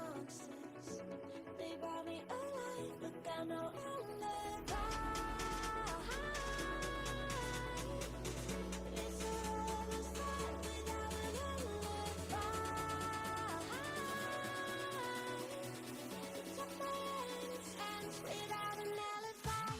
monsters. They brought me alive, but got no alibi. It's a rebel fight without an alibi. Took my hands without an alibi.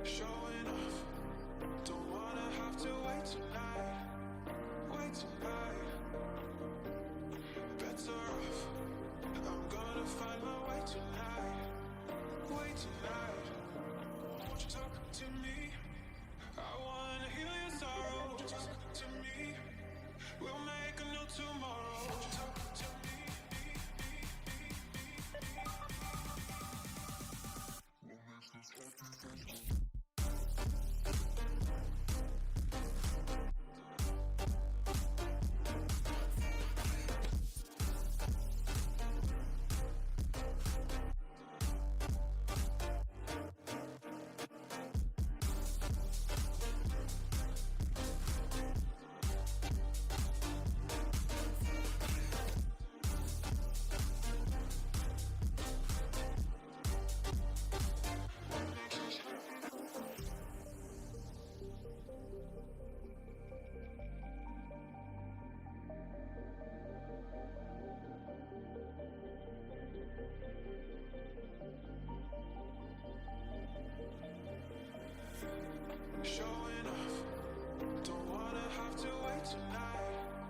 Showing off, don't wanna have to wait tonight, wait tonight. Better off, I'm gonna find my way tonight, wait tonight. Won't you talk to me? I wanna heal your sorrow. Won't you talk to me? We'll make a new tomorrow. Won't you talk to me? We'll make this happy. Showing off, don't wanna have to wait tonight.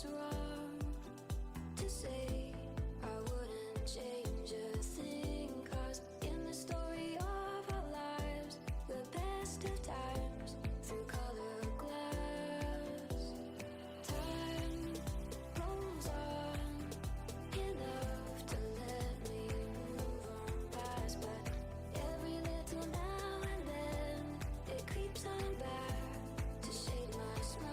was wrong to say. I wouldn't change a thing, 'cause in the story of our lives, the best of times through color glass. Time rolls on enough to let me move on past, but every little now and then it creeps on back to shade my smile.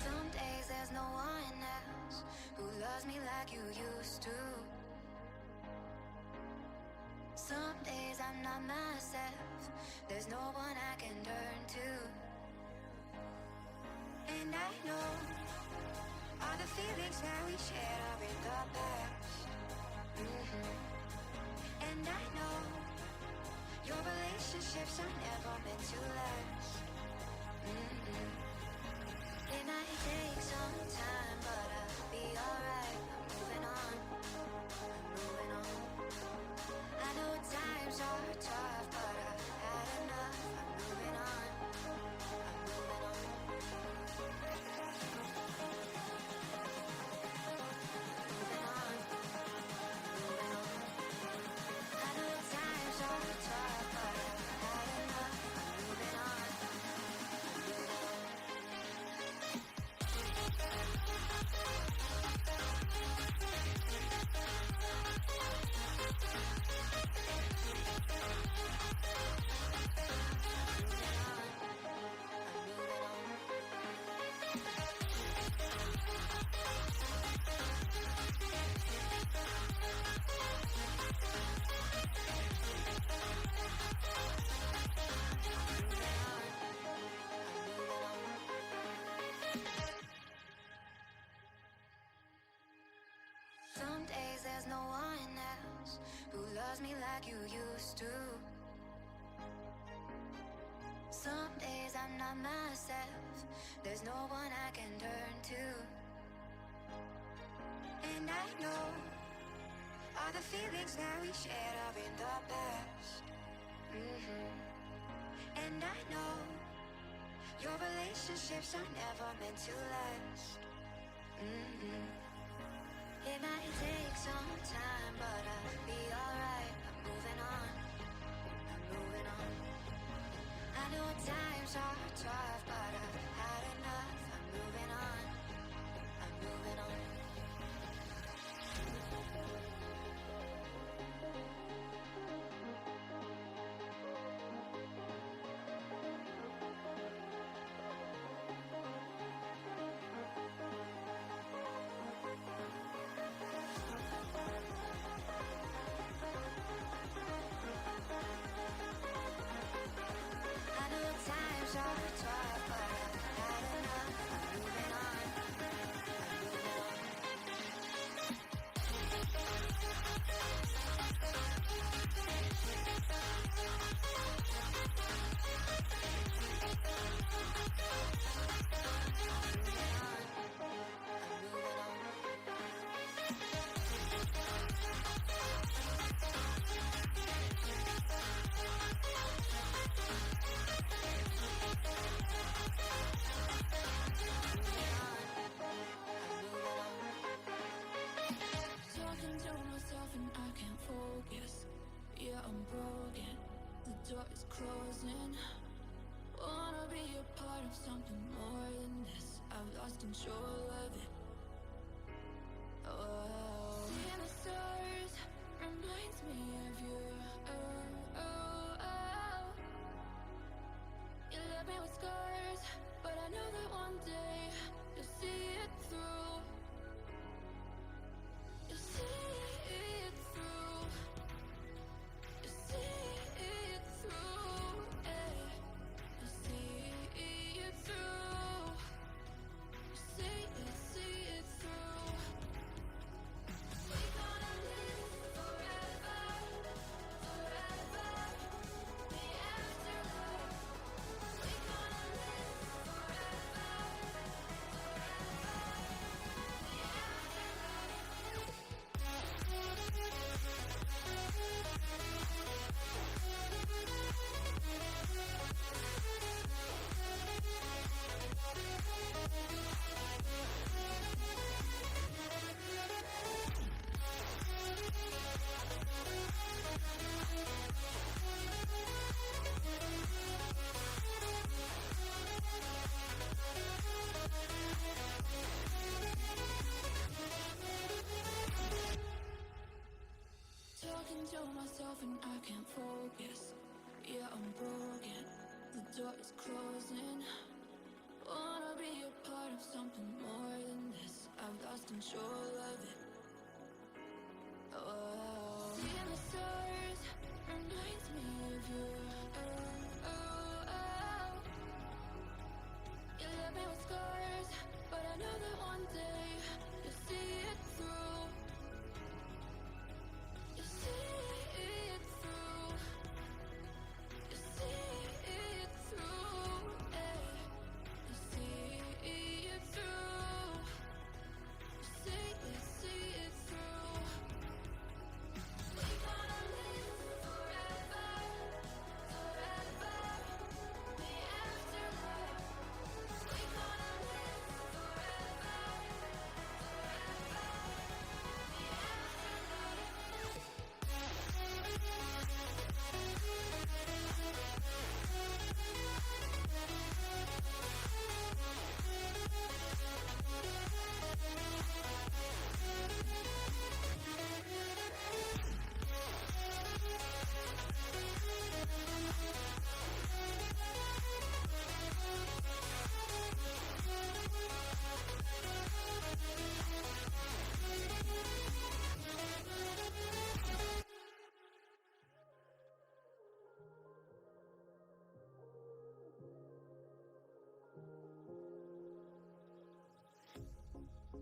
Some days there's no one else who loves me like you used to. Some days I'm not myself, there's no one I can turn to. And I know all the feelings that we shared are in the past. And I know your relationships are never meant to last. It might take some time, but I'll be alright. I'm moving on, I'm moving on. I know times are tough, but I've had enough. I'm moving on, I'm moving on. Moving on, moving on. I know times are tough, but I've had enough. I'm moving on, I'm moving on. Some days there's no one else who loves me like you used to. Some days I'm not myself, there's no one I can turn to. And I know all the feelings that we shared are in the past. And I know your relationships are never meant to last. It might take some time, but I'll be alright. I'm moving on, I'm moving on. I know times are tough, but I've had enough. I'm moving on, I'm moving on. I know times are tough, but I've had enough. I'm moving on, I'm moving on. Talking to myself and I can't focus. Yeah, I'm broken. The door is closing. Wanna be a part of something more than this. I've lost control of it. Oh, seeing the stars reminds me of you. Oh, oh, oh. You left me with scars, but I know that one day you'll see it through. You'll see it through. You'll see it through. Yeah. You'll see it through. You'll see it through. We gonna live forever, forever. The afterlife. We gonna live forever, forever. The afterlife. Talking to myself and I can't focus. Yeah, I'm broken. The door is closing. Wanna be a part of something more than this. I've lost control of it. Oh, seeing the stars reminds me of you. Oh, oh, oh. You left me with scars, but I know that one day you'll see it through. You'll see it through. You'll see it through. Yeah. You'll see it through. You'll see it through. We gonna live forever, forever. The afterlife. We gonna live forever, forever. The afterlife.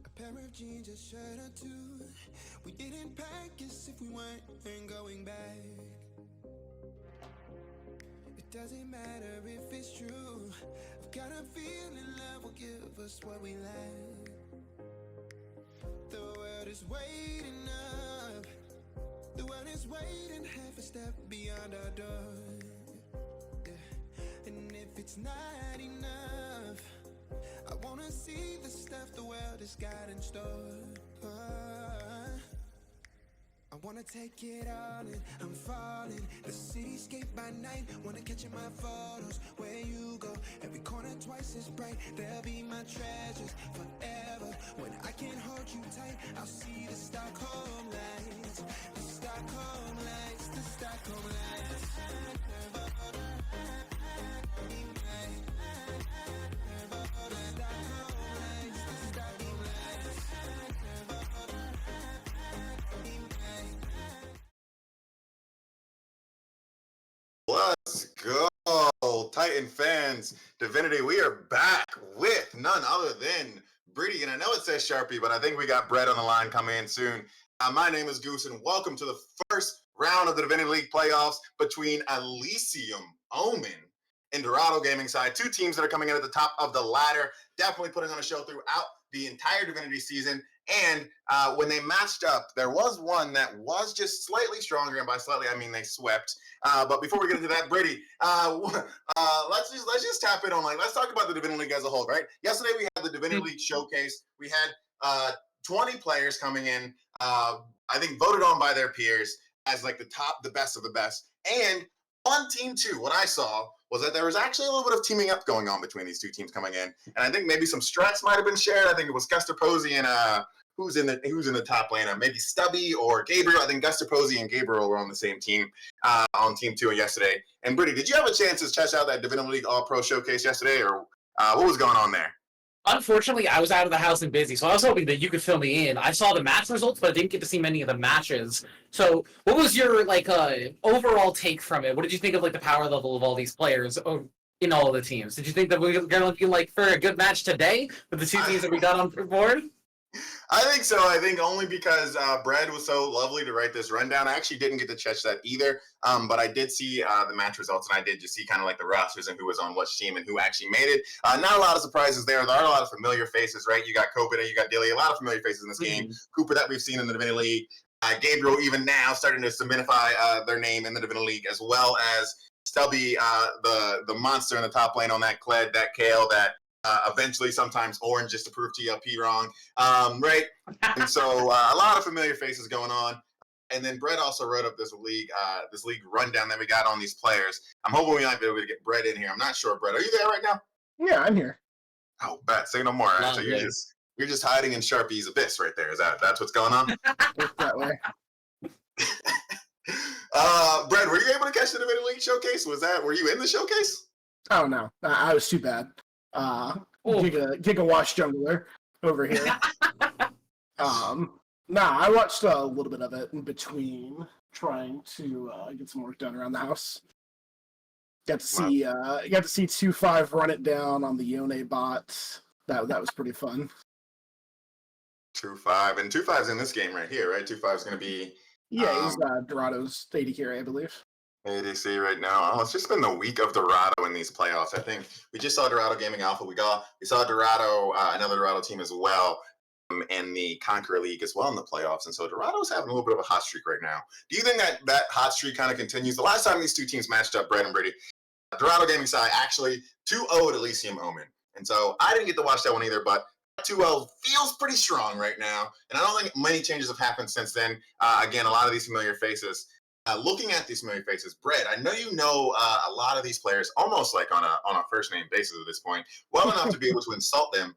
A pair of jeans, a shirt or two. We didn't pack as if we weren't going back. It doesn't matter if it's true. I've got a feeling love will give us what we lack. The world is waiting up. The world is waiting half a step beyond our door. Yeah. And if it's not enough, I wanna see the stuff the world has got in store. I wanna take it all in, I'm falling. The cityscape by night, wanna catch in my photos. Where you go, every corner twice as bright. They'll be my treasures forever. When I can't hold you tight, I'll see the Stockholm lights. The Stockholm lights, the Stockholm lights. Let's go, Titan fans. Divinity, we are back with none other than Brady. And I know it says Sharpie, but I think we got Brett on the line coming in soon. My name is Goose, and welcome to the first round of the Divinity League playoffs between Elysium, Omen, and Dorado Gaming side. Two teams that are coming in at the top of the ladder, definitely putting on a show throughout the entire Divinity season. And when they matched up, there was one that was just slightly stronger, and by slightly I mean they swept. But before we get into that, Brady, let's just tap in on let's talk about the Divinity League as a whole, right? Yesterday we had the Divinity League showcase. We had 20 players coming in, I think voted on by their peers as the top, the best of the best. And On Team 2, what I saw was that there was actually a little bit of teaming up going on between these two teams coming in. And I think maybe some strats might have been shared. I think it was Guster Posey and who's in the top lane? Maybe Stubby or Gabriel. I think Guster Posey and Gabriel were on the same team on Team 2 yesterday. And Brittany, did you have a chance to check out that Divinity League All-Pro Showcase yesterday, or what was going on there? Unfortunately, I was out of the house and busy, so I was hoping that you could fill me in. I saw the match results, but I didn't get to see many of the matches. So, what was your overall take from it? What did you think of the power level of all these players in all of the teams? Did you think that we were going to look for a good match today with the two teams that we got on board? I think so. I think only because Brad was so lovely to write this rundown. I actually didn't get to catch that either, but I did see the match results, and I did just see kind of the rosters and who was on which team and who actually made it. Not a lot of surprises there. There are a lot of familiar faces, right? You got Kopita, you got Dilly, a lot of familiar faces in this game. Cooper that we've seen in the Divinity League. Gabriel even now starting to cementify their name in the Divinity League, as well as Stubby, the monster in the top lane on that Kled, that Kale, that eventually sometimes Orange just to prove TLP wrong, right? And so a lot of familiar faces going on. And then Brett also wrote up this league rundown that we got on these players. I'm hoping we might be able to get Brett in here. I'm not sure, Brett. Are you there right now? Yeah, I'm here. Oh, bet. Say no more. Right? So you're just hiding in Sharpie's abyss right there. That's what's going on? It's that way. Brett, were you able to catch the Divinity League showcase? Were you in the showcase? Oh no, I was too bad. Giga Wash jungler over here. I watched a little bit of it in between trying to get some work done around the house. Got to see 2-5 run it down on the Yone bot. That was pretty fun. 2-5, and 2-5's in this game right here, right? 2-5's going to be he's Dorado's AD carry, I believe. ADC right now. Oh, it's just been the week of Dorado in these playoffs. I think we just saw Dorado Gaming Alpha. We saw Dorado, another Dorado team as well, in the Conqueror League as well in the playoffs. And so Dorado's having a little bit of a hot streak right now. Do you think that hot streak kind of continues? The last time these two teams matched up, Brett and Brady, Dorado Gaming side actually 2-0 at Elysium Omen. And so I didn't get to watch that one either, but 2-0 feels pretty strong right now. And I don't think many changes have happened since then. Again, a lot of these familiar faces. Looking at these familiar faces, Brett, I know you know a lot of these players almost like on a first name basis at this point, well enough to be able to insult them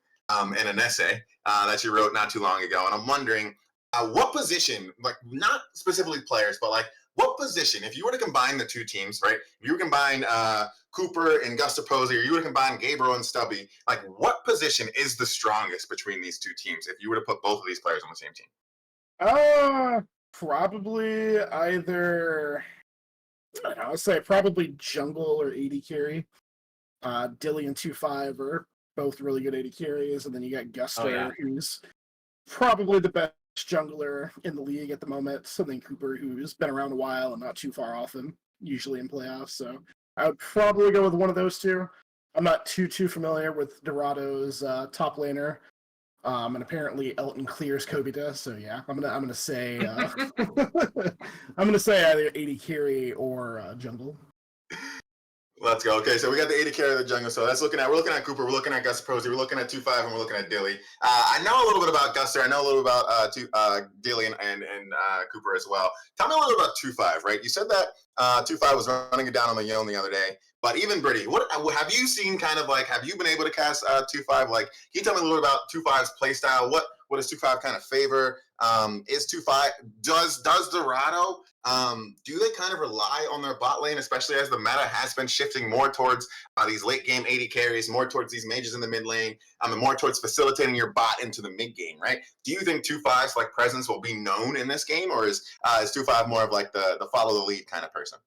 in an essay that you wrote not too long ago. And I'm wondering what position, not specifically players, but what position, if you were to combine the two teams, right? If you were to combine Cooper and Guster Posey, or you were to combine Gabriel and Stubby, what position is the strongest between these two teams if you were to put both of these players on the same team? Probably either, I would say probably jungle or AD carry. Dilly and 2-5 are both really good AD carries, and then you got Guster, who's probably the best jungler in the league at the moment. And then Cooper, who's been around a while and not too far off him, usually in playoffs. So I would probably go with one of those two. I'm not too familiar with Dorado's top laner. And apparently Elton clears Kobita, so yeah, I'm gonna say either AD carry or jungle. Let's go. Okay, so we got the AD carry of the jungle. So we're looking at Cooper, we're looking at Guster Posey, we're looking at 2-5, and we're looking at Dilly. I know a little bit about Guster. I know a little about Dilly and Cooper as well. Tell me a little about 2-5, right? You said that 2-5 was running it down on the Yone the other day. But even Brittany, what have you seen? Have you been able to cast 2-5? Can you tell me a little about 2-5's playstyle? What does 2-5 kind of favor? Is 2-5 does Dorado? Do they kind of rely on their bot lane, especially as the meta has been shifting more towards these late game AD carries, more towards these mages in the mid lane, and more towards facilitating your bot into the mid game, right? Do you think 2-5's presence will be known in this game, or is 2-5 more of the follow the lead kind of person?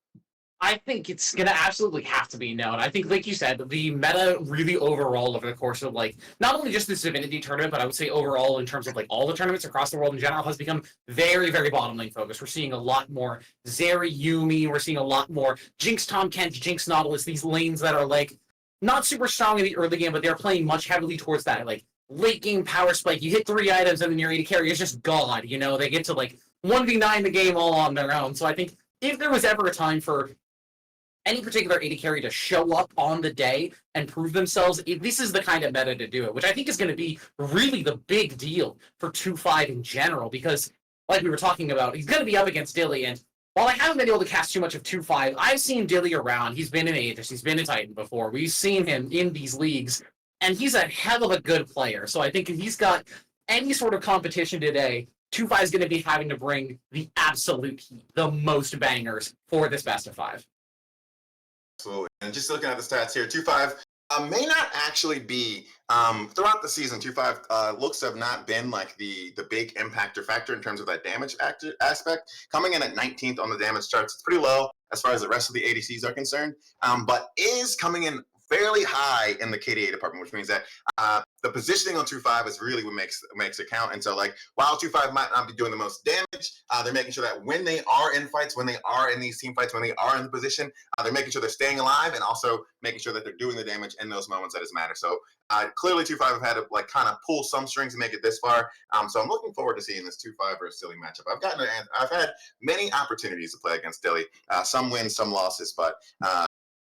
I think it's going to absolutely have to be known. I think, like you said, the meta really overall over the course of, not only just this Divinity tournament, but I would say overall in terms of, all the tournaments across the world in general has become very, very bottom lane focused. We're seeing a lot more Zeri, Yumi. We're seeing a lot more Jinx, Tahm Kench, Jinx, Nautilus, these lanes that are, not super strong in the early game, but they're playing much heavily towards that, late game power spike. You hit 3 items and then your AD carry is just God, They get to, 1v9 the game all on their own. So I think if there was ever a time for any particular AD carry to show up on the day and prove themselves, this is the kind of meta to do it, which I think is going to be really the big deal for 2-5 in general, because, like we were talking about, he's going to be up against Dilly, and while I haven't been able to cast too much of 2-5, I've seen Dilly around. He's been in Aegis, he's been in Titan before. We've seen him in these leagues, and he's a hell of a good player. So I think if he's got any sort of competition today, 2-5 is going to be having to bring the absolute heat, the most bangers for this best of 5. Absolutely. And just looking at the stats here, 2-5 may not actually be throughout the season. 2-5 looks to have not been like the big impactor factor in terms of that damage aspect. Coming in at 19th on the damage charts, it's pretty low as far as the rest of the ADCs are concerned, but is coming in fairly high in the KDA department, which means that the positioning on 2-5 is really what makes it count. And so, like, while 2-5 might not be doing the most damage, they're making sure that when they are in fights, when they are in these team fights, when they are in the position, they're making sure they're staying alive and also making sure that they're doing the damage in those moments that matter. So clearly 2-5 have had to like kind of pull some strings to make it this far. So I'm looking forward to seeing this 2-5 versus Dilly matchup. I've had many opportunities to play against Dilly, some wins, some losses, but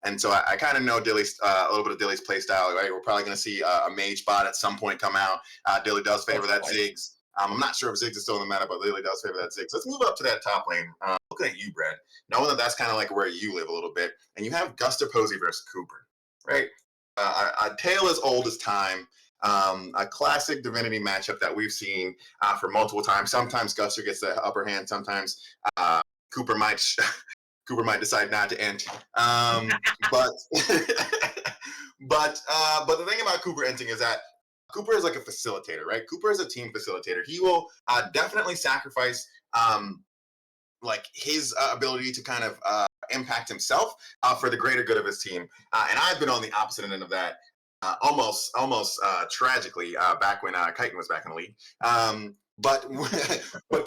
and so I kind of know Dilly's a little bit of Dilly's play style, right? We're probably going to see a mage bot at some point come out. Dilly does favor that Ziggs. I'm not sure if Ziggs is still in the meta, but Dilly does favor that Ziggs. Let's move up to that top lane. Looking at you, Brad, knowing that that's kind of like where you live a little bit, and you have Gusta Posey versus Cooper, right? A tale as old as time. A classic Divinity matchup that we've seen for multiple times. Sometimes Guster gets the upper hand. Sometimes Cooper might decide not to ent. But but the thing about Cooper enting is that Cooper is like a facilitator, right? Cooper is a team facilitator. He will definitely sacrifice like his ability to kind of impact himself for the greater good of his team. And I've been on the opposite end of that. Almost tragically back when Chitin was back in the league. But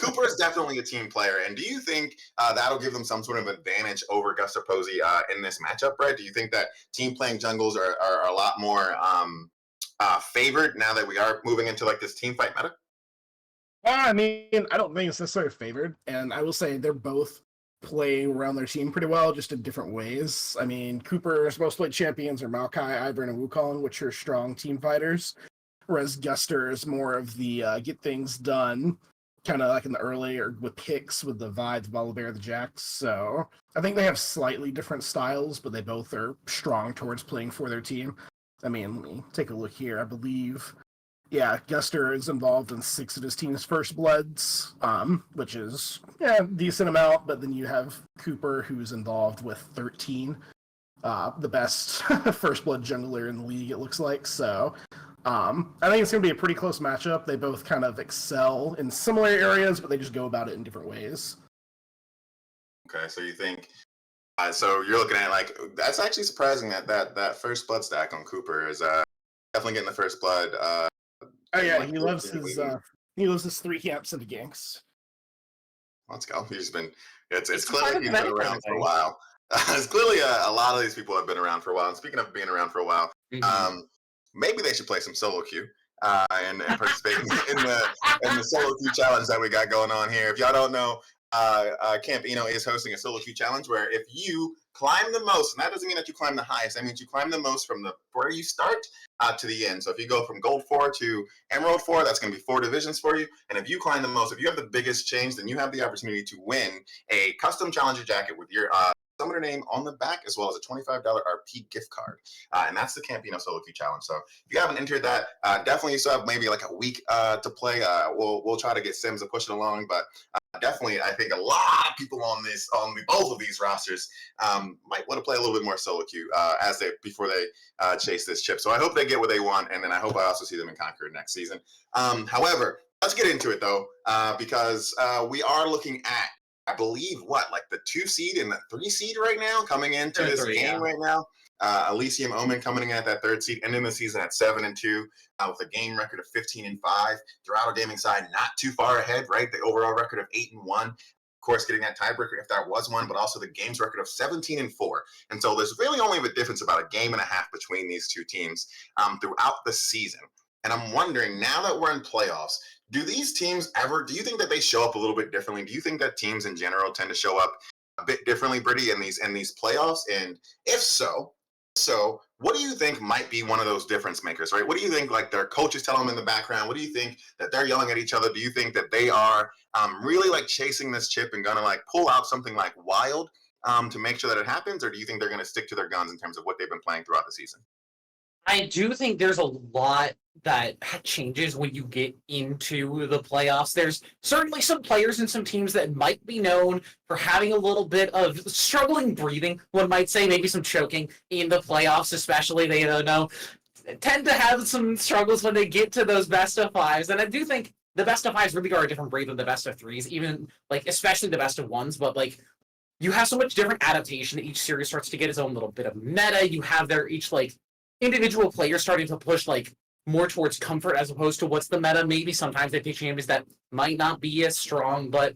Cooper is definitely a team player. And do you think that'll give them some sort of advantage over Gusta Posey in this matchup, Brett? Do you think that team playing jungles are a lot more favored now that we are moving into like this team fight meta? I mean, I don't think it's necessarily favored. And I will say they're both playing around their team pretty well, just in different ways. I mean, Cooper's most played champions are Maokai, Ivern, and Wukong, which are strong team fighters. Whereas Guster is more of the get things done, kind of like in the early or with picks with the Vi, the Volibear, the Jax. So I think they have slightly different styles, but they both are strong towards playing for their team. I mean, let me take a look here. I believe, yeah, Guster is involved in 6 of his team's first bloods, which is a decent amount. But then you have Cooper, who's involved with 13, the best first blood jungler in the league, it looks like. So I think it's going to be a pretty close matchup. They both kind of excel in similar areas, but they just go about it in different ways. Okay, so you think so you're looking at like that's actually surprising that first blood stack on Cooper is definitely getting the first blood. Oh yeah, he loves his 3 camps into ganks. Let's go. He's been it's clearly he's been around for a while. It's clearly a lot of these people have been around for a while. And speaking of being around for a while, maybe they should play some solo queue and participate in the solo queue challenge that we got going on here. If y'all don't know, Camp Eno is hosting a solo queue challenge where if you climb the most, and that doesn't mean that you climb the highest, that means you climb the most from where you start to the end. So if you go from Gold 4 to Emerald 4, that's going to be 4 divisions for you. And if you climb the most, if you have the biggest change, then you have the opportunity to win a custom challenger jacket with your summoner name on the back, as well as a $25 RP gift card. And that's the Campino Solo Queue Challenge. So if you haven't entered that, definitely you still have maybe like a week to play. We'll try to get Sims to push it along, but definitely I think a lot of people on both of these rosters might want to play a little bit more solo queue before they chase this chip. So I hope they get what they want, and then I hope I also see them in Conqueror next season. However, let's get into it though, because we are looking at, I believe, like the 2 seed and the 3 seed right now coming into this game right now. Elysium, Omen coming in at that 3rd seed, ending the season at 7-2 with a game record of 15-5. Dorado Gaming side not too far ahead, right? The overall record of 8-1. Of course, getting that tiebreaker if there was one, but also the game's record of 17-4. And so there's really only a difference about a game and a half between these two teams throughout the season. And I'm wondering, now that we're in playoffs, do these teams do you think that they show up a little bit differently? Do you think that teams in general tend to show up a bit differently, Brittany, in these playoffs? And if so, What do you think might be one of those difference makers, right? What do you think, like, their coaches tell them in the background? What do you think that they're yelling at each other? Do you think that they are really like chasing this chip and gonna like pull out something like wild to make sure that it happens, or do you think they're gonna stick to their guns in terms of what they've been playing throughout the season? I do think there's a lot that changes when you get into the playoffs. There's certainly some players and some teams that might be known for having a little bit of struggling breathing, one might say, maybe some choking in the playoffs, especially. They tend to have some struggles when they get to those best of fives. And I do think the best of fives really are a different breed than the best of threes, even like especially the best of ones, but like you have so much different adaptation. Each series starts to get its own little bit of meta. You have their each like individual players starting to push like more towards comfort as opposed to what's the meta. Maybe sometimes they take champions that might not be as strong, but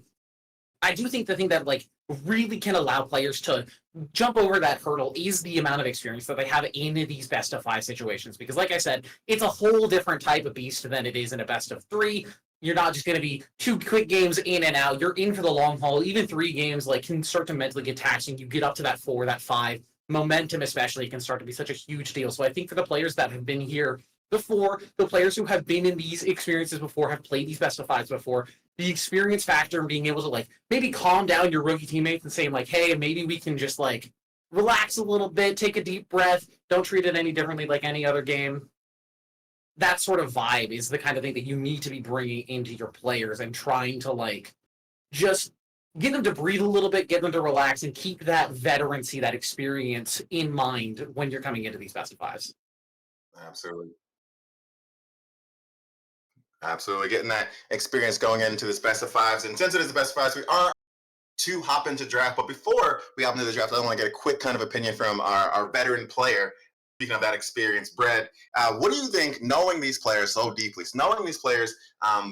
I do think the thing that like really can allow players to jump over that hurdle is the amount of experience that they have in these best of five situations. Because like I said, it's a whole different type of beast than it is in a best of three. You're not just going to be 2 quick games in and out. You're in for the long haul. Even 3 games like can start to mentally get taxing. You get up to that 4, that 5. Momentum especially can start to be such a huge deal. So I think for the players that have been here before, the players who have been in these experiences before, have played these best of fives before, the experience factor and being able to like maybe calm down your rookie teammates and saying like, hey, maybe we can just like relax a little bit, take a deep breath, don't treat it any differently like any other game. That sort of vibe is the kind of thing that you need to be bringing into your players and trying to like just get them to breathe a little bit, get them to relax, and keep that veterancy, that experience in mind when you're coming into these best of fives. Absolutely. Absolutely. Getting that experience going into this best of fives. And since it is the best of fives, we are to hop into draft. But before we hop into the draft, I want to get a quick kind of opinion from our veteran player. Speaking of that experience, Brett, what do you think, knowing these players so deeply, knowing these players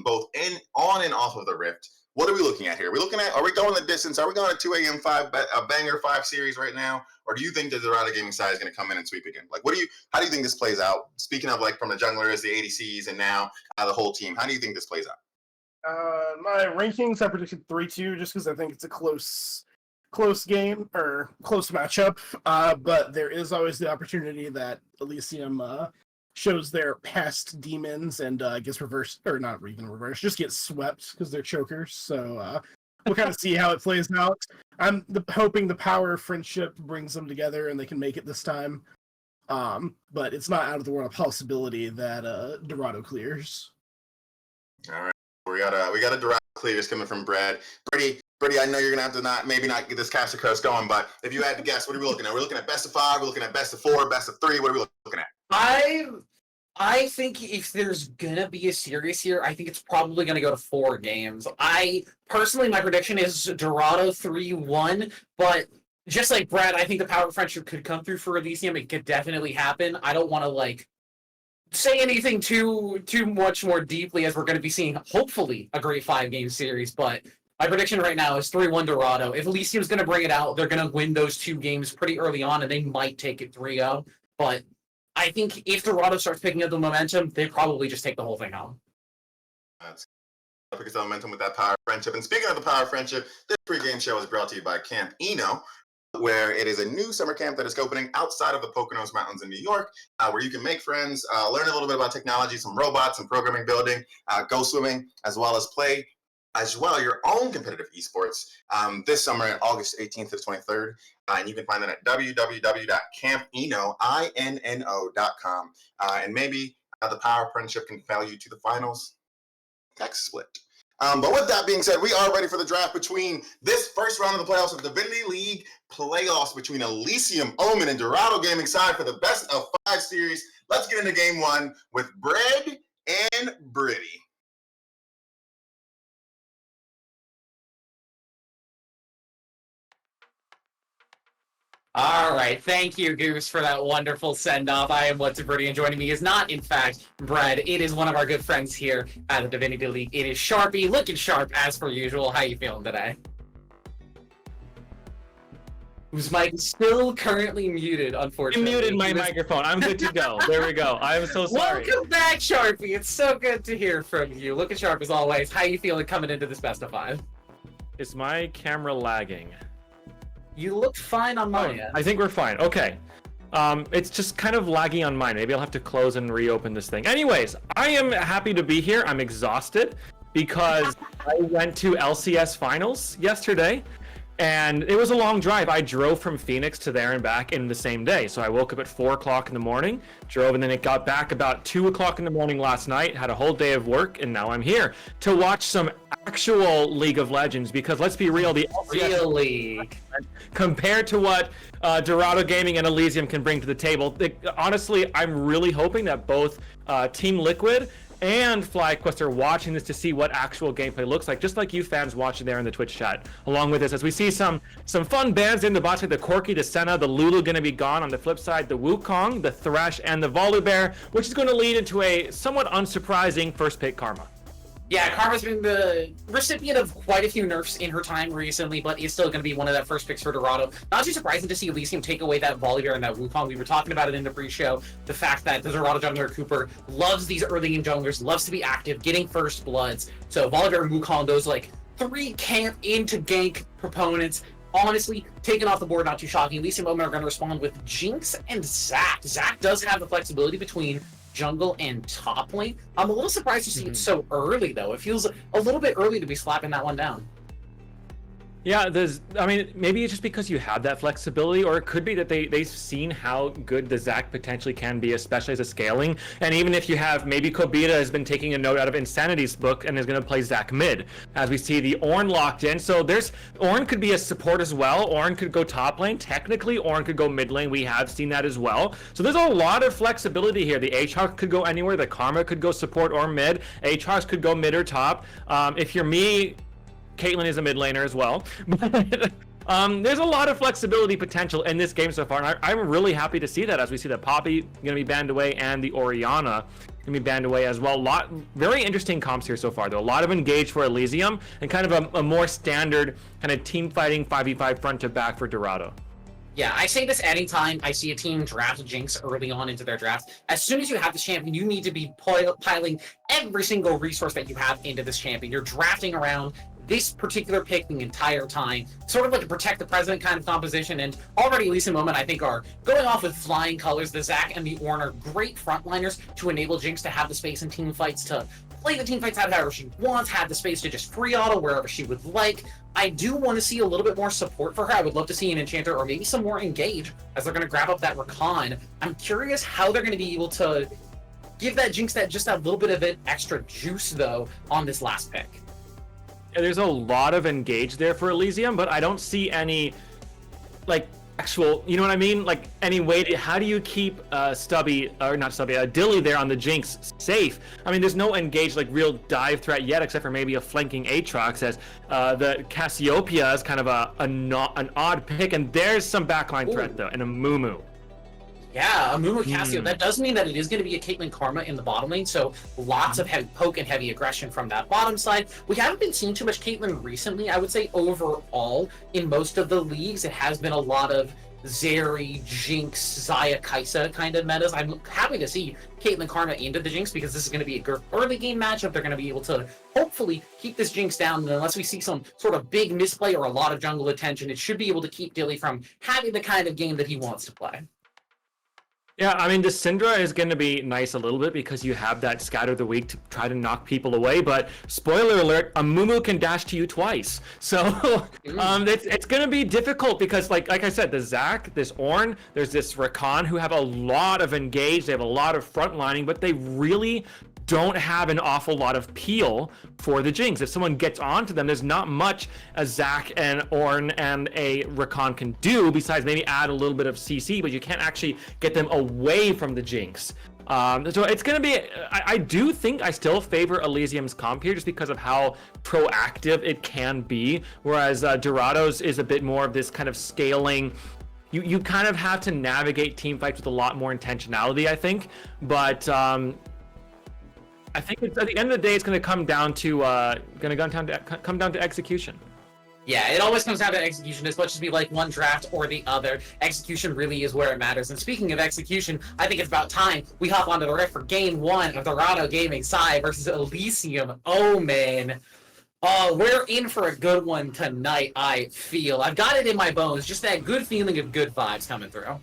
both on and off of the Rift, what are we looking at here? Are we going the distance? Are we going a 2 a.m. a banger 5 series right now? Or do you think that the Dorado Gaming side is going to come in and sweep again? Like, how do you think this plays out? Speaking of like from the junglers, the ADCs, and now the whole team, how do you think this plays out? My rankings, I predicted 3-2 just because I think it's a close game or close matchup. But there is always the opportunity that Elysium shows their past demons and gets reversed, or not even reversed, just gets swept because they're chokers. So we'll kind of see how it plays out. I'm hoping the power of friendship brings them together and they can make it this time. But it's not out of the world of possibility that Dorado clears. All right, we got a Dorado clears coming from Brad. Brady, I know you're gonna have to maybe not get this caster curse going, but if you had to guess, what are we looking at? We're looking at best of 5. We're looking at best of 4, best of 3. What are we looking at? I think if there's gonna be a series here, I think it's probably gonna go to 4 games. Personally, my prediction is Dorado 3-1, but just like Brad, I think the power of friendship could come through for Elysium. It could definitely happen. I don't want to like say anything too much more deeply, as we're going to be seeing hopefully a great 5-game series, but my prediction right now is 3-1 Dorado. If Elysium's going to bring it out, they're going to win those 2 games pretty early on, and they might take it 3-0. But I think if Dorado starts picking up the momentum, they probably just take the whole thing home. That's because the momentum with that power of friendship. And speaking of the power of friendship, this pregame show is brought to you by Camp Eno, where it is a new summer camp that is opening outside of the Poconos Mountains in New York, where you can make friends, learn a little bit about technology, some robots, some programming building, go swimming, as well as play your own competitive esports this summer, August 18th to 23rd. And you can find that at www.campino.com. And maybe the power of friendship can propel you to the finals. Text split. But with that being said, we are ready for the draft between this first round of the playoffs of Divinity League playoffs between Elysium, Omen, and Dorado Gaming side for the best of 5 series. Let's get into game 1 with Bread and Britty. All right, thank you, Goose, for that wonderful send-off. I am What's Birdie, and joining me is not, in fact, Brad. It is one of our good friends here at the Divinity League. It is Sharpie, looking sharp as per usual. How you feeling today? Whose mic is still currently muted, unfortunately. I muted my microphone. I'm good to go. There we go. I'm so sorry. Welcome back, Sharpie. It's so good to hear from you. Looking sharp as always. How you feeling coming into this best of 5? Is my camera lagging? You look fine on my end. I think we're fine. Okay. It's just kind of lagging on mine. Maybe I'll have to close and reopen this thing. Anyways, I am happy to be here. I'm exhausted because I went to LCS finals yesterday. And it was a long drive. I drove from Phoenix to there and back in the same day. So I woke up at 4 o'clock in the morning, drove, and then it got back about 2 o'clock in the morning last night, had a whole day of work, and now I'm here to watch some actual League of Legends, because let's be real, the Real League. compared to what Dorado Gaming and Elysium can bring to the table, honestly, I'm really hoping that both Team Liquid and FlyQuest are watching this to see what actual gameplay looks like, just like you fans watching there in the Twitch chat. Along with this, as we see some fun bands in the bot side, the Corki, the Senna, the Lulu going to be gone. On the flip side, the Wukong, the Thresh, and the Volibear, which is going to lead into a somewhat unsurprising first pick Karma. Yeah, Karma's been the recipient of quite a few nerfs in her time recently, but is still going to be one of that first picks for Dorado. Not too surprising to see Elysium take away that Volibear and that Wukong. We were talking about it in the pre-show. The fact that the Dorado jungler Cooper loves these early game junglers, loves to be active, getting first bloods. So Volibear and Wukong, those like 3 camp into gank proponents, honestly, taken off the board, not too shocking. Elysium Omen are going to respond with Jinx and Zac. Zac does have the flexibility between jungle and top lane. I'm a little surprised to see it so early, though. It feels a little bit early to be slapping that one down. Yeah, maybe it's just because you have that flexibility, or it could be that they've seen how good the Zac potentially can be, especially as a scaling. And even if you have, maybe Kobita has been taking a note out of Insanity's book and is going to play Zac mid, as we see the Ornn locked in. So Ornn could be a support as well. Ornn could go top lane. Technically, Ornn could go mid lane. We have seen that as well. So there's a lot of flexibility here. The H-Hawk could go anywhere. The Karma could go support or mid. H-Hawks could go mid or top. If you're me, Caitlyn is a mid laner as well. But there's a lot of flexibility potential in this game so far, and I'm really happy to see that, as we see that Poppy going to be banned away and the Orianna going to be banned away as well. Very interesting comps here so far, though. A lot of engage for Elysium and kind of a more standard kind of team fighting 5v5 front to back for Dorado. Yeah, I say this anytime I see a team draft Jinx early on into their draft. As soon as you have this champion, you need to be piling every single resource that you have into this champion. You're drafting around this particular pick the entire time, sort of like a protect the president kind of composition, and already Elysium Omen, I think, are going off with flying colors. The Zac and the Ornn are great frontliners to enable Jinx to have the space in team fights to play the team fights out however she wants, have the space to just free auto wherever she would like. I do want to see a little bit more support for her. I would love to see an Enchanter or maybe some more engage as they're going to grab up that Rakan. I'm curious how they're going to be able to give that Jinx just that little bit of an extra juice, though, on this last pick. There's a lot of engage there for Elysium, but I don't see any, like, actual, you know what I mean? Like, any way to, how do you keep Dilly there on the Jinx safe? I mean, there's no engaged, like, real dive threat yet, except for maybe a flanking Aatrox, as the Cassiopeia is kind of an odd pick, and there's some backline threat, though, and a Mumu. Yeah, a Mumu Cassio. That does mean that it is going to be a Caitlyn Karma in the bottom lane, so lots of heavy poke and heavy aggression from that bottom side. We haven't been seeing too much Caitlyn recently. I would say overall, in most of the leagues, it has been a lot of Zeri, Jinx, Xayah, Kai'Sa kind of metas. I'm happy to see Caitlyn Karma into the Jinx, because this is going to be a good early game matchup. They're going to be able to hopefully keep this Jinx down, and unless we see some sort of big misplay or a lot of jungle attention, it should be able to keep Dilly from having the kind of game that he wants to play. Yeah, I mean, the Syndra is going to be nice a little bit because you have that Scatter the Weak to try to knock people away, but spoiler alert, a Mumu can dash to you twice. So it's going to be difficult because, like I said, the Zac, this Ornn, there's this Rakan who have a lot of engage, they have a lot of frontlining, but they really don't have an awful lot of peel for the Jinx. If someone gets onto them, there's not much a Zac and Ornn and a Rakan can do besides maybe add a little bit of CC, but you can't actually get them away from the Jinx. So it's going to be, I do think I still favor Elysium's comp here just because of how proactive it can be, whereas Dorado's is a bit more of this kind of scaling. You kind of have to navigate team fights with a lot more intentionality, I think, but I think at the end of the day, it's going to come down to execution. Yeah, it always comes down to execution. As much as we like one draft or the other, execution really is where it matters. And speaking of execution, I think it's about time we hop onto the riff for Game 1 of Dorado Gaming Sai versus Elysium Omen. We're in for a good one tonight, I feel. I've got it in my bones, just that good feeling of good vibes coming through.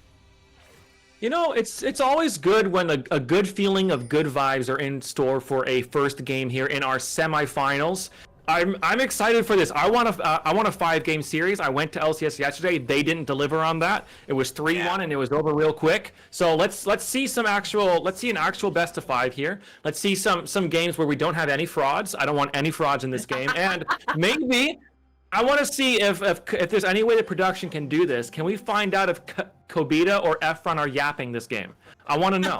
You know, it's always good when a good feeling of good vibes are in store for a first game here in our semifinals. I'm excited for this. I want a 5-game series. I went to LCS yesterday. They didn't deliver on that. It was 3-1 and it was over real quick. So let's see an actual best of 5 here. Let's see some games where we don't have any frauds. I don't want any frauds in this game. And maybe I want to see if there's any way the production can do this. Can we find out if Kobita or Efron are yapping this game? I want to know.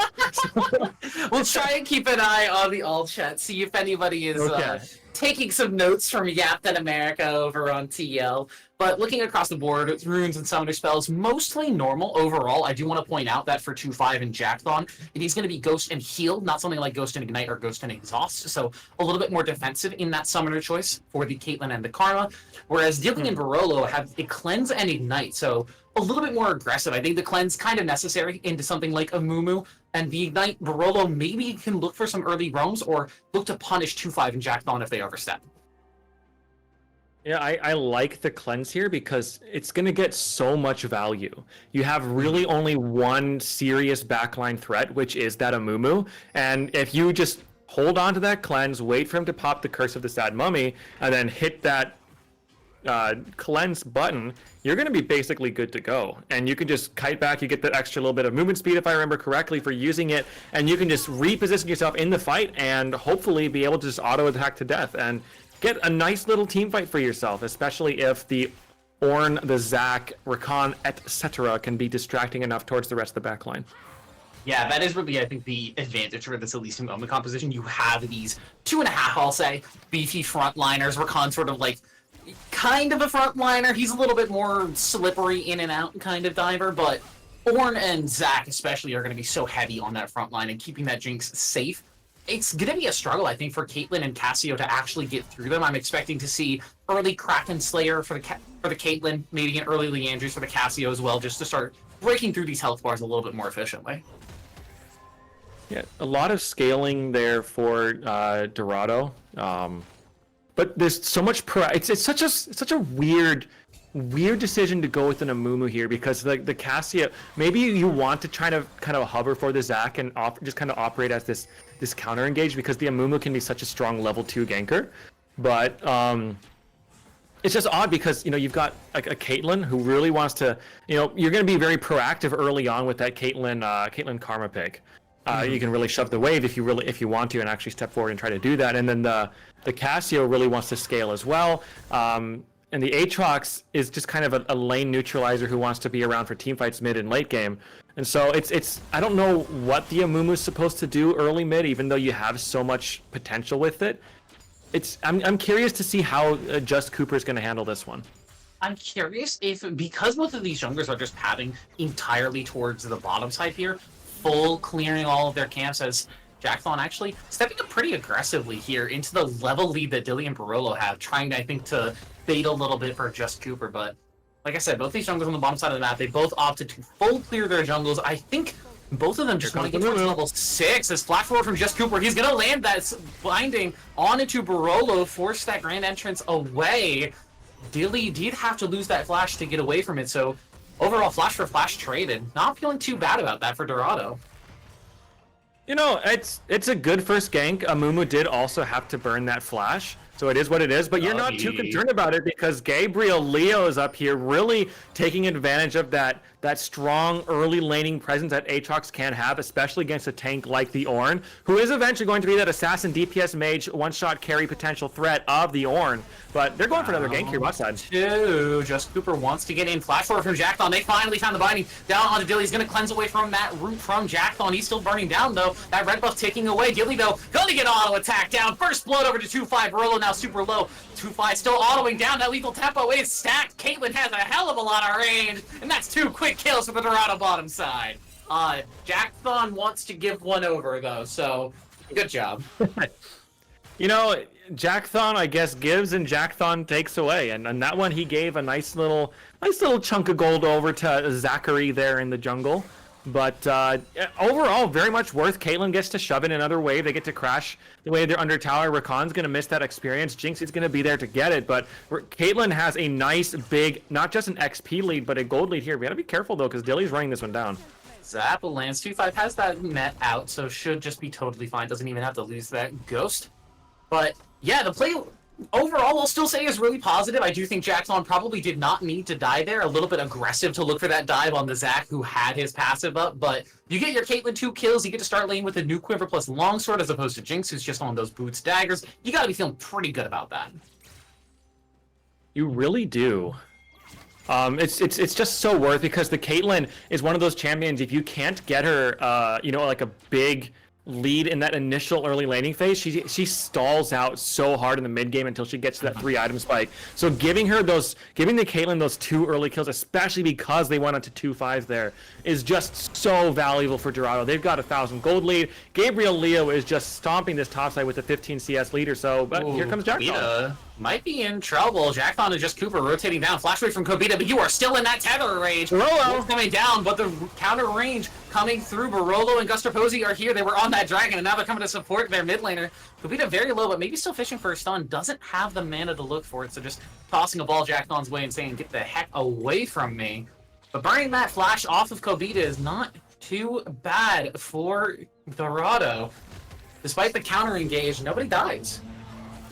We'll try and keep an eye on the all chat, see if anybody is taking some notes from Yapped in America over on TL. But looking across the board, runes and summoner spells, mostly normal overall. I do want to point out that for 2-5 and Jackthon, it is going to be Ghost and Heal, not something like Ghost and Ignite or Ghost and Exhaust. So a little bit more defensive in that summoner choice for the Caitlyn and the Karma. Whereas Dilly and Barolo have a Cleanse and Ignite, so a little bit more aggressive. I think the Cleanse kind of necessary into something like a Mumu, and the Ignite, Barolo maybe can look for some early roams or look to punish 2-5 and Jackthon if they overstep. Yeah, I like the cleanse here because it's going to get so much value. You have really only one serious backline threat, which is that Amumu. And if you just hold on to that cleanse, wait for him to pop the Curse of the Sad Mummy, and then hit that cleanse button, you're going to be basically good to go. And you can just kite back, you get that extra little bit of movement speed, if I remember correctly, for using it, and you can just reposition yourself in the fight and hopefully be able to just auto attack to death and get a nice little team fight for yourself, especially if the Ornn, the Zac, Rakan, etc. can be distracting enough towards the rest of the backline. Yeah, that is really, I think, the advantage for this Elysium Omen composition. You have these 2.5, I'll say, beefy frontliners. Rakan's sort of like kind of a frontliner. He's a little bit more slippery in and out kind of diver, but Ornn and Zac especially are going to be so heavy on that front line and keeping that Jinx safe. It's going to be a struggle, I think, for Caitlyn and Cassio to actually get through them. I'm expecting to see early Kraken Slayer for the Caitlyn, maybe an early Leandris for the Cassio as well, just to start breaking through these health bars a little bit more efficiently. Yeah, a lot of scaling there for Dorado, but there's so much it's such a weird decision to go with an Amumu here, because the Cassio, maybe you want to try to kind of hover for the Zac and just kind of operate as this counter engage, because the Amumu can be such a strong level 2 ganker, but it's just odd because, you know, you've got a Caitlyn who really wants to, you know, you're going to be very proactive early on with that Caitlyn Karma pick. You can really shove the wave if you want to, and actually step forward and try to do that. And then the Cassio really wants to scale as well. And the Aatrox is just kind of a lane neutralizer who wants to be around for team fights mid and late game. And so it's I don't know what the Amumu is supposed to do early mid, even though you have so much potential with it. I'm curious to see how Just Cooper is going to handle this one. I'm curious if, because both of these junglers are just padding entirely towards the bottom side here, full clearing all of their camps, as Jackthon actually stepping up pretty aggressively here into the level lead that Dilly and Barolo have, trying, I think, to bait a little bit for Just Cooper. But like I said, both these junglers on the bottom side of the map, they both opted to full clear their jungles. I think both of them just want to get towards level 6. As flash forward from Just Cooper, he's going to land that blinding on into Barolo, force that grand entrance away. Dilly did have to lose that flash to get away from it, so overall flash for flash traded. Not feeling too bad about that for Dorado. You know, it's a good first gank. Amumu did also have to burn that flash, so it is what it is, but you're not too concerned about it because Gabriel Leo is up here really taking advantage of that strong early laning presence that Aatrox can have, especially against a tank like the Ornn, who is eventually going to be that assassin DPS mage one-shot carry potential threat of the Ornn. But they're going for another gank here, bot side. Just Cooper wants to get in. Flash forward from Jackthon. They finally found the binding down onto Dilly. He's going to cleanse away from that root from Jackthon. He's still burning down, though. That red buff taking away. Dilly, though, going to get auto attack down. First blood over to 2-5. Barolo now super low. 2-5 still autoing down. That lethal tempo is stacked. Caitlyn has a hell of a lot of range, and that's 2 quick kills for the Dorado bottom side. Jackthon wants to give one over, though, so good job. You know, Jackthon, I guess, gives and Jackthon takes away, and that one he gave a nice little chunk of gold over to Zachary there in the jungle. But overall, very much worth. Caitlyn gets to shove in another wave. They get to crash the way they're under tower. Rakan's going to miss that experience. Jinx is going to be there to get it. But Caitlyn has a nice, big, not just an XP lead, but a gold lead here. We got to be careful, though, because Dilly's running this one down. Zap lands 2-5, has that met out, so should just be totally fine. Doesn't even have to lose that Ghost. But yeah, the play overall I'll still say is really positive. I do think Jackson probably did not need to die there. A little bit aggressive to look for that dive on the Zac who had his passive up, but you get your Caitlyn 2 kills, you get to start laying with a new Quiver plus Longsword as opposed to Jinx who's just on those boots daggers. You gotta be feeling pretty good about that. You really do. It's just so worth because the Caitlyn is one of those champions. If you can't get her, like a big lead in that initial early laning phase, she stalls out so hard in the mid game until she gets to that 3-item spike. So giving the Caitlyn those 2 early kills, especially because they went on to 2-5s there, is just so valuable for Dorado. They've got 1,000 gold lead. Gabriel Leo is just stomping this top side with a 15 CS leader. So, but here comes Jackson. Might be in trouble. Jackthon is just Cooper rotating down. Flash away from Kobita, but you are still in that tether range. Barolo coming down, but the counter range coming through. Barolo and Gusterposi are here. They were on that dragon, and now they're coming to support their mid laner. Kobita very low, but maybe still fishing for a stun. Doesn't have the mana to look for it, so just tossing a ball Jackthon's way and saying, get the heck away from me. But burning that flash off of Kobita is not too bad for Dorado. Despite the counter engage, nobody dies.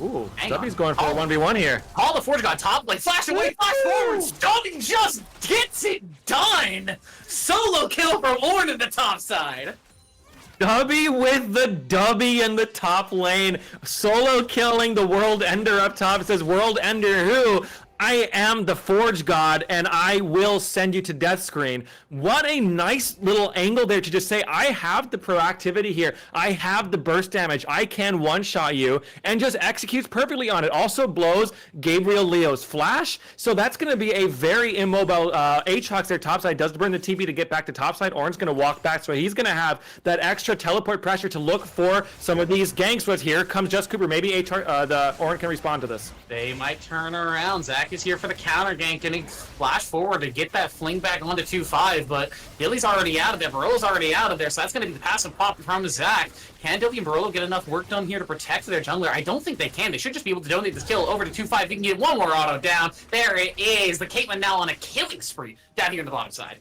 Ooh, Stubby's going for a 1v1 here. All the Forge got top, like flash away, flash forward. Stubby just gets it done. Solo kill from Ornn in the top side. Stubby with the dubby in the top lane. Solo killing the World Ender up top. It says, World Ender who? I am the Forge God, and I will send you to death screen. What a nice little angle there to just say, I have the proactivity here. I have the burst damage. I can one-shot you, and just executes perfectly on it. Also blows Gabriel Leo's flash, so that's going to be a very immobile Aatrox there topside. Does burn the TP to get back to topside. Ornn's going to walk back, so he's going to have that extra teleport pressure to look for some of these ganks. But here comes Just Cooper. Maybe the Ornn can respond to this. They might turn around. Zac is here for the counter gank, getting flash forward to get that fling back onto 2-5, but Dilly's already out of there, Barolo's already out of there, so that's going to be the passive pop from Zac. Can Dilly and Barolo get enough work done here to protect their jungler? I don't think they can. They should just be able to donate this kill over to 2-5. They can get one more auto down. There it is. The Caitlyn now on a killing spree down here on the bottom side.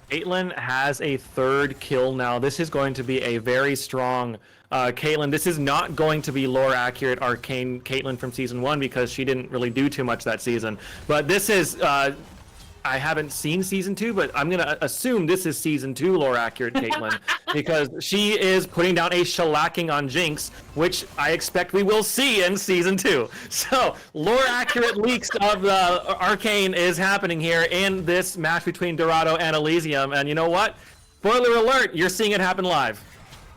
Caitlyn has a 3rd kill now. This is going to be a very strong Caitlyn. This is not going to be lore accurate arcane Caitlyn from season 1 because she didn't really do too much that season. But this is I haven't seen season 2, but I'm gonna assume this is season 2 lore accurate Caitlyn because she is putting down a shellacking on Jinx, which I expect we will see in season 2. So lore accurate leaks of the arcane is happening here in this match between Dorado and Elysium, and you know what? Spoiler alert, you're seeing it happen live.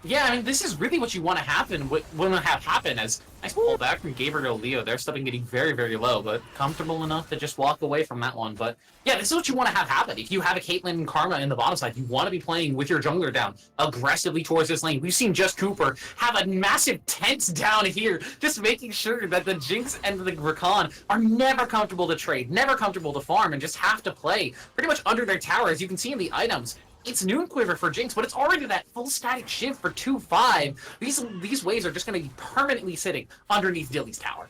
Yeah, I mean, this is really what you want to happen, as nice pullback from Gabriel Leo. They're still getting very, very low, but comfortable enough to just walk away from that one. But yeah, this is what you want to have happen. If you have a Caitlyn and Karma in the bottom side, you want to be playing with your jungler down aggressively towards this lane. We've seen Just Cooper have a massive tent down here, just making sure that the Jinx and the Rakan are never comfortable to trade, never comfortable to farm, and just have to play pretty much under their tower. As you can see in the items, it's Noon Quiver for Jinx, but it's already that full static shiv for 2-5. These waves are just going to be permanently sitting underneath Dilly's tower.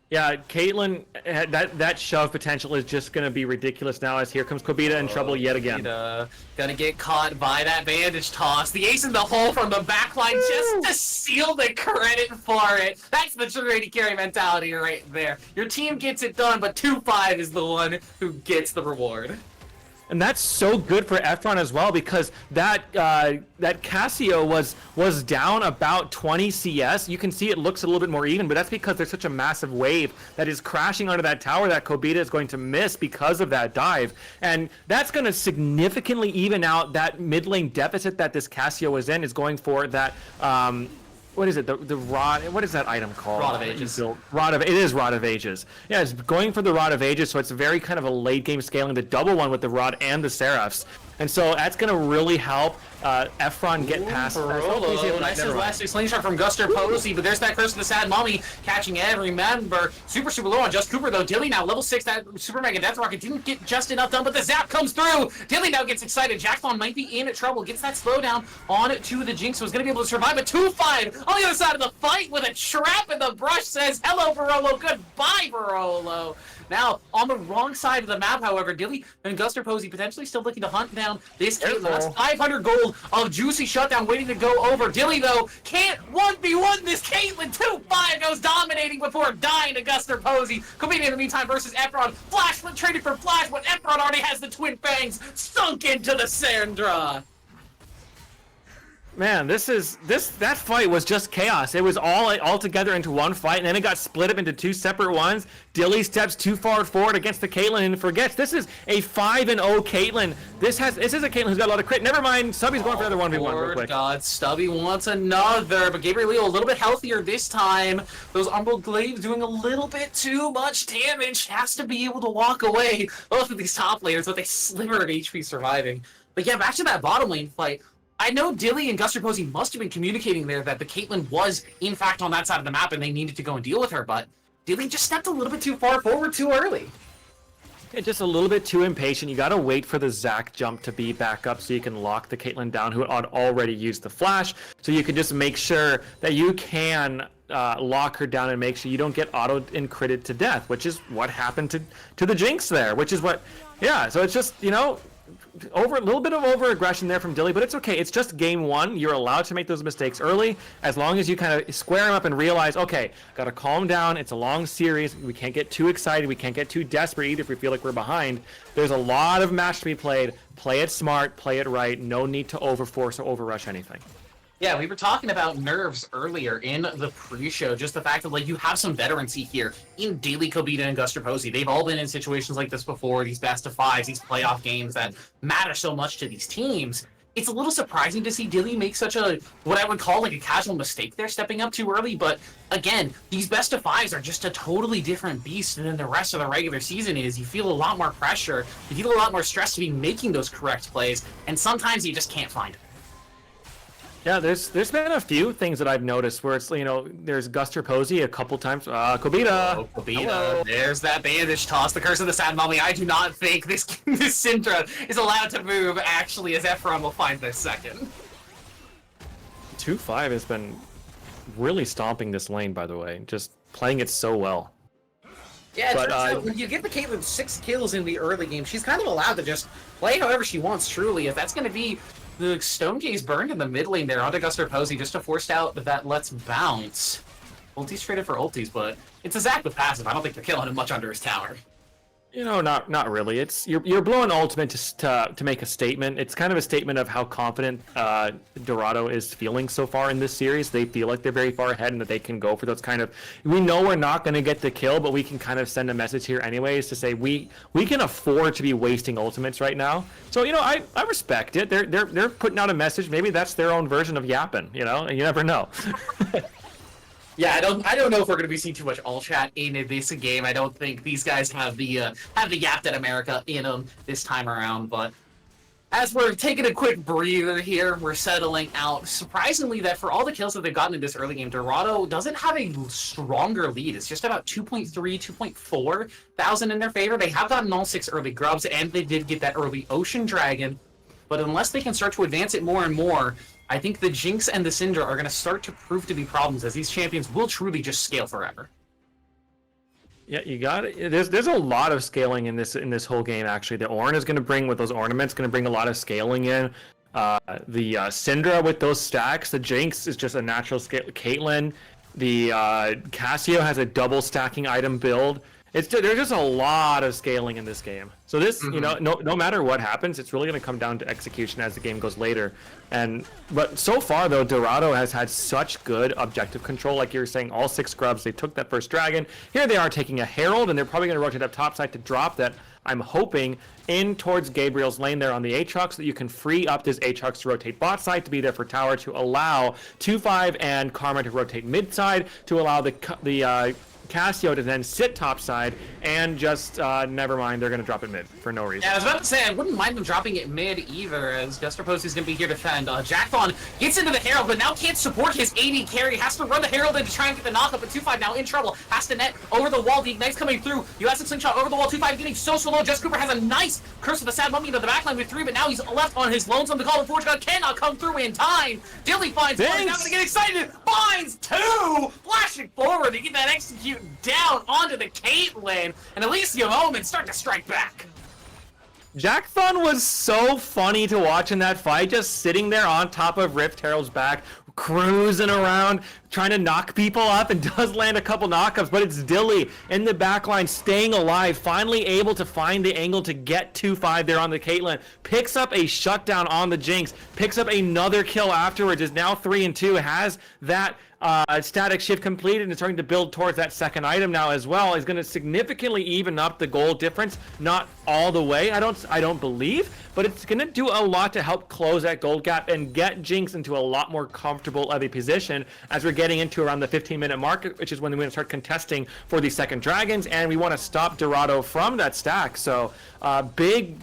Yeah, Caitlyn, that shove potential is just going to be ridiculous now as here comes Kobita in trouble yet again. Gonna get caught by that bandage toss. The ace in the hole from the backline just to seal the credit for it. That's the true AD carry mentality right there. Your team gets it done, but 2-5 is the one who gets the reward. And that's so good for Efron as well because that Cassio was down about 20 CS. You can see it looks a little bit more even, but that's because there's such a massive wave that is crashing onto that tower that Kobita is going to miss because of that dive. And that's going to significantly even out that mid lane deficit that this Cassio is in, is going for that what is it? The rod? What is that item called? Rod of Ages. It is Rod of Ages. Yeah, it's going for the Rod of Ages, so it's a very kind of a late game scaling, the double one with the Rod and the Seraphs. And so that's going to really help Efron get past Barolo. Nice last slingshot from Gusterposi, but there's that curse of the sad mommy catching every member. Super low on Just Cooper though. Dilly now level 6. That Super Mega Death Rocket didn't get just enough done, but the zap comes through. Dilly now gets excited. Jackthon might be in trouble. Gets that slowdown on to the Jinx. Was going to be able to survive a 2-5 on the other side of the fight with a trap in the brush. Says hello Barolo, goodbye Barolo. Now, on the wrong side of the map, however, Dilly and Guster Posey potentially still looking to hunt down this Caitlyn. That's 500 gold of juicy shutdown waiting to go over. Dilly, though, can't 1v1 this Caitlyn. 2-5 goes dominating before dying to Guster Posey. Competing in the meantime versus Efron. Flash flip traded for Flash, but Efron already has the twin fangs sunk into the Sandra. Man, that fight was just chaos. It was all together into one fight, and then it got split up into two separate ones. Dilly steps too far forward against the Caitlyn and forgets this is a 5-0 Caitlyn. This is a Caitlyn who's got a lot of crit. Never mind, Stubby's going for another 1v1 real quick. God, Stubby wants another, but Gabriel Leo a little bit healthier this time. Those Umbral Glaives doing a little bit too much damage. Has to be able to walk away. Both of these top laners with a sliver of HP surviving. But yeah, back to that bottom lane fight. I know Dilly and Guster Posey must have been communicating there that the Caitlyn was, in fact, on that side of the map and they needed to go and deal with her, but Dilly just stepped a little bit too far forward too early. Yeah, just a little bit too impatient. You gotta wait for the Zac jump to be back up so you can lock the Caitlyn down, who had already used the flash, so you can just make sure that you can lock her down and make sure you don't get auto-critted to death, which is what happened to the Jinx there, which is what, yeah, so it's just, you know, a little bit of over-aggression there from Dilly, but it's okay. It's just game one. You're allowed to make those mistakes early, as long as you kind of square them up and realize, okay, gotta calm down. It's a long series. We can't get too excited. We can't get too desperate either if we feel like we're behind. There's a lot of match to be played. Play it smart, play it right. No need to overforce or overrush anything. Yeah, we were talking about nerves earlier in the pre-show, just the fact that like you have some veterancy here in Daily Kobita and Guster Posey. They've all been in situations like this before, these best of fives, these playoff games that matter so much to these teams. It's a little surprising to see Dilly make such a, what I would call like a casual mistake there, stepping up too early, but again, these best of fives are just a totally different beast than the rest of the regular season is. You feel a lot more pressure, you feel a lot more stress to be making those correct plays, and sometimes you just can't find it. Yeah, there's been a few things that I've noticed where it's, you know, there's Guster Posey a couple times. Kobita. Oh, Kobita. There's that bandage toss. The curse of the sad mommy. I do not think this Syndra is allowed to move, actually, as Efron will find this second. 2-5 has been really stomping this lane, by the way. Just playing it so well. Yeah, it turns out when you give the Caitlyn 6 kills in the early game, she's kind of allowed to just play however she wants, truly. If that's going to be the Stone Gaze burned in the mid lane there onto Guster Posey just to force out that Let's Bounce. Ulti's traded for ultis, but it's a Zac with passive. I don't think they're killing him much under his tower. You know, not really. It's you're blowing ultimate to make a statement. It's kind of a statement of how confident Dorado is feeling so far in this series. They feel like they're very far ahead and that they can go for those kind of. We know we're not going to get the kill, but we can kind of send a message here anyways to say we can afford to be wasting ultimates right now. So you know, I respect it. They're putting out a message. Maybe that's their own version of yapping. You know, you never know. Yeah, I don't know if we're going to be seeing too much all chat in this game. I don't think these guys have the yapped at America in them this time around. But as we're taking a quick breather here, we're settling out. Surprisingly, that for all the kills that they've gotten in this early game, Dorado doesn't have a stronger lead. It's just about 2.3, 2.4 thousand in their favor. They have gotten all 6 early grubs, and they did get that early Ocean Dragon. But unless they can start to advance it more and more, I think the Jinx and the Syndra are going to start to prove to be problems, as these champions will truly just scale forever. Yeah, you got it. There's a lot of scaling in this whole game. Actually, the Ornn is going to bring with those ornaments, going to bring a lot of scaling in. The Syndra with those stacks, the Jinx is just a natural scale. Caitlyn, the Cassio has a double stacking item build. There's just a lot of scaling in this game. So this, you know, no matter what happens, it's really going to come down to execution as the game goes later. But so far though, Dorado has had such good objective control. Like you were saying, all 6 scrubs, they took that first dragon. Here they are taking a Herald, and they're probably going to rotate up topside to drop that. I'm hoping in towards Gabriel's lane there on the Aatrox, so that you can free up this Aatrox to rotate bot side, to be there for tower, to allow 2-5 and Karma to rotate mid side, to allow the Cassio to then sit topside, and just never mind, they're going to drop it mid for no reason. Yeah, I was about to say, I wouldn't mind them dropping it mid either, as Guster Posey's going to be here to defend. Jackthon gets into the Herald, but now can't support his AD carry, has to run the Herald in to try and get the knockup, but 2-5 now in trouble, past the net, over the wall, the Ignite's coming through. US slingshot over the wall, 2-5 getting so low. Just Cooper has a nice Curse of the Sad Mummy into the backline with 3, but now he's left on his lonesome. The Call of Forge God cannot come through in time. Dilly finds one, he's now gonna get excited, finds 2! Flashing forward to get that execute down onto the Caitlyn, and Elysium Omen start to strike back. Jackthon was so funny to watch in that fight, just sitting there on top of Rift Herald's back, cruising around, trying to knock people up, and does land a couple knockups, but it's Dilly in the backline staying alive, finally able to find the angle to get 2-5 there on the Caitlyn, picks up a shutdown on the Jinx, picks up another kill afterwards, is now 3-2, has that static shift completed and is starting to build towards that second item now as well. Is going to significantly even up the goal difference, not all the way, I don't believe, but it's going to do a lot to help close that gold gap and get Jinx into a lot more comfortable of a position as we're getting into around the 15-minute mark, which is when we're going to start contesting for the second dragons, and we want to stop Dorado from that stack. So big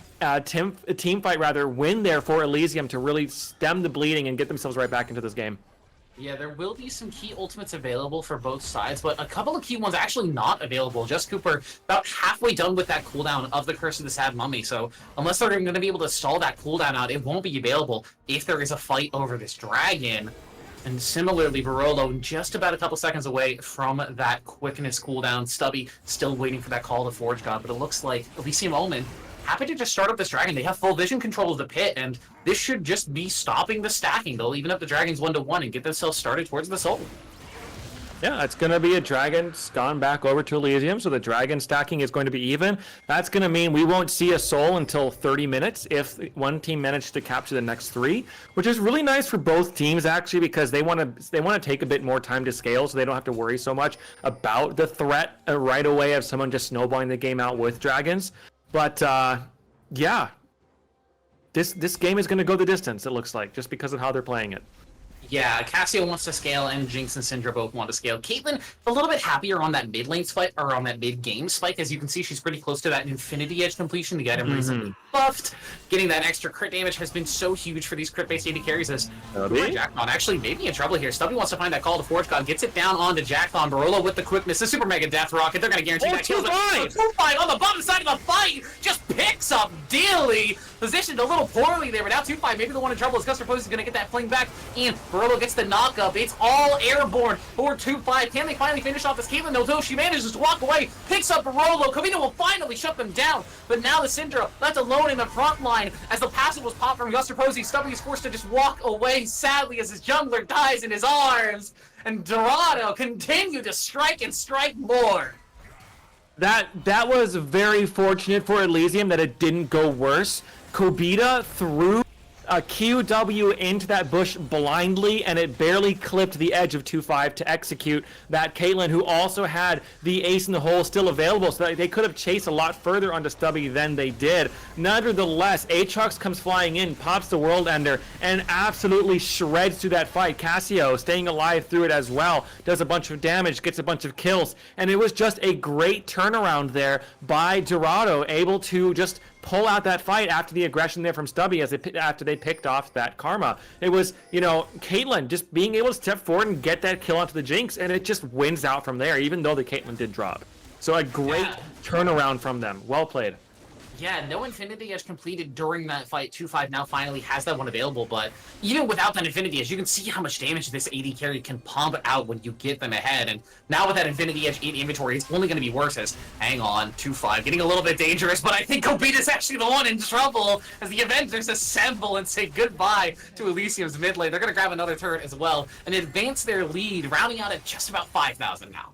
team fight rather win there for Elysium to really stem the bleeding and get themselves right back into this game. Yeah, there will be some key ultimates available for both sides, but a couple of key ones actually not available. Just Cooper about halfway done with that cooldown of the Curse of the Sad Mummy, so unless they're going to be able to stall that cooldown out, it won't be available if there is a fight over this dragon. And similarly, Barolo just about a couple seconds away from that quickness cooldown. Stubby still waiting for that call to Forge God, but it looks like Elysium Omen happy to just start up this dragon. They have full vision control of the pit, and this should just be stopping the stacking. They'll even up the dragons 1-1 and get themselves started towards the soul. Yeah, it's going to be a dragon gone back over to Elysium, so the dragon stacking is going to be even. That's going to mean we won't see a soul until 30 minutes if one team manages to capture the next 3, which is really nice for both teams actually, because they want to take a bit more time to scale, so they don't have to worry so much about the threat right away of someone just snowballing the game out with dragons. But yeah, this game is going to go the distance, it looks like, just because of how they're playing it. Yeah, Cassio wants to scale, and Jinx and Syndra both want to scale. Caitlyn, a little bit happier on that mid lane spike, or on that mid game spike. As you can see, she's pretty close to that Infinity Edge completion. The item recently buffed. Getting that extra crit damage has been so huge for these crit-based AD carries as Jackthon actually may be in trouble here. Stubby wants to find that call to Forge God, gets it down onto Jackthon. Barolo with the quickness, the Super Mega Death Rocket. They're going to guarantee that kill. 2-5 on the bottom side of the fight just picks up Dilly. Positioned a little poorly there, but now 2-5, maybe the one in trouble is Guster Pose is going to get that fling back, and Barolo gets the knock up. It's all airborne for 2-5. Can they finally finish off this Caitlyn? No, she manages to walk away, picks up Barolo. Kavita will finally shut them down, but now the Syndra left alone in the front line as the passive was popped from Guster Posey. Stubby is forced to just walk away sadly as his jungler dies in his arms, and Dorado continued to strike and strike more. That was very fortunate for Elysium that it didn't go worse. Kobita threw a QW into that bush blindly, and it barely clipped the edge of 2-5 to execute that Caitlyn, who also had the ace in the hole still available, so they could have chased a lot further onto Stubby than they did. Nevertheless, Aatrox comes flying in, pops the World Ender, and absolutely shreds through that fight. Cassio staying alive through it as well, does a bunch of damage, gets a bunch of kills, and it was just a great turnaround there by Dorado, able to just pull out that fight after the aggression there from Stubby after they picked off that Karma. It was, Caitlyn just being able to step forward and get that kill onto the Jinx, and it just wins out from there, even though the Caitlyn did drop. So a great turnaround from them. Well played. Yeah, no Infinity Edge completed during that fight. 2-5 now finally has that one available, but even without that Infinity Edge, you can see how much damage this AD carry can pump out when you get them ahead, and now with that Infinity Edge 8 inventory, it's only going to be worse as, hang on, 2-5, getting a little bit dangerous, but I think Kobita's actually the one in trouble as the Avengers assemble and say goodbye to Elysium's mid lane. They're going to grab another turret as well and advance their lead, rounding out at just about 5,000 now.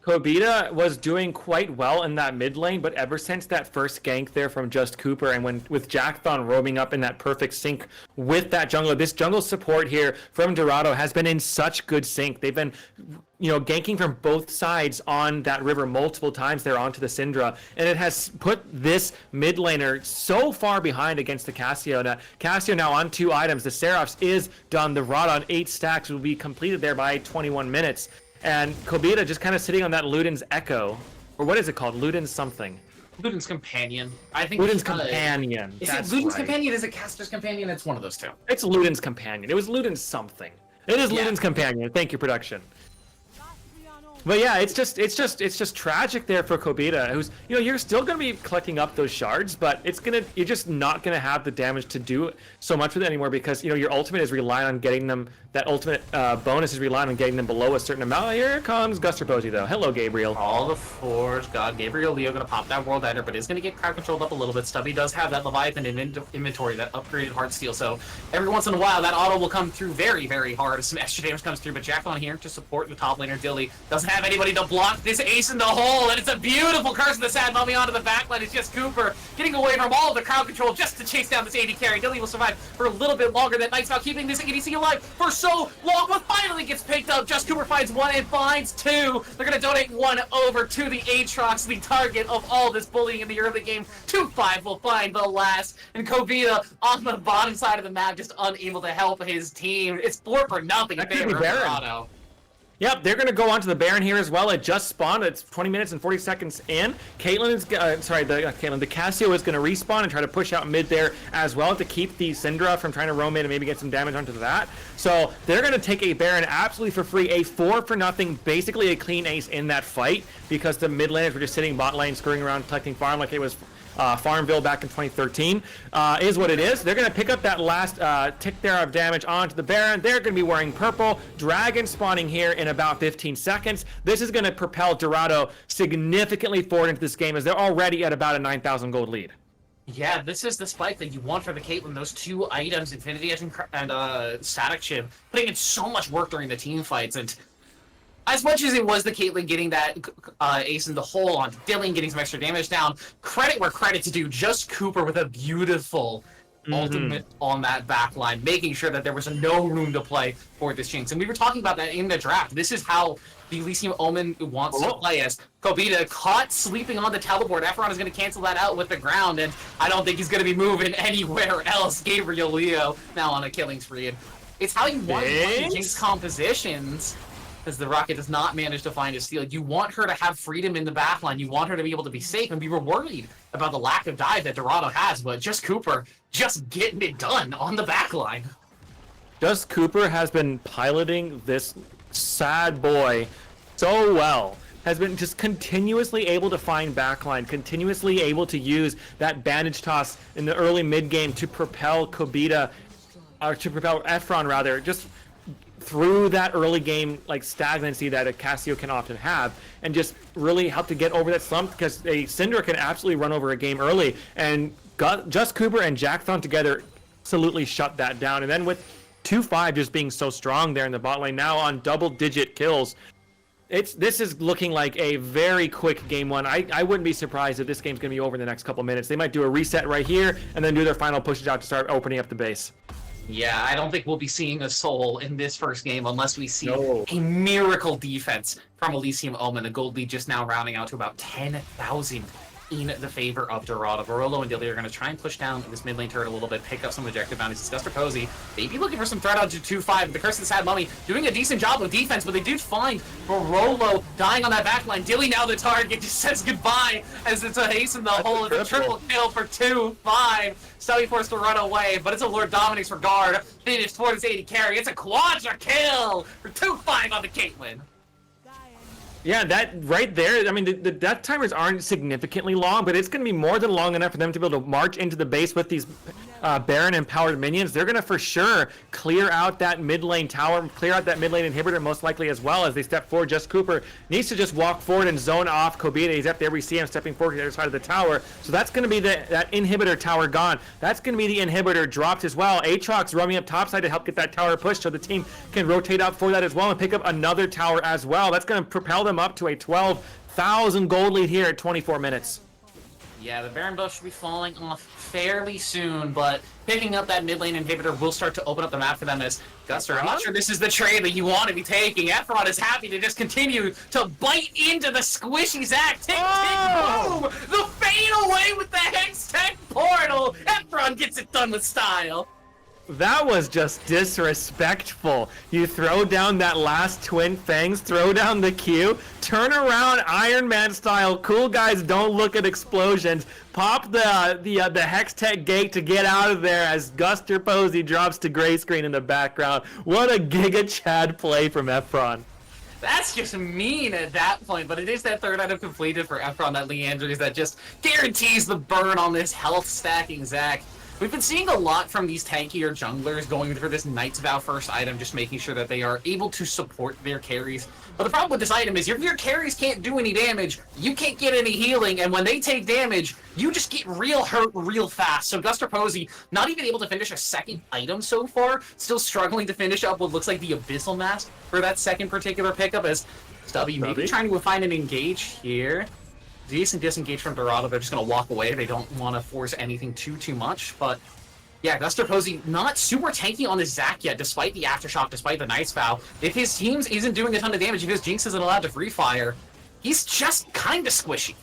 Kobita was doing quite well in that mid lane, but ever since that first gank there from Just Cooper, and with Jackthon roaming up in that perfect sync with that jungler, this jungle support here from Dorado has been in such good sync. They've been, ganking from both sides on that river multiple times there onto the Syndra, and it has put this mid laner so far behind against the Cassio. Now, Cassio now on 2 items. The Seraphs is done. The Rod on 8 stacks will be completed there by 21 minutes. And Kobita just kind of sitting on that Luden's Echo. Or what is it called? Luden's something. Luden's Companion. I think Luden's Companion. Is it Luden's Companion? Is it Caster's Companion? It's one of those two. It's Luden's Companion. It was Luden's something. It is Luden's Companion. Thank you, production. But yeah, it's just tragic there for Kobita, who's, you're still gonna be collecting up those shards, but you're just not gonna have the damage to do so much with it anymore because your ultimate is relying on getting them. That ultimate bonus is relying on getting them below a certain amount. Here comes Guster Posey though. Hello, Gabriel. All the force god. Gabriel Leo gonna pop that world ender, but is gonna get crowd controlled up a little bit. Stubby does have that Leviathan inventory, that upgraded heart steel. So every once in a while, that auto will come through very, very hard as some extra damage comes through. But Jack on here to support the top laner. Dilly doesn't have anybody to block this ace in the hole, and it's a beautiful curse of the sad mummy onto the backline. It's just Cooper getting away from all of the crowd control just to chase down this AD carry. Dilly will survive for a little bit longer. That Knight's about keeping this ADC alive for so long, but finally gets picked up. Just Cooper finds one and finds two. They're gonna donate one over to the Aatrox, the target of all this bullying in the early game. 2-5 will find the last, and Kobita on the bottom side of the map just unable to help his team. It's 4-0 in favor of Dorado. Yep, they're going to go on to the Baron here as well. It just spawned. It's 20 minutes and 40 seconds in. Caitlyn is, the Cassio is going to respawn and try to push out mid there as well to keep the Syndra from trying to roam in and maybe get some damage onto that. So they're going to take a Baron absolutely for free, a 4-0, basically a clean ace in that fight because the mid laners were just sitting bot lane, screwing around, collecting farm like it was Farmville back in 2013 is what it is. They're going to pick up that last tick there of damage onto the Baron. They're going to be wearing purple. Dragon spawning here in about 15 seconds. This is going to propel Dorado significantly forward into this game as they're already at about a 9,000 gold lead. Yeah, this is the spike that you want for the Caitlyn. Those two items, Infinity Edge and Static Chip, putting in so much work during the team fights. And as much as it was the Caitlyn getting that ace in the hole on Dylan, getting some extra damage down, credit where credit's due. Just Cooper with a beautiful ultimate on that back line, making sure that there was no room to play for this Jinx. And we were talking about that in the draft. This is how the Elysium Omen wants to play as Kobita caught sleeping on the teleport. Efron is going to cancel that out with the ground, and I don't think he's going to be moving anywhere else. Gabriel Leo now on a killing spree. And it's how you want to Jinx compositions. As the Rocket does not manage to find a steal. You want her to have freedom in the backline. You want her to be able to be safe, and we were worried about the lack of dive that Dorado has, but just Cooper just getting it done on the backline. Just Cooper has been piloting this sad boy so well. Has been just continuously able to find backline, continuously able to use that bandage toss in the early mid game to propel Kobita, or to propel Efron rather, just through that early game like stagnancy that a Cassio can often have, and just really help to get over that slump because a Syndra can absolutely run over a game early, and Just Cooper and Jackthon together absolutely shut that down. And then with 2-5 just being so strong there in the bot lane, now on double-digit kills, this is looking like a very quick game one. I wouldn't be surprised if this game's going to be over in the next couple minutes. They might do a reset right here and then do their final pushes out to start opening up the base. Yeah, I don't think we'll be seeing a soul in this first game unless we see a miracle defense from Elysium Omen. The gold lead just now rounding out to about 10,000 in the favor of Dorado. Barolo and Dilly are going to try and push down this mid lane turret a little bit, pick up some objective bounties. Discuster Posey, maybe looking for some threat out to 2-5. The Curse of the Sad Mummy doing a decent job of defense, but they do find Barolo dying on that backline. Dilly now the target, just says goodbye as it's a haste in the hole. It's a triple kill for 2-5. Stubby forced to run away, but it's a Lord Dominic's regard. Finished for his 80 carry. It's a quadra kill for 2-5 on the Caitlyn. Yeah, that right there, I mean, the death timers aren't significantly long, but it's going to be more than long enough for them to be able to march into the base with these Baron empowered minions. They're going to for sure clear out that mid lane tower, clear out that mid lane inhibitor most likely as well as they step forward. Just Cooper needs to just walk forward and zone off Kobita. He's up there. We see him stepping forward to the other side of the tower. So that's going to be that inhibitor tower gone. That's going to be the inhibitor dropped as well. Aatrox roaming up topside to help get that tower pushed so the team can rotate out for that as well and pick up another tower as well. That's going to propel them up to a 12,000 gold lead here at 24 minutes. Yeah, the Baron buff should be falling off fairly soon, but picking up that mid lane inhibitor will start to open up the map for them as Guster. I'm not sure this is the trade that you want to be taking. Efron is happy to just continue to bite into the squishy Zac. Tick, tick, boom! The fade away with the Hextech portal! Efron gets it done with style. That was just disrespectful. You throw down that last Twin Fangs, throw down the Q, turn around Iron Man style, cool guys don't look at explosions, pop the Hextech gate to get out of there as Guster Posey drops to gray screen in the background. What a Giga Chad play from Efron. That's just mean at that point, but it is that third item completed for Efron, that Leandres, that just guarantees the burn on this health stacking Zac. We've been seeing a lot from these tankier junglers going for this Knight's Vow first item, just making sure that they are able to support their carries. But the problem with this item is if your carries can't do any damage, you can't get any healing, and when they take damage, you just get real hurt real fast. So Guster Posey, not even able to finish a second item so far, still struggling to finish up what looks like the Abyssal Mask for that second particular pickup, as Stubby maybe trying to find an engage here. Decent disengage from Dorado. They're just going to walk away. They don't want to force anything too much. But yeah, Guster Posey not super tanky on this Zac yet, despite the Aftershock, despite the Knight's Vow. If his team isn't doing a ton of damage, if his Jinx isn't allowed to free fire, he's just kind of squishy.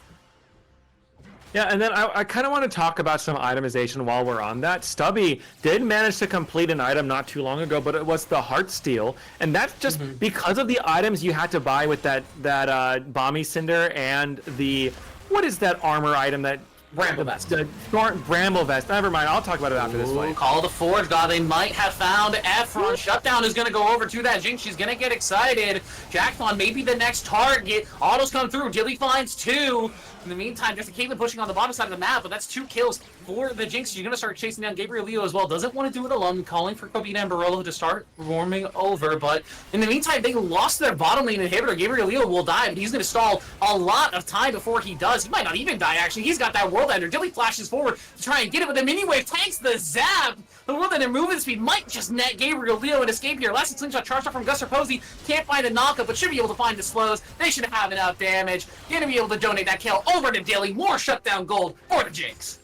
Yeah, and then I kind of want to talk about some itemization while we're on that. Stubby did manage to complete an item not too long ago, but it was the Heartsteel, and that's just because of the items you had to buy with that Bomby Cinder and the, what is that armor item that... Bramble Vest. Bramble Vest. Never mind, I'll talk about it after this fight. Call the Forge God. They might have found Efron. Shutdown is going to go over to that Jinx. She's going to get excited. Jackthon, maybe the next target. Autos come through. Dilly finds two. In the meantime, just a Caitlyn pushing on the bottom side of the map, but that's 2 kills for the Jinx. She's going to start chasing down Gabriel Leo as well. Doesn't want to do it alone, calling for Kobina and Barolo to start warming over, but in the meantime, they lost their bottom lane inhibitor. Gabriel Leo will die, but he's going to stall a lot of time before he does. He might not even die, actually. He's got that World Ender. Dilly flashes forward to try and get it, but the mini wave tanks the zap. The World Ender movement speed might just net Gabriel Leo and escape here. Last slingshot charged up from Guster Posey. Can't find a knockup, but should be able to find the slows. They should have enough damage. Gonna be able to donate that kill over to Dilly. More shutdown gold for the Jinx.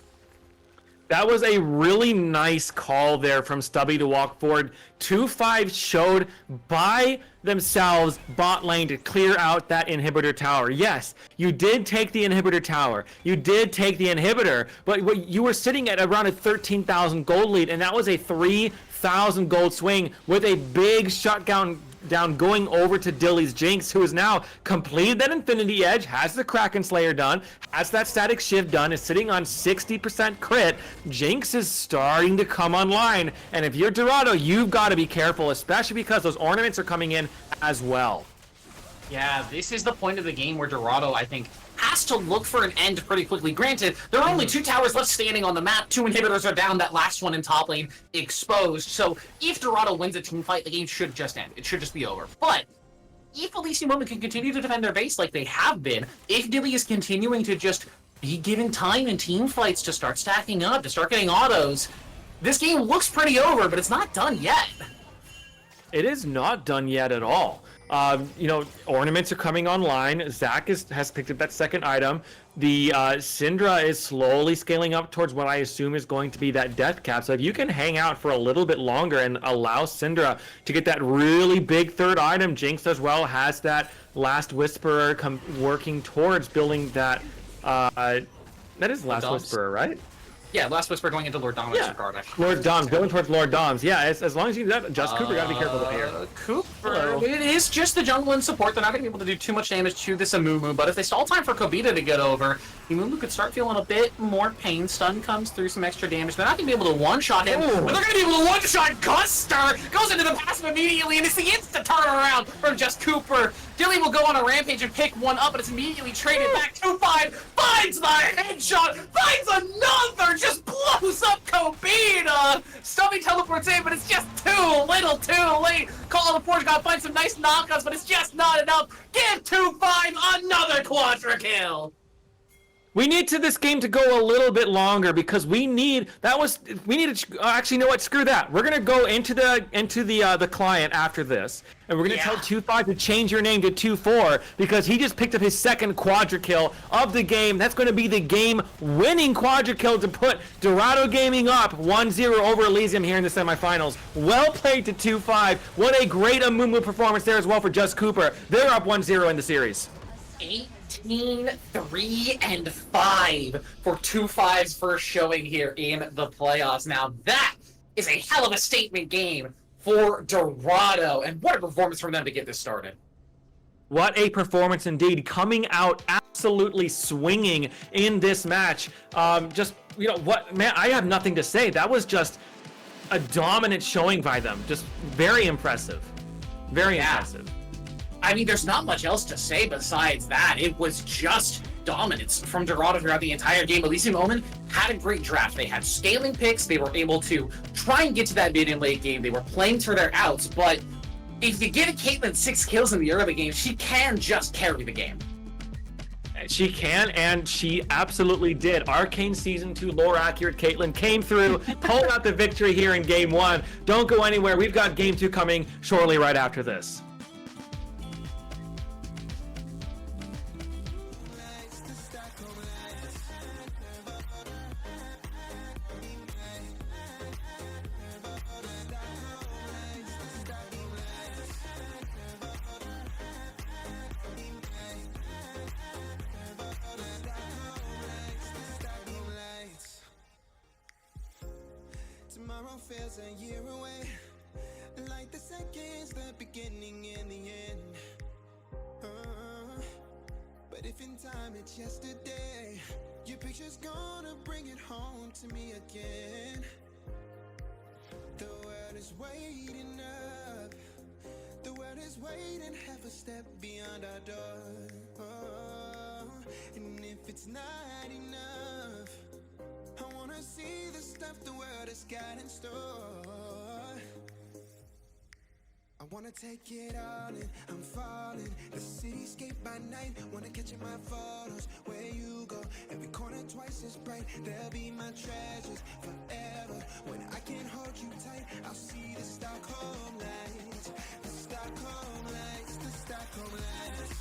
That was a really nice call there from Stubby to walk forward. 2-5 showed by themselves bot lane to clear out that inhibitor tower. Yes, you did take the inhibitor tower. You did take the inhibitor, but you were sitting at around a 13,000 gold lead, and that was a 3,000 gold swing with a big shutdown going over to Dilly's Jinx, who has now completed that Infinity Edge, has the Kraken Slayer done, has that Static Shiv done, is sitting on 60% crit. Jinx is starting to come online, and if you're Dorado, you've got to be careful, especially because those ornaments are coming in as well. Yeah, this is the point of the game where Dorado, I think, has to look for an end pretty quickly. Granted, there are only 2 towers left standing on the map. 2 inhibitors are down. That last one in top lane exposed. So if Dorado wins a team fight, the game should just end. It should just be over. But if Elysium Omen can continue to defend their base like they have been, if Dilly is continuing to just be given time in team fights to start stacking up, to start getting autos, this game looks pretty over, but it's not done yet. It is not done yet at all. Ornaments are coming online. Zac has picked up that second item. The Syndra is slowly scaling up towards what I assume is going to be that death cap. So if you can hang out for a little bit longer and allow Syndra to get that really big third item, Jinx as well has that Last Whisperer working towards building that. That is Last Whisperer, right? Yeah, Last Whisper going into Lord Dom's regard. Lord Dom's, going towards Lord Dom's. Yeah, as long as you do that, Just Cooper gotta be careful here. Cooper, it is just the jungle and support. They're not going to be able to do too much damage to this Amumu, but if they stall time for Kobita to get over, Amumu could start feeling a bit more pain. Stun comes through, some extra damage. They're not going to be able to one-shot him, but they're going to be able to one-shot Guster! Goes into the passive immediately, and it's the instant turnaround from Just Cooper. Dilly will go on a rampage and pick one up, but it's immediately traded back. 2-5 finds the headshot, finds another, just blows up Kobita. Stubby teleports in, but it's just too little, too late. Call of the Forge God finds some nice knockouts, but it's just not enough. Give 2-5 another quadra kill. We need this game to go a little bit longer because we need to actually, you know what, screw that. We're gonna go into the client after this, and we're gonna tell 2-5 to change your name to 2-4 because he just picked up his second quadra kill of the game. That's gonna be the game winning quadra kill to put Dorado Gaming up 1-0 over Elysium here in the semifinals. Well played to 2-5. What a great Amumu performance there as well for Just Cooper. They're up 1-0 in the series. 18-3-5 for 2-5's first showing here in the playoffs. Now that is a hell of a statement game for Dorado, and what a performance from them to get this started. What a performance indeed, coming out absolutely swinging in this match. Man, I have nothing to say. That was just a dominant showing by them. Just very impressive. Very impressive. I mean, there's not much else to say besides that. It was just dominance from Dorado throughout the entire game. Elysium Omen had a great draft. They had scaling picks. They were able to try and get to that mid and late game. They were playing to their outs, but if you give Caitlyn 6 kills in the early game, she can just carry the game. She can, and she absolutely did. Arcane Season 2 lore accurate Caitlyn came through, pulled out the victory here in Game 1. Don't go anywhere. We've got Game 2 coming shortly right after this. Tomorrow feels a year away, like the seconds, the beginning and the end. But if in time it's yesterday, your picture's gonna bring it home to me again. The world is waiting up, the world is waiting half a step beyond our door. And if it's not enough, I wanna see the stuff the world has got in store. I wanna take it all in, I'm falling. The cityscape by night, wanna catch in my photos. Where you go, every corner twice as bright. They'll be my treasures forever. When I can't hold you tight, I'll see the Stockholm lights. The Stockholm lights, the Stockholm lights.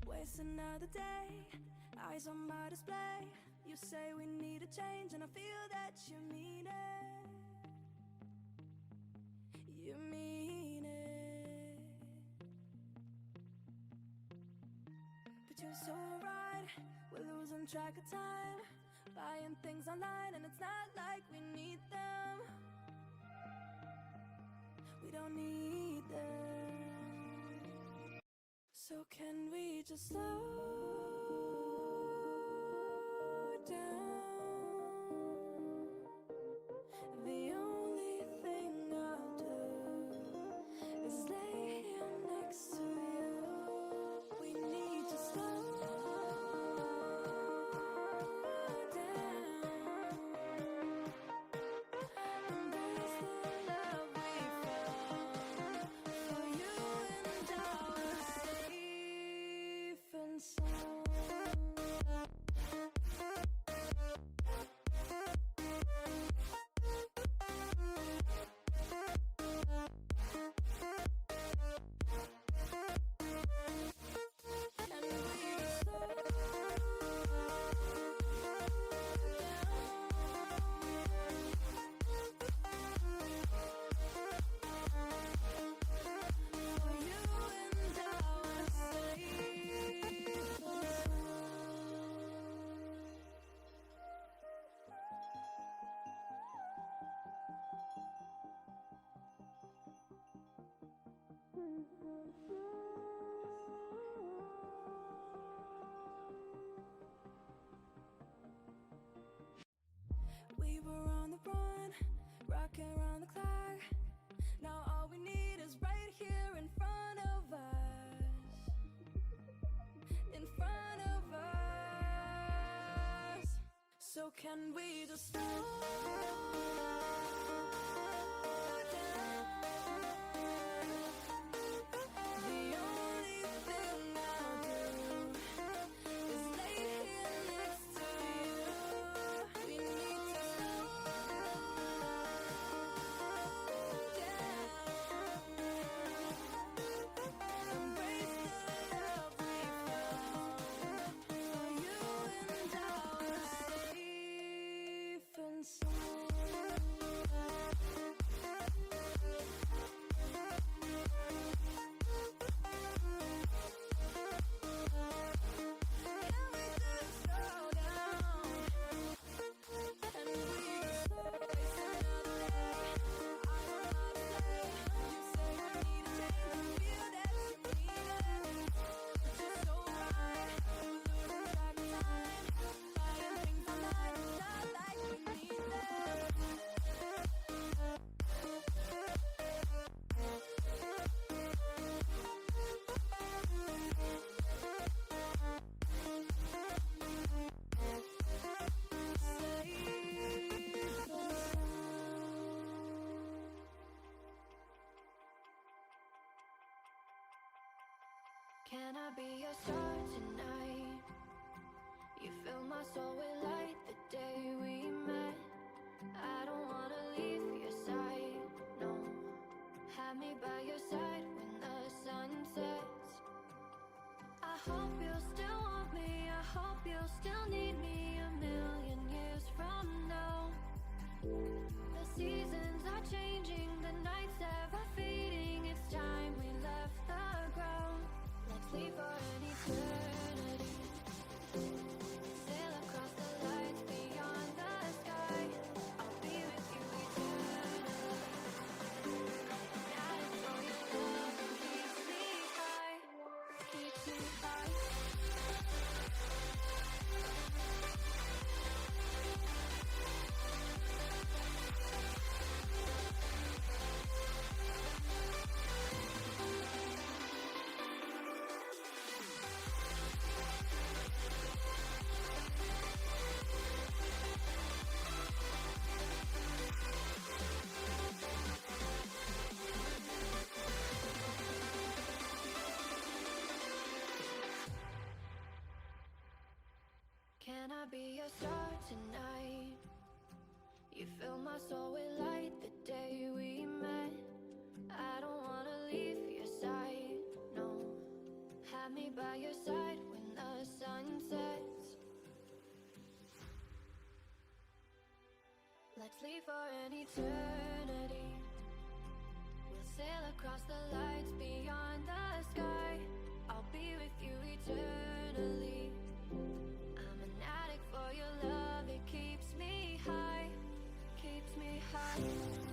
Waste another day, eyes on my display. You say we need a change, and I feel that you mean it. You mean it. But you're so right, we're losing track of time, buying things online, and it's not like we need them. We don't need them. So can we just slow down? The only thing I'll do is lay here next to you. We need to slow down. Embrace the love we found for you and our safe and sound. And we just slow down for you and our safe and We were on the run, rocking around the clock. Now all we need is right here in front of us. In front of us. So can we just slow down? The only thing I'll do is lay here next to you. We need to slow down. Embrace the love we found for you and our safe and sound. Can we just slow down? And we just slow waste another day. I don't know how to say. You say we need a change, and I feel that you mean it. But you're so right, we're losing track of time, buying things online, it's not like we need them. Safe and sound. Can I be your star tonight? You fill my soul with light the day we met. I don't wanna leave your side, no. Have me by your side when the sun sets. I hope you'll still want me, I hope you'll still need me a million years from now. The seasons are changing, the nights ever fading. It's time we left the ground. Let's leave for an eternity. Sail across the lights beyond the sky. I'll be with you eternally. Night for your love and keeps me high. Keeps me high. Can I be your star tonight? You fill my soul with light the day we met. I don't wanna leave your side, no. Have me by your side when the sun sets. flee for an eternity. We'll sail across the lights beyond the sky. I'll be with you eternally. I'm an addict for your love, it keeps me high, keeps me high.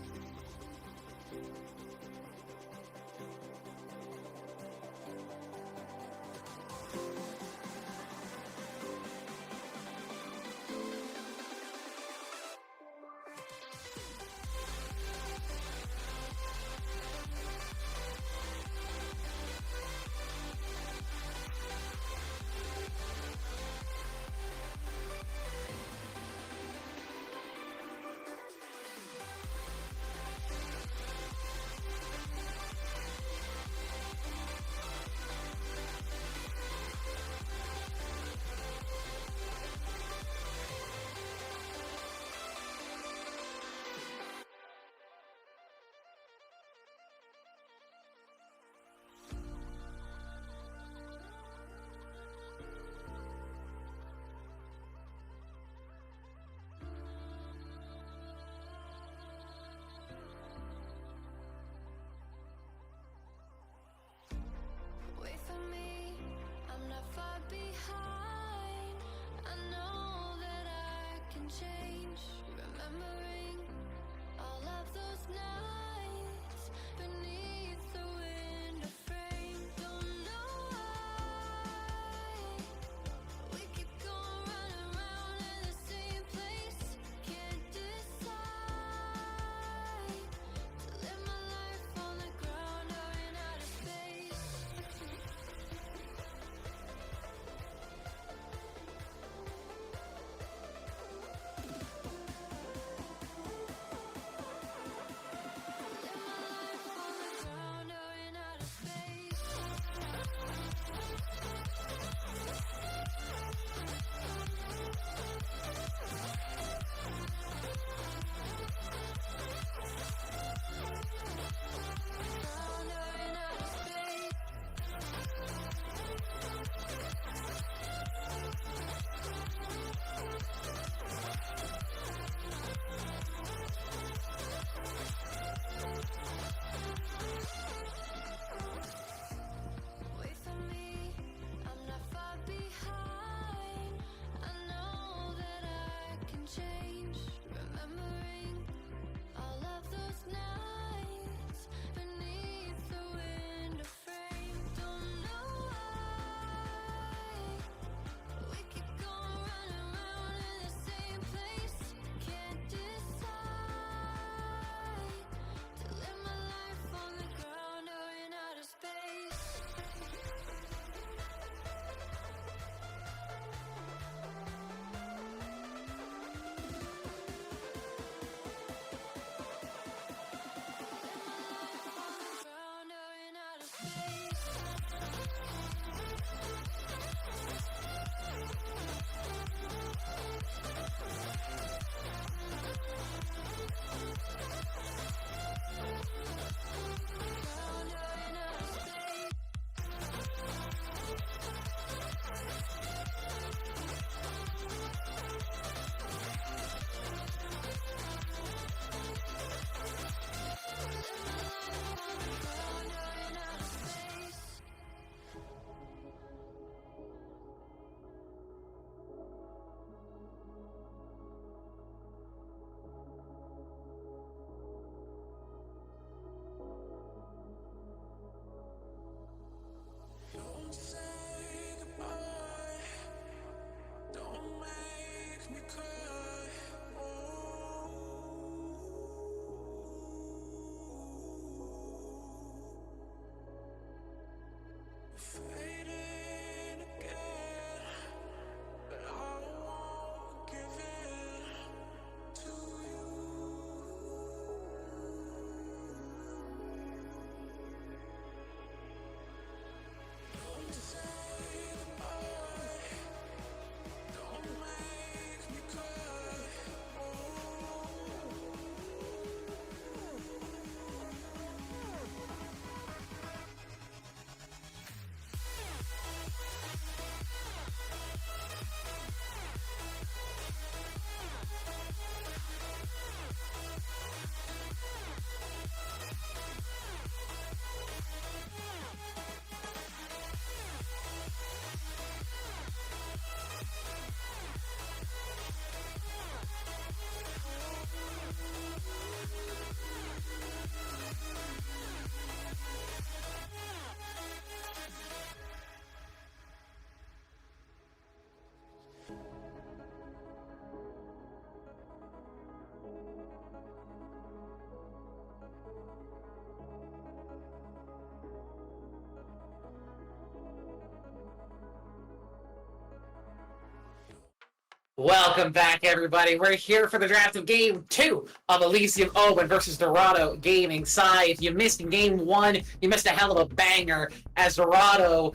Welcome back, everybody. We're here for the draft of Game 2 of Elysium Omen versus Dorado Gaming. Sai, if you missed in Game 1, you missed a hell of a banger, as Dorado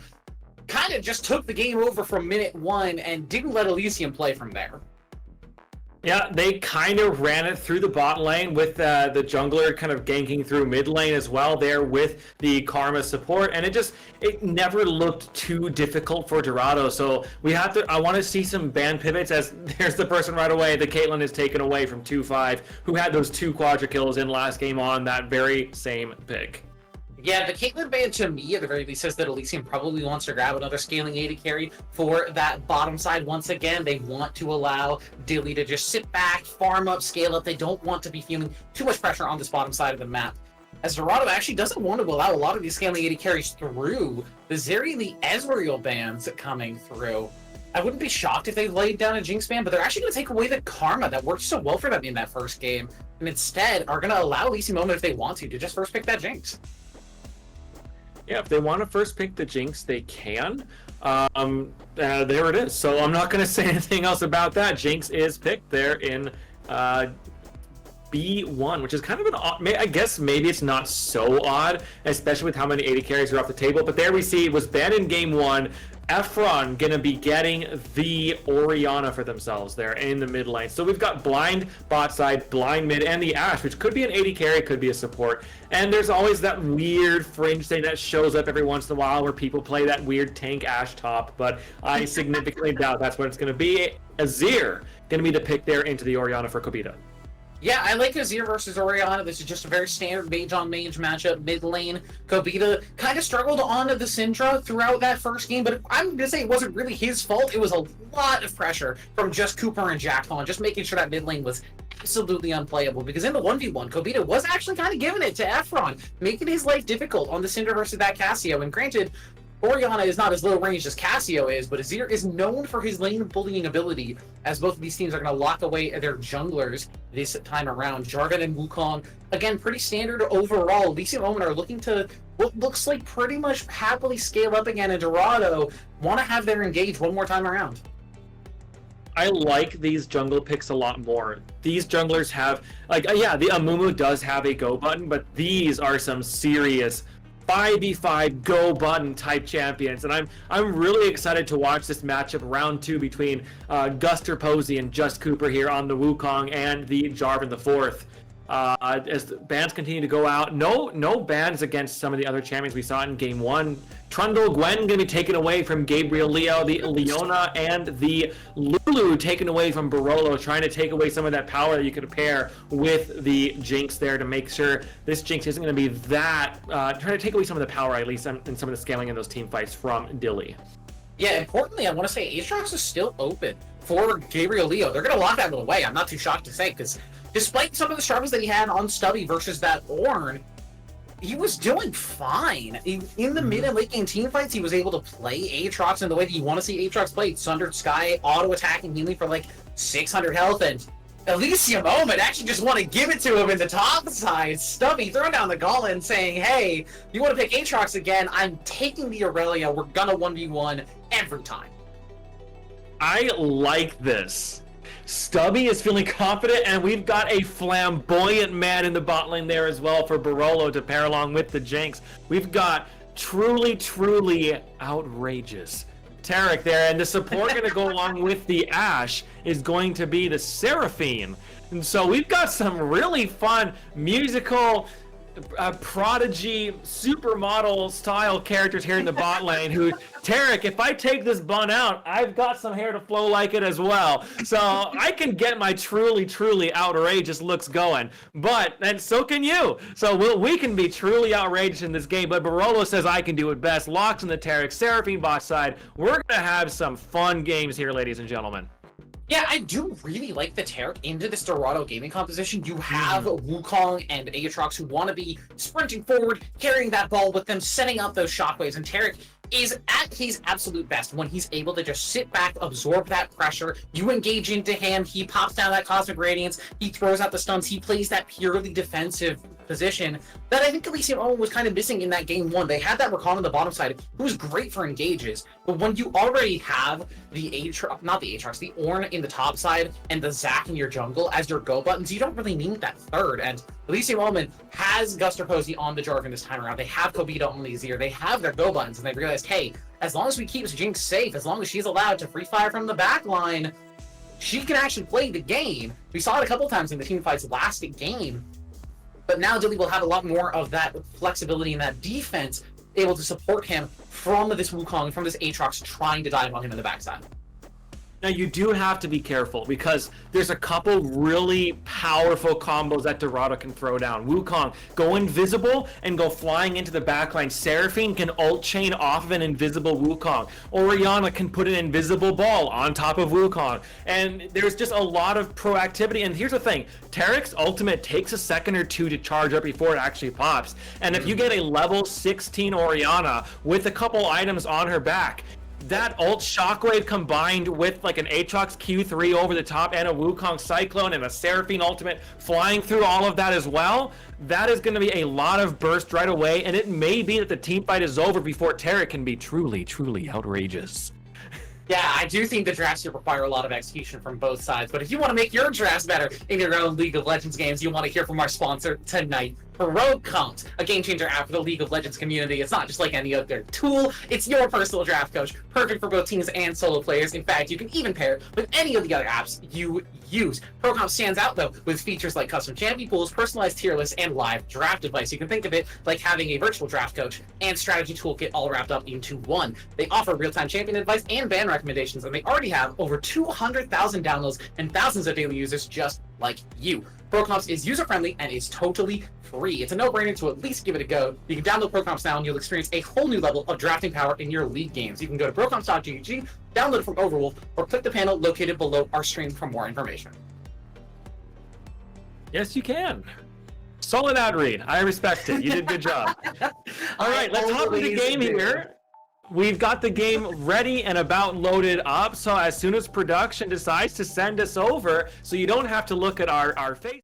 kind of just took the game over from minute 1 and didn't let Elysium play from there. Yeah, they kind of ran it through the bot lane with the jungler kind of ganking through mid lane as well there with the Karma support, and it never looked too difficult for Dorado. So I want to see some ban pivots, as there's the person right away. The Caitlyn is taken away from 2-5, who had those 2 quadra kills in last game on that very same pick. Yeah, the Caitlyn ban to me at the very least says that Elysium probably wants to grab another scaling AD carry for that bottom side once again. They want to allow Dilly to just sit back, farm up, scale up. They don't want to be feeling too much pressure on this bottom side of the map. As Dorado actually doesn't want to allow a lot of these scaling AD carries through the Zeri and the Ezreal bans coming through. I wouldn't be shocked if they laid down a Jinx ban, but they're actually going to take away the Karma that worked so well for them in that first game, and instead are going to allow Elysium Omen, if they want to just first pick that Jinx. Yeah, if they want to first pick the Jinx, they can. There it is. So I'm not going to say anything else about that. Jinx is picked there in B1, which is kind of an odd, I guess maybe it's not so odd, especially with how many AD carries are off the table. But there we see it was banned in game 1. Efron gonna be getting the Orianna for themselves there in the mid lane. So we've got blind bot side, blind mid, and the Ashe, which could be an AD carry, could be a support. And there's always that weird fringe thing that shows up every once in a while where people play that weird tank Ashe top, but I significantly doubt that's what it's gonna be. Azir gonna be the pick there into the Orianna for Kobita. Yeah, I like Azir versus Orianna. This is just a very standard mage-on-mage matchup. Mid lane, Kobita kind of struggled on the Syndra throughout that first game, but I'm going to say it wasn't really his fault. It was a lot of pressure from just Cooper and Jackpot, just making sure that mid lane was absolutely unplayable, because in the 1v1, Kobita was actually kind of giving it to Efron, making his life difficult on the Syndra versus that Cassio. And granted, Orianna is not as low range as Cassio is, but Azir is known for his lane bullying ability, as both of these teams are going to lock away their junglers this time around. Jarvan and Wukong, again, pretty standard overall. Elysium Omen are looking to what looks like pretty much happily scale up again, and Dorado want to have their engage one more time around. I like these jungle picks a lot more. These junglers have, the Amumu does have a go button, but these are some serious 5v5 go button type champions, and I'm really excited to watch this matchup round 2 between Guster Posey and Just Cooper here on the Wukong and the Jarvan the Fourth. As the bans continue to go out, no bans against some of the other champions we saw in game 1. Trundle Gwen going to be taken away from Gabriel Leo, the Leona and the Lulu taken away from Barolo, trying to take away some of that power that you could pair with the Jinx there to make sure this Jinx isn't going to be that, trying to take away some of the power, at least in some of the scaling in those team fights from Dilly. Yeah, importantly, I want to say Aatrox is still open for Gabriel Leo. They're going to lock that one away. I'm not too shocked to say, because despite some of the struggles that he had on Stubby versus that Ornn, he was doing fine. In the mid and late game team fights, he was able to play Aatrox in the way that you want to see Aatrox played. Sundered Sky, auto-attacking, healing for like 600 health, and Elysium Omen actually just want to give it to him in the top side. Stubby throwing down the gauntlet and saying, hey, you want to pick Aatrox again? I'm taking the Aurelia. We're gonna 1v1 every time. I like this. Stubby is feeling confident, and we've got a flamboyant man in the bot lane there as well for Barolo to pair along with the Jinx. We've got truly outrageous Taric there, and the support going to go along with the Ashe is going to be the Seraphine. And so we've got some really fun musical prodigy supermodel style characters here in the bot lane who, Taric, if I take this bun out, I've got some hair to flow like it as well. So I can get my truly outrageous looks going, and so can you. So we can be truly outrageous in this game, but Barolo says I can do it best. Locks in the Taric, Seraphine bot side. We're going to have some fun games here, ladies and gentlemen. Yeah, I do really like the Taric into this Dorado gaming composition. You have Wukong and Aatrox who want to be sprinting forward, carrying that ball with them, setting up those shockwaves, and Taric is at his absolute best when he's able to just sit back, absorb that pressure, you engage into him, he pops down that Cosmic Radiance, he throws out the stuns, he plays that purely defensive position that I think Elysium Omen was kind of missing in that game one. They had that Rakan on the bottom side, who was great for engages, but when you already have the the Ornn in the top side and the Zac in your jungle as your go buttons, you don't really need that third. And Elysium Omen has Guster Posey on the Jarvan this time around. They have Kobita on the Azir. They have their go buttons, and they realized, hey, as long as we keep Jinx safe, as long as she's allowed to free fire from the back line, she can actually play the game. We saw it a couple times in the team fights last game. But now Dilly will have a lot more of that flexibility and that defense able to support him from this Wukong, from this Aatrox trying to dive on him in the backside. Now, you do have to be careful because there's a couple really powerful combos that Dorado can throw down. Wukong, go invisible and go flying into the backline. Seraphine can ult chain off of an invisible Wukong. Orianna can put an invisible ball on top of Wukong. And there's just a lot of proactivity. And here's the thing, Tarek's ultimate takes a second or two to charge up before it actually pops. And if you get a level 16 Orianna with a couple items on her back, that ult shockwave combined with like an Aatrox Q3 over the top and a Wukong Cyclone and a Seraphine ultimate flying through all of that as well, that is going to be a lot of burst right away, and it may be that the team fight is over before Tarek can be truly, truly outrageous. Yeah, I do think the drafts here require a lot of execution from both sides, but if you want to make your drafts better in your own League of Legends games, you want to hear from our sponsor tonight, Rogue Comps, a game changer app for the League of Legends community. It's not just like any other tool, it's your personal draft coach, perfect for both teams and solo players. In fact, you can even pair it with any of the other apps you use. Pro Comps stands out though with features like custom champion pools, personalized tier lists, and live draft advice. You can think of it like having a virtual draft coach and strategy toolkit all wrapped up into one. They offer real-time champion advice and ban recommendations, and they already have over 200,000 downloads and thousands of daily users just like you. ProComps is user-friendly and is totally free. It's a no-brainer to at least give it a go. You can download ProComps now and you'll experience a whole new level of drafting power in your league games. You can go to procomps.gg, download it from Overwolf, or click the panel located below our stream for more information. Yes, you can. Solid ad read. I respect it. You did a good job. All right, let's hop into the game here. We've got the game ready and about loaded up, so as soon as production decides to send us over, so you don't have to look at our face.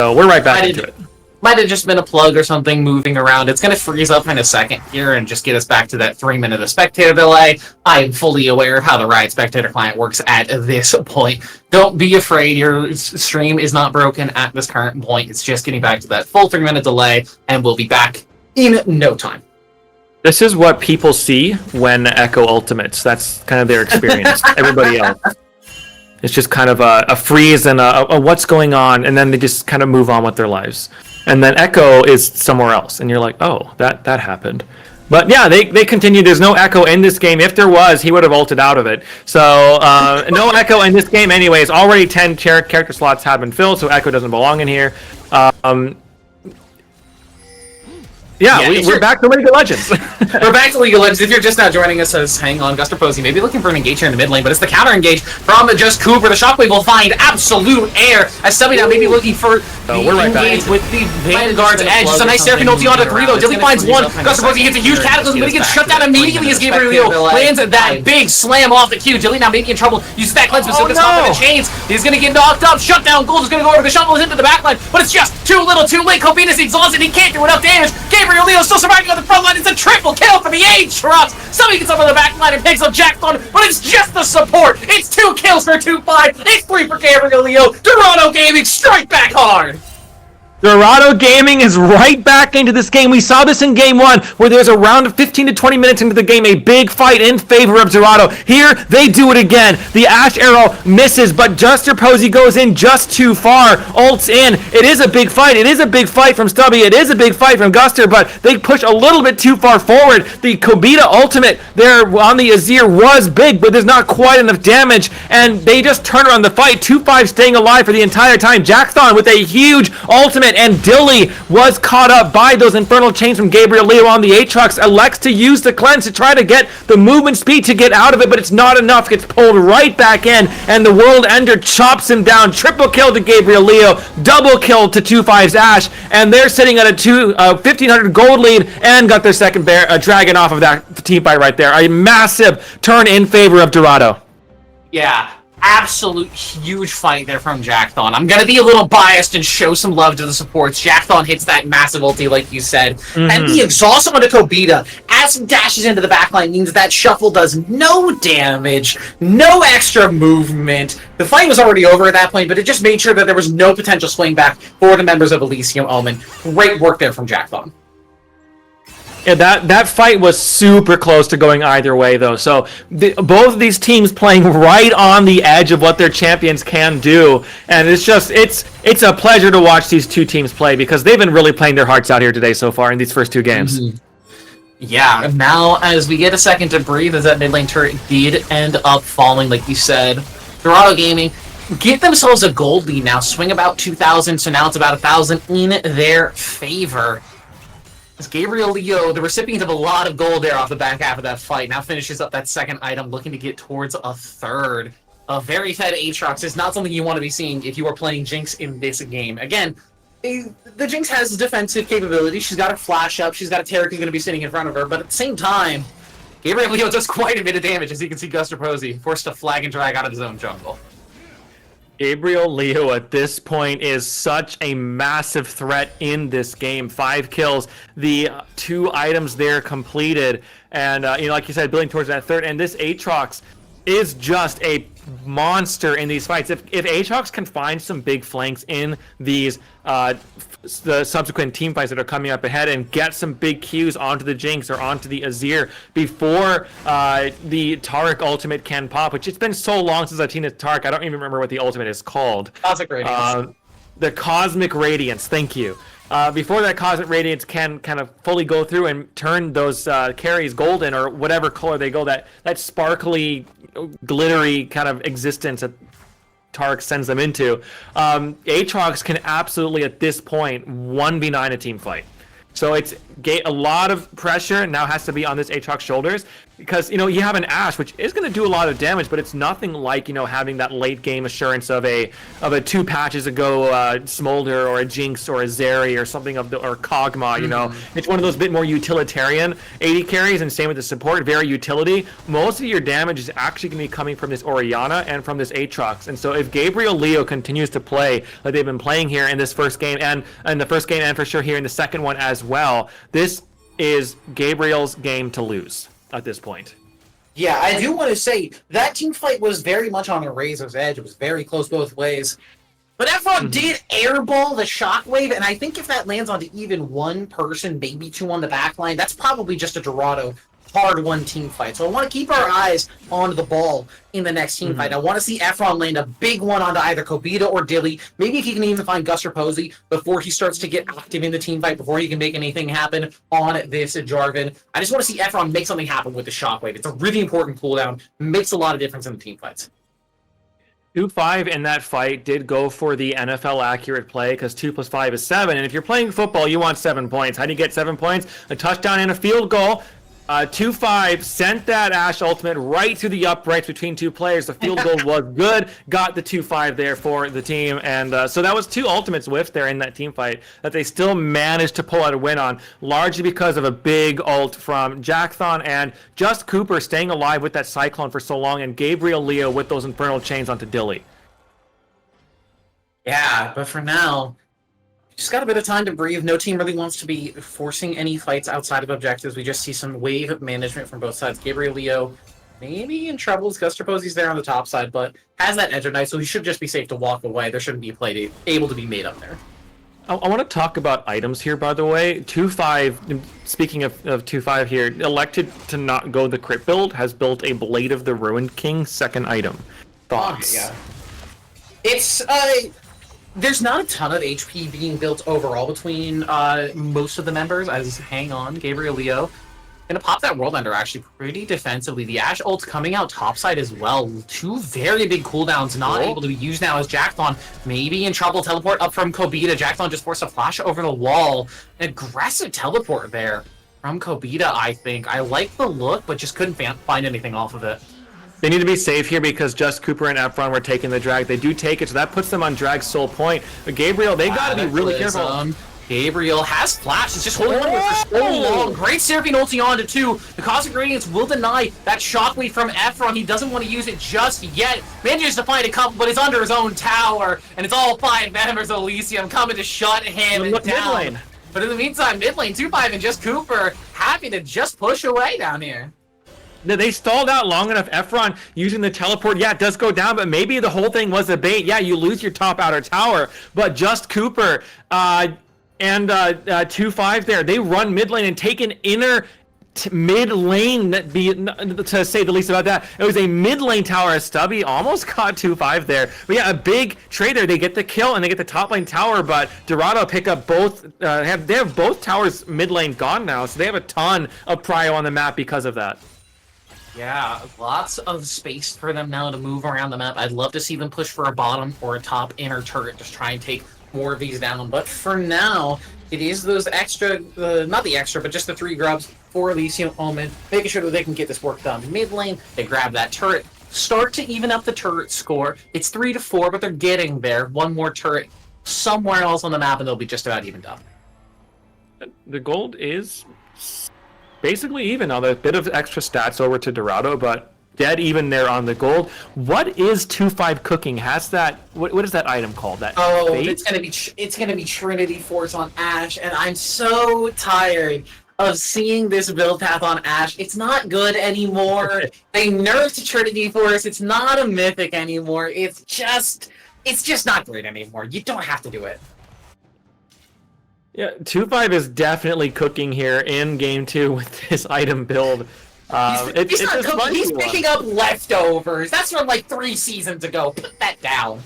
So we're right back into it. Might have just been a plug or something moving around. It's going to freeze up in a second here and just get us back to that 3-minute of spectator delay. I am fully aware of how the Riot Spectator client works at this point. Don't be afraid. Your stream is not broken at this current point. It's just getting back to that full 3-minute delay, and we'll be back in no time. This is what people see when Echo ultimates. That's kind of their experience. Everybody else. It's just kind of a freeze and a what's going on, and then they just kind of move on with their lives. And then Echo is somewhere else, and you're like, oh, that happened. But yeah, they continue. There's no Echo in this game. If there was, he would have ulted out of it. So no Echo in this game anyways. Already 10 character slots have been filled, so Echo doesn't belong in here. We're back to League of Legends. We're back to League of Legends. If you're just now joining us, says, hang on, Guster Posey may be looking for an engage here in the mid lane, but it's the counter engage from Just Cooper. The Shockwave will find absolute air as Stubby now may be looking for the engage with the Vanguard's edge. It's a nice Seraphine ulti onto 3 though. Dilly finds 1. Guster Posey hits a huge cataclysm, but he gets shut down immediately as Gabriel lands that big slam off the Q. Dilly now maybe in trouble. Uses that cleanse, but still gets caught by the chains. He's going to get knocked up. Shut down. Gold is going to go over. The shuttle is into the backline, but it's just too little too late. Covinus exhausted. He can't do enough damage. Gabriel Leo still surviving on the front line. It's a triple kill for the Aatrox. Somebody gets up on the back line and picks up Jackson, but it's just the support. It's 2 kills for 2-5. It's 3 for Gabriel Leo. Dorado Gaming strike back hard. Dorado Gaming is right back into this game. We saw this in game 1, where there's around 15 to 20 minutes into the game, a big fight in favor of Dorado. Here, they do it again. The Ash Arrow misses, but Juster Posey goes in just too far. Ults in. It is a big fight. It is a big fight from Stubby. It is a big fight from Guster, but they push a little bit too far forward. The Kobita ultimate there on the Azir was big, but there's not quite enough damage, and they just turn around the fight. 2-5 staying alive for the entire time. Jackthon with a huge ultimate, and Dilly was caught up by those infernal chains from Gabriel Leo on the Aatrox. Elects to use the cleanse to try to get the movement speed to get out of it, but it's not enough. Gets pulled right back in, and the World Ender chops him down. Triple kill to Gabriel Leo, double kill to 2-5's Ash, and they're sitting at a 1,500 gold lead and got their second dragon off of that team fight right there. A massive turn in favor of Dorado. Yeah. Absolute huge fight there from Jackthon. I'm gonna be a little biased and show some love to the supports. Jackthon hits that massive ulti, like you said, and the exhaust onto Kobita as he dashes into the backline means that Shuffle does no damage, no extra movement. The fight was already over at that point, but it just made sure that there was no potential swing back for the members of Elysium Omen. Great work there from Jackthon. Yeah, that fight was super close to going either way, though. So both of these teams playing right on the edge of what their champions can do, and it's a pleasure to watch these two teams play because they've been really playing their hearts out here today so far in these first 2 games. Yeah, now as we get a second to breathe, as that mid lane turret did end up falling, like you said, Dorado Gaming get themselves a gold lead now, swing about 2,000, so now it's about 1,000 in their favor. As Gabriel Leo, the recipient of a lot of gold there off the back half of that fight, now finishes up that second item, looking to get towards a third. A very fed Aatrox is not something you want to be seeing if you are playing Jinx in this game. Again, the Jinx has defensive capability. She's got a flash up. She's got a Taric who's going to be sitting in front of her. But at the same time, Gabriel Leo does quite a bit of damage, as you can see Guster Posey forced to flag and drag out of his own jungle. Gabriel Leo at this point is such a massive threat in this game. 5 kills, the 2 items there completed, and like you said, building towards that third. And this Aatrox is just a monster in these fights. If Aatrox can find some big flanks in these the subsequent team fights that are coming up ahead and get some big Qs onto the Jinx or onto the Azir before the Taric ultimate can pop, which it's been so long since I've seen a Taric, I don't even remember what the ultimate is called. Cosmic Radiance. The Cosmic Radiance, thank you. Before that Cosmic Radiance can kind of fully go through and turn those carries golden or whatever color they go, that sparkly, glittery kind of existence that Taric sends them into, Aatrox can absolutely at this point 1v9 a team fight. So it's a lot of pressure now has to be on this Aatrox shoulders, because you have an Ashe which is going to do a lot of damage, but it's nothing like having that late game assurance of a 2 patches ago Smolder or a Jinx or a Zeri or something or Kog'Maw. It's one of those bit more utilitarian AD carries, and same with the support, very utility. Most of your damage is actually going to be coming from this Orianna and from this Aatrox, and so if Gabriel Leo continues to play like they've been playing here in this first game and for sure here in the second one as well, this is Gabriel's game to lose at this point. Yeah, I do want to say that team fight was very much on a razor's edge. It was very close both ways. But Efron did airball the shockwave, and I think if that lands onto even one person, maybe 2 on the back line, that's probably just a Dorado hard-won team fight. So I want to keep our eyes on the ball in the next team fight. I want to see Efron land a big one onto either Kobita or Dilly. Maybe if he can even find Gus or Posey before he starts to get active in the team fight, before he can make anything happen on this Jarvan. I just want to see Efron make something happen with the Shockwave. It's a really important cooldown. Makes a lot of difference in the team fights. 2-5 in that fight did go for the NFL accurate play, because 2 + 5 is 7. And if you're playing football, you want 7 points. How do you get 7 points? A touchdown and a field goal. 2-5 sent that Ashe ultimate right through the uprights between 2 players. The field goal was good. Got the 2-5 there for the team. And so that was 2 ultimates whiffed there in that team fight that they still managed to pull out a win on, largely because of a big ult from Jackthon and Just Cooper staying alive with that Cyclone for so long, and Gabriel Leo with those Infernal Chains onto Dilly. Yeah, but for now, just got a bit of time to breathe. No team really wants to be forcing any fights outside of objectives. We just see some wave management from both sides. Gabriel Leo maybe in trouble. Guster Posey's there on the top side, but has that edge of night, so he should just be safe to walk away. There shouldn't be a play able to be made up there. I want to talk about items here, by the way. 2-5, speaking of 2-5 here, elected to not go the crit build, has built a Blade of the Ruined King second item. Thoughts? Yeah. It's there's not a ton of HP being built overall between most of the members, as hang on, Gabriel Leo. Gonna pop that World Ender actually pretty defensively. The Ashe ult's coming out topside as well. 2 very big cooldowns not able to be used now as Jackthon maybe in trouble. Teleport up from Kobita. Jackthon just forced a flash over the wall. An aggressive teleport there from Kobita, I think. I like the look, but just couldn't find anything off of it. They need to be safe here because Just Cooper and Efron were taking the drag. They do take it, so that puts them on drag's sole point. But Gabriel, they got to be really careful. Gabriel has flash. It's just holding on to it for so long. Great Seraphine ulti onto 2. The Cosmic Radiance will deny that shockwave from Efron. He doesn't want to use it just yet. Manages to find a couple, but it's under his own tower. And it's all 5 members of Elysium coming to shut him down. But in the meantime, mid lane, 2-5 and Just Cooper happy to just push away down here. They stalled out long enough. Efron using the teleport, yeah, it does go down, but maybe the whole thing was a bait. Yeah, you lose your top outer tower, but Just Cooper and 2-5 there, they run mid lane and take an inner mid lane, to say the least about that. It was a mid lane tower as Stubby almost got 2-5 there. But yeah, a big trade there. They get the kill and they get the top lane tower, but Dorado pick up both. They have both towers mid lane gone now, so they have a ton of prio on the map because of that. Yeah, lots of space for them now to move around the map. I'd love to see them push for a bottom or a top inner turret, just try and take more of these down. But for now, it is those extra, not the extra, but just the 3 grubs for Elysium Omen, making sure that they can get this work done mid lane. They grab that turret, start to even up the turret score. It's 3-4, but they're getting there. One more turret somewhere else on the map, and they'll be just about evened up. The gold is basically even now. A bit of extra stats over to Dorado, but dead even there on the gold. What is 2-5 cooking? Has that what is that item called? That fate? It's gonna be Trinity Force on Ashe, and I'm so tired of seeing this build path on Ashe. It's not good anymore. They nerfed Trinity Force. It's not a mythic anymore. It's just not great anymore. You don't have to do it. Yeah, 2-5 is definitely cooking here in game 2 with this item build. He's picking up leftovers. That's from like 3 seasons ago. Put that down.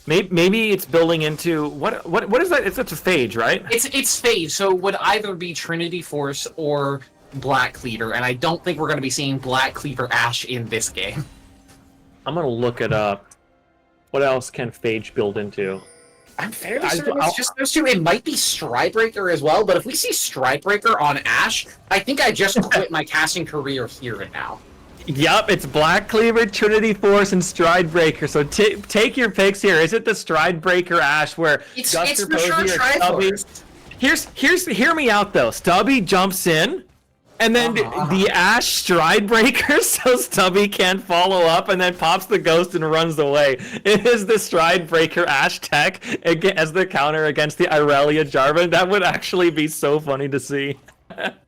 Maybe it's building into what is that? It's a phage, right? It's phage, so it would either be Trinity Force or Black Cleaver, and I don't think we're going to be seeing Black Cleaver Ashe in this game. I'm gonna look it up. What else can phage build into? I'm fairly certain it's just those two. It might be Stridebreaker as well, but if we see Stridebreaker on Ashe, I think I just quit my casting career here and now. Yep, it's Black Cleaver, Trinity Force, and Stridebreaker. So take your picks here. Is it the Stridebreaker Ashe where It's Guster for sure Posey or Stubby? Hear me out though. Stubby jumps in, and then the Ashe Stridebreaker, so Stubby can't follow up, and then pops the ghost and runs away. It is the Stridebreaker Ashe tech as the counter against the Irelia Jarvan. That would actually be so funny to see.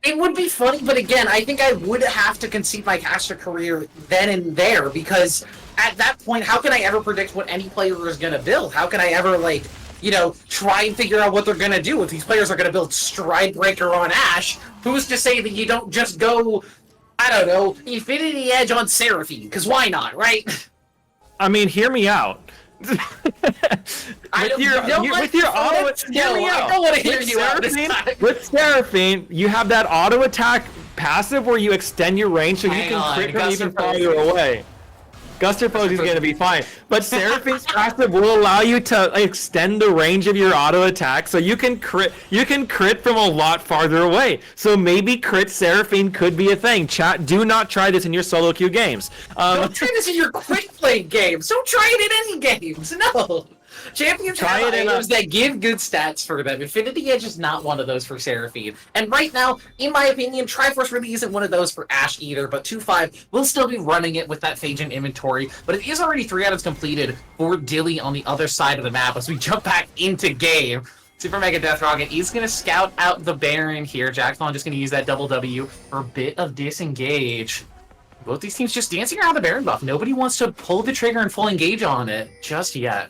It would be funny, but again, I think I would have to concede my caster career then and there, because at that point, how can I ever predict what any player is going to build? How can I ever, like, you know, try and figure out what they're going to do? If these players are going to build Stridebreaker on Ashe, who's to say that you don't just go, I don't know, Infinity Edge on Seraphine? Because why not, right? I mean, hear me out. With your auto, hear me out. I don't want to hear you out this time. With Seraphine, you have that auto attack passive where you extend your range so you can crit from even farther away. Guster Posey's gonna be fine, but Seraphine's passive will allow you to extend the range of your auto attack, so you can crit. You can crit from a lot farther away. So maybe crit Seraphine could be a thing. Chat, do not try this in your solo queue games. Don't try this in your quick play games. Don't try it in any games. No. Champions have items that give good stats for them. Infinity Edge is not one of those for Seraphine. And right now, in my opinion, Triforce really isn't one of those for Ashe either, but 2-5 will still be running it with that Phage inventory. But it is already 3 items completed for Dilly on the other side of the map as we jump back into game. Super Mega Death Rocket is going to scout out the Baron here. Jackthon just going to use that double W for a bit of disengage. Both these teams just dancing around the Baron buff. Nobody wants to pull the trigger and full engage on it just yet.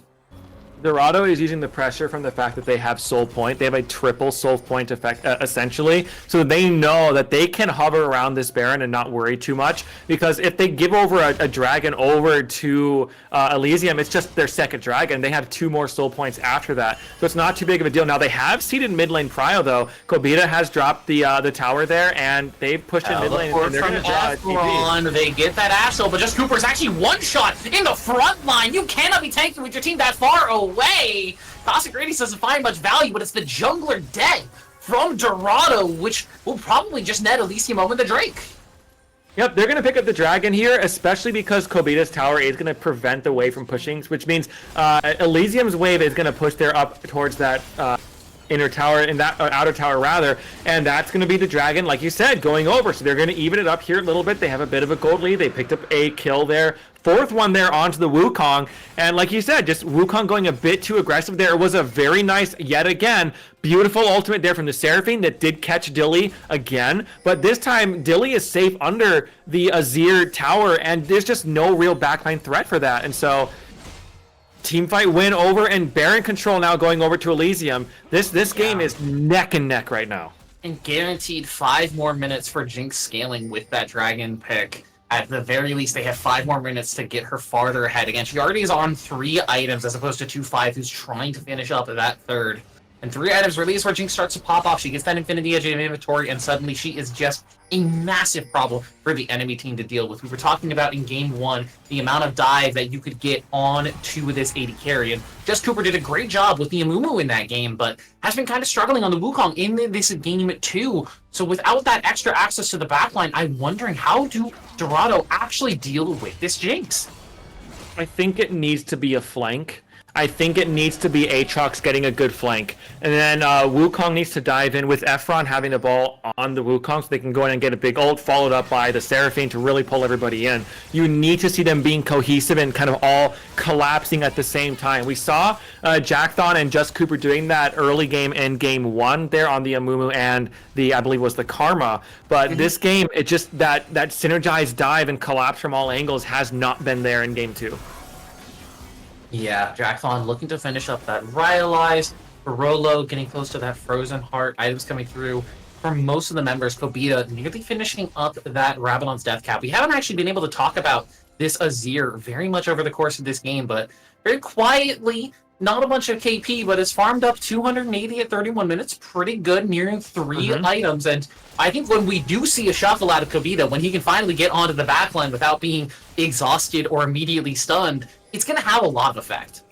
Dorado is using the pressure from the fact that they have Soul Point. They have a triple Soul Point effect, essentially. So they know that they can hover around this Baron and not worry too much. Because if they give over a dragon over to Elysium, it's just their second dragon. They have 2 more Soul Points after that. So it's not too big of a deal. Now they have seeded mid lane prio, though. Kobita has dropped the tower there, and they've pushed in mid lane. And they're going to draw a TP. They get that asshole, but just Cooper's actually one-shot in the front line. You cannot be tanking with your team that far away. Toxic Radius doesn't find much value, but it's the jungler dead from Dorado, which will probably just net Elysium Omen the Drake. Yep, they're going to pick up the dragon here, especially because Kobita's tower is going to prevent the wave from pushing, which means Elysium's wave is going to push their up towards that inner tower, in that outer tower rather, and that's going to be the dragon, like you said, going over. So they're going to even it up here a little bit. They have a bit of a gold lead. They picked up a kill there. 4th one there onto the Wukong, and like you said, just Wukong going a bit too aggressive there. It was a very nice, yet again, beautiful ultimate there from the Seraphine that did catch Dilly again, but this time Dilly is safe under the Azir tower, and there's just no real backline threat for that, and so teamfight win over, and Baron control now going over to Elysium. This game is neck and neck right now. And guaranteed 5 more minutes for Jinx scaling with that dragon pick. At the very least, they have 5 more minutes to get her farther ahead. Again, she already is on 3 items as opposed to 2-5, who's trying to finish up at that 3rd. And 3 items really is where Jinx starts to pop off. She gets that Infinity Edge in inventory, and suddenly she is just a massive problem for the enemy team to deal with. We were talking about in Game 1 the amount of dive that you could get on to this AD carry, and Jess Cooper did a great job with the Amumu in that game, but has been kind of struggling on the Wukong in this game too. So without that extra access to the backline, I'm wondering, how do Dorado actually deal with this Jinx? I think it needs to be a flank. I think it needs to be Aatrox getting a good flank. And then Wukong needs to dive in with Efron having the ball on the Wukong so they can go in and get a big ult, followed up by the Seraphine to really pull everybody in. You need to see them being cohesive and kind of all collapsing at the same time. We saw Jackthon and Just Cooper doing that early game in Game 1 there on the Amumu and the, I believe was the Karma. But this game, it just, that synergized dive and collapse from all angles has not been there in Game 2. Yeah, Jackthon looking to finish up that Rhyalize. Barolo getting close to that Frozen Heart. Items coming through from most of the members. Kobita nearly finishing up that Rabadon's Death Cap. We haven't actually been able to talk about this Azir very much over the course of this game, but very quietly, not a bunch of KP, but has farmed up 280 at 31 minutes. Pretty good, nearing 3 items. And I think when we do see a shuffle out of Kobita, when he can finally get onto the backline without being exhausted or immediately stunned, it's going to have a lot of effect.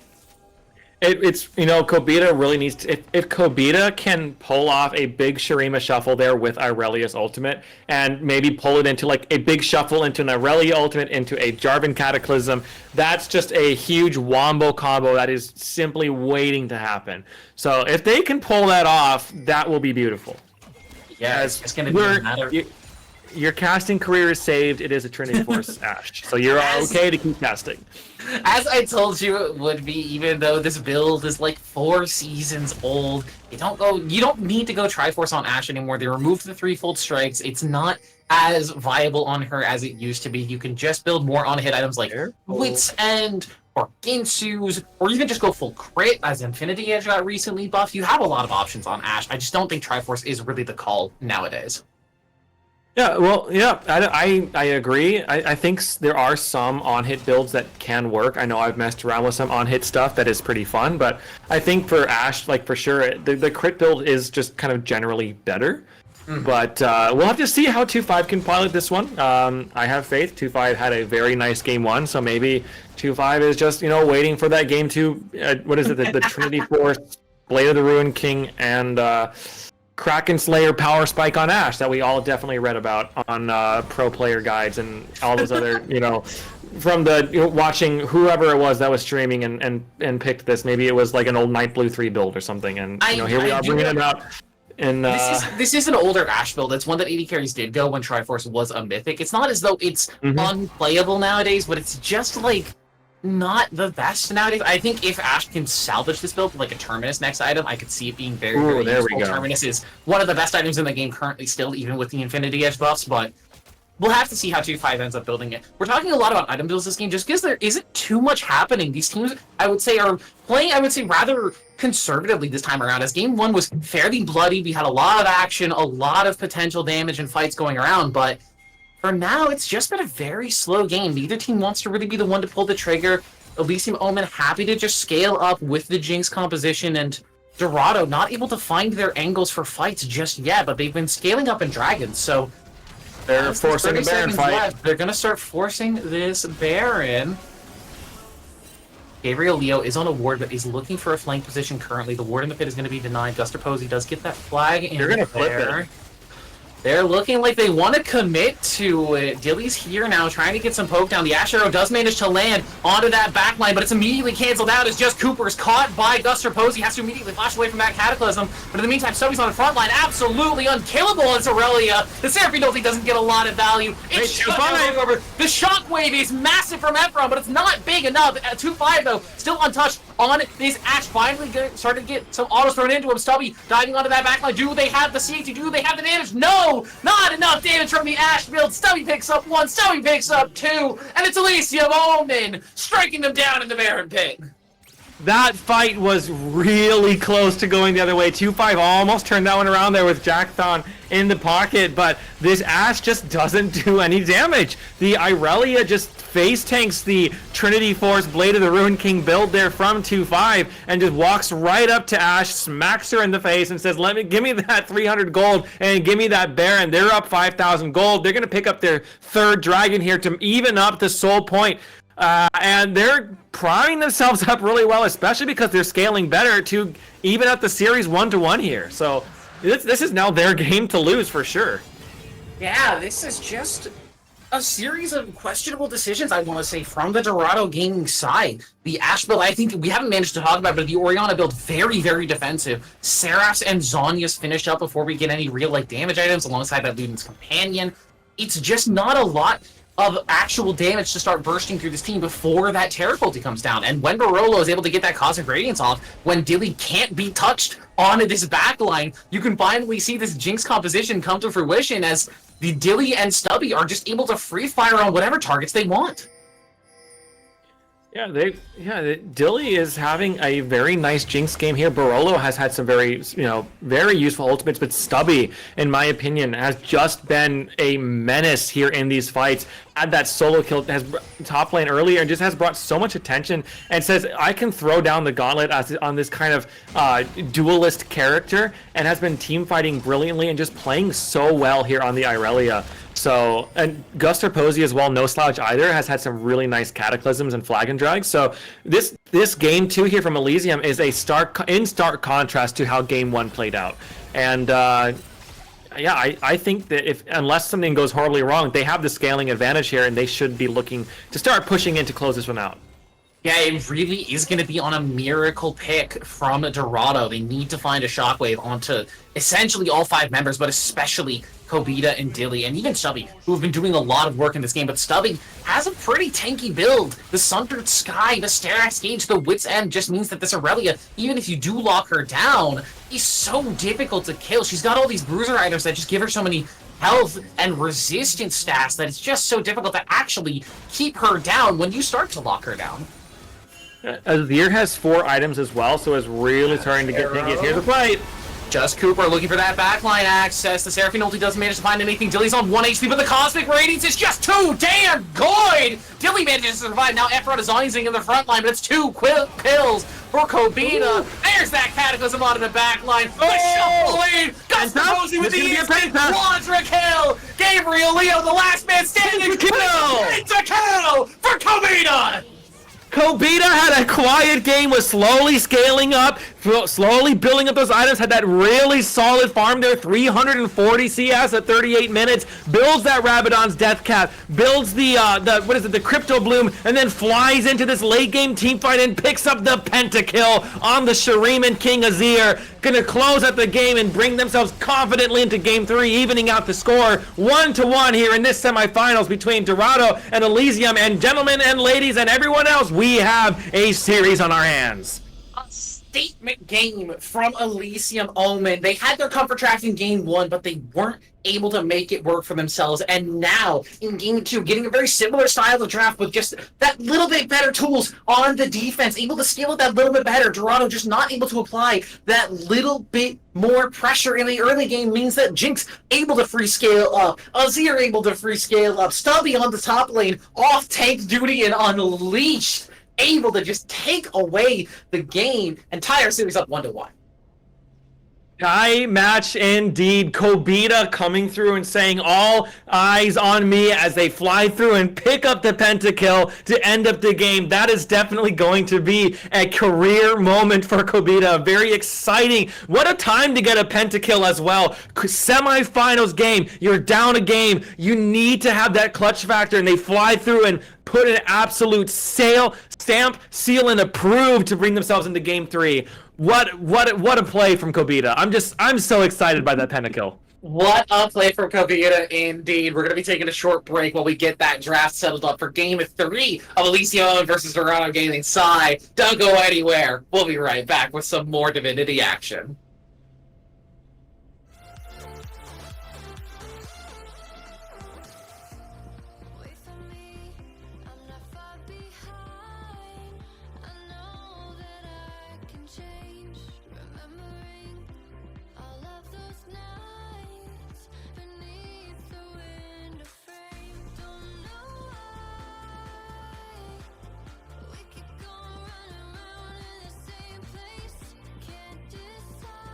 It's Kobita really needs to, if Kobita can pull off a big Shurima shuffle there with Irelia's ultimate and maybe pull it into like a big shuffle into an Irelia ultimate into a Jarvan Cataclysm, that's just a huge wombo combo that is simply waiting to happen. So if they can pull that off, that will be beautiful. Yeah, it's going to be a matter. Your casting career is saved. It is a Trinity Force Ash, so you're okay to keep casting. As I told you it would be, even though this build is like 4 seasons old, you don't need to go Triforce on Ashe anymore. They removed the threefold strikes. It's not as viable on her as it used to be. You can just build more on-hit items like Wit's End or Ginsu's, or even just go full crit as Infinity Edge got recently buffed. You have a lot of options on Ashe. I just don't think Triforce is really the call nowadays. Yeah, well, yeah, I agree. I think there are some on-hit builds that can work. I know I've messed around with some on-hit stuff that is pretty fun, but I think for Ashe, like for sure, the crit build is just kind of generally better. Mm-hmm. But we'll have to see how 2-5 can pilot this one. I have faith. 2-5 had a very nice game 1, so maybe 2-5 is just, waiting for that game 2. What is it? The Trinity Force, Blade of the Ruined King, and Kraken Slayer Power Spike on Ashe that we all definitely read about on pro player guides and all those other, from the watching whoever it was that was streaming and picked this. Maybe it was like an old Night Blue 3 build or something, and here we are bringing it out. And this is an older Ashe build. It's one that AD carries did go when Triforce was a mythic. It's not as though it's unplayable nowadays, but it's just like not the best nowadays. I think if Ashe can salvage this build like a Terminus next item, I could see it being very, very useful. Terminus is one of the best items in the game currently still, even with the Infinity Edge buffs, but we'll have to see how 2-5 ends up building it. We're talking a lot about item builds this game just because there isn't too much happening. These teams, I would say, are playing, rather conservatively this time around, as game 1 was fairly bloody. We had a lot of action, a lot of potential damage and fights going around, but for now, it's just been a very slow game. Neither team wants to really be the one to pull the trigger. Elysium, Omen happy to just scale up with the Jinx composition, and Dorado not able to find their angles for fights just yet, but they've been scaling up in Dragons, so they're forcing the Baron fight. Left, they're going to start forcing this Baron. Gabriel Leo is on a ward, but is looking for a flank position currently. The ward in the pit is going to be denied. Guster Posey does get that flag in there. They're going to flip it. They're looking like they want to commit to it. Dilly's here now, trying to get some poke down. The Ashe Arrow does manage to land onto that backline, but it's immediately canceled out as just Cooper's caught by Guster Posey. Has to immediately flash away from that Cataclysm. But in the meantime, Stubby's on the front line. Absolutely unkillable on Aurelia. The Seraphine ulti doesn't get a lot of value. It's over. The shockwave is massive from Ephron, but it's not big enough. 2-5 though, still untouched on this Ashe. Finally started to get some autos thrown into him. Stubby diving onto that backline. Do they have the safety? Do they have the damage? No! Not enough damage from the Ashe build. Stubby picks up 1, Stubby picks up 2, and it's Elysium Omen striking them down in the Baron pit. That fight was really close to going the other way. 2-5 almost turned that one around there with Jackthon in the pocket, but this Ashe just doesn't do any damage. The Irelia just face tanks the Trinity Force Blade of the Ruined King build there from 2-5 and just walks right up to Ashe, smacks her in the face and says, give me that 300 gold and give me that Baron. They're up 5,000 gold. They're going to pick up their 3rd dragon here to even up the soul point. And they're priming themselves up really well, especially because they're scaling better to even up the series 1-1 here. So this is now their game to lose for sure. Yeah, this is just a series of questionable decisions, I want to say, from the Dorado gaming side. The Ashe build, I think we haven't managed to talk about, but the Orianna build, very, very defensive. Seraphs and Zhonya's finished up before we get any real damage items alongside that Luden's Companion. It's just not a lot of actual damage to start bursting through this team before that Terror Culty comes down. And when Barolo is able to get that Cosmic Radiance off, when Dilly can't be touched on this backline, you can finally see this Jinx composition come to fruition as the Dilly and Stubby are just able to free fire on whatever targets they want. Dilly is having a very nice Jinx game here. Barolo has had some very useful ultimates, but Stubby, in my opinion, has just been a menace here in these fights. Had that solo kill, has top lane earlier, and just has brought so much attention and says, I can throw down the gauntlet on this kind of duelist character, and has been team fighting brilliantly and just playing so well here on the Irelia So, and Guster Posey as well, no slouch either, has had some really nice cataclysms and flag and drags. So this game 2 here from Elysium is a stark contrast to how game 1 played out. And yeah, I think that if unless something goes horribly wrong, they have the scaling advantage here, and they should be looking to start pushing in to close this one out. Yeah, it really is going to be on a miracle pick from Dorado. They need to find a shockwave onto essentially all 5 members, but especially Kobita and Dilly, and even Stubby, who have been doing a lot of work in this game. But Stubby has a pretty tanky build. The Sundered Sky, the Sterax Gauge, the Wit's End just means that this Aurelia, even if you do lock her down, is so difficult to kill. She's got all these bruiser items that just give her so many health and resistance stats that it's just so difficult to actually keep her down when you start to lock her down. Azir has 4 items as well, so it's really starting to get pinky. Here's the fight. Just Cooper looking for that backline access. The Seraphine ulti doesn't manage to find anything. Dilly's on 1 HP, but the Cosmic Radiance is just too damn good! Dilly manages to survive. Now Efron is onzing in the front line, but it's 2 kills for Kobita. There's that Cataclysm on the backline. The shuffle lead! Guster Posey with the instant quadra kill! Gabriel Leo, the last man standing! It's a kill for Kobita! Kobita had a quiet game, was slowly scaling up, slowly building up those items, had that really solid farm there, 340 CS at 38 minutes, builds that Rabadon's Death Cap, builds the Crypto Bloom, and then flies into this late game team fight and picks up the pentakill on the Shuriman King Azir. Gonna close out the game and bring themselves confidently into game 3, evening out the score 1-1 here in this semifinals between Dorado and Elysium. And gentlemen and ladies and everyone else, we have a series on our hands. A statement game from Elysium Omen. They had their comfort tracks in game 1, but they weren't able to make it work for themselves. And now in game 2, getting a very similar style of draft with just that little bit better tools on the defense, able to scale it that little bit better. Dorado just not able to apply that little bit more pressure in the early game means that Jinx able to free scale up, Azir able to free scale up, Stubby on the top lane off tank duty and unleashed, able to just take away the game and tie our series up 1-1. Tie match indeed. Kobita coming through and saying all eyes on me as they fly through and pick up the pentakill to end up the game. That is definitely going to be a career moment for Kobita. Very exciting. What a time to get a pentakill as well. Semifinals game. You're down a game. You need to have that clutch factor, and they fly through and put an absolute stamp, seal, and approve to bring themselves into game 3. What a play from Kobita. I'm so excited by that pentakill. What a play from Kobita indeed. We're going to be taking a short break while we get that draft settled up for game 3 of Elysium versus Dorado Gaming Sai. Don't go anywhere. We'll be right back with some more Divinity action. Wait for me, I'm not far behind. I know that I can change. Remembering all of those nights beneath the window frame. Don't know why we keep going round and round in the same place. Can't decide.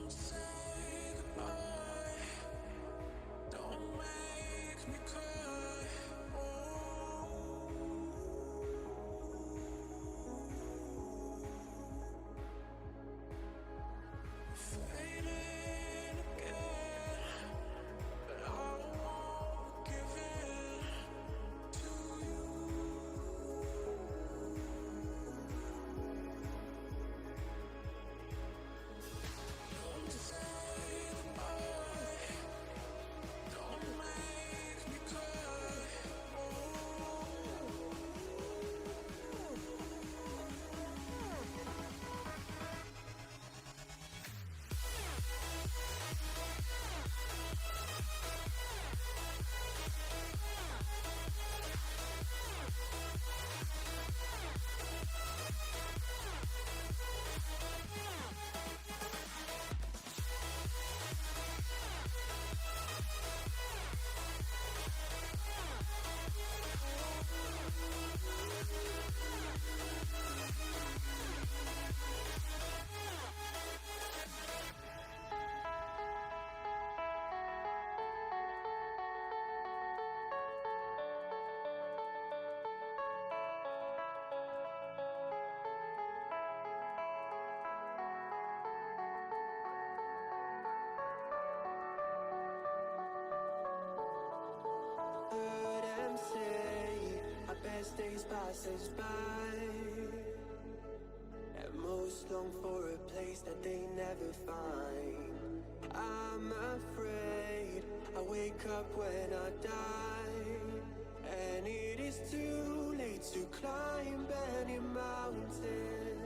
say goodbye. Don't make me cry. Fading again, but I won't give in to you. Don't say goodbye. Don't make me cry. Heard them say our best days pass us by, and most long for a place that they never find. I'm afraid I wake up when I die, and it is too late to climb any mountain.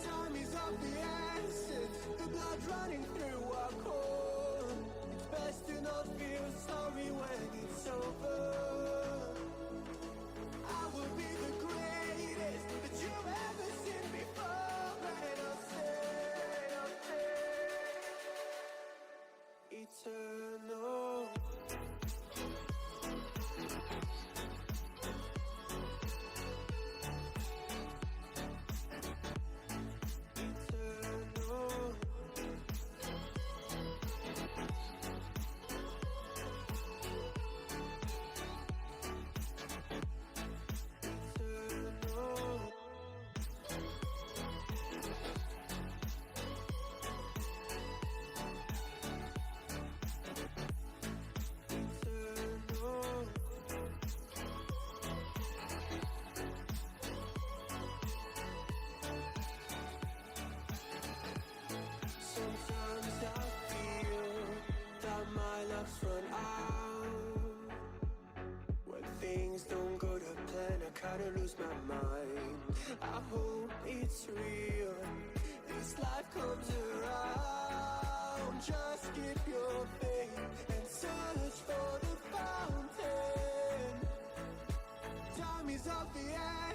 Time is of the essence, the blood running through our core. It's best to not feel sorry when it's over. I will be the greatest that you've ever seen before, and I'll stay eternal. Eternal. Eternal. Eternal. Sometimes I feel that my luck's run out. When things don't go to plan, I kinda lose my mind. I hope it's real, this life comes around. Just keep your faith and search for the fountain. Time is of the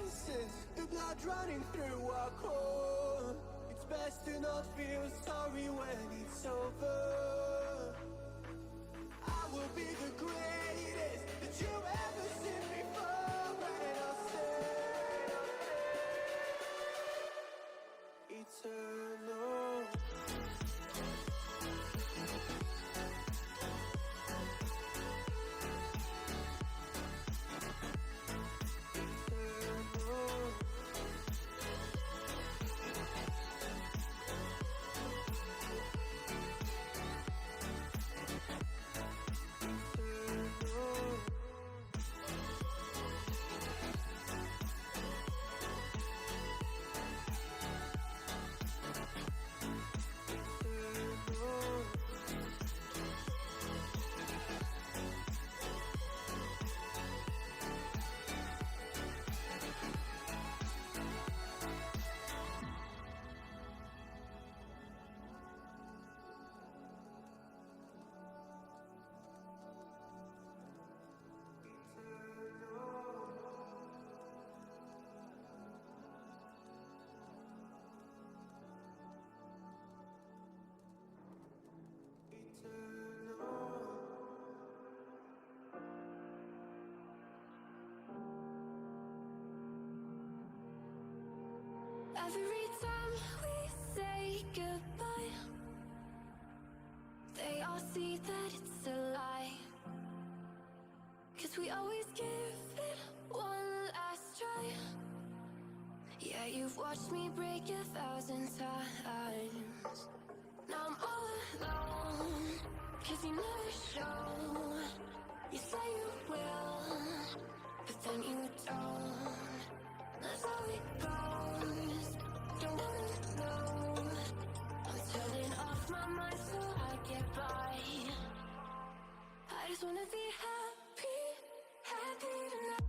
essence, the blood running through our core. It's best to not feel sorry when it's over. I will be the greatest that you've ever seen before, and I'll stay eternal. Eternal. Every time we say goodbye, we always give it one last try. Yeah, you've watched me break 1,000 times. Now I'm all alone, 'cause you never show. You say you will, but then you don't. That's how it goes. Don't wanna know. I'm turning off my mind so I get by. I just wanna be happy, happy tonight.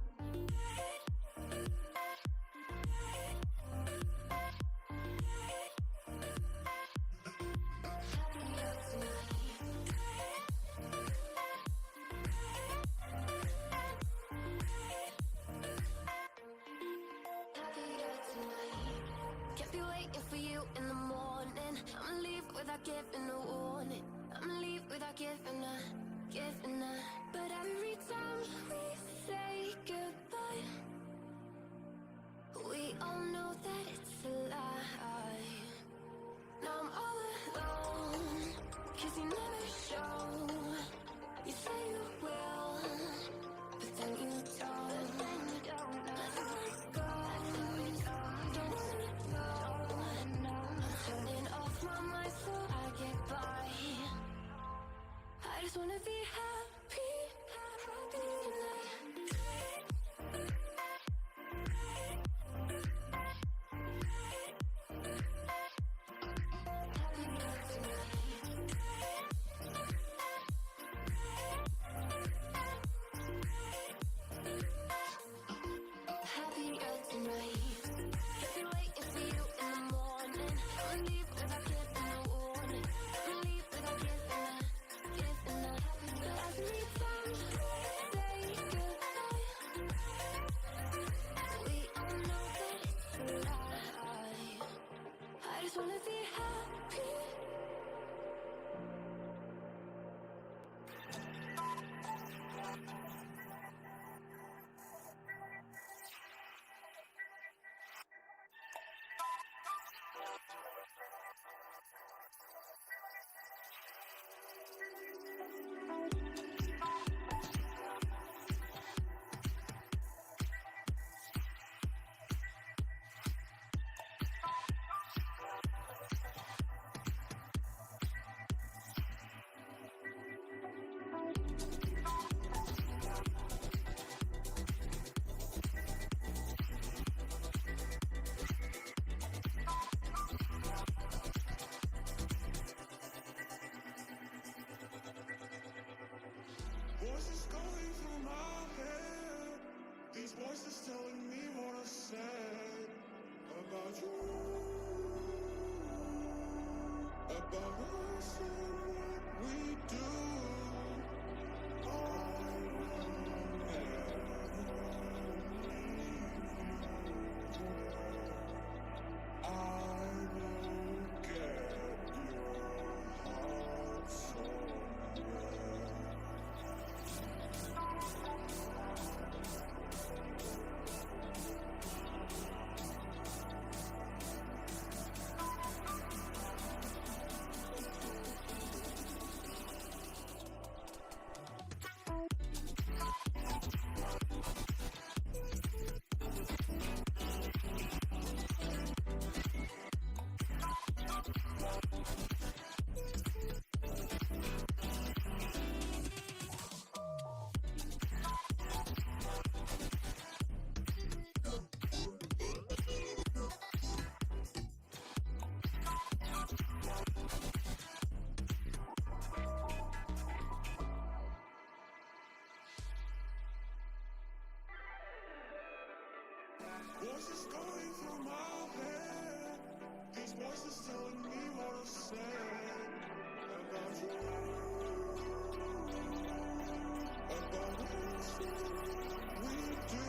Happier tonight. Happier tonight. Can't be waiting for you in the morning. I'ma leave without giving a warning. I'ma leave without giving a. But every time we say goodbye, we all know that it's a lie. Now I'm all alone, 'cause you never show. You say you will, but then you don't. That's how it goes. Don't wanna know. I'm turning off my mind so I get by. I just wanna be happy, happy tonight. Happier tonight. Happier tonight. Can't be waiting for you in the morning. I'ma leave without giving a warning. I'ma leave without giving a. But every time we say goodbye, we all know that it's a lie. I just wanna be happy. Voices going through my head. These voices telling me what I said about you, about us and what we do. I will get your heart somewhere. Voices going through my head. These voices telling me what I said about you, about us and what we do.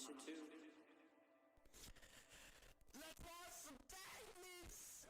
should too. Let's watch some techniques.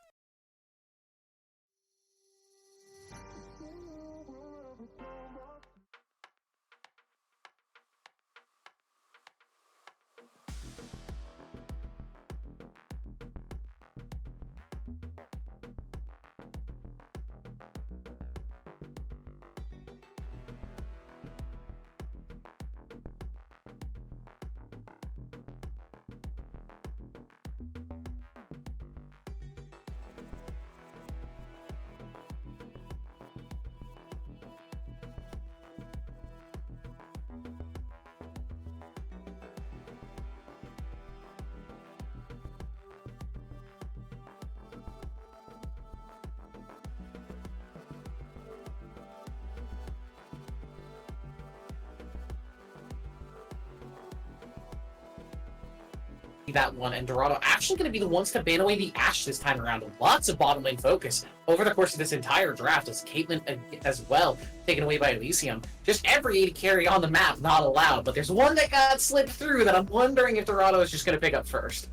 That one, and Dorado actually going to be the ones to ban away the Ashe this time around. Lots of bottom lane focus over the course of this entire draft, as Caitlyn as well, taken away by Elysium. Just every 80 carry on the map, not allowed, but there's one that got slipped through that I'm wondering if Dorado is just going to pick up first.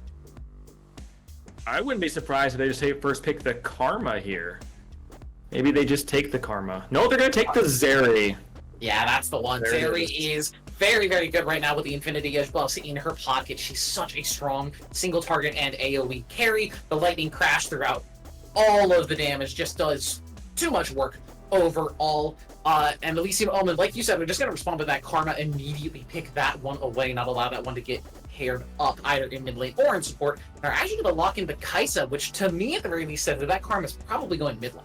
I wouldn't be surprised if they just first pick the Karma here. Maybe they just take the Karma. No, they're going to take the Zeri. Yeah, that's the one. There it Zeri is very, very good right now with the Infinity as well. So in her pocket, she's such a strong single target and AoE carry. The Lightning Crash throughout all of the damage just does too much work overall. And Elysium Omen, like you said, we're just going to respond to that Karma, immediately pick that one away, not allow that one to get paired up either in mid lane or in support. They're actually going to lock in the Kaisa, which to me at the very least says that Karma is probably going mid lane.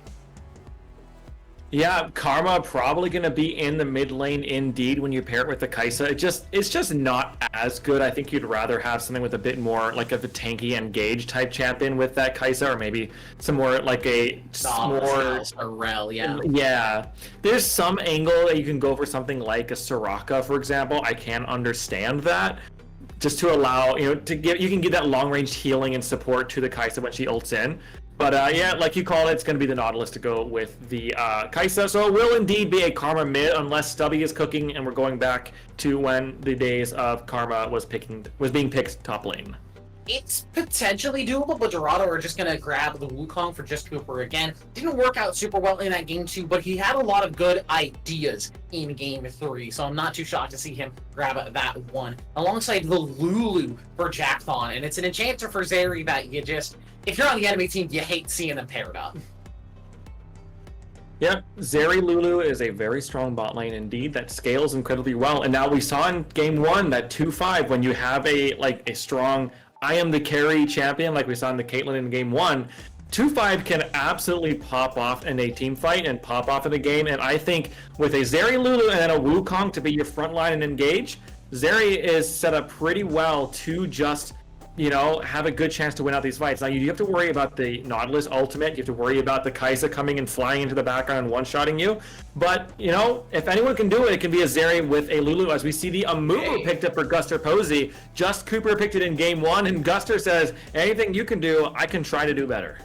Yeah, Karma probably going to be in the mid lane indeed when you pair it with the Kaisa. It's just not as good. I think you'd rather have something with a bit more like of a tanky engage type champion with that Kaisa, or maybe some more like a more Rel, yeah. Yeah. There's some angle that you can go for something like a Soraka, for example. I can understand that. Just to allow, you can give that long range healing and support to the Kaisa when she ults in. But yeah, like you called it, it's going to be the Nautilus to go with the Kaisa. So it will indeed be a Karma mid, unless Stubby is cooking, and we're going back to when the days of Karma was being picked top lane. It's potentially doable, but Dorado are just going to grab the Wukong for just Cooper again. Didn't work out super well in that game 2, but he had a lot of good ideas in game 3, so I'm not too shocked to see him grab that one. Alongside the Lulu for Jackthon, and it's an enchanter for Zeri that you just, if you're on the enemy team, you hate seeing them paired up. Yep, Zeri Lulu is a very strong bot lane indeed that scales incredibly well. And now we saw in game 1 that 2-5, when you have a strong I am the carry champion like we saw in the Caitlyn in game 1, 2-5 can absolutely pop off in a team fight and pop off in a game. And I think with a Zeri Lulu and a Wukong to be your front line and engage, Zeri is set up pretty well to just have a good chance to win out these fights. Now, you have to worry about the Nautilus ultimate. You have to worry about the Kaisa coming and flying into the background and one-shotting you. But, if anyone can do it, it can be a Zeri with a Lulu, as we see the Amumu picked up for Guster Posey. Just Cooper picked it in game 1, and Guster says, anything you can do, I can try to do better.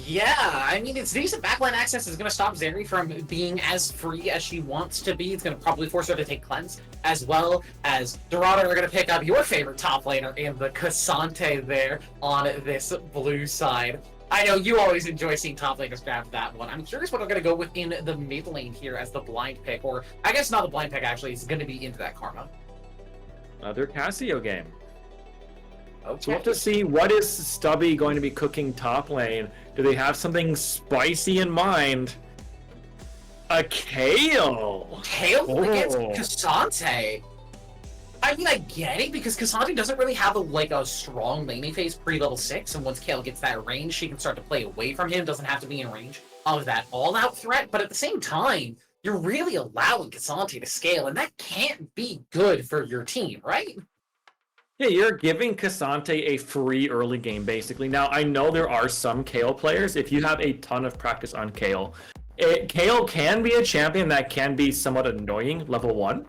Yeah, I mean, it's decent. Backline access is going to stop Zeri from being as free as she wants to be. It's going to probably force her to take Cleanse, as well as Dorado are going to pick up your favorite top laner in the Cassante there on this blue side. I know you always enjoy seeing top laners grab that one. I'm curious what they're going to go with in the mid lane here as the blind pick, or I guess not the blind pick, actually. It's going to be into that Karma. Another Cassio game. Okay. So we'll have to see, what is Stubby going to be cooking top lane? Do they have something spicy in mind? A Kale! Kale against Cassante? I mean, I get it, because Cassante doesn't really have a strong laning phase pre-level 6, and once Kale gets that range, she can start to play away from him, doesn't have to be in range of that all-out threat, but at the same time, you're really allowing Cassante to scale, and that can't be good for your team, right? Yeah, you're giving Cassante a free early game, basically. Now, I know there are some Kale players. If you have a ton of practice on Kale, Kale can be a champion that can be somewhat annoying, level 1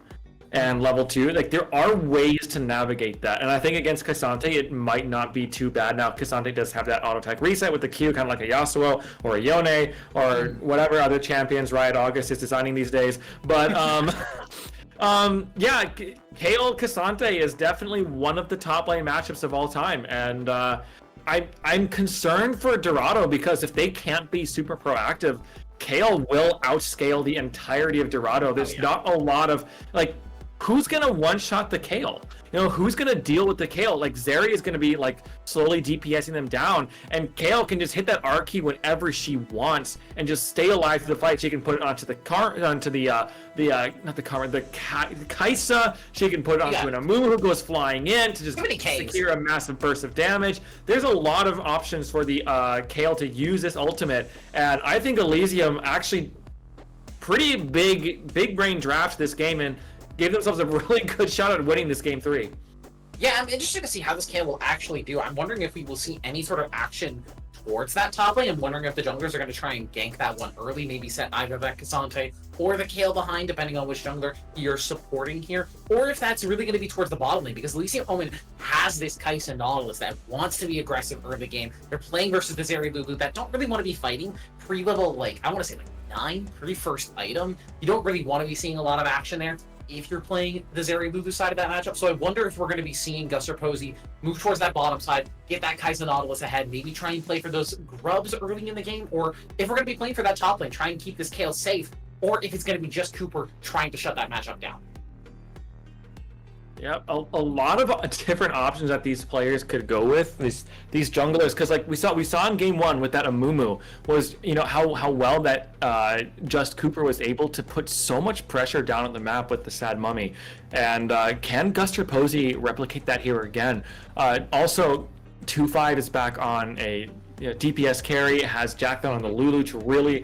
and level 2. There are ways to navigate that. And I think against Cassante, it might not be too bad. Now, Cassante does have that auto-attack reset with the Q, kind of like a Yasuo or a Yone or whatever other champions Riot August is designing these days. But Yeah, Kale Cassante is definitely one of the top lane matchups of all time, and I'm concerned for Dorado because if they can't be super proactive, Kale will outscale the entirety of Dorado. There's not a lot of like, who's gonna one-shot the Kale? You know, who's gonna deal with the Kale? Like Zeri is gonna be like slowly DPSing them down, and Kale can just hit that R key whenever she wants and just stay alive through the fight. She can put it onto the Kaisa. She can put it onto an Amumu who goes flying in to just secure a massive burst of damage. There's a lot of options for the Kale to use this ultimate, and I think Elysium actually pretty big brain draft this game and gave themselves a really good shot at winning this game 3. Yeah, I'm interested to see how this Kale will actually do. I'm wondering if we will see any sort of action towards that top lane. I'm wondering if the junglers are going to try and gank that one early, maybe set either that Cassante or the Kale behind, depending on which jungler you're supporting here, or if that's really going to be towards the bottom lane, because Elysium Omen has this Kaisa Nautilus that wants to be aggressive early game. They're playing versus the Zeri Lulu that don't really want to be fighting pre-level, like, I want to say like 9, pre-first item. You don't really want to be seeing a lot of action there if you're playing the Zeri Lulu side of that matchup. So I wonder if we're going to be seeing Gus or Posey move towards that bottom side, get that Kaisa Nautilus ahead, maybe try and play for those grubs early in the game, or if we're going to be playing for that top lane, try and keep this Kale safe, or if it's going to be just Cooper trying to shut that matchup down. Yeah, a lot of different options that these players could go with, these junglers, because like we saw in game 1 with that Amumu was, you know, how well that Just Cooper was able to put so much pressure down on the map with the Sad Mummy, and can Guster Posey replicate that here again? Also, 2-5 is back on a DPS carry, has Jack down on the Lulu to really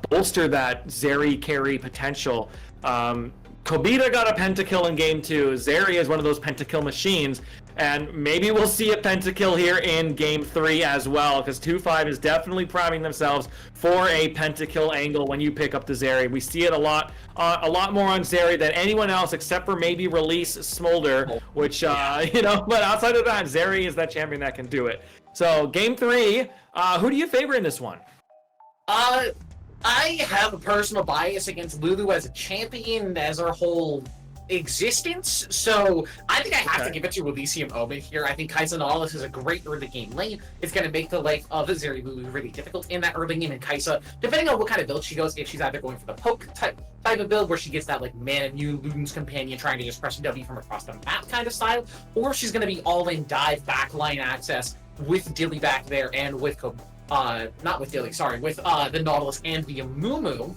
bolster that Zeri carry potential. Kobita got a pentakill in game 2. Zeri is one of those pentakill machines, and maybe we'll see a pentakill here in game 3 as well, because 2-5 is definitely priming themselves for a pentakill angle when you pick up the Zeri. We see it a lot more on Zeri than anyone else, except for maybe Release Smolder, which but outside of that, Zeri is that champion that can do it. So game 3, who do you favor in this one? I have a personal bias against Lulu as a champion, as her whole existence, so I think I have to give it to Elysium Omen here. I think Kaisa Nautilus is a great early game lane. It's going to make the life of Zeri Lulu really difficult in that early game, and Kaisa, depending on what kind of build she goes, if she's either going for the poke type of build where she gets that like Man and You, Luden's Companion, trying to just press W from across the map kind of style, or if she's going to be all-in dive backline access with Dilly back there and with not with Dilly, sorry, with the Nautilus and the Amumu.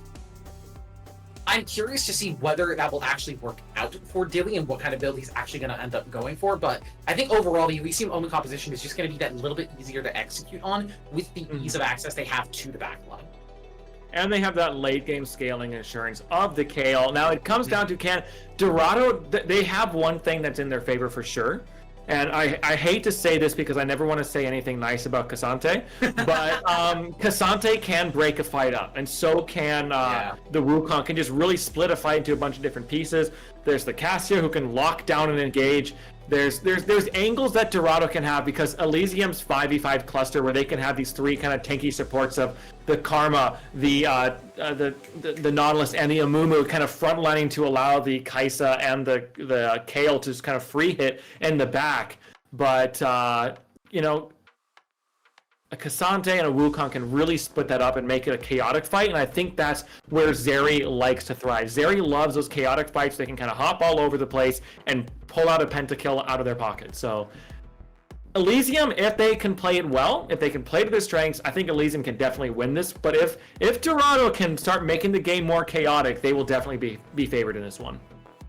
I'm curious to see whether that will actually work out for Dilly and what kind of build he's actually going to end up going for, but I think overall the Elysium Omen composition is just going to be that little bit easier to execute on with the ease of access they have to the backline. And they have that late game scaling assurance of the Kale. Now it comes down to, can Dorado, they have one thing that's in their favor for sure. And I hate to say this because I never want to say anything nice about Cassante, but Cassante can break a fight up, and so can the Wukong can just really split a fight into a bunch of different pieces. There's the Cassia who can lock down and engage. There's angles that Dorado can have because Elysium's 5v5 cluster where they can have these 3 kind of tanky supports of the Karma, the Nautilus, and the Amumu kind of frontlining to allow the Kaisa and the Kale to just kind of free hit in the back. But a Cassante and a Wukong can really split that up and make it a chaotic fight, and I think that's where Zeri likes to thrive. Zeri loves those chaotic fights. They can kind of hop all over the place and pull out a pentakill out of their pocket. So Elysium, if they can play it well, if they can play to their strengths, I think Elysium can definitely win this. But if Dorado can start making the game more chaotic, they will definitely be favored in this one.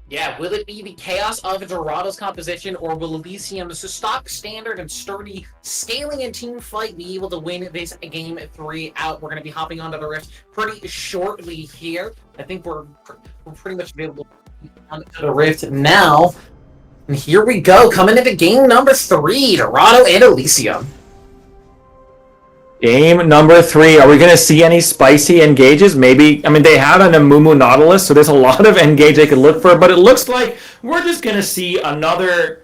Yeah, will it be the chaos of Dorado's composition, or will Elysium's stock, standard, and sturdy scaling and team fight be able to win this game 3 out? We're going to be hopping onto the Rift pretty shortly here. I think we're pretty much available onto the Rift now. And here we go, coming into game number 3, Dorado and Elysium. Game number 3. Are we going to see any spicy engages? Maybe. I mean, they have an Amumu Nautilus, so there's a lot of engage they could look for, but it looks like we're just going to see another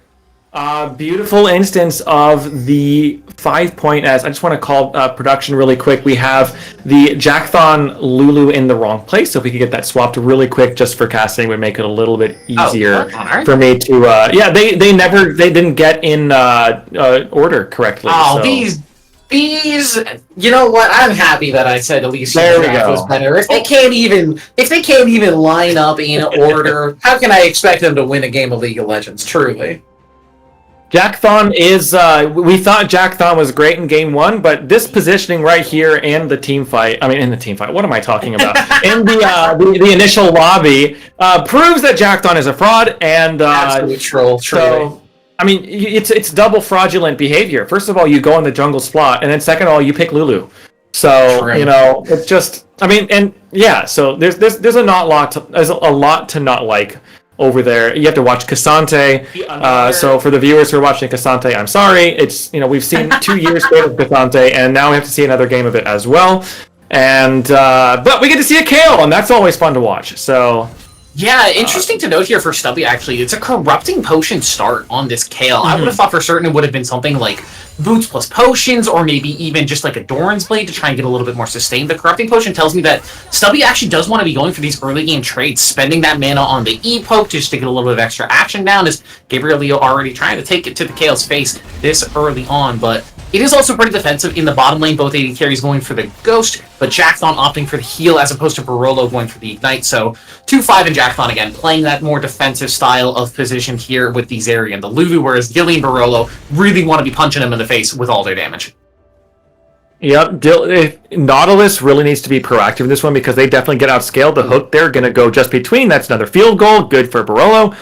Beautiful instance of the 5-point S. I just want to call production really quick. We have the Jackthon Lulu in the wrong place, so if we could get that swapped really quick just for casting, would make it a little bit easier for me to. Yeah, they didn't get in order correctly. Oh, so. these. You know what? I'm happy that I said Elysium There we draft go. was better. If they can't even line up in order, how can I expect them to win a game of League of Legends? Truly. Jackthon is, we thought Jackthon was great in game 1, but this positioning right here in the team fight, what am I talking about? In the initial lobby, proves that Jackthon is a fraud, and Absolute troll, truly. so, I mean, it's double fraudulent behavior. First of all, you go in the jungle spot, and then second of all, you pick Lulu. So, True. you know, it's just, I mean, and yeah, so there's a lot to not like over there. You have to watch Cassante. So for the viewers who are watching Cassante, I'm sorry. It's, you know, we've seen 2 years of Cassante, and now we have to see another game of it as well. And but we get to see a Kale, and that's always fun to watch. So yeah, interesting to note here for Stubby, actually. It's a corrupting potion start on this Kale. I would have thought for certain it would have been something like boots plus potions, or maybe even just like a Doran's Blade to try and get a little bit more sustained. The corrupting potion tells me that Stubby actually does want to be going for these early game trades, spending that mana on the E-poke just to get a little bit of extra action down, as Gabriel Leo already trying to take it to the Kale's face this early on. But it is also pretty defensive in the bottom lane. Both AD carries going for the Ghost, but Jackthon opting for the heal as opposed to Barolo going for the Ignite. So 2-5 and Jackthon again, playing that more defensive style of position here with the Zeri and the Lulu, whereas Gilly and Barolo really want to be punching him in the face with all their damage. Yep, Nautilus really needs to be proactive in this one because they definitely get outscaled. The hook they're going to go just between. That's another field goal. Good for Barolo.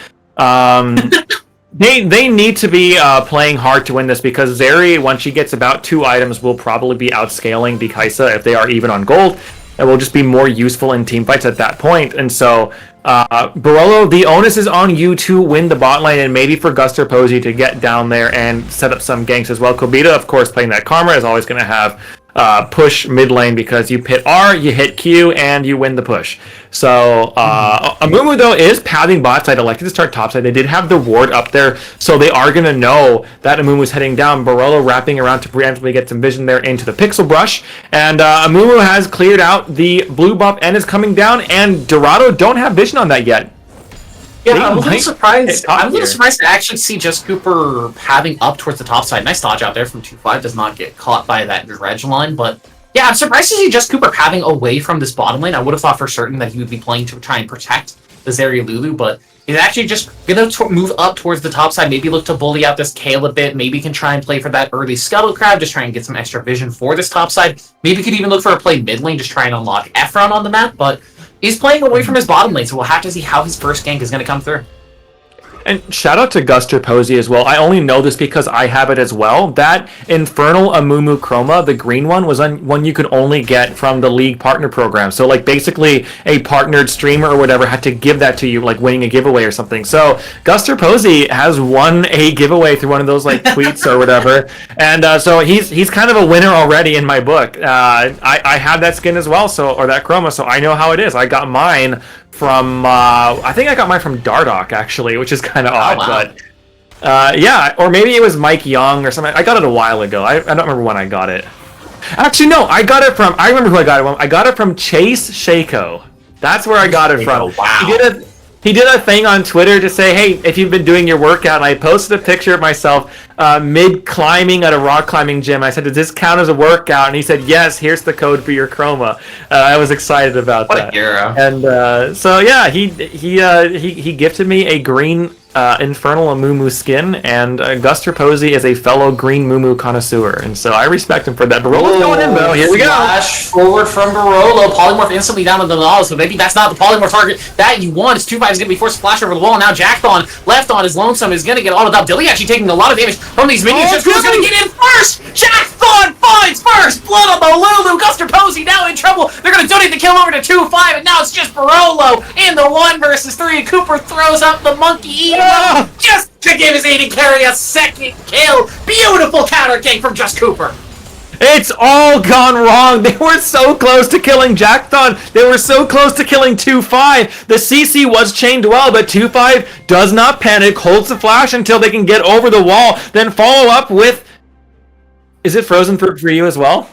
They need to be playing hard to win this because Zeri, once she gets about 2 items, will probably be outscaling the Kaisa if they are even on gold. It will just be more useful in team fights at that point. And so, Barolo, the onus is on you to win the bot lane and maybe for Guster Posey to get down there and set up some ganks as well. Kobita, of course, playing that Karma is always going to have push mid lane because you hit R, you hit Q, and you win the push. So Amumu though is pathing bot side, elected to start top side. They did have the ward up there, so they are gonna know that Amumu's heading down. Barolo wrapping around to preemptively get some vision there into the pixel brush, and Amumu has cleared out the blue buff and is coming down. And Dorado don't have vision on that yet. Yeah, I'm a little surprised. I'm a little surprised to actually see Just Cooper having up towards the top side. Nice dodge out there from 2-5. Does not get caught by that dredge line, but yeah, I'm surprised to see Just Cooper having away from this bottom lane. I would have thought for certain that he would be playing to try and protect the Zeri Lulu, but he's actually just gonna move up towards the top side. Maybe look to bully out this Kale a bit. Maybe can try and play for that early Scuttle Crab, just try and get some extra vision for this top side. Maybe could even look for a play mid lane, just try and unlock Efron on the map, but he's playing away from his bottom lane, so we'll have to see how his first gank is gonna come through. And shout out to Guster Posey as well. I only know this because I have it as well. That Infernal Amumu Chroma, the green one, was one you could only get from the League Partner Program. So like basically a partnered streamer or whatever had to give that to you, like winning a giveaway or something. So Guster Posey has won a giveaway through one of those like tweets or whatever. And so he's kind of a winner already in my book. I have that skin as well, or that Chroma, so I know how it is. I got mine from I think I got mine from Dardock actually, which is kind of odd. Wow. But yeah, or maybe it was Mike Young or something. I got it a while ago. I don't remember when I got it. Actually, no, I remember who I got it from. I got it from Chase Shako. That's where I got it from. Wow. He did a thing on Twitter to say, hey, if you've been doing your workout, and I posted a picture of myself mid-climbing at a rock climbing gym. I said, does this count as a workout? And he said, yes, here's the code for your Chroma. I was excited about that. What a hero. And so, yeah, he gifted me a green Infernal Amumu skin, and Guster Posey is a fellow green Mumu connoisseur, and so I respect him for that. Barolo's going in, though. Here we go. Flash forward from Barolo. Polymorph instantly down to the Nautilus, so maybe that's not the polymorph target that you want. It's 2-5 is going to be forced to splash over the wall. Now Jackthon, left on his lonesome, is going to get all up. Dilly actually taking a lot of damage from these minions. Just who's going to get in first? Jackthon finds first blood on the Lulu. Guster Posey now in trouble. They're going to donate the kill over to 2-5, and now it's just Barolo in the 1 versus 3. Cooper throws up the monkey eater. Just to give his AD carry a second kill. Beautiful counter gank from Just Cooper. It's all gone wrong. They were so close to killing Jackthon. They were so close to killing 2-5. The CC was chained well, but 2-5 does not panic, holds the flash until they can get over the wall, then follow up with... Is it frozen for you as well?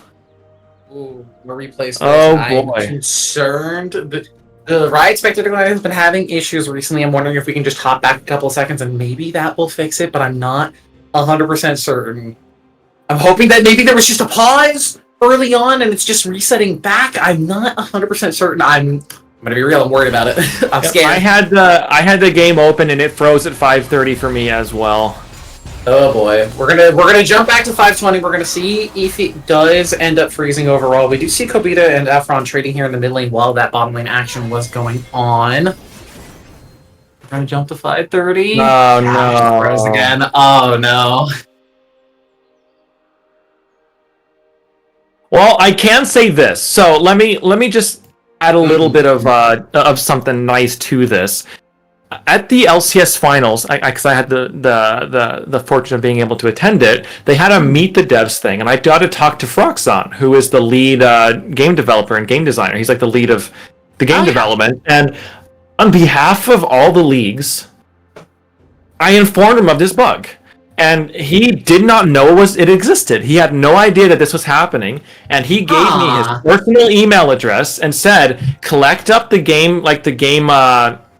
Ooh, a replay. Oh, I'm boy. concerned. The Riot Spectator has been having issues recently. I'm wondering if we can just hop back a couple of seconds and maybe that will fix it, but I'm not 100% certain. I'm hoping that maybe there was just a pause early on and it's just resetting back. I'm not 100% certain. I'm gonna be real. I'm worried about it. I'm scared. I had the game open and it froze at 5:30 for me as well. Oh boy, we're gonna jump back to 520. We're gonna see if it does end up freezing overall. We do see Kobita and Efron trading here in the mid lane while that bottom lane action was going on. We're gonna jump to 530. Oh no! Froze again. Oh no. Well, I can say this. So let me just add a little bit of something nice to this. At the LCS finals, because I had the fortune of being able to attend it, they had a meet the devs thing, and I got to talk to Froxon, who is the lead game developer and game designer. He's like the lead of the game development, and on behalf of all the leagues, I informed him of this bug. And he did not know it existed. He had no idea that this was happening, and he gave me his personal email address and said, collect up the game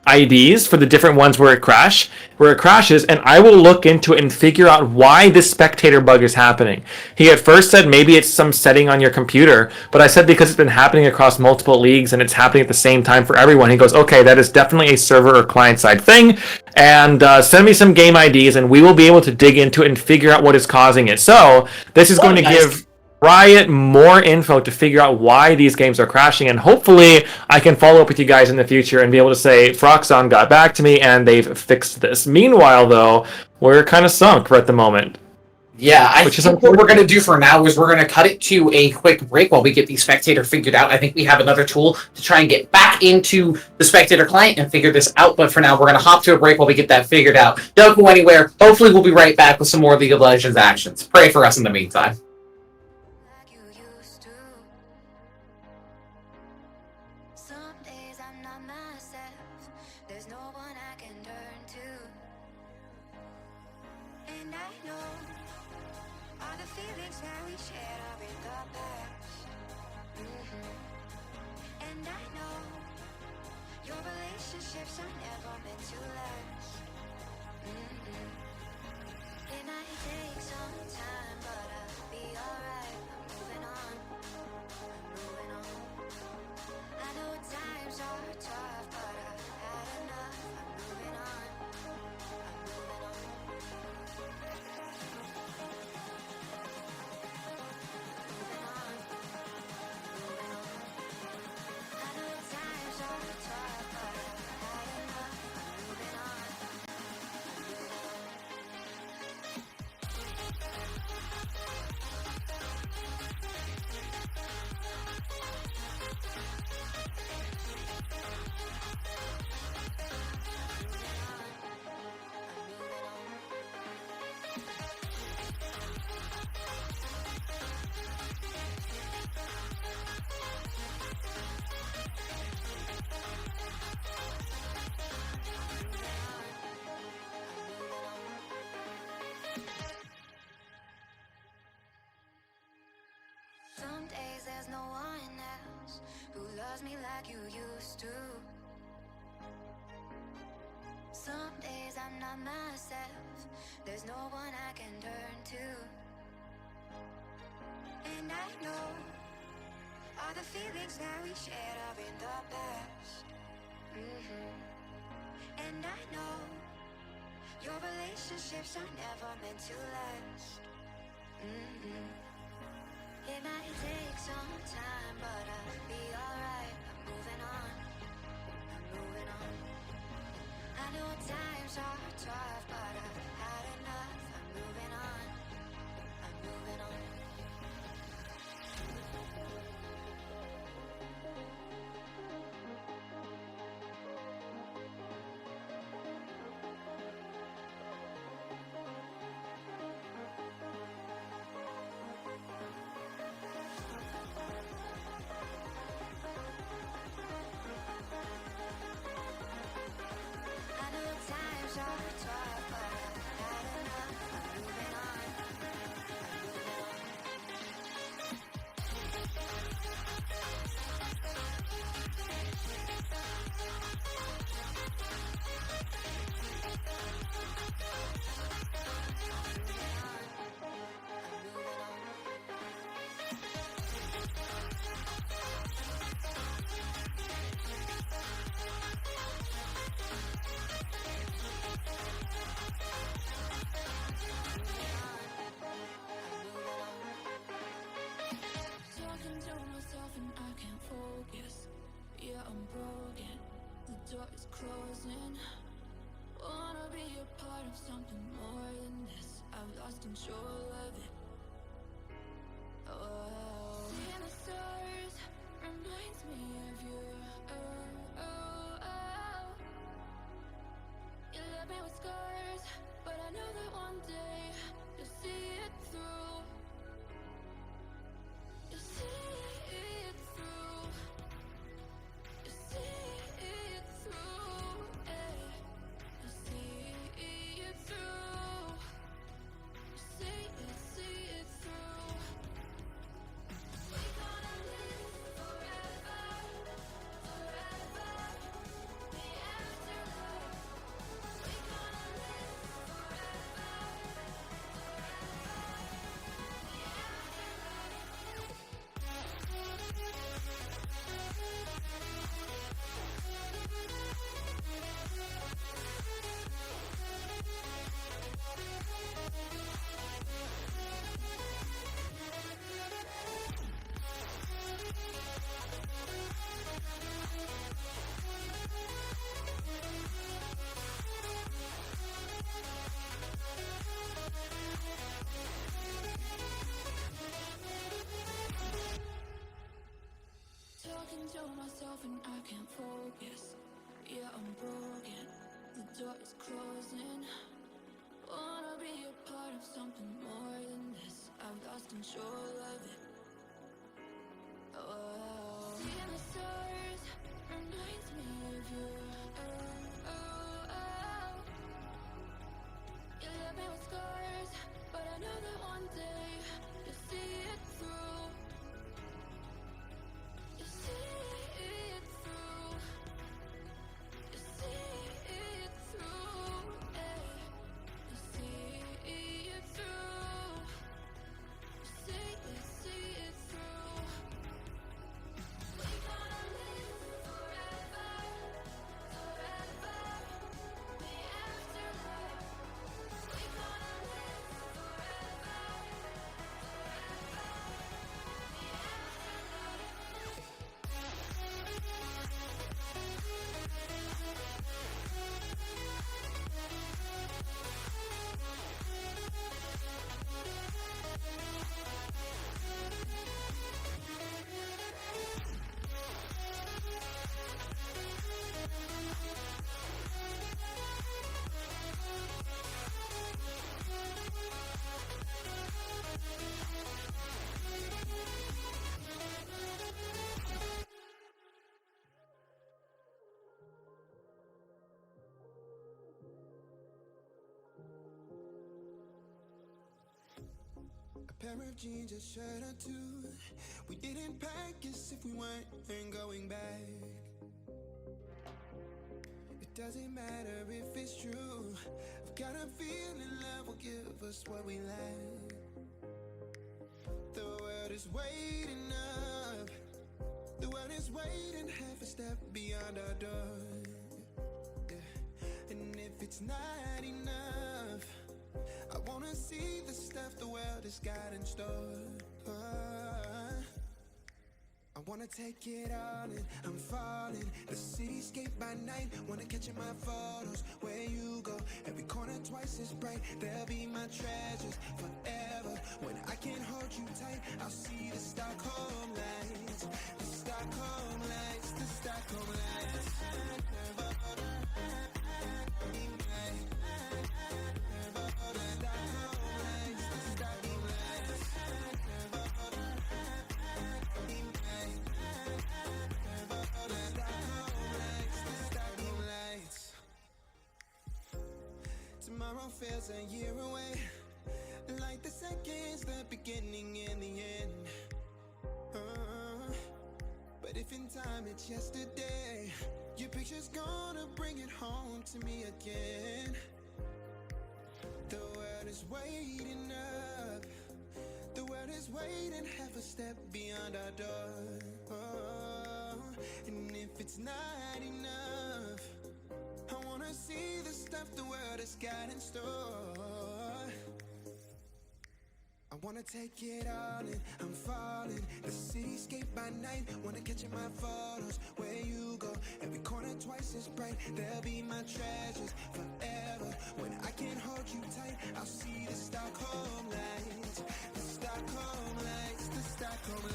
IDs for the different ones where it crashes, and I will look into it and figure out why this spectator bug is happening. He at first said maybe it's some setting on your computer, but I said because it's been happening across multiple leagues and it's happening at the same time for everyone. He goes, okay, that is definitely a server or client side thing, and send me some game IDs and we will be able to dig into it and figure out what is causing it. So this is going to give Riot more info to figure out why these games are crashing, and hopefully I can follow up with you guys in the future and be able to say Froxon got back to me and they've fixed this. Meanwhile, though, we're kind of sunk right at the moment. Yeah, I think what we're going to do for now is we're going to cut it to a quick break while we get the Spectator figured out. I think we have another tool to try and get back into the Spectator client and figure this out, but for now we're going to hop to a break while we get that figured out. Don't go anywhere. Hopefully we'll be right back with some more League of Legends actions. Pray for us in the meantime. like you used to. Some days I'm not myself. There's no one I can turn to. And I know all the feelings that we shared are in the past. And I know your relationships are never meant to last. It might take some time, but I'll be alright. I'm moving on. I know times are tough, but I've had enough. I'm moving on. I know times are tough, but I've had enough. I'm moving on. Some days there's no one else who loves me like you used to. Some days I'm not myself. There's no one I can turn to. And I know all the feelings that we shared are in the past. And I know your relationships are never meant to last. It might take some time, but I'll be alright. I'm moving on. I know times are tough, but I've had enough. I'm moving on. broken, the door is closing. Wanna be a part of something more than this. I've lost control of it. Oh, seeing the stars reminds me of you. Oh, oh, oh. You left me with scars, but I know that one day you'll see it through. You'll see it through. You'll see it through. Eh. You'll see it through. You'll see it through. We gonna live forever, forever. The afterlife. We gonna live forever, forever. The talking to myself and I can't focus. Yeah, I'm broken. The door is closing. Wanna be a part of something more than this. I've lost control of it. Oh, seeing the stars reminds me of you. Oh, oh, oh. You left me with scars, but I know that one day you'll see it through. You'll see it through. You'll see it through. Eh. You'll see it through. You'll see it through. We gonna live forever, forever. The afterlife. We gonna live forever, forever. The afterlife. A pair of jeans, a shirt or two. We didn't pack as if we weren't going back. It doesn't matter if it's true. I've got a feeling love will give us what we lack. The world is waiting up. The world is waiting half a step beyond our door. Yeah. And if it's not enough, I wanna see the stuff the world has got in store. I wanna take it all in, I'm falling. The cityscape by night, wanna catch in my photos. Where you go, every corner twice as bright. They'll be my treasures forever. When I can't hold you tight, I'll see the Stockholm lights. The Stockholm lights, the Stockholm lights. Tomorrow feels a year away, like the seconds, the beginning and the end. But if in time it's yesterday, your picture's gonna bring it home to me again. The world is waiting up. The world is waiting half a step beyond our door. And if it's not enough, I wanna see the stuff the world has got in store. I wanna take it all in, I'm falling. The cityscape by night, wanna catch in my photos. Where you go, every corner twice as bright. They'll be my treasures forever. When I can't hold you tight, I'll see the Stockholm lights. The Stockholm lights, the Stockholm lights.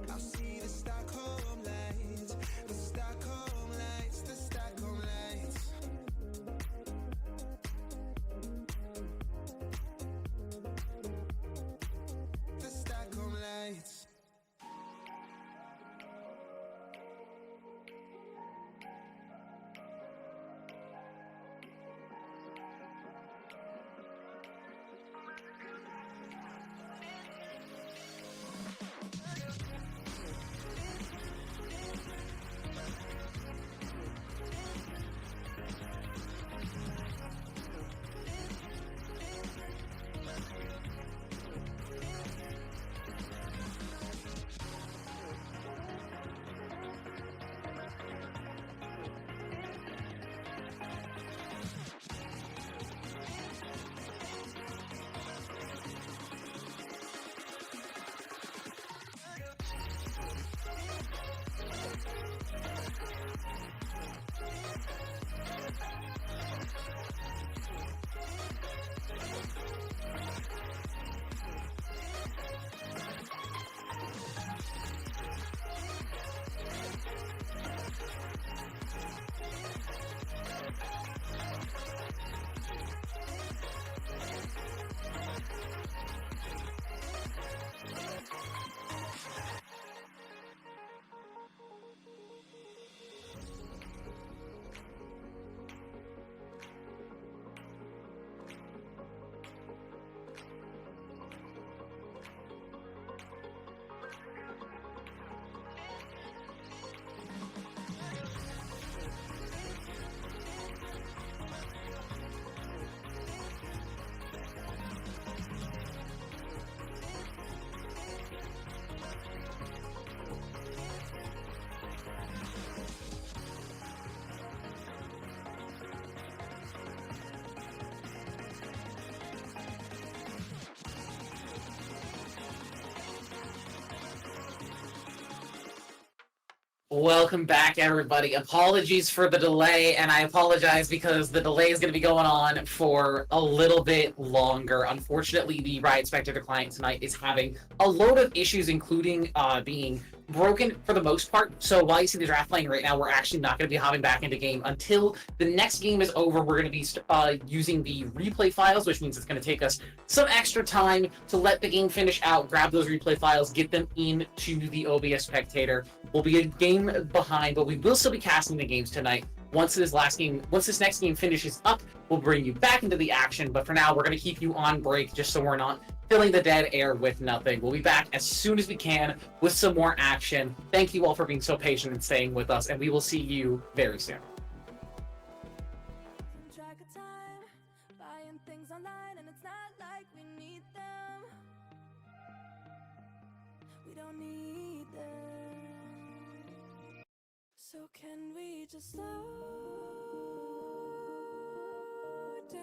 I'll see the Stockholm lights, the Stockholm lights, the Stockholm lights. The Stockholm lights. Welcome back, everybody. Apologies for the delay, and I apologize because the delay is going to be going on for a little bit longer. Unfortunately, the Riot Spectator client tonight is having a load of issues, including being broken for the most part. So while you see the draft playing right now, we're actually not going to be hopping back into game until the next game is over. We're going to be using the replay files, which means it's going to take us some extra time to let the game finish out, grab those replay files, get them into the OBS Spectator. We'll be a game behind, but we will still be casting the games tonight. Once this next game finishes up, we'll bring you back into the action. But for now, we're going to keep you on break just so we're not filling the dead air with nothing. We'll be back as soon as we can with some more action. Thank you all for being so patient and staying with us, and we will see you very soon. Track of time, buying things online, and it's not like we need them. We don't need them. So can we just slow down?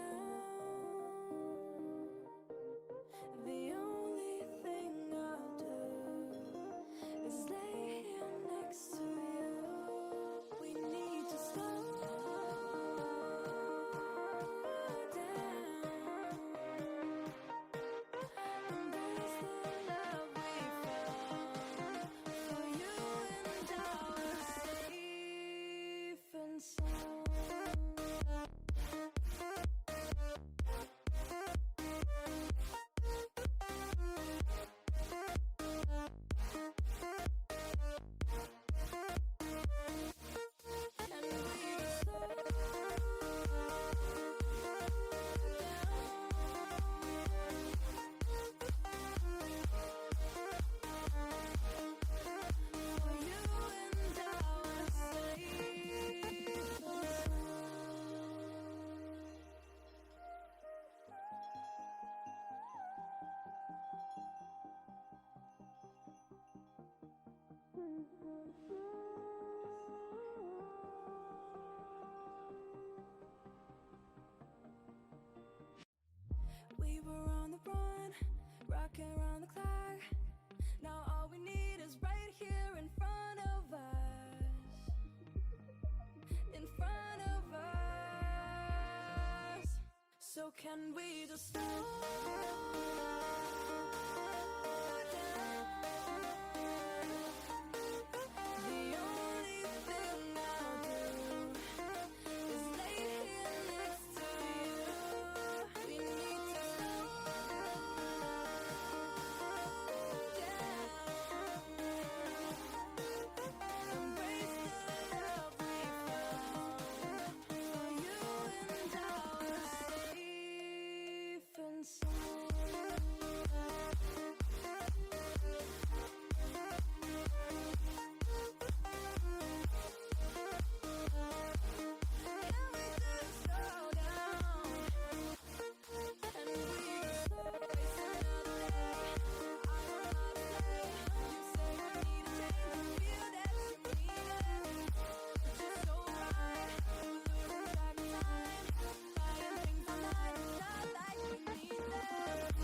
The only thing I'll do is lay here next to you. We need to slow down. Embrace the love we found for you and I was safe and sound. rocking around the clock. Now all we need is right here in front of us. In front of us. So can we just slow down? The only thing I'll do is lay here next to you. We need to slow down. Embrace the love we found. For you and I are safe and sound. Can we just slow down? And we just waste another day. I don't know how to say. You say we need a change. I feel that you need it. But you're so right. We're losing track of time. Buying things online. It's not like we need them.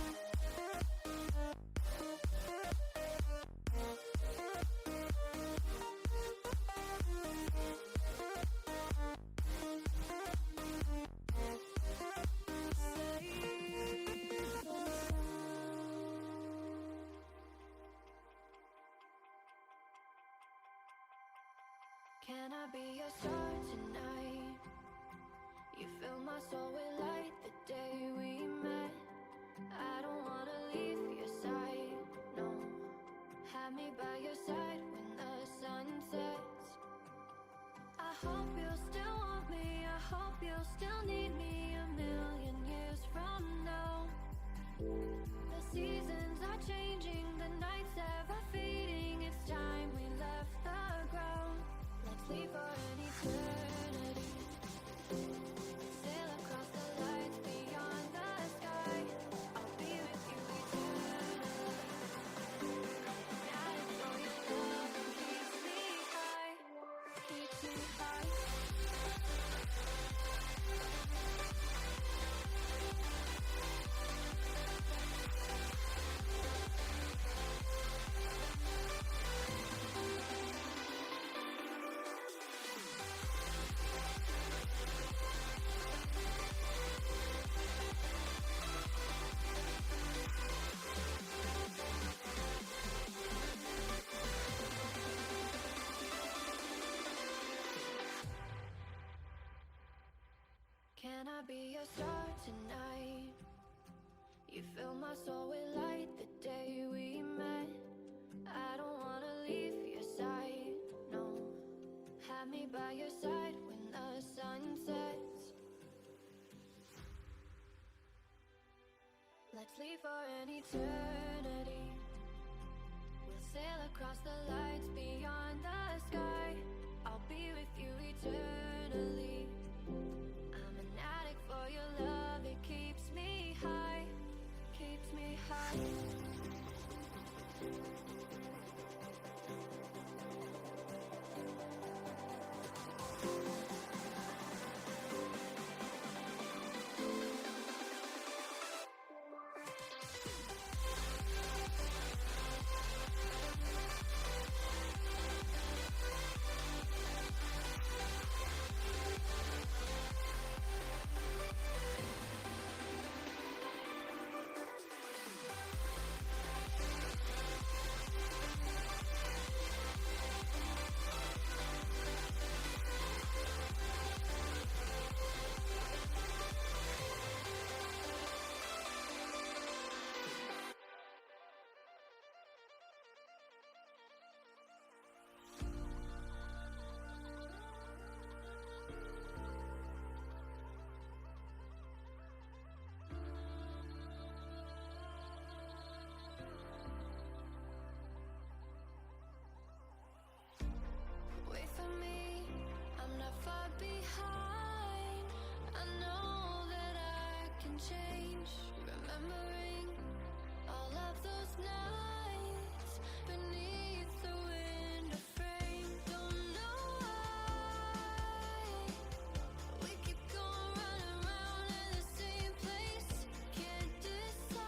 Safe and sound. Can I be your star tonight? You fill my soul with light the day we met. I don't wanna leave your side, no. Have me by your side when the sun sets. I hope you'll still want me. I hope you'll still need me a million years from now. The seasons are changing, the nights ever fading. It's time we left the ground. Let's leave for an eternity. Sail across the lights beyond the sky. I'll be with you eternally. Night for your love that keeps me high. Keeps me high. Can I be your star tonight? You fill my soul with light the day we met. I don't wanna leave your side, no. Have me by your side when the sun sets. Let's leave for an eternity. We'll sail across the lights beyond the sky. I'll be with you eternally. I'm an addict for your love, it keeps me high. Keeps me high. Wait for me, I'm not far behind. I know that I can change. Remembering all of those nights beneath the window frame. Don't know why we keep going running around in the same place. Can't decide.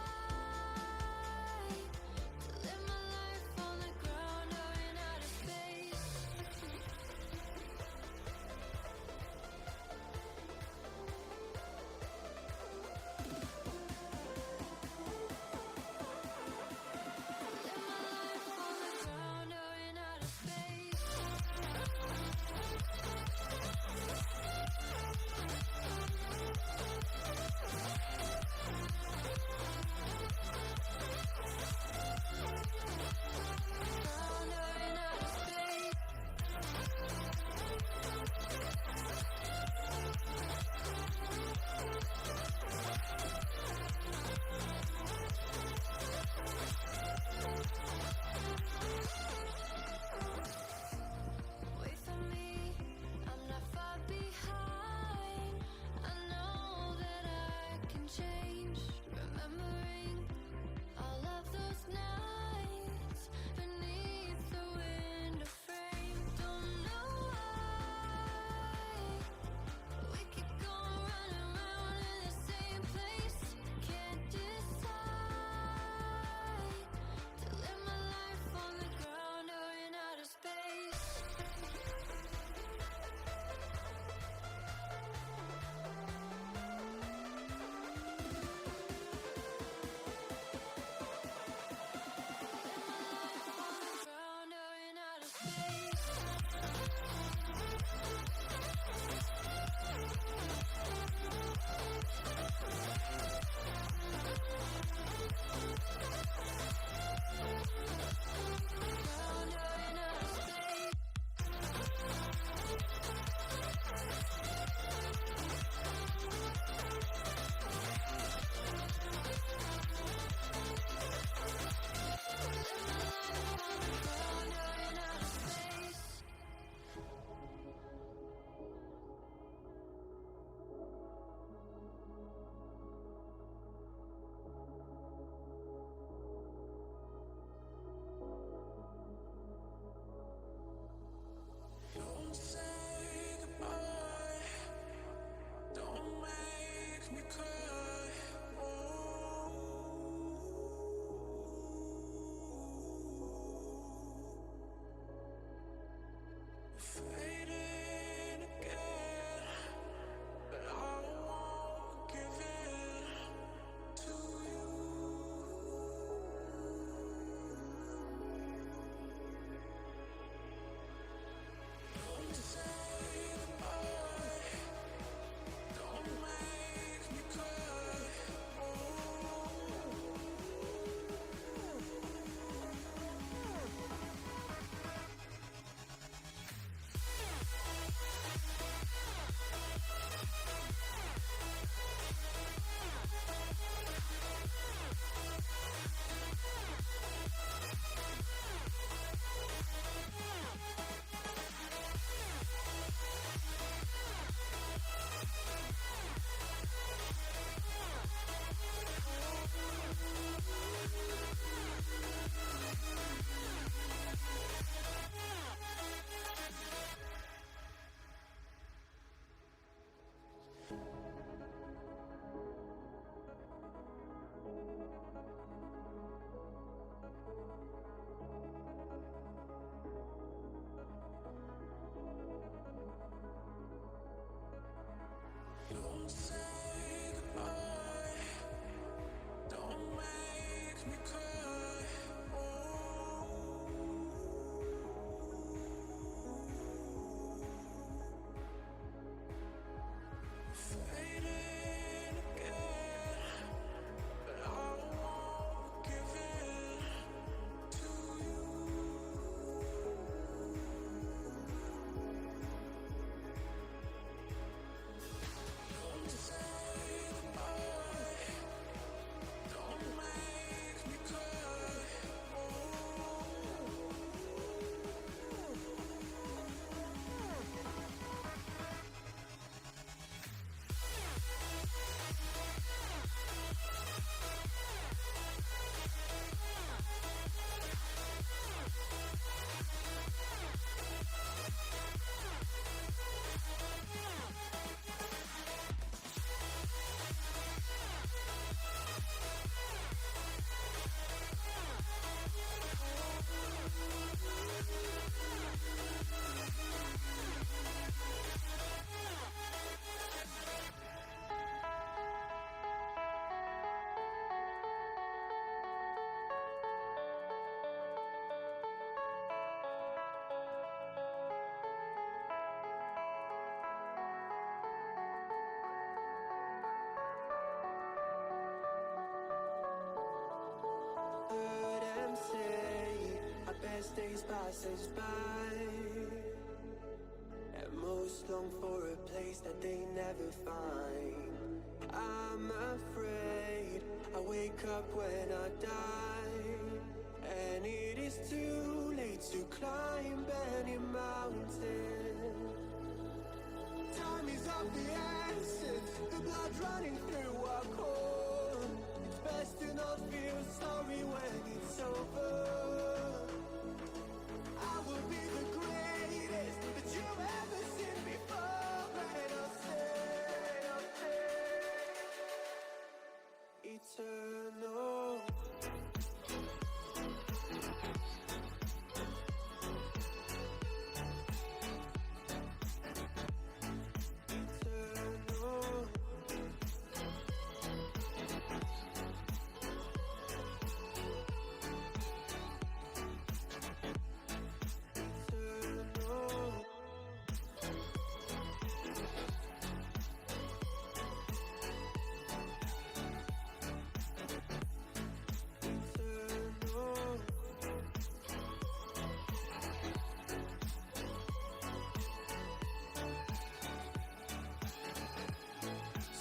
as days pass us by. And most long for a place that they never find. I'm afraid I wake up when I die, and it is too late to climb any mountain. Time is of the essence, the blood running through our core. It's best to not feel sorry when it's over. I will be the greatest that you've ever seen before, and I'll stay eternal.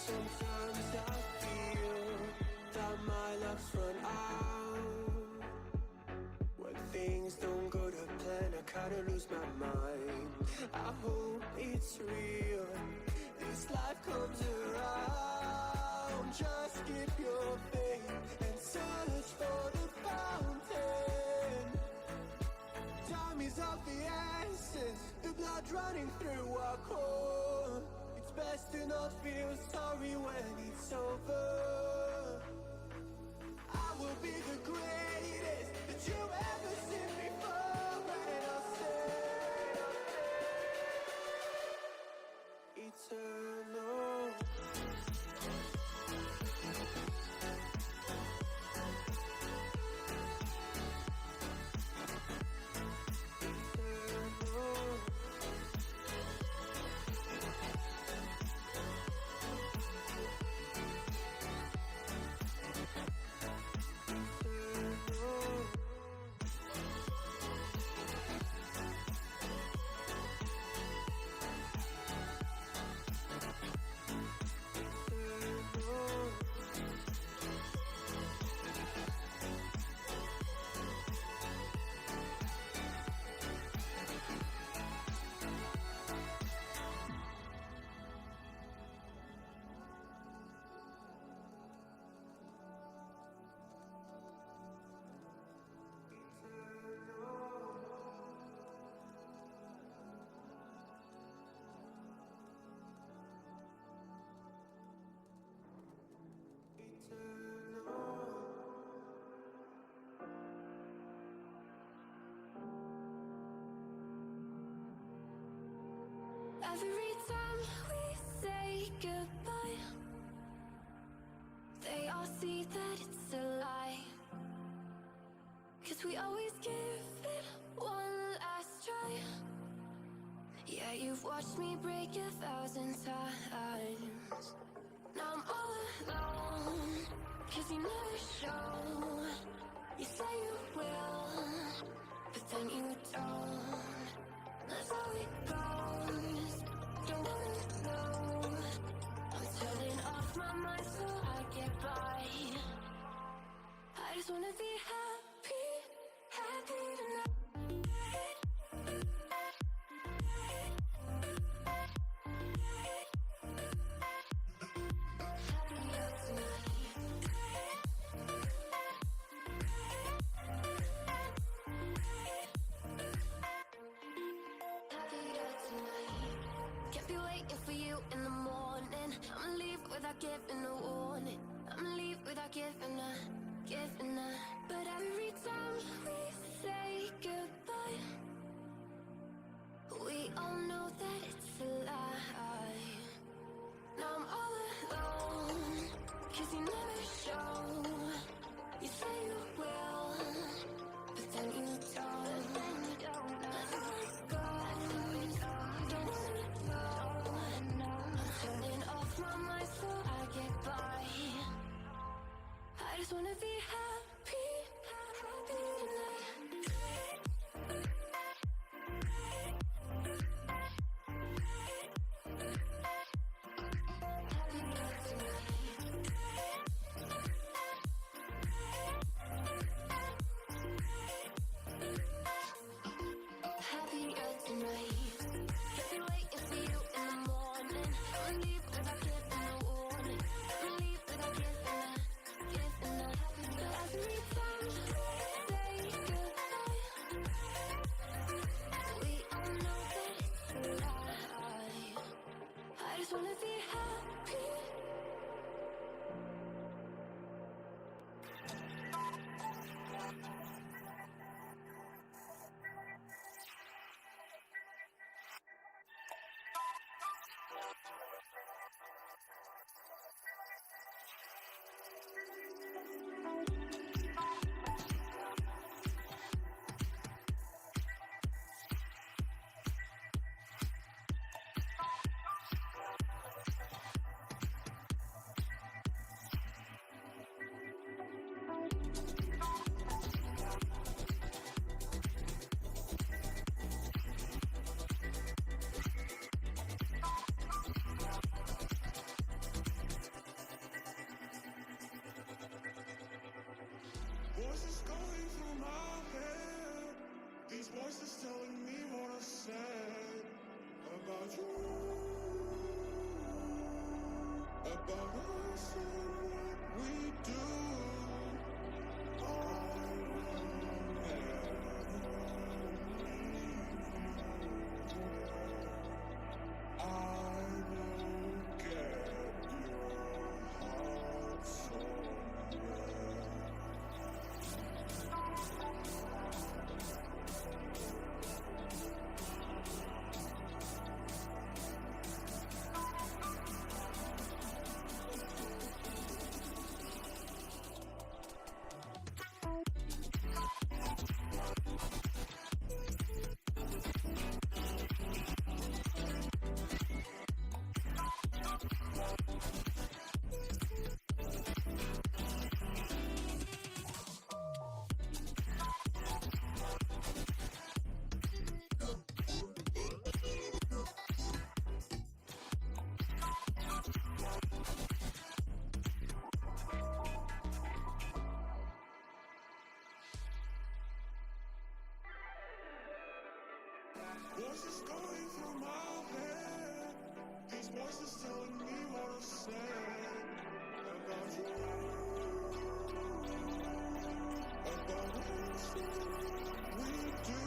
Sometimes I feel that my love's run out. When things don't go to plan, I kinda lose my mind. I hope it's real, this life comes around. Just keep your faith and search for the fountain. Time is of the essence, the blood running through our core. It's best to not feel sorry when it's over. I will be the greatest that you've ever seen before, and I'll stay eternal. Every time we say goodbye, they all see that it's a lie. 'Cause we always give it one last try. Yeah, you've watched me break 1,000 times. Now I'm all alone, 'cause you never show. You say you will, but then you don't. That's how it goes. Don't wanna know. I'm turning off my mind so I get by. I just wanna be happy, happy tonight. Happier tonight. Happier tonight. Can't be waiting for you in the morning. I'ma leave without giving a warning. I'ma leave without giving a. But every time we say goodbye, we all know that it's a lie. Now I'm all alone, 'cause you never show. You say you will, but then you don't. That's how it goes. Don't wanna know. I'm turning off my mind so I get by. I just wanna be happy, happy tonight. voices telling me what I said about you, about us and what we do. I will never leave you. I will get your heart somewhere. Voices going through my head. These voices telling me what I said about you, about us and what we do.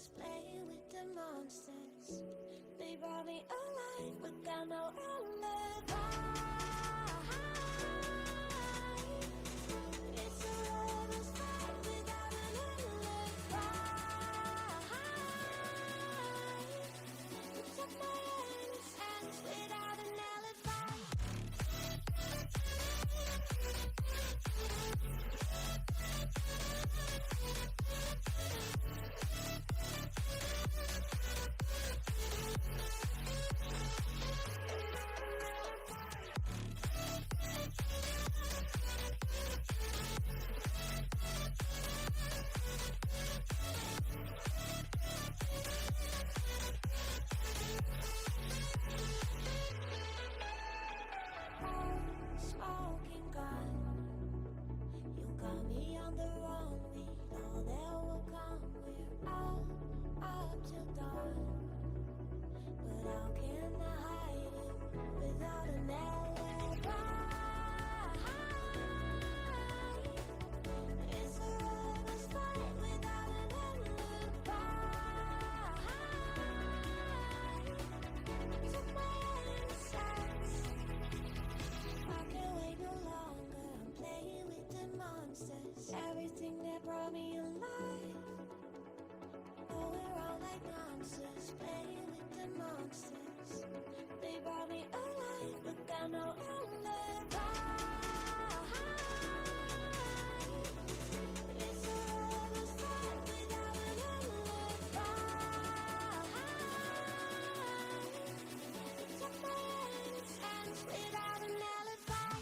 monsters, playing with the monsters. They brought me alive, but got no alibi. It's a lover's fight without an alibi. Took my hands without an alibi. Smoking gun, you got me on the wrong. We know that will come. We're out up till dawn, but how can I hide it without an alibi? It's a lover's fight without an alibi. Took my innocence. I can't wait no longer. I'm playing with the monsters. Everything that brought me alive. Going around like monsters, playing with the monsters. They brought me alive, but got no alibi. It's a lover's fight without an alibi. Took my hands without an alibi.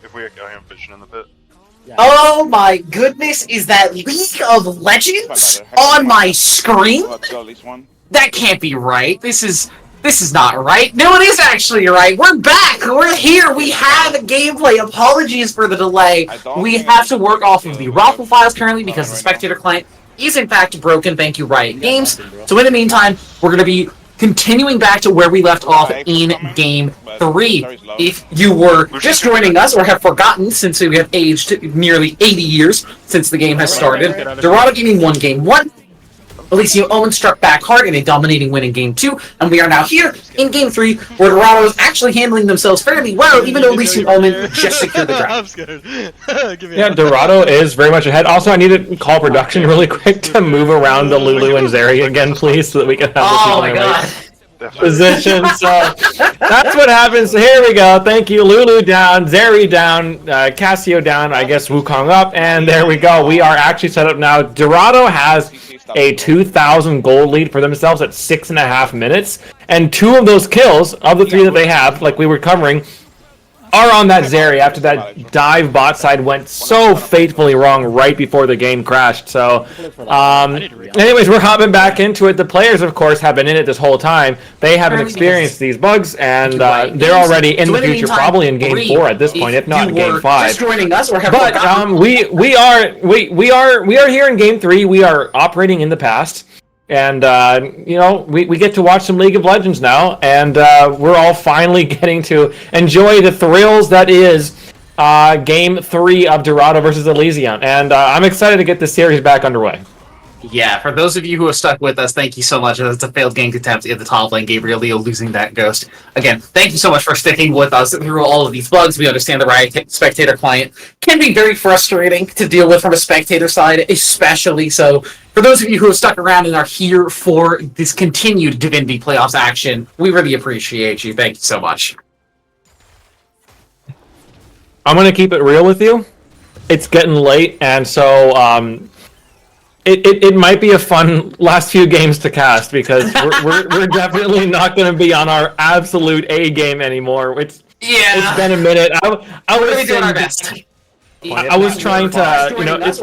if we got him fishing in the pit. Oh my goodness, is that League of Legends on my screen? Let's go at least one. That can't be right. This is not right. No, it is actually right. We're back. We're here. We have gameplay. Apologies for the delay. We have to work off of the raffle files currently because the spectator client is in fact broken. Thank you, Riot Games. So in the meantime, we're going to be continuing back to where we left off in Game 3. If you were just joining us or have forgotten, since we have aged nearly 80 years since the game has started, Dorado Gaming won Game 1. Elysium Omen struck back hard in a dominating win in Game 2, and we are now here in Game 3, where Dorado is actually handling themselves fairly well, even though Elysium Omen just secured the draft. I'm scared. Yeah, Dorado is very much ahead. Also, I need to call production really quick to move around the Lulu and Zeri again, please, so that we can have Oh my god. position. So that's what happens. So here we go. Thank you. Lulu down, Zeri down, Casio down, I guess Wukong up, and there we go. We are actually set up now. Dorado has a 2,000 gold lead for themselves at 6.5 minutes, and 2 of those kills, of the 3 that they have, like we were covering, are on that Zeri after that dive bot side went so fatefully wrong right before the game crashed. So, anyways, we're hopping back into it. The players, of course, have been in it this whole time. They haven't experienced these bugs, and they're already in the future, probably in Game 4 at this point, if not in Game 5. Just joining us or have But we are here in Game 3. We are operating in the past. And, we get to watch some League of Legends now, and we're all finally getting to enjoy the thrills that is Game 3 of Dorado versus Elysium. And I'm excited to get this series back underway. Yeah, for those of you who have stuck with us, thank you so much. It's a failed gank attempt at the top lane, Gabriel Leo losing that ghost. Again, thank you so much for sticking with us through all of these bugs. We understand the Riot spectator client can be very frustrating to deal with from a spectator side, especially. So for those of you who have stuck around and are here for this continued Divinity playoffs action, we really appreciate you. Thank you so much. I'm going to keep it real with you. It's getting late, and so it might be a fun last few games to cast, because we're definitely not going to be on our absolute A game anymore. It's been a minute. We're doing our best. I was trying to,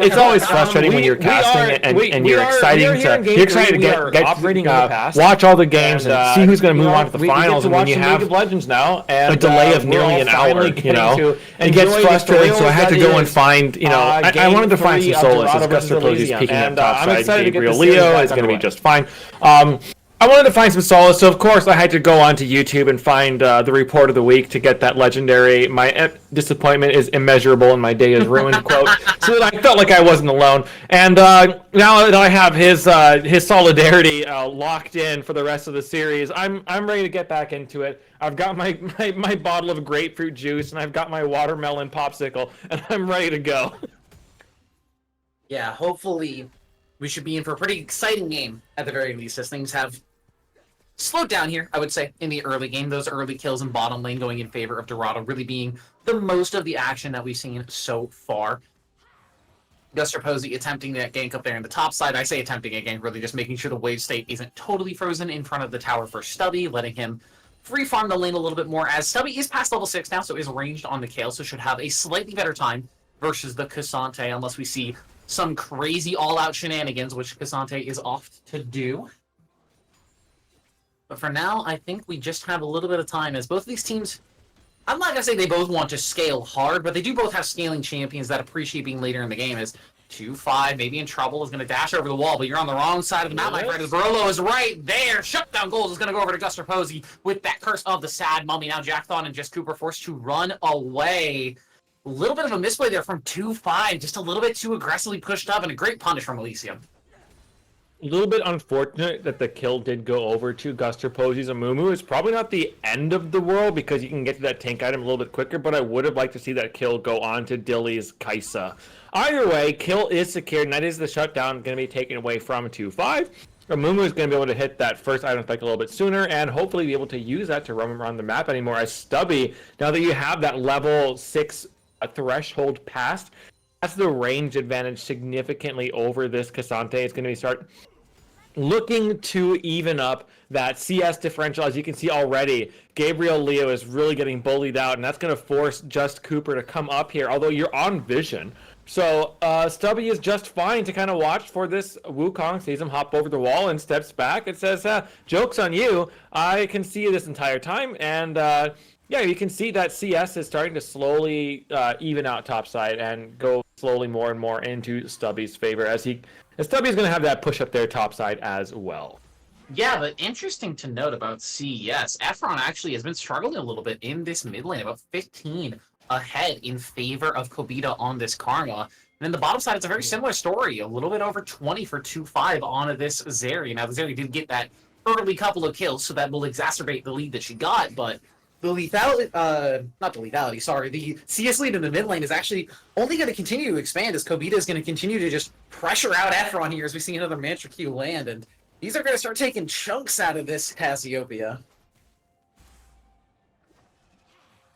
it's always frustrating when you're casting and you're excited to get watch all the games and see who's going to move on to the finals, and when you have Legends now a delay of nearly an hour, it gets frustrating. So I had to go and find, I wanted to find some solace as Guster Posey's peeking up top side. Gabriel Leo is going to be just fine. I wanted to find some solace, so of course I had to go onto YouTube and find the report of the week to get that legendary "My disappointment is immeasurable and my day is ruined" quote, so that I felt like I wasn't alone. And now that I have his solidarity locked in for the rest of the series, I'm ready to get back into it. I've got my bottle of grapefruit juice, and I've got my watermelon popsicle, and I'm ready to go. Yeah, hopefully we should be in for a pretty exciting game at the very least, as things have slowed down here, I would say, in the early game. Those early kills in bottom lane going in favor of Dorado really being the most of the action that we've seen so far. Guster Posey attempting that gank up there in the top side. I say attempting a gank, really just making sure the wave state isn't totally frozen in front of the tower for Stubby, letting him free farm the lane a little bit more, as Stubby is past level 6 now, so is ranged on the Kayle, so should have a slightly better time versus the Cassante, unless we see some crazy all-out shenanigans, which Cassante is oft to do. But for now, I think we just have a little bit of time, as both of these teams, I'm not going to say they both want to scale hard, but they do both have scaling champions that appreciate being later in the game. As 2-5, maybe in trouble, is going to dash over the wall, but you're on the wrong side of the map, my friend. As Barolo is right there. Shutdown goals is going to go over to Guster Posey with that curse of the sad mummy. Now Jackthon and Just Cooper forced to run away. A little bit of a misplay there from 2-5, just a little bit too aggressively pushed up, and a great punish from Elysium. A little bit unfortunate that the kill did go over to Guster Posey's Amumu. It's probably not the end of the world, because you can get to that tank item a little bit quicker, but I would have liked to see that kill go on to Dilly's Kaisa. Either way, kill is secured, and that is the shutdown going to be taken away from 2-5. Amumu is going to be able to hit that first item spike a little bit sooner, and hopefully be able to use that to roam around the map anymore. As Stubby, now that you have that level 6 threshold passed, that's the range advantage significantly over this Cassante. It's going to be looking to even up that CS differential. As you can see already, Gabriel Leo is really getting bullied out, and that's going to force Just Cooper to come up here, although you're on vision. So Stubby is just fine to kind of watch for this. Wukong sees him hop over the wall and steps back. It says, joke's on you. I can see you this entire time. And yeah, you can see that CS is starting to slowly even out topside and go slowly more and more into Stubby's favor as Stubby's going to have that push up there topside as well. Yeah, but interesting to note about CES, Efron actually has been struggling a little bit in this mid lane, about 15 ahead in favor of Kobita on this Karma. And then the bottom side, it's a very similar story, a little bit over 20 for 2-5 on this Zeri. Now, the Zeri did get that early couple of kills, so that will exacerbate the lead that she got, but the lethality, not the lethality, sorry, the CS lead in the mid lane is actually only going to continue to expand as Kobita is going to continue to just pressure out Efron here as we see another Mantra Q land, and these are going to start taking chunks out of this Cassiopeia.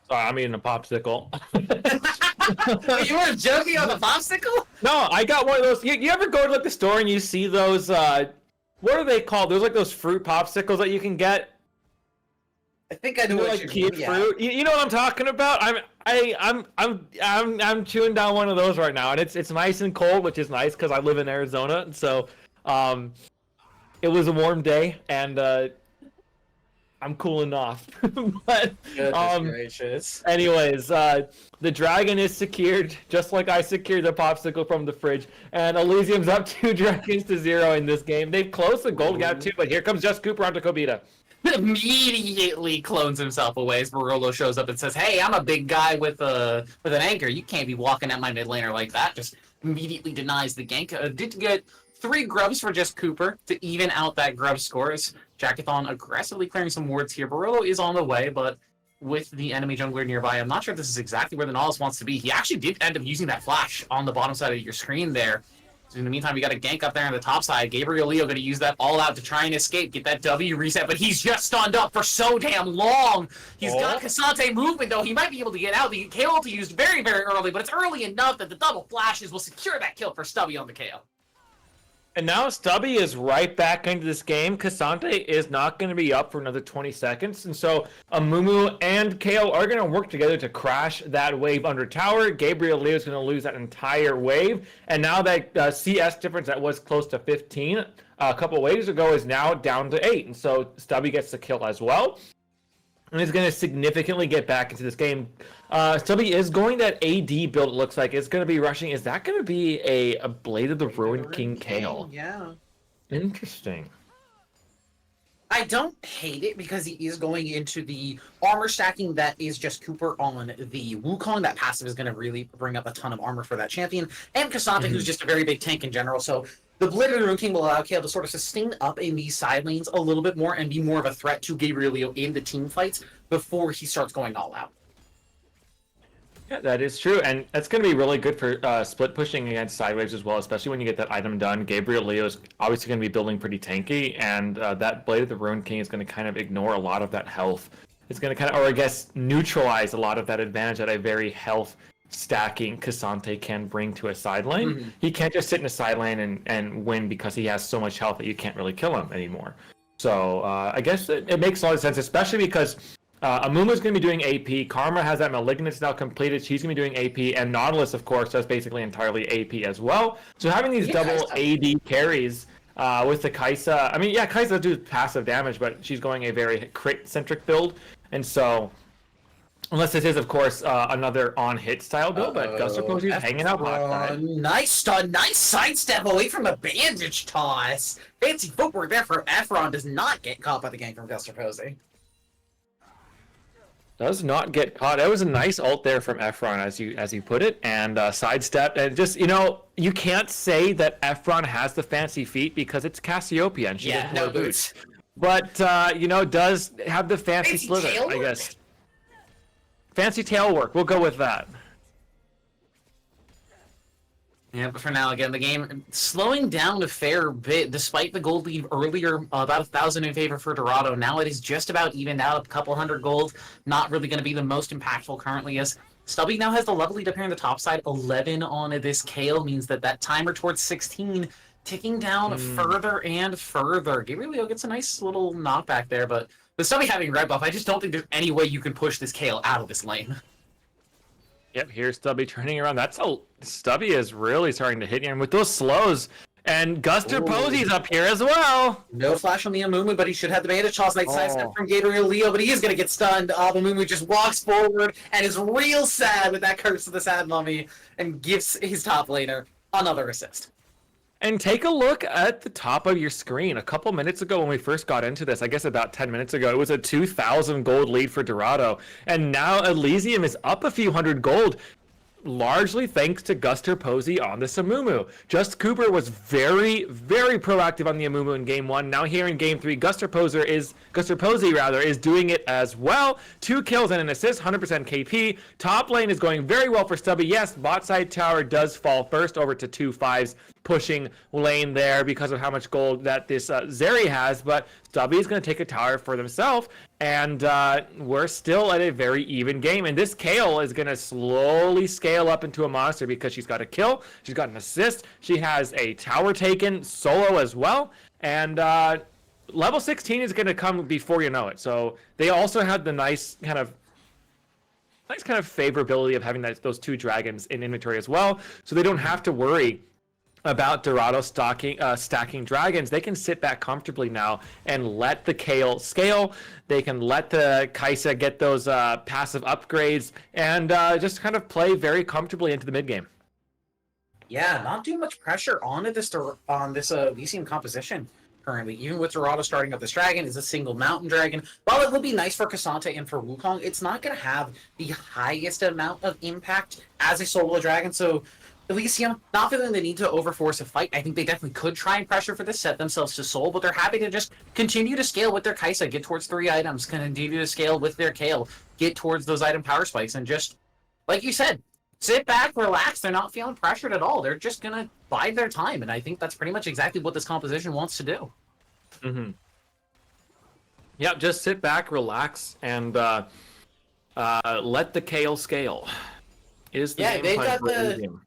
Sorry, I'm eating a popsicle. You were joking on the popsicle? No, I got one of those. You ever go to like the store and you see those, what are they called? There's like those fruit popsicles that you can get. I think I know what like you kid mean. fruit. You know what I'm talking about? I'm chewing down one of those right now, and it's nice and cold, which is nice because I live in Arizona, and so it was a warm day, and I'm cooling off. But Goodness gracious. anyways, the dragon is secured, just like I secured the popsicle from the fridge, and Elysium's up 2 dragons to 0 in this game. They've closed the gold gap too, but here comes Just Cooper onto Kobita. Immediately clones himself away as Barolo shows up and says, "Hey, I'm a big guy with an anchor. You can't be walking at my mid laner like that." Just immediately denies the gank. Did get 3 grubs for Just Cooper to even out that grub score. As Jackathon aggressively clearing some wards here. Barolo is on the way, but with the enemy jungler nearby, I'm not sure if this is exactly where the Nautilus wants to be. He actually did end up using that flash on the bottom side of your screen there. So in the meantime, we got a gank up there on the top side. Gabriel Leo going to use that all out to try and escape, get that W reset, but he's just stunned up for so damn long. He's got Cassante movement, though. He might be able to get out. The KO ulti used very, very early, but it's early enough that the double flashes will secure that kill for Stubby on the KO. And now Stubby is right back into this game. Cassante is not going to be up for another 20 seconds. And so Amumu and KO are going to work together to crash that wave under tower. Gabriel Leo is going to lose that entire wave. And now that CS difference that was close to 15 a couple waves ago is now down to 8. And so Stubby gets the kill as well. And he's going to significantly get back into this game. Stubby is going that AD build, it looks like. It's going to be rushing. Is that going to be a Blade of the Ruined King Kale? Yeah. Interesting. I don't hate it because he is going into the armor stacking that is Just Cooper on the Wukong. That passive is going to really bring up a ton of armor for that champion. And Cassante, who's just a very big tank in general. So the Blade of the Ruined King will allow Kale to sort of sustain up in these side lanes a little bit more and be more of a threat to Gabriel Leo in the team fights before he starts going all out. Yeah, that is true, and that's going to be really good for split pushing against sideways as well, especially when you get that item done. Gabriel Leo is obviously going to be building pretty tanky, and that Blade of the Ruined King is going to kind of ignore a lot of that health. It's going to kind of, or I guess, neutralize a lot of that advantage that a very health stacking Cassante can bring to a side lane. Mm-hmm. He can't just sit in a side lane and win because he has so much health that you can't really kill him anymore. So I guess it makes a lot of sense, especially because Amumu's going to be doing AP. Karma has that Malignance now completed. She's going to be doing AP. And Nautilus, of course, does basically entirely AP as well. So having these double AD carries with the Kai'Sa... I mean, yeah, Kai'Sa does passive damage, but she's going a very crit-centric build. And so... Unless this is, of course, another on-hit style build, but Guster is hanging out hot. Nice stun, nice sidestep away from a bandage toss. Fancy footwork there for Efron. Does not get caught by the gank from Guster Posey. Does not get caught. That was a nice ult there from Efron, as you put it, and sidestep. And just, you can't say that Efron has the fancy feet because it's Cassiopeia and she doesn't wear boots. But, does have the fancy slither, I guess. Fancy tail work. We'll go with that. Yeah, but for now, again, the game slowing down a fair bit, despite the gold lead earlier, about 1,000 in favor for Dorado. Now it is just about evened out, a couple hundred gold. Not really going to be the most impactful currently, as Stubby now has the level lead up here on the top side. 11 on this KO means that timer towards 16 ticking down further and further. Gabriel gets a nice little knockback there, but with Stubby having red buff, I just don't think there's any way you can push this Kale out of this lane. Yep, here's Stubby turning around. Stubby is really starting to hit you. And with those slows, and Guster Posey's up here as well. No flash on the Amumu, but he should have the Bandage Toss. Nice sidestep from Gabriel Leo, but he is going to get stunned. Amumu just walks forward and is real sad with that Curse of the Sad Mummy and gives his top laner another assist. And take a look at the top of your screen. A couple minutes ago when we first got into this, I guess about 10 minutes ago, it was a 2,000 gold lead for Dorado. And now Elysium is up a few hundred gold, largely thanks to Guster Posey on the Amumu. Just Cooper was very, very proactive on the Amumu in game 1. Now here in game 3, Guster Posey is doing it as well. 2 kills and an assist, 100% KP. Top lane is going very well for Stubby. Yes, bot side tower does fall first over to 2-5s, pushing lane there because of how much gold that this Zeri has, but Stubby is going to take a tower for themselves, and we're still at a very even game, and this Kale is going to slowly scale up into a monster because she's got a kill, she's got an assist, she has a tower taken solo as well, and level 16 is going to come before you know it. So they also have the nice kind of favorability of having those 2 dragons in inventory as well, so they don't have to worry about Dorado stacking dragons. They can sit back comfortably now and let the Kale scale. They can let the Kai'Sa get those passive upgrades and just kind of play very comfortably into the mid game. Yeah, not too much pressure on this Elysium composition currently. Even with Dorado starting up this dragon, is a single mountain dragon. While it will be nice for Cassandra and for Wukong, it's not going to have the highest amount of impact as a solo dragon. So Elysium, not feeling the need to overforce a fight. I think they definitely could try and pressure for this, set themselves to soul, but they're happy to just continue to scale with their Kai'Sa, get towards 3 items, continue to scale with their Kale, get towards those item power spikes, and just, like you said, sit back, relax. They're not feeling pressured at all. They're just going to bide their time, and I think that's pretty much exactly what this composition wants to do. Mm-hmm. Yeah, just sit back, relax, and let the Kale scale. Is the game plan for Elysium.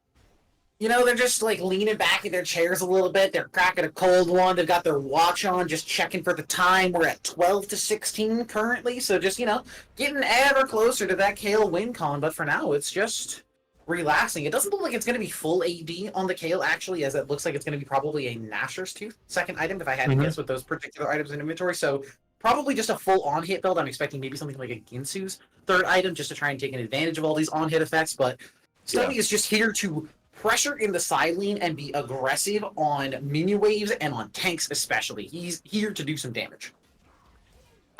You know, they're just like leaning back in their chairs a little bit. They're cracking a cold one. They've got their watch on, just checking for the time. We're at 12-16 currently, so just, you know, getting ever closer to that Kale win con. But for now, it's just relaxing. It doesn't look like it's going to be full AD on the Kale, actually, as it looks like it's going to be probably a Gnasher's Tooth second item, if I had to guess, with those particular items in inventory. So probably just a full on-hit build. I'm expecting maybe something like a Ginsu's third item, just to try and take an advantage of all these on-hit effects. But Stubby is just here to pressure in the side lane and be aggressive on minion waves and on tanks especially. He's here to do some damage.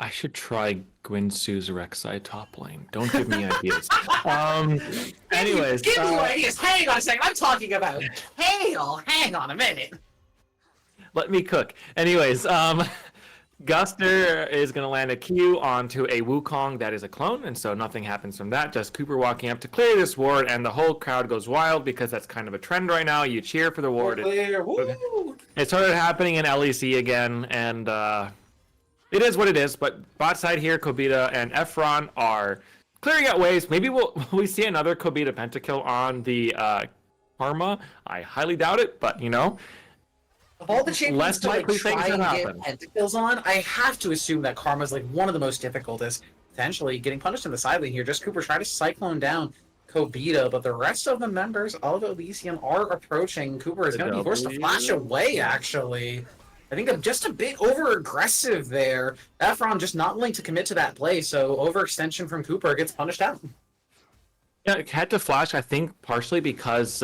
I should try Gwynsu's Rek'Sai top lane. Don't give me ideas. Anyways. Give me ideas. Hang on a second. I'm talking about Hail. Hang on a minute. Let me cook. Anyways, Guster is going to land a Q onto a Wukong that is a clone, and so nothing happens from that. Just Cooper walking up to clear this ward, and the whole crowd goes wild because that's kind of a trend right now. You cheer for the ward. It started happening in LEC again, and it is what it is. But bot side here, Kobita and Efron are clearing out waves. Maybe we see another Kobita pentakill on the Karma. I highly doubt it, but you know. Of all the champions Less to like, likely try things and to get happen. pentakills on, I have to assume that Karma's like one of the most difficult, is potentially getting punished in the side lane here. Just Cooper trying to cyclone down Kobita, but the rest of the members of Elysium are approaching. Cooper is going to be forced to flash away, actually. I think I'm just a bit over-aggressive there. Efron just not willing to commit to that play, so overextension from Cooper gets punished out. Yeah, it had to flash, I think, partially because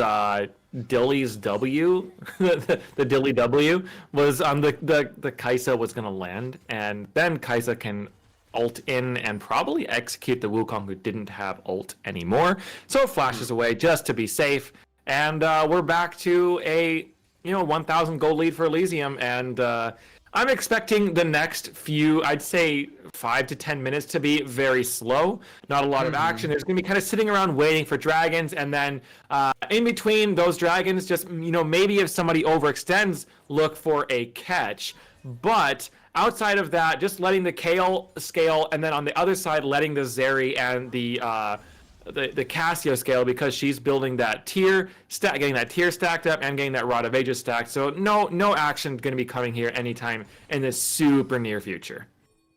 Dilly's W, the Dilly W, was on the Kai'Sa was going to land, and then Kai'Sa can ult in and probably execute the Wukong who didn't have ult anymore. So it flashes away just to be safe, and we're back to a 1,000 gold lead for Elysium, and I'm expecting the next few, I'd say 5 to 10 minutes to be very slow. Not a lot of action. There's going to be kind of sitting around waiting for dragons, and then in between those dragons, just, maybe if somebody overextends, look for a catch. But outside of that, just letting the Kale scale, and then on the other side, letting the Zeri and the the Casio scale because she's building that tier, getting that tier stacked up and getting that Rod of Ages stacked. So no action going to be coming here anytime in the super near future.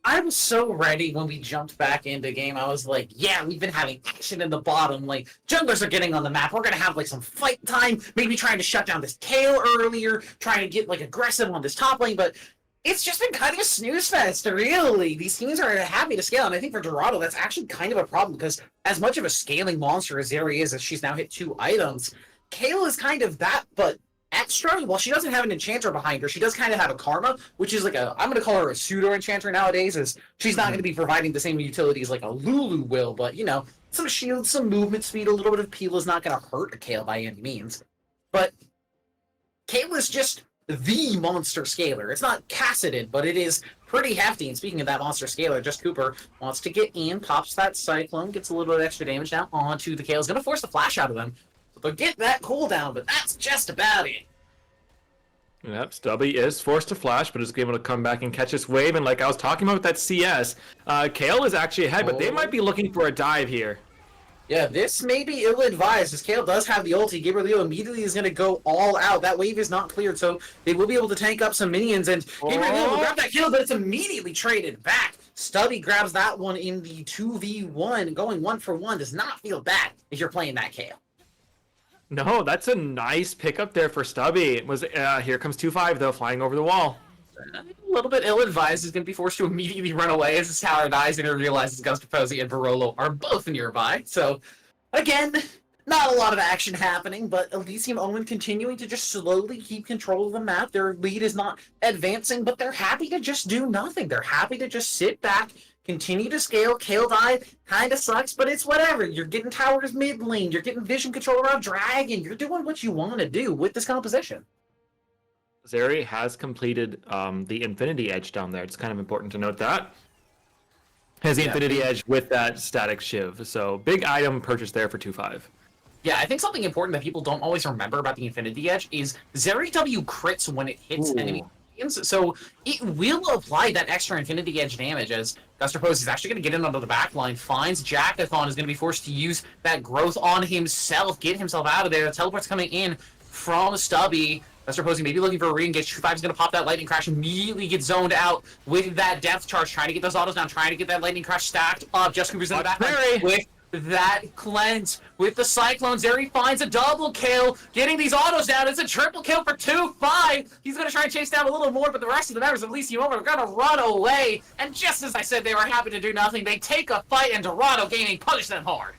I was so ready when we jumped back into game. I was like, yeah, we've been having action in the bottom. Like, junglers are getting on the map. We're going to have, like, some fight time. Maybe trying to shut down this tail earlier. Trying to get, like, aggressive on this top lane. But it's just been kind of a snooze fest, really. These teams are happy to scale. And I think for Dorado, that's actually kind of a problem. Because as much of a scaling monster as Zeri is, as she's now hit 2 items, Kayle is kind of that, but extra. While she doesn't have an enchanter behind her, she does kind of have a karma, which is like I'm going to call her a pseudo enchanter nowadays, as she's not going to be providing the same utilities like a Lulu will, but some shield, some movement speed, a little bit of peel is not going to hurt a Kayle by any means. But Kayle is just the monster scaler. It's not casseted, but it is pretty hefty. And speaking of that monster scaler, Just Cooper wants to get in, pops that Cyclone, gets a little bit of extra damage now onto the Kayle. Is going to force the flash out of them. But get that cooldown, but that's just about it. Yep, Stubby is forced to flash, but is able to come back and catch this wave. And like I was talking about with that CS, Kayle is actually ahead, but they might be looking for a dive here. Yeah, this may be ill-advised, as Kayle does have the ulti. Gabriel immediately is going to go all out. That wave is not cleared, so they will be able to tank up some minions. And Gabriel will grab that kill, but it's immediately traded back. Stubby grabs that one in the 2v1. Going 1-for-1 does not feel bad if you're playing that Kayle. No, that's a nice pickup there for Stubby. It was here comes 2-5 though, flying over the wall. A little bit ill-advised. Is going to be forced to immediately run away as his tower dies, and he realizes Gustaposi and Barolo are both nearby. So, again, not a lot of action happening, but Elysium Omen continuing to just slowly keep control of the map. Their lead is not advancing, but they're happy to just do nothing. They're happy to just sit back, continue to scale. Kayle died, kind of sucks, but it's whatever. You're getting towers mid lane. You're getting vision control around Dragon. You're doing what you want to do with this composition. Zeri has completed the Infinity Edge down there. It's kind of important to note that. Has the Infinity Edge with that static Shiv. So big item purchase there for 2-5. Yeah, I think something important that people don't always remember about the Infinity Edge is Zeri W crits when it hits enemy minions, so it will apply that extra Infinity Edge damage, as Gusterpose is actually going to get in onto the back line, finds Jackathon, is going to be forced to use that growth on himself, get himself out of there. The teleport's coming in from Stubby. Gusterpose maybe looking for a re-engage. 2-5 is going to pop that Lightning Crash, immediately get zoned out with that Depth Charge, trying to get those autos down, trying to get that Lightning Crash stacked up. Just Cooper's in the back line with that cleanse with the Cyclone. Zeri finds a double kill, getting these autos down. It's a triple kill for 2-5. He's going to try and chase down a little more, but the rest of the members of Elysium are going to run away. And just as I said, they were happy to do nothing. They take a fight, and Dorado Gaming punish them hard.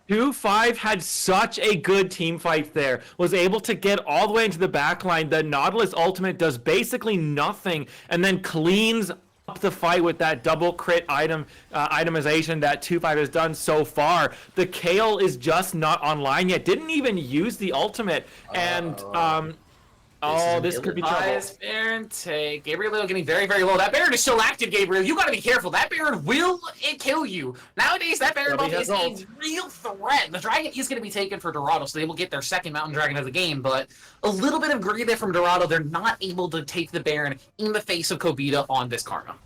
2-5 had such a good team fight there. Was able to get all the way into the back line. The Nautilus ultimate does basically nothing, and then cleans up the fight with that double crit itemization that 2-5 has done so far. The Kayle is just not online yet. Didn't even use the ultimate, and this could be trouble. Baron take. Gabriel getting very, very low. That Baron is still active, Gabriel. You gotta be careful. That Baron will kill you. Nowadays, that Baron buff is a real threat. The Dragon is gonna be taken for Dorado, so they will get their second Mountain Dragon of the game, but a little bit of greed there from Dorado. They're not able to take the Baron in the face of Kobita on this Karma.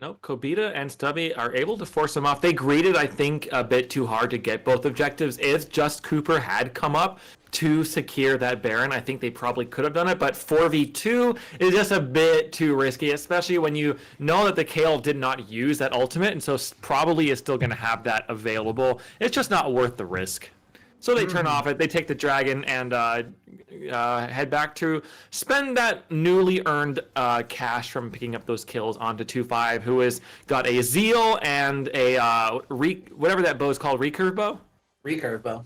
Nope, Kobita and Stubby are able to force him off. They greeted, I think, a bit too hard to get both objectives. If Just Cooper had come up to secure that Baron, I think they probably could have done it, but 4v2 is just a bit too risky, especially when you know that the Kayle did not use that ultimate, and so probably is still going to have that available. It's just not worth the risk. So they turn off it, they take the Dragon, and head back to spend that newly earned cash from picking up those kills onto 2-5, who has got a Zeal and a whatever that bow is called, recurve bow? Recurve bow.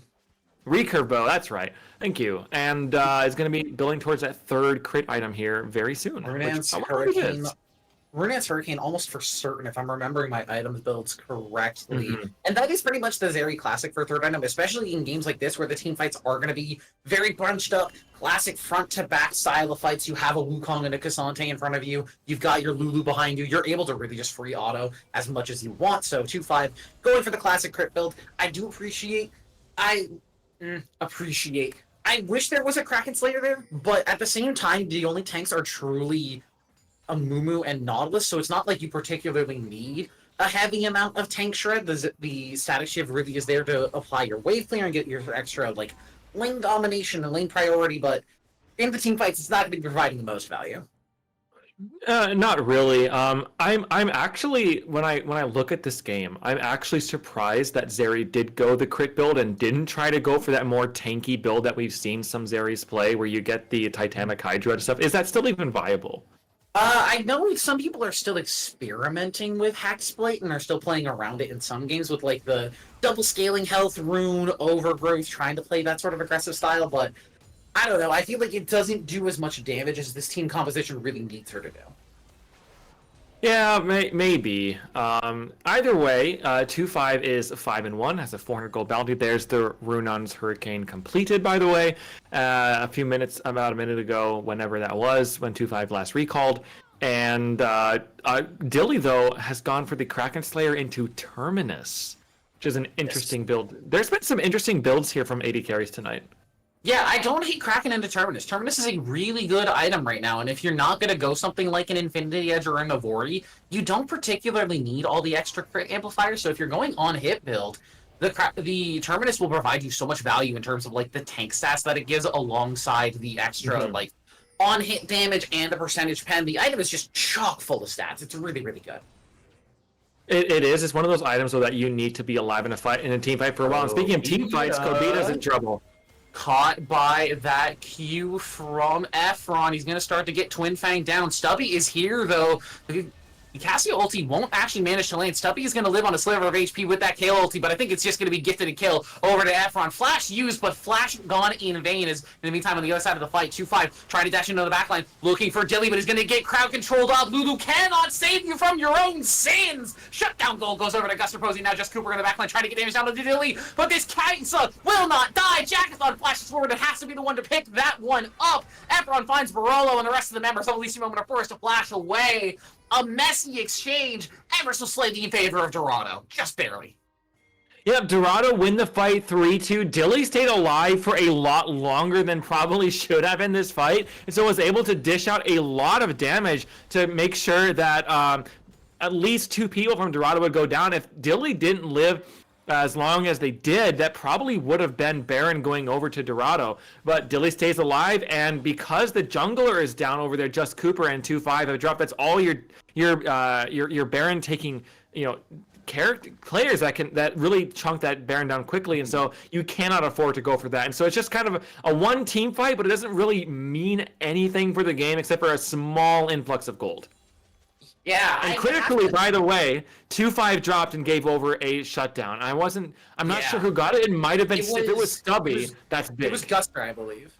Recurve bow, that's right. Thank you. And is going to be building towards that third crit item here very soon. Rune's Hurricane, almost for certain, if I'm remembering my items builds correctly. And that is pretty much the Zeri classic for third item, especially in games like this where the team fights are going to be very bunched up, classic front-to-back style of fights. You have a Wukong and a Cassante in front of you. You've got your Lulu behind you. You're able to really just free auto as much as you want. So 2-5, going for the classic crit build. I do appreciate... I wish there was a Kraken Slayer there, but at the same time, the only tanks are truly a Mumu and Nautilus, so it's not like you particularly need a heavy amount of tank shred. The static shift really is there to apply your wave clear and get your extra like lane domination and lane priority, but in the team fights, it's not going to be providing the most value. Not really. I'm actually when I look at this game, I'm actually surprised that Zeri did go the crit build and didn't try to go for that more tanky build that we've seen some Zeris play, where you get the Titanic Hydra and stuff. Is that still even viable? I know some people are still experimenting with Hacksplit and are still playing around it in some games with like the double scaling health, rune, overgrowth, trying to play that sort of aggressive style, but I don't know. I feel like it doesn't do as much damage as this team composition really needs her to do. Yeah, maybe. Either way, 2-5 is 5-1, has a 400 gold bounty. There's the Runon's Hurricane completed, by the way. About a minute ago, whenever that was, when 2-5 last recalled. And Dilly, though, has gone for the Kraken Slayer into Terminus, which is an interesting build. There's been some interesting builds here from AD carries tonight. Yeah, I don't hate Kraken into Terminus. Terminus is a really good item right now, and if you're not going to go something like an Infinity Edge or a Navori, you don't particularly need all the extra crit amplifiers, so if you're going on hit build, the Terminus will provide you so much value in terms of like the tank stats that it gives alongside the extra like on hit damage and the percentage pen. The item is just chock full of stats. It's really, really good. It is. It's one of those items though that you need to be alive in a team fight for a while. And speaking of team fights, Kobita's in trouble. Caught by that Q from Efron. He's going to start to get Twin Fang down. Stubby is here, though. The Cassio ulti won't actually manage to land. Stubby is going to live on a sliver of HP with that Kale ulti, but I think it's just going to be gifted a kill over to Efron. Flash used, but Flash gone in vain. As in the meantime, on the other side of the fight, 2-5 trying to dash into the backline, looking for Dilly, but he's going to get crowd controlled up. Lulu cannot save you from your own sins. Shutdown goal goes over to Guster Posey. Now just Cooper in the backline trying to get damage down to Dilly, but this Kaisa will not die. Jackathon flashes forward and has to be the one to pick that one up. Efron finds Barolo, and the rest of the members of Elysium Moment are forced to flash away. A messy exchange, ever so slightly in favor of Dorado. Just barely. Yep, Dorado win the fight 3-2. Dilly stayed alive for a lot longer than probably should have in this fight, and so was able to dish out a lot of damage to make sure that at least 2 people from Dorado would go down. If Dilly didn't live as long as they did, that probably would have been Baron going over to Dorado. But Dilly stays alive, and because the jungler is down over there, just Cooper and 2-5 have dropped. That's all your Baron taking, players that really chunk that Baron down quickly, and so you cannot afford to go for that. And so it's just kind of a one team fight, but it doesn't really mean anything for the game except for a small influx of gold. Yeah, and critically, by the way, 2-5 dropped and gave over a shutdown. I'm not sure who got it. It might have been, if it was Stubby, that's big. It was Guster, I believe,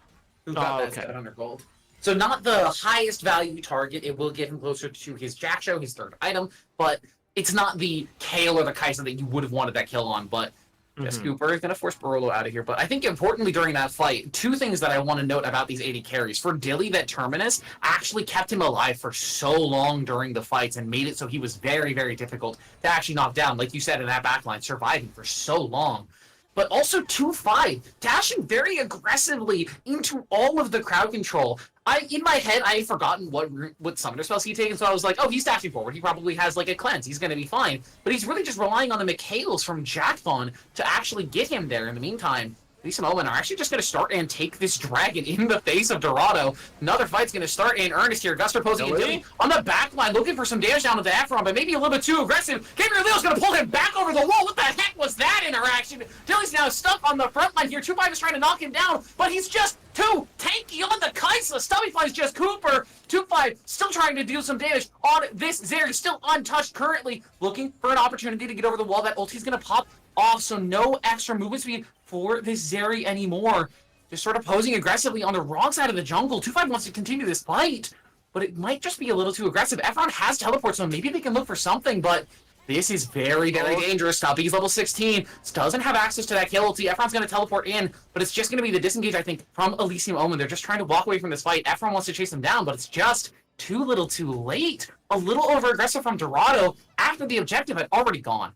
who got that 700 gold. So not the highest value target. It will get him closer to his Jack Show, his third item, but it's not the Kale or the Kaisa that you would have wanted that kill on, but Scooper is going to force Barolo out of here. But I think importantly during that fight, 2 things that I want to note about these 80 carries. For Dilly, that Terminus actually kept him alive for so long during the fights and made it so he was very, very difficult to actually knock down. Like you said in that backline, surviving for so long. But also 2-5, dashing very aggressively into all of the crowd control. In my head, I had forgotten what summoner spells he'd taken, so I was like, oh, he's dashing forward. He probably has, like, a cleanse. He's going to be fine. But he's really just relying on the Michaels from Jackthon to actually get him there. In the meantime, Elysium Omen are actually just going to start and take this dragon in the face of Dorado. Another fight's going to start in earnest here. Guster Posey and Dilly on the back line looking for some damage down to the Efron, but maybe a little bit too aggressive. Gabriel Leo's going to pull him back over the wall. What the heck was that interaction? Dilly's now stuck on the front line here. 2-5 is trying to knock him down, but he's just too tanky on the Kaisa. Stubby finds just Cooper. 2-5 still trying to do some damage on this Zeri, still untouched currently, looking for an opportunity to get over the wall. That ulti's going to pop off, so no extra movement speed for this Zeri anymore. Just sort of posing aggressively on the wrong side of the jungle. 2-5 wants to continue this fight, but it might just be a little too aggressive. Efron has teleport, so maybe they can look for something, but this is very, very dangerous. Stubby's level 16. Doesn't have access to that kill ulti. Efron's going to teleport in, but it's just going to be the disengage, I think, from Elysium Omen. They're just trying to walk away from this fight. Efron wants to chase them down, but it's just too little too late. A little over-aggressive from Dorado after the objective had already gone.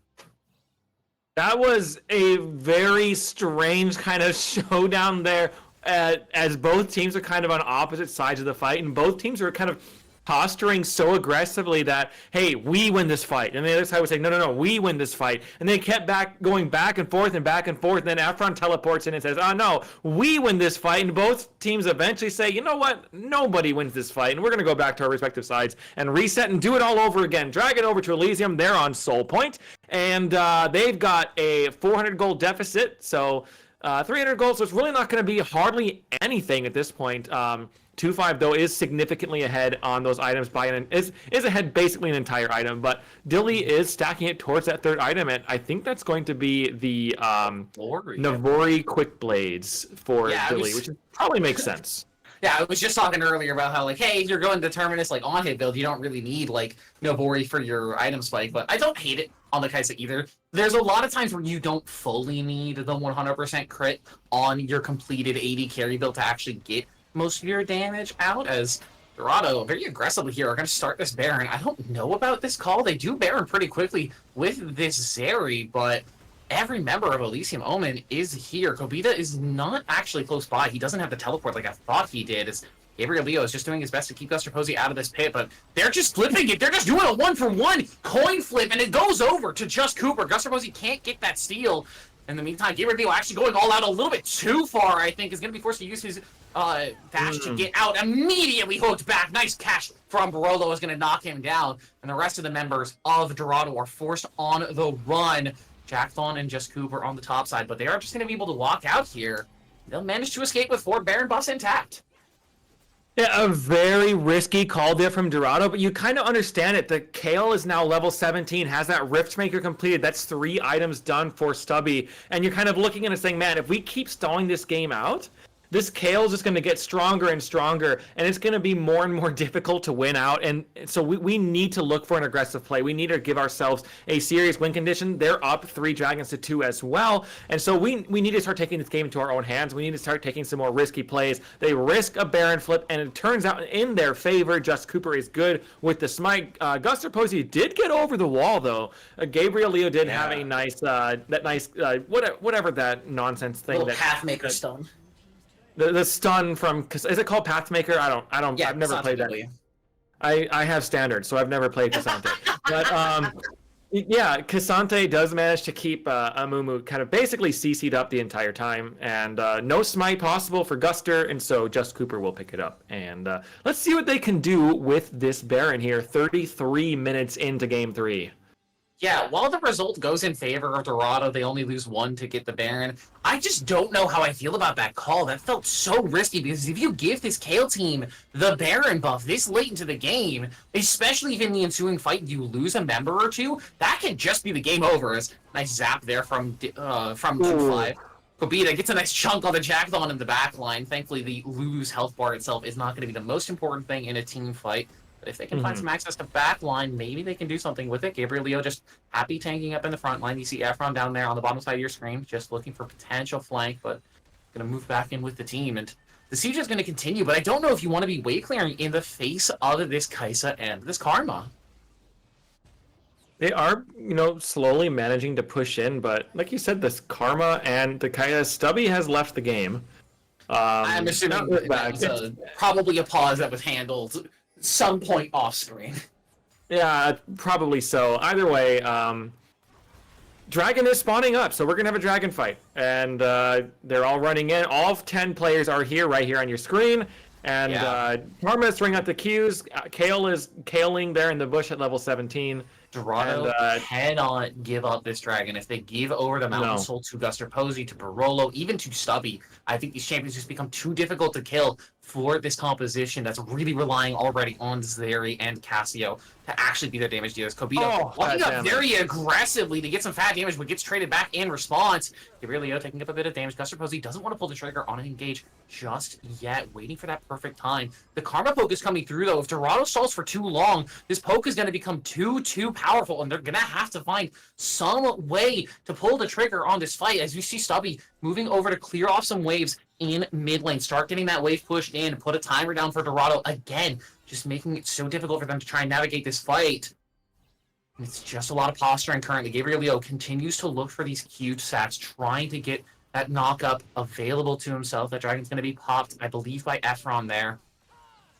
That was a very strange kind of showdown there, as both teams are kind of on opposite sides of the fight, and both teams are kind of posturing so aggressively that, hey, we win this fight. And the other side would say, no, we win this fight. And they kept going back and forth and back and forth. And then Efron teleports in and says, oh, no, we win this fight. And both teams eventually say, you know what? Nobody wins this fight. And we're going to go back to our respective sides and reset and do it all over again. Drag it over to Elysium. They're on Soul Point. And they've got a 400 gold deficit. So 300 gold, so it's really not going to be hardly anything at this point. 2-5 though is significantly ahead on those items is ahead basically an entire item, but Dilly is stacking it towards that third item, and I think that's going to be the Navori Quick Blades for Dilly, which probably makes sense. Yeah, I was just talking earlier about how, like, hey, if you're going Determinist, like, on-hit build, you don't really need, like, Navori for your item spike, but I don't hate it on the Kaisa either. There's a lot of times where you don't fully need the 100% crit on your completed 80 carry build to actually get most of your damage out, as Dorado very aggressively here are going to start this Baron. I don't know about this call. They do Baron pretty quickly with this Zeri, but every member of Elysium Omen is here. Kobita is not actually close by. He doesn't have the teleport like I thought he did, as Gabriel Leo is just doing his best to keep Guster Posey out of this pit, but they're just flipping it. They're just doing a one-for-one coin flip, and it goes over to just Cooper. Guster Posey can't get that steal. In the meantime, Gabriel Leo actually going all out a little bit too far, I think, is going to be forced to use his dash to get out. Immediately hooked back. Nice catch from Barolo is going to knock him down, and the rest of the members of Dorado are forced on the run. Jackthon and Just Cooper on the top side, but they are just going to be able to walk out here. They'll manage to escape with 4 Baron buffs intact. Yeah, a very risky call there from Dorado, but you kind of understand it. The Kale is now level 17, has that Riftmaker completed. That's 3 items done for Stubby. And you're kind of looking at it saying, man, if we keep stalling this game out, this Kale's just going to get stronger and stronger, and it's going to be more and more difficult to win out. And so we need to look for an aggressive play. We need to give ourselves a serious win condition. They're up 3 dragons to 2 as well. And so we need to start taking this game into our own hands. We need to start taking some more risky plays. They risk a Baron flip, and it turns out in their favor. Just Cooper is good with the smite. Guster Posey did get over the wall, though. Gabriel Leo did have a nice, whatever that nonsense thing. Little Pathmaker stone. The stun from, is it called Pathmaker? Yeah, I've never played that. I have standards, so I've never played Cassante. But yeah, Cassante does manage to keep Amumu kind of basically CC'd up the entire time, and no smite possible for Guster, and so Just Cooper will pick it up. And let's see what they can do with this Baron here, 33 minutes into game 3. Yeah, while the result goes in favor of Dorado, they only lose 1 to get the Baron. I just don't know how I feel about that call. That felt so risky, because if you give this Kale team the Baron buff this late into the game, especially if in the ensuing fight you lose a member or two, that could just be the game over. As nice zap there from 2-5. Kobita gets a nice chunk on the Jackthon in the back line. Thankfully, the Lulu's health bar itself is not going to be the most important thing in a team fight. If they can find some access to backline, maybe they can do something with it. Gabriel Leo just happy tanking up in the front line. You see Efron down there on the bottom side of your screen, just looking for potential flank, but going to move back in with the team. And the siege is going to continue, but I don't know if you want to be wave clearing in the face of this Kaisa and this Karma. They are, slowly managing to push in, but like you said, this Karma and the Kaisa, Stubby has left the game. I'm assuming that was probably a pause that was handled some point off screen. Yeah, probably so. Either way, Dragon is spawning up, so we're gonna have a Dragon fight, and they're all running in. All 10 players are here, right here on your screen, and Karma is throwing out the Qs. Kale is Kaling there in the bush at level 17. Dorado cannot give up this Dragon. If they give over the Mountain Soul to Guster Posey, to Barolo, even to Stubby, I think these champions just become too difficult to kill for this composition that's really relying already on Zeri and Cassio to actually be their damage dealers. Kobita walking up very aggressively to get some fat damage, but gets traded back in response. Gabriel Leo taking up a bit of damage. Guster Posey doesn't want to pull the trigger on an engage just yet, waiting for that perfect time. The Karma poke is coming through, though. If Dorado stalls for too long, this poke is going to become too powerful, and they're going to have to find some way to pull the trigger on this fight, as you see Stubby moving over to clear off some waves in mid lane, start getting that wave pushed in, put a timer down for Dorado again, just making it so difficult for them to try and navigate this fight. And it's just a lot of posturing currently. Gabriel Leo continues to look for these huge sacks, trying to get that knock-up available to himself. That Dragon's going to be popped, I believe, by Efron there.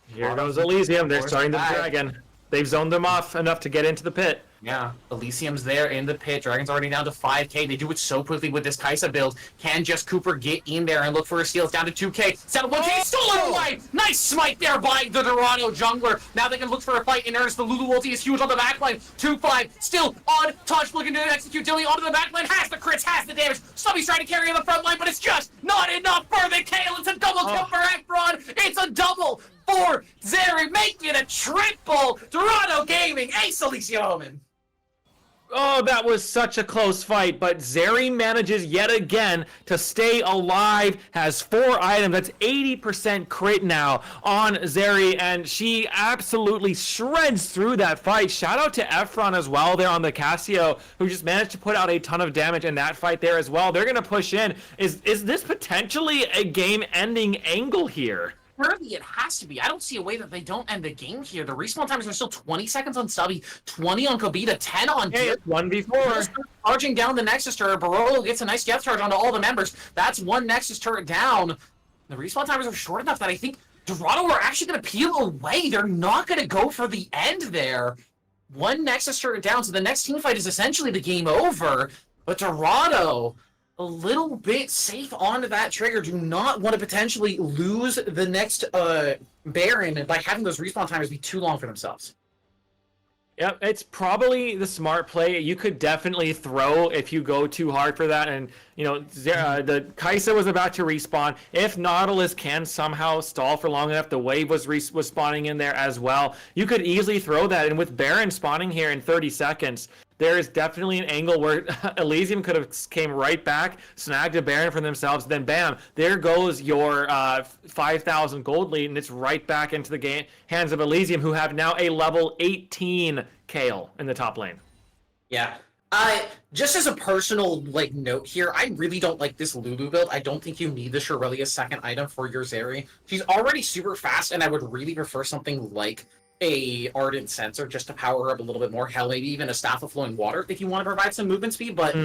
Here goes Elysium. They're starting the Back. dragon. They've zoned them off enough to get into the pit. Yeah, Elysium's there in the pit. Dragon's already down to 5k. They do it so quickly with this Kaisa build. Can just Cooper get in there and look for a steal? It's down to 2k. 1k, stolen away! Nice smite there by the Dorado jungler. Now they can look for a fight in earnest. The Lulu ulti is huge on the backline. 2-5, still untouched, looking to execute. Dilly onto the backline, has the crits, has the damage. Stubby's trying to carry on the front line, but it's just not enough for the Kale. It's a double kill for Efron. It's a double for Zeri, making it a triple. Dorado Gaming, ace Elysium Omen. Oh, that was such a close fight, but Zeri manages yet again to stay alive, has 4 items. That's 80% crit now on Zeri, and she absolutely shreds through that fight. Shout out to Efron as well there on the Casio, who just managed to put out a ton of damage in that fight there as well. They're going to push in. Is this potentially a game-ending angle here? Surely it has to be. I don't see a way that they don't end the game here. The respawn times are still 20 seconds on Stubby, 20 on Kobita, 10 on Hey, it's 1v4. Charging down the Nexus turret. Barolo gets a nice depth charge onto all the members. That's one Nexus turret down. The respawn timers are short enough that I think Dorado are actually going to peel away. They're not going to go for the end there. One Nexus turret down, so the next team fight is essentially the game over. But Dorado, a little bit safe onto that trigger. Do not want to potentially lose the next Baron by having those respawn timers be too long for themselves. Yep, it's probably the smart play. You could definitely throw if you go too hard for that. And, you know, the Kaisa was about to respawn. If Nautilus can somehow stall for long enough, the wave was spawning in there as well. You could easily throw that. And with Baron spawning here in 30 seconds, there is definitely an angle where Elysium could have came right back, snagged a Baron for themselves, then bam, there goes your 5,000 gold lead, and it's right back into the hands of Elysium, who have now a level 18 Kale in the top lane. Yeah. Just as a personal note here, I really don't like this Lulu build. I don't think you need the Shirelia's second item for your Zeri. She's already super fast, and I would really prefer something like a Ardent Sensor just to power her up a little bit more. Hell, maybe even a Staff of Flowing Water if you want to provide some movement speed, but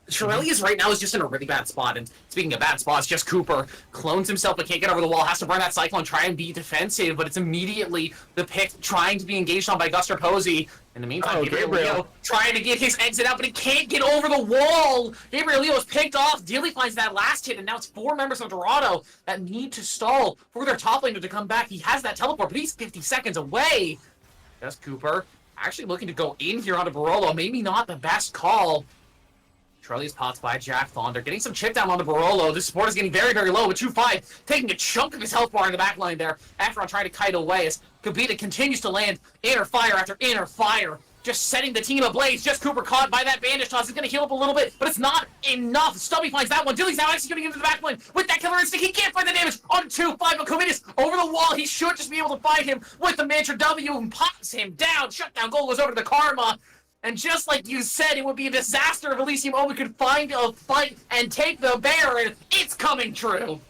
Shirelia's right now is just in a really bad spot, and speaking of bad spots, just Cooper clones himself but can't get over the wall, has to burn that Cyclone, try and be defensive, but it's immediately the pick trying to be engaged on by Guster Posey. In the meantime, Gabriel trying to get his exit out, but he can't get over the wall. Gabriel Leo is picked off. Dilly finds that last hit, and now it's 4 members of Dorado that need to stall for their top laner to come back. He has that teleport, but he's 50 seconds away. Just Cooper actually looking to go in here onto Barolo. Maybe not the best call. Charlie's pots by Jack Thon. They're getting some chip down on the Barolo. This support is getting very, very low with 2-5, taking a chunk of his health bar in the back line there. Efron trying to kite away as Kobita continues to land inner fire after inner fire, just setting the team ablaze. Just Cooper caught by that bandage toss. He's going to heal up a little bit, but it's not enough. Stubby finds that one. Dilly's now executing into the back line with that killer instinct. He can't find the damage on 2-5, but Kobita's over the wall. He should just be able to find him with the Mantra W and pops him down. Shutdown goal goes over to the Karma. And just like you said, it would be a disaster if Elysium Omen could find a fight and take the Baron. It's coming true.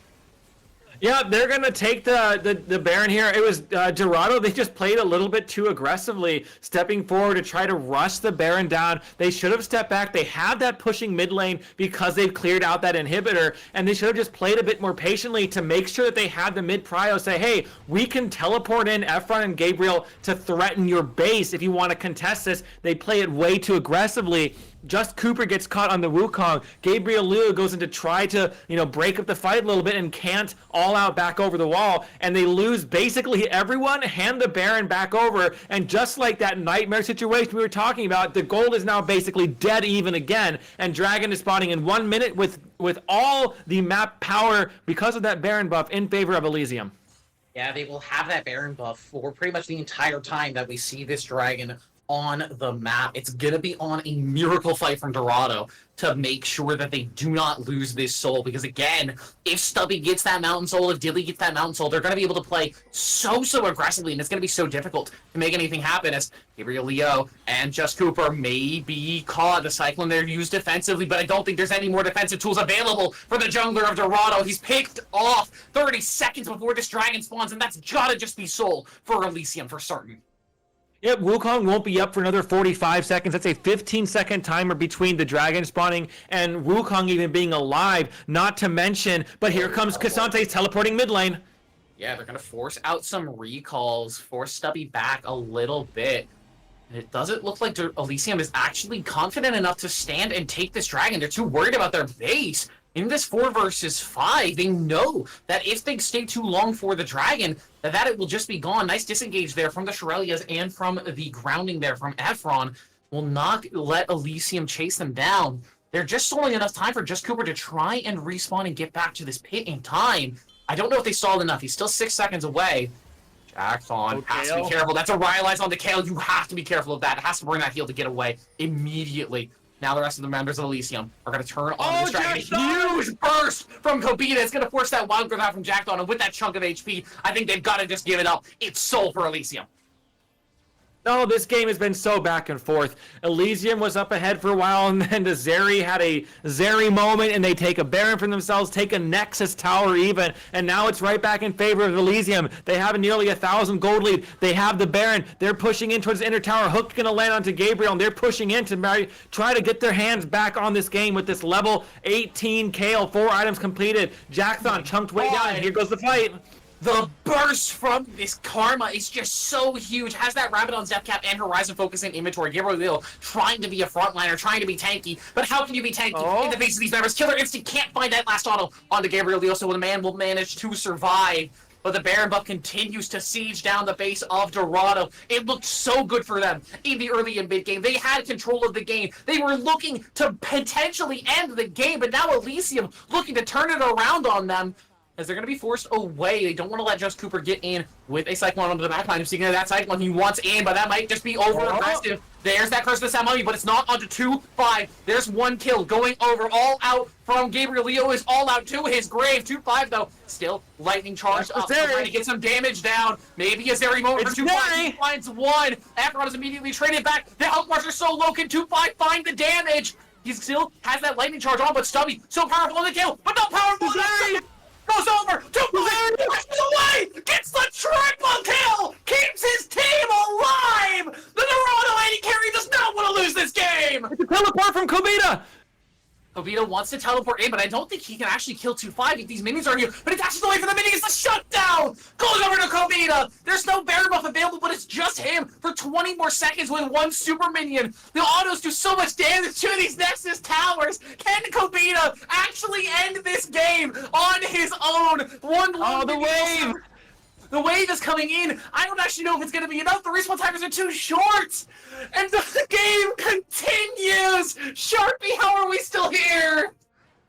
Yeah, they're going to take the Baron here. It was Dorado. They just played a little bit too aggressively, stepping forward to try to rush the Baron down. They should have stepped back. They have that pushing mid lane because they've cleared out that inhibitor, and they should have just played a bit more patiently to make sure that they had the mid prio say, hey, we can teleport in Efron and Gabriel to threaten your base if you want to contest this. They play it way too aggressively. Just Cooper gets caught on the Wukong. Gabriel Liu goes in to try to, break up the fight a little bit and can't all out back over the wall. And they lose basically everyone, hand the Baron back over. And just like that nightmare situation we were talking about, the gold is now basically dead even again. And Dragon is spawning in 1 minute with all the map power because of that Baron buff in favor of Elysium. Yeah, they will have that Baron buff for pretty much the entire time that we see this Dragon on the map. It's gonna be on a miracle fight from Dorado to make sure that they do not lose this soul, because again, if Stubby gets that Mountain Soul, if Dilly gets that Mountain Soul, they're gonna be able to play so aggressively, and it's gonna be so difficult to make anything happen as Gabriel Leo and Just Cooper may be caught. The Cyclone they're used defensively, but I don't think there's any more defensive tools available for the jungler of Dorado. He's picked off 30 seconds before this Dragon spawns, and that's gotta just be soul for Elysium for certain. Yep, Wukong won't be up for another 45 seconds. That's a 15-second timer between the Dragon spawning and Wukong even being alive, not to mention, but here comes Cassante teleporting mid lane. Yeah, they're going to force out some recalls, force Stubby back a little bit. And it doesn't look like Elysium is actually confident enough to stand and take this dragon. They're too worried about their base. In this 4 versus 5, they know that if they stay too long for the dragon, that it will just be gone. Nice disengage there from the Shirelias and from the grounding there from Efron. Will not let Elysium chase them down. They're just stalling enough time for Just Cooper to try and respawn and get back to this pit in time. I don't know if they stalled enough. He's still 6 seconds away. Jackson has to be careful. That's a Rylai's on the Kale. You have to be careful of that. It has to burn that heal to get away immediately. Now the rest of the members of Elysium are going to turn on this dragon. A huge burst from Kobita. It's going to force that wild growth out from Jackdawn. And with that chunk of HP, I think they've got to just give it up. It's soul for Elysium. No, this game has been so back and forth. Elysium was up ahead for a while, and then the Zeri had a Zeri moment, and they take a Baron for themselves, take a Nexus Tower even, and now it's right back in favor of Elysium. They have nearly 1,000 gold lead. They have the Baron. They're pushing in towards the inner tower. Hook's going to land onto Gabriel, and they're pushing in to try to get their hands back on this game with this level 18 Kale. 4 items completed. Jackthon chunked way down, and here goes the fight. The burst from this Karma is just so huge. Has that Rabadon's Death Cap and Horizon Focus in inventory. Gabriel trying to be a frontliner, trying to be tanky. But how can you be tanky in the face of these members? Killer Instinct can't find that last auto onto Gabriel Leo, so the man will manage to survive. But the Baron buff continues to siege down the base of Dorado. It looked so good for them in the early and mid game. They had control of the game. They were looking to potentially end the game, but now Elysium looking to turn it around on them, as they're going to be forced away. They don't want to let Just Cooper get in with a Cyclone onto the backline. I'm seeing that Cyclone he wants in, but that might just be over-aggressive. There's that Curse of the Samuel, but it's not onto 2-5. There's 1 kill going over, all out from Gabriel Leo is all out to his grave. 2-5 though, still lightning charged up, trying to get some damage down. Maybe a Zeri moment for 2-5. He finds 1. Efron is immediately traded back. The health bars are so low. Can 2-5 find the damage? He still has that lightning charge on, but Stubby so powerful on the kill, but not powerful enough. Goes over, 2-5, pushes away, gets the triple kill, keeps his team alive! The Dorado AD carry does not want to lose this game! It's a teleport from Kobita! Kobita wants to teleport in, but I don't think he can actually kill 2-5 if these minions are here. But it dashes away from the minions, the shutdown! Goes over to Kobita! There's no Baron buff available, but it's just him for 20 more seconds with 1 super minion. The autos do so much damage to these Nexus towers. Can Kobita actually end this game on his own? The wave! The wave is coming in. I don't actually know if it's going to be enough. The respawn timers are too short. And the game continues. Sharpie, how are we still here?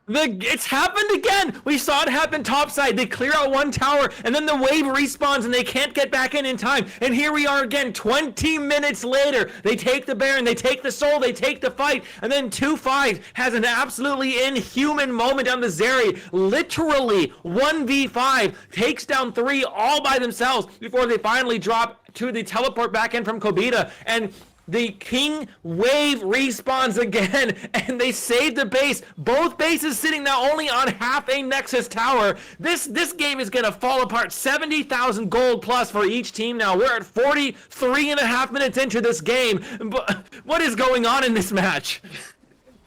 It's happened again! We saw it happen topside. They clear out 1 tower, and then the wave respawns, and they can't get back in time. And here we are again, 20 minutes later. They take the Baron, they take the soul, they take the fight, and then 2-5 has an absolutely inhuman moment on the Zeri. Literally 1v5, takes down 3 all by themselves before they finally drop to the teleport back in from Kobita. And the King Wave respawns again, and they save the base. Both bases sitting now only on half a Nexus tower. This game is going to fall apart. 70,000 gold plus for each team now. We're at 43.5 minutes into this game. But what is going on in this match?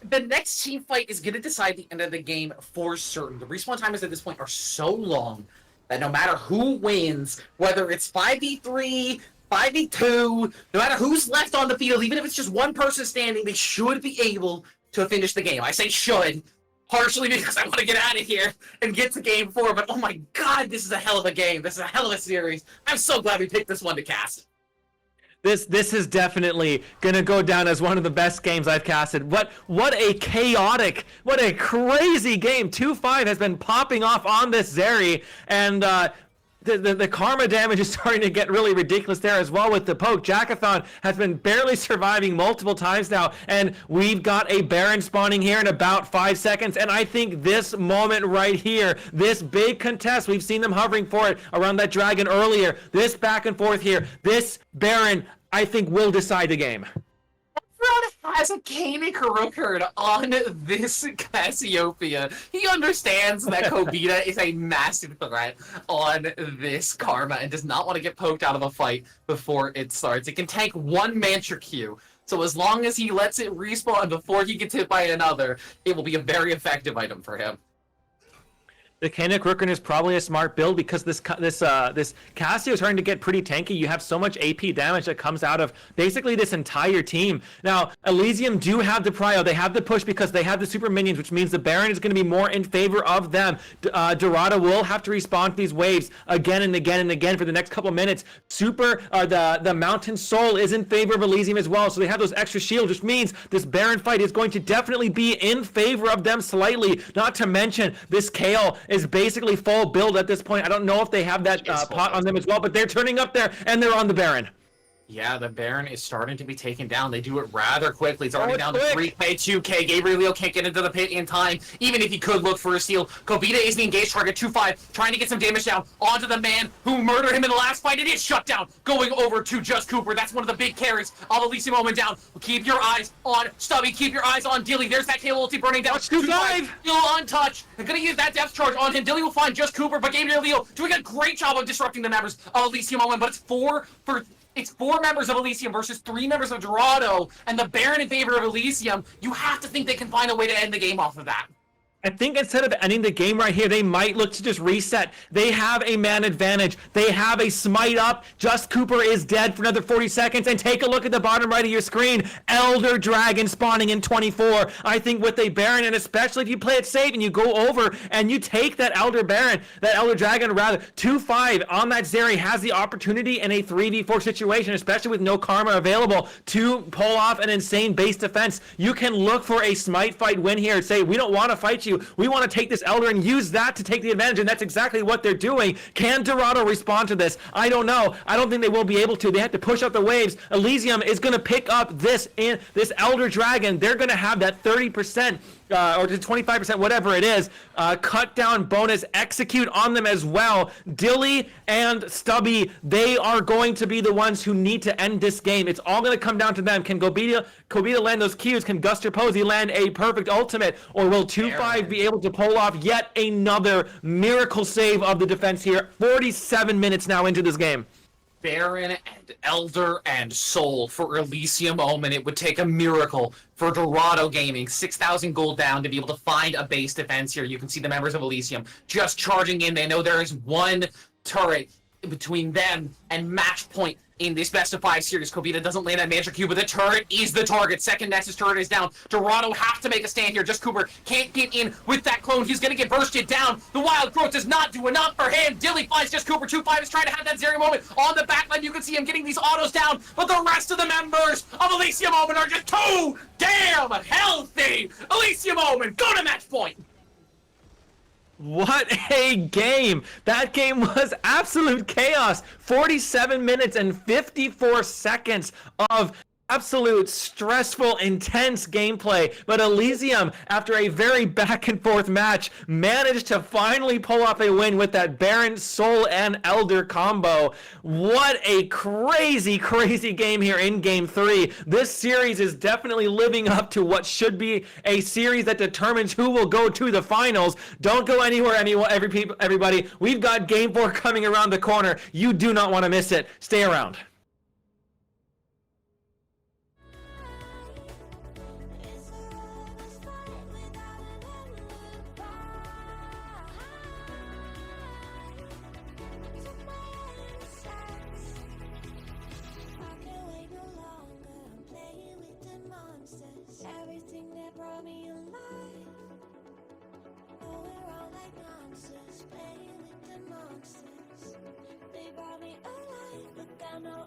The next team fight is going to decide the end of the game for certain. The respawn timers at this point are so long that no matter who wins, whether it's 5v3, 5v2, no matter who's left on the field, even if it's just 1 person standing, they should be able to finish the game. I say should, partially because I want to get out of here and get to game 4, but oh my god, this is a hell of a game. This is a hell of a series. I'm so glad we picked this one to cast. This is definitely gonna go down as one of the best games I've casted. What a chaotic, what a crazy game. 2-5 has been popping off on this Zeri, and the karma damage is starting to get really ridiculous there as well with the poke. Jackathon has been barely surviving multiple times now, and we've got a Baron spawning here in about 5 seconds, and I think this moment right here, this big contest, we've seen them hovering for it around that dragon earlier, this back and forth here, this Baron, I think will decide the game. Efron has a Canic record on this Cassiopeia. He understands that Kobita is a massive threat on this Karma and does not want to get poked out of a fight before it starts. It can tank 1 Mantra Q, so as long as he lets it respawn before he gets hit by another, it will be a very effective item for him. The Kanak Rooken is probably a smart build because this Cassio is starting to get pretty tanky. You have so much AP damage that comes out of basically this entire team. Now, Elysium do have the prio. They have the push because they have the super minions, which means the Baron is going to be more in favor of them. Dorado will have to respond to these waves again and again and again for the next couple minutes. The Mountain Soul is in favor of Elysium as well, so they have those extra shields, which means this Baron fight is going to definitely be in favor of them slightly. Not to mention, this Kale is basically full build at this point. I don't know if they have that pot on them as well, but they're turning up there and they're on the Baron. Yeah, the Baron is starting to be taken down. They do it rather quickly. It's already down to 3K, 2K. Gabriel can't get into the pit in time, even if he could look for a steal. Kobita is the engaged target, 2-5, trying to get some damage down onto the man who murdered him in the last fight. It is shut down, going over to Just Cooper. That's one of the big carries of Elysium Omen down. Keep your eyes on Stubby. Keep your eyes on Dilly. There's that KO ulti burning down. 2-5. Still untouched. They're going to use that depth charge on him. Dilly will find Just Cooper, but Gabriel doing a great job of disrupting the members of Elysium Omen, but it's four members of Elysium versus 3 members of Dorado, and the Baron in favor of Elysium. You have to think they can find a way to end the game off of that. I think instead of ending the game right here, they might look to just reset. They have a man advantage. They have a smite up. Just Cooper is dead for another 40 seconds. And take a look at the bottom right of your screen. Elder Dragon spawning in 24. I think with a Baron, and especially if you play it safe and you go over and you take that Elder Dragon rather, 2-5 on that Zeri has the opportunity in a 3v4 situation, especially with no karma available, to pull off an insane base defense. You can look for a smite fight win here and say, we don't want to fight you. We want to take this Elder and use that to take the advantage, and that's exactly what they're doing. Can Dorado respond to this? I don't know. I don't think they will be able to. They have to push up the waves. Elysium is going to pick up this Elder Dragon. They're going to have that 30%. Or to 25%, whatever it is, cut down bonus, execute on them as well. Dilly and Stubby, they are going to be the ones who need to end this game. It's all going to come down to them. Can Kobita land those Qs? Can Guster Posey land a perfect ultimate? Or will 2-5 be able to pull off yet another miracle save of the defense here? 47 minutes now into this game. Baron and Elder and Soul for Elysium Omen. It would take a miracle for Dorado Gaming, 6,000 gold down, to be able to find a base defense here. You can see the members of Elysium just charging in. They know there is one turret between them and match point in this best of 5 series. Kobita doesn't land that Magic Cube, but the turret is the target. Second Nexus turret is down. Dorado have to make a stand here. Just Cooper can't get in with that clone. He's going to get bursted down. The Wild Growth does not do enough for him. Dilly finds Just Cooper. 2-5 is trying to have that Zeri moment on the backline. You can see him getting these autos down, but the rest of the members of Elysium Omen are just too damn healthy. Elysium Omen, go to match point. What a game! That game was absolute chaos. 47 minutes and 54 seconds of absolute stressful, intense gameplay. But Elysium, after a very back and forth match, managed to finally pull off a win with that Baron, Soul, and Elder combo. What a crazy, crazy game here in Game 3. This series is definitely living up to what should be a series that determines who will go to the finals. Don't go anywhere, everybody. We've got Game 4 coming around the corner. You do not want to miss it. Stay around. It's a lover's fight without an end goodbye. To my innocence, I can't wait no longer. I'm playing with the monsters. Everything that brought me alive. Oh, we're all like monsters, playing with the monsters. They brought me alive, look, I know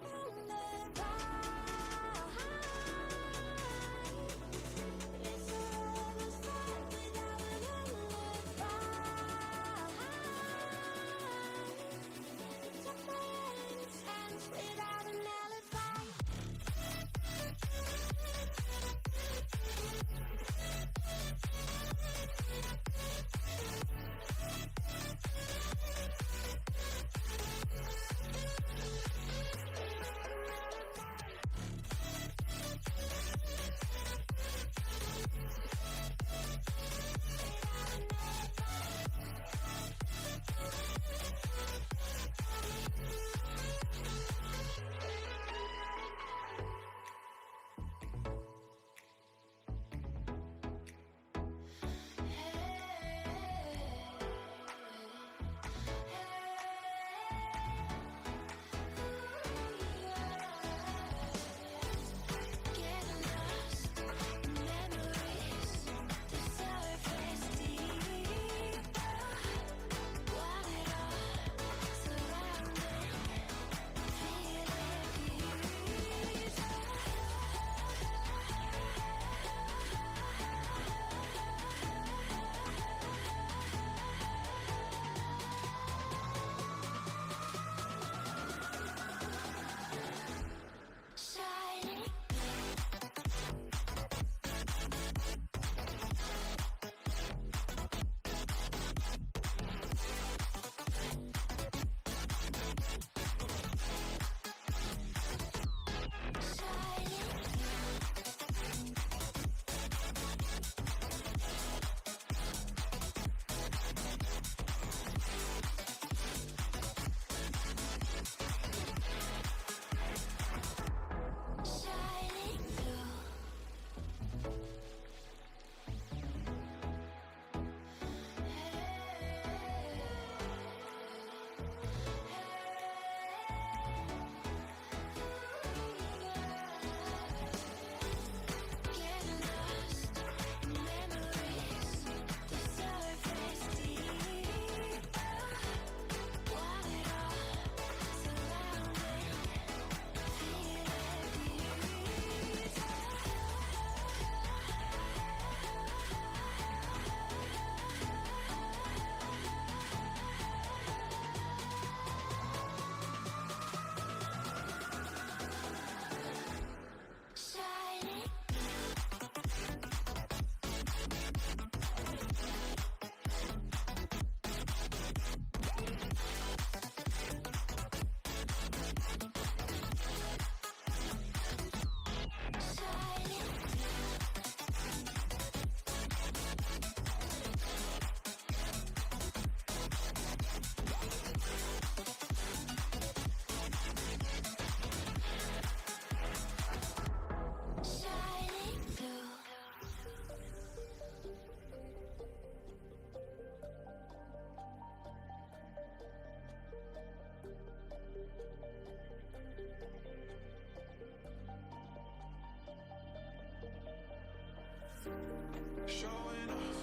Showing off,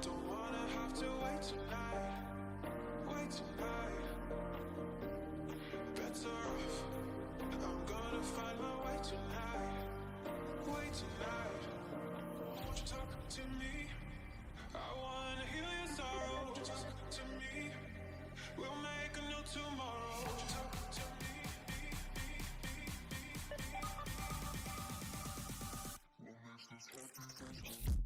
don't wanna have to wait tonight. Wait tonight. Better off, I'm gonna find my way tonight. Wait tonight. Won't you talk to me? I wanna heal your sorrow. Won't you talk to me? We'll make a new tomorrow. Won't you talk to me? We'll make this happen.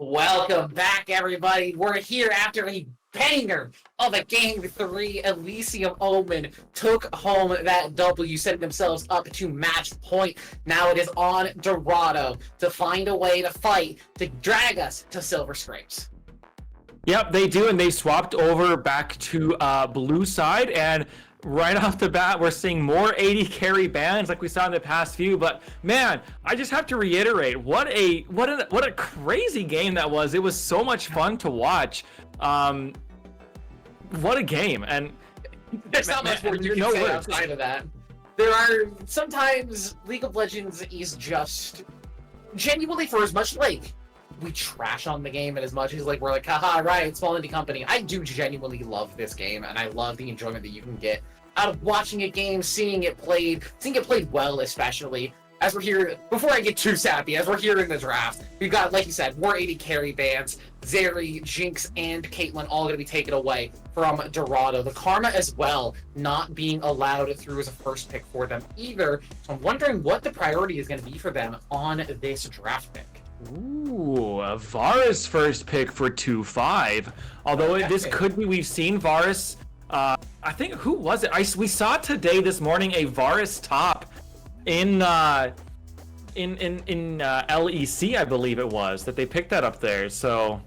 Welcome back, everybody. We're here after a banger of a Game 3. Elysium Omen took home that W, setting themselves up to match point. Now it is on Dorado to find a way to fight, to drag us to Silver Scrapes. Yep, they do, and they swapped over back to blue side, and right off the bat, we're seeing more 80 carry bans like we saw in the past few. But man, I just have to reiterate, what a crazy game that was. It was so much fun to watch. What a game! And there's not much more you can say outside of that. There are sometimes League of Legends is just genuinely, for as much like we trash on the game and as much as like we're like, haha, right, small indie company. I do genuinely love this game, and I love the enjoyment that you can get out of watching a game, seeing it played well, especially as we're here. Before I get too sappy, as we're here in the draft, we've got, like you said, more 80 carry bans. Zeri, Jinx, and Caitlyn all going to be taken away from Dorado. The Karma as well, not being allowed through as a first pick for them either. So I'm wondering what the priority is going to be for them on this draft pick. Ooh, a Varus first pick for 2-5. Although this could be, we've seen Varus. I think, who was it? We saw today, this morning, a Varus top in LEC, I believe it was, that they picked that up there. So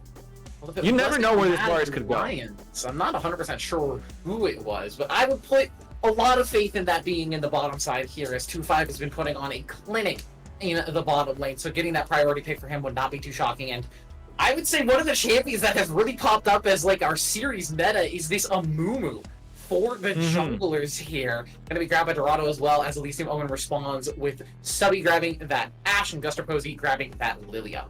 you never know where this Varus could go. I'm not 100% sure who it was, but I would put a lot of faith in that being in the bottom side here, as 2-5 has been putting on a clinic in the bottom lane, so getting that priority pick for him would not be too shocking. And I would say one of the champions that has really popped up as like our series meta is this Amumu for the junglers here. Going to be grabbed by Dorado as well, as Elysium Omen responds with Stubby grabbing that Ashe and Guster Posey grabbing that Lilia.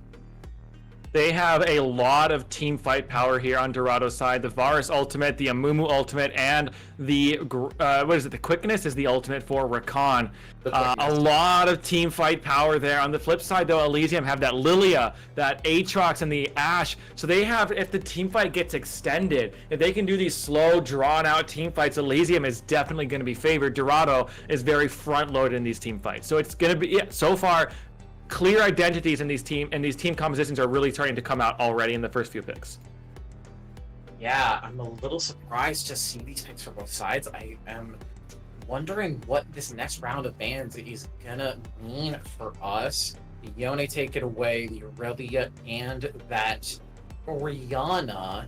They have a lot of team fight power here on Dorado's side. The Varus ultimate, the Amumu ultimate, and the the quickness is the ultimate for Rakan. A lot of team fight power there. On the flip side, though, Elysium have that Lilia, that Aatrox, and the Ashe. So they have, if the team fight gets extended, if they can do these slow, drawn-out team fights, Elysium is definitely going to be favored. Dorado is very front-loaded in these team fights. So it's going to be, so far, clear identities in these team compositions are really starting to come out already in the first few picks. Yeah, I'm a little surprised to see these picks for both sides. I am wondering what this next round of bans is gonna mean for us. Yone take it away, the Aurelia, and that Orianna.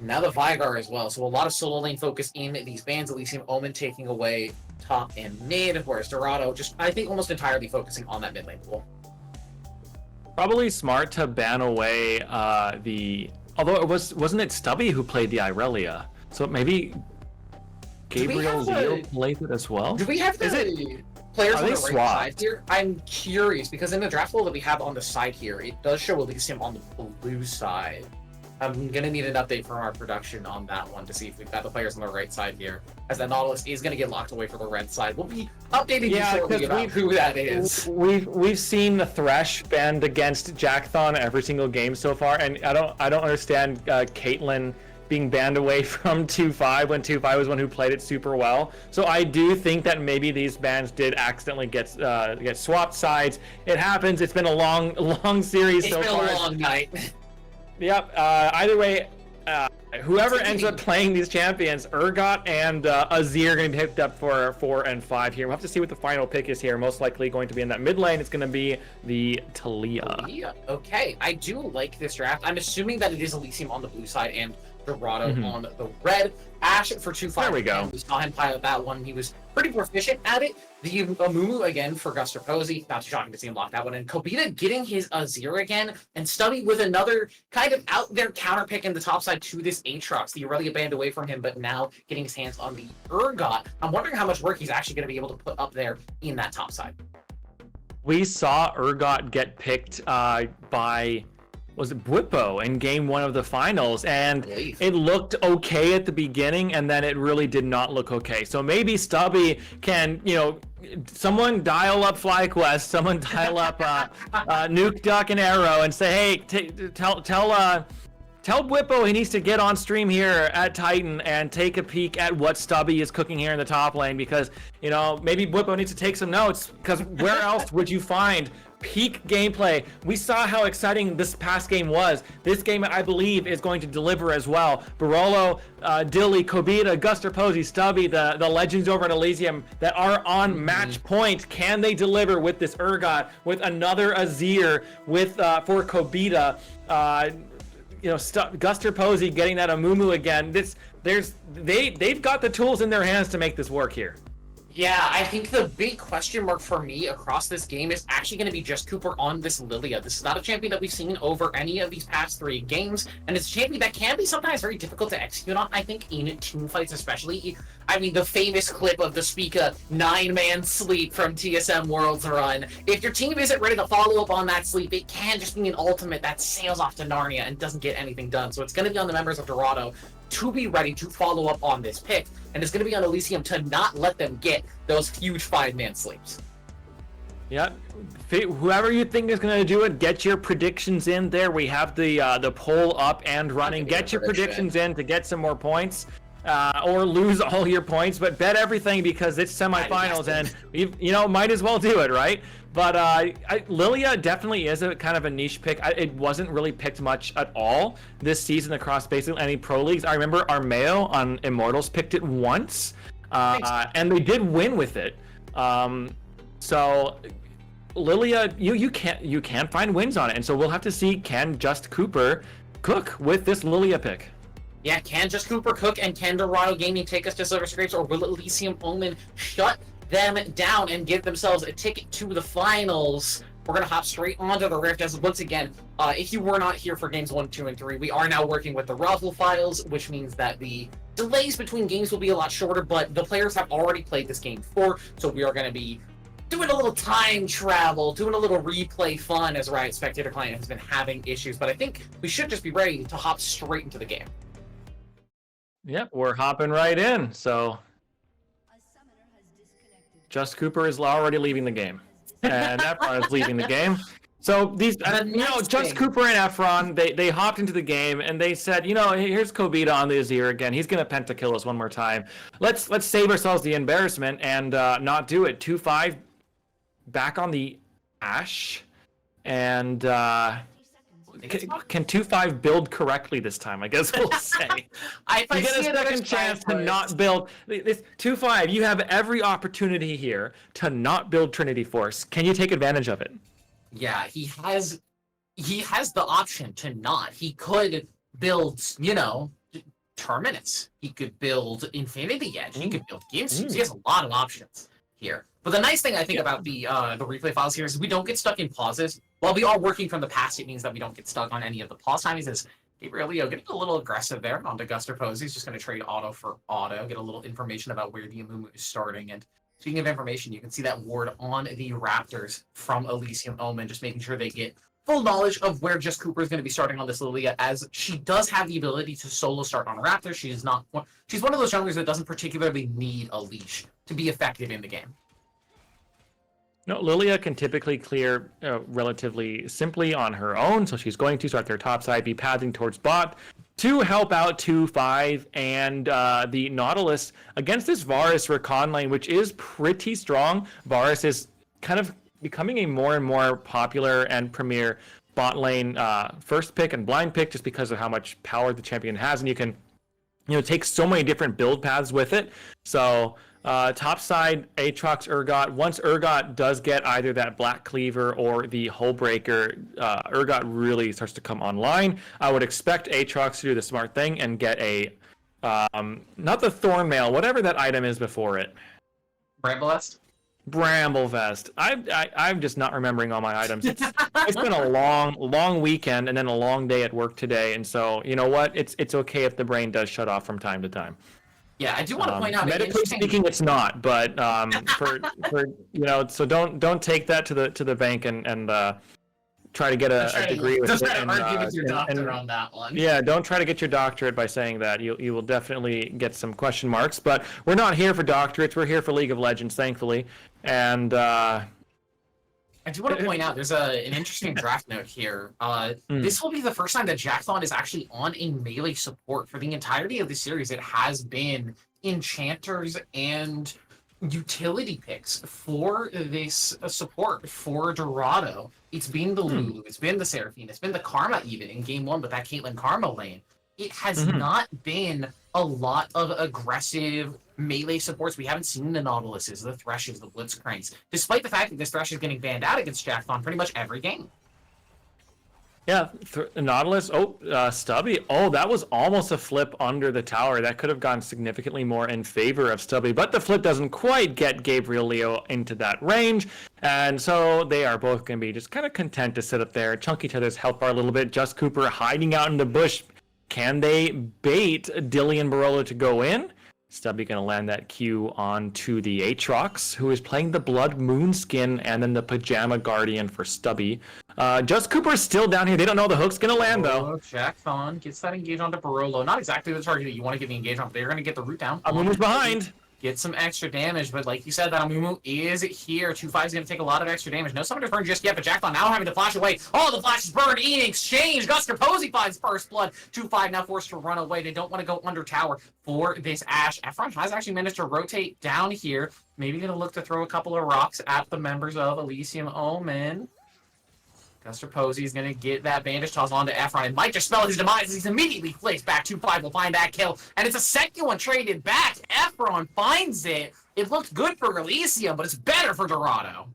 Now the Vigar as well. So a lot of solo lane focus in these bans. Elysium Omen taking away top and mid, whereas Dorado just, I think, almost entirely focusing on that mid lane pool. Probably smart to ban away although wasn't it Stubby who played the Irelia? So maybe Gabriel Leo played it as well? Do we have the players on the right side here? I'm curious, because in the draft pool that we have on the side here, it does show Elysium on the blue side. I'm going to need an update from our production on that one to see if we've got the players on the right side here, as that Nautilus is going to get locked away for the red side. We'll be updating you shortly about who that is. We've seen the Thresh banned against Jackthon every single game so far, and I don't understand Caitlyn being banned away from 2-5 when 2-5 was one who played it super well. So I do think that maybe these bans did accidentally get swapped sides. It happens. It's been a long series so far. It's been a long night. Yep. Either way, whoever ends up playing these champions, Urgot and Azir, are going to be picked up for 4 and 5 here. We'll have to see what the final pick is here. Most likely going to be in that mid lane. It's going to be the Talia. Okay, I do like this draft. I'm assuming that it is Elysium on the blue side and Dorado on the red. Ashe for 2-5. There we go. We saw him pilot that one. He was pretty proficient at it. The Amumu again for Guster Posey. Not too shocking to see him lock that one in. Kobita getting his Azir again, and Stubby with another kind of out there counter pick in the top side to this Aatrox. The Aurelia banned away from him, but now getting his hands on the Urgot. I'm wondering how much work he's actually going to be able to put up there in that top side. We saw Urgot get picked by, was it Bwipo in game 1 of the finals, and it looked okay at the beginning, and then it really did not look okay. So maybe Stubby can, someone dial up FlyQuest, someone dial up Nuke, Duck, and Arrow, and say, hey, tell Bwipo he needs to get on stream here at Titan and take a peek at what Stubby is cooking here in the top lane, because maybe Bwipo needs to take some notes, because where else would you find peak gameplay. We saw how exciting this past game was. This game, I believe, is going to deliver as well. Barolo, Dilly, Kobita, Guster Posey, Stubby, the legends over at Elysium that are on match point. Can they deliver with this Urgot, with another Azir, with for Kobita? Guster Posey getting that Amumu again. They've got the tools in their hands to make this work here. Yeah, I think the big question mark for me across this game is actually going to be Just Cooper on this Lilia. This is not a champion that we've seen over any of these past 3 games, and it's a champion that can be sometimes very difficult to execute on, I think, in team fights especially. I mean, the famous clip of the Spica 9-man sleep from TSM Worlds Run. If your team isn't ready to follow up on that sleep, it can just be an ultimate that sails off to Narnia and doesn't get anything done. So it's going to be on the members of Dorado to be ready to follow up on this pick, and it's going to be on Elysium to not let them get those huge 5-man sleeps. Yeah, whoever you think is going to do it, get your predictions in there. We have the poll up and running. Get your predictions in to get some more points, or lose all your points, but bet everything because it's semifinals, and might as well do it, right? But Lilia definitely is a kind of a niche pick. It wasn't really picked much at all this season across basically any pro leagues. I remember Armeo on Immortals picked it once, and they did win with it. So Lilia, you can't find wins on it, and so we'll have to see, can Just Cooper cook with this Lilia pick? Yeah, can Just Cooper cook, and can Dorado Gaming take us to Silver Scrapes, or will Elysium Omen shut them down and give themselves a ticket to the finals? We're going to hop straight onto the Rift, as once again, if you were not here for games 1, 2, and 3, we are now working with the Raffle files, which means that the delays between games will be a lot shorter, but the players have already played this game before, so we are going to be doing a little time travel, doing a little replay fun, as Riot Spectator Client has been having issues, but I think we should just be ready to hop straight into the game. Yep, we're hopping right in, so Just Cooper is already leaving the game, and Efron is leaving the game. So these, Just Cooper and Efron, they hopped into the game and they said, here's Kobita on the Azir again. He's gonna pentakill us one more time. Let's save ourselves the embarrassment and not do it. 2-5 back on the Ashe, and can 2-5 build correctly this time? I guess we'll say. You get a second chance to not build this 2-5. You have every opportunity here to not build Trinity Force. Can you take advantage of it? Yeah, he has the option to not. He could build, Terminus. He could build Infinity Edge. He could build Gimsters. He has a lot of options here. But the nice thing I think about the replay files here is we don't get stuck in pauses. While we are working from the past, it means that we don't get stuck on any of the pause timings. As Gabrielio getting a little aggressive there onto Guster Posey. He's just going to trade auto for auto, get a little information about where the Amumu is starting. And speaking of information, you can see that ward on the Raptors from Elysium Omen, just making sure they get full knowledge of where Just Cooper is going to be starting on this Lilia, as she does have the ability to solo start on Raptor. She's one of those junglers that doesn't particularly need a leash to be effective in the game. No, Lilia can typically clear relatively simply on her own, so she's going to start their top side, be pathing towards bot to help out 2-5 and the Nautilus against this Varus Recon lane, which is pretty strong. Varus is kind of becoming a more and more popular and premier bot lane first pick and blind pick, just because of how much power the champion has, and you can take so many different build paths with it. So top side, Aatrox, Urgot. Once Urgot does get either that Black Cleaver or the Hull Breaker, Urgot really starts to come online. I would expect Aatrox to do the smart thing and get a, not the Thorn Mail, whatever that item is before it. Bramble Vest. I'm just not remembering all my items. It's been a long weekend and then a long day at work today, and so you know what? It's okay if the brain does shut off from time to time. Yeah, I do want to point out. Medically speaking, it's not, but for so don't take that to the bank and try to get a degree with it. Don't try to argue with your doctor on that one. Yeah, don't try to get your doctorate by saying that. You will definitely get some question marks. But we're not here for doctorates. We're here for League of Legends, thankfully. And I do want to point out, there's an interesting draft note here. This will be the first time that Jackthon is actually on a melee support. For the entirety of the series, it has been enchanters and utility picks for this support for Dorado. It's been the Lulu, it's been the Seraphine, it's been the Karma even in game one with that Caitlyn Karma lane. It has not been a lot of aggressive melee supports. We haven't seen the Nautiluses, the Threshes, the Blitzcranks, despite the fact that this Thresh is getting banned out against Jackthon pretty much every game. Yeah, Nautilus. Stubby. Oh, that was almost a flip under the tower. That could have gone significantly more in favor of Stubby, but the flip doesn't quite get Gabriel Leo into that range. And so they are both going to be just kind of content to sit up there, chunk each other's health bar a little bit. Just Cooper hiding out in the bush. Can they bait Dilly and Barolo to go in? Stubby going to land that Q onto the Aatrox, who is playing the Blood Moonskin and then the Pajama Guardian for Stubby. Just Cooper is still down here. They don't know the hook's going to land, though. Jackthon gets that engage onto Barolo. Not exactly the target that you want to get the engage on, but they're going to get the root down. Amumu's behind. Get some extra damage, but like you said, that Amumu is here. 2-5 is going to take a lot of extra damage. No Summoner's Burn just yet, but Jackthon now having to flash away. Oh, the flash is burned in exchange. Guster Posey finds first blood. 2-5 now forced to run away. They don't want to go under tower for this Ashe. Efron has actually managed to rotate down here. Maybe going to look to throw a couple of rocks at the members of Elysium Omen. Guster Posey is going to get that bandage toss onto Efron. It might just spell his demise as he's immediately placed back. 2-5 will find that kill. And it's a second one traded back. Efron finds it. It looked good for Elysium, but it's better for Dorado.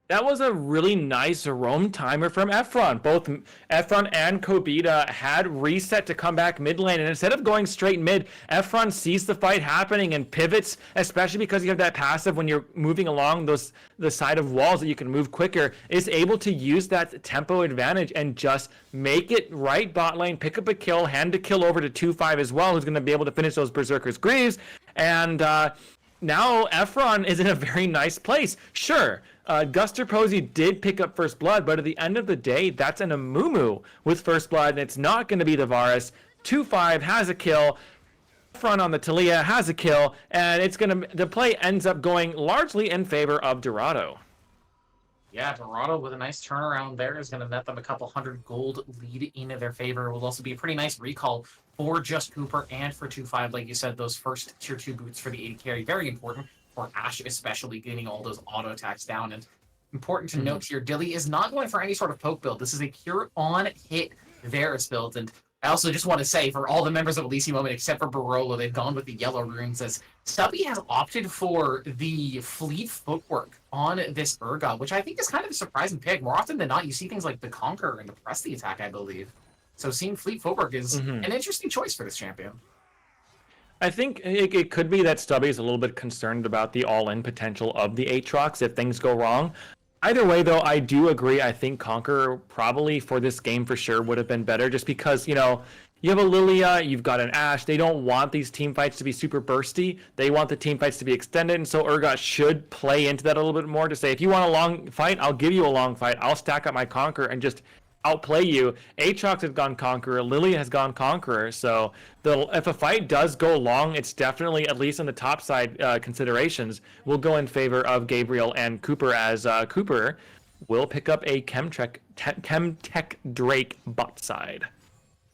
That was a really nice roam timer from Efron. Both Efron and Kobita had reset to come back mid lane, and instead of going straight mid, Efron sees the fight happening and pivots, especially because you have that passive when you're moving along the side of walls that you can move quicker, is able to use that tempo advantage and just make it right bot lane, pick up a kill, hand the kill over to 2-5 as well, who's going to be able to finish those Berserker's Greaves, and now Efron is in a very nice place. Sure, Guster Posey did pick up first blood, but at the end of the day, that's an Amumu with first blood, and it's not going to be the Varus. 2-5 has a kill. Efron on the Talia has a kill, and the play ends up going largely in favor of Dorado. Yeah, Dorado with a nice turnaround there is going to net them a couple hundred gold lead into their favor. It will also be a pretty nice recall for Just Cooper and for 2-5. Like you said, those first tier 2 boots for the AD carry, very important for Ashe, especially getting all those auto attacks down. And important to note here, Dilly is not going for any sort of poke build. This is a pure on-hit Varus build. And I also just want to say, for all the members of Elysium Moment, except for Barolo, they've gone with the yellow runes, as Stubby has opted for the fleet footwork on this Urgot, which I think is kind of a surprising pick. More often than not, you see things like the Conqueror and the Press the Attack, I believe. So seeing fleet footwork is an interesting choice for this champion. I think it could be that Stubby is a little bit concerned about the all-in potential of the Aatrox if things go wrong. Either way, though, I do agree. I think Conqueror probably for this game for sure would have been better, just because, you have a Lilia, you've got an Ashe. They don't want these team fights to be super bursty. They want the team fights to be extended, and so Urgot should play into that a little bit more to say, if you want a long fight, I'll give you a long fight. I'll stack up my Conqueror and just outplay you. Aatrox has gone Conqueror, Lilia has gone Conqueror, so if a fight does go long, it's definitely, at least on the top side considerations, will go in favor of Gabriel and Cooper, as Cooper will pick up a Chemtech Drake bot side.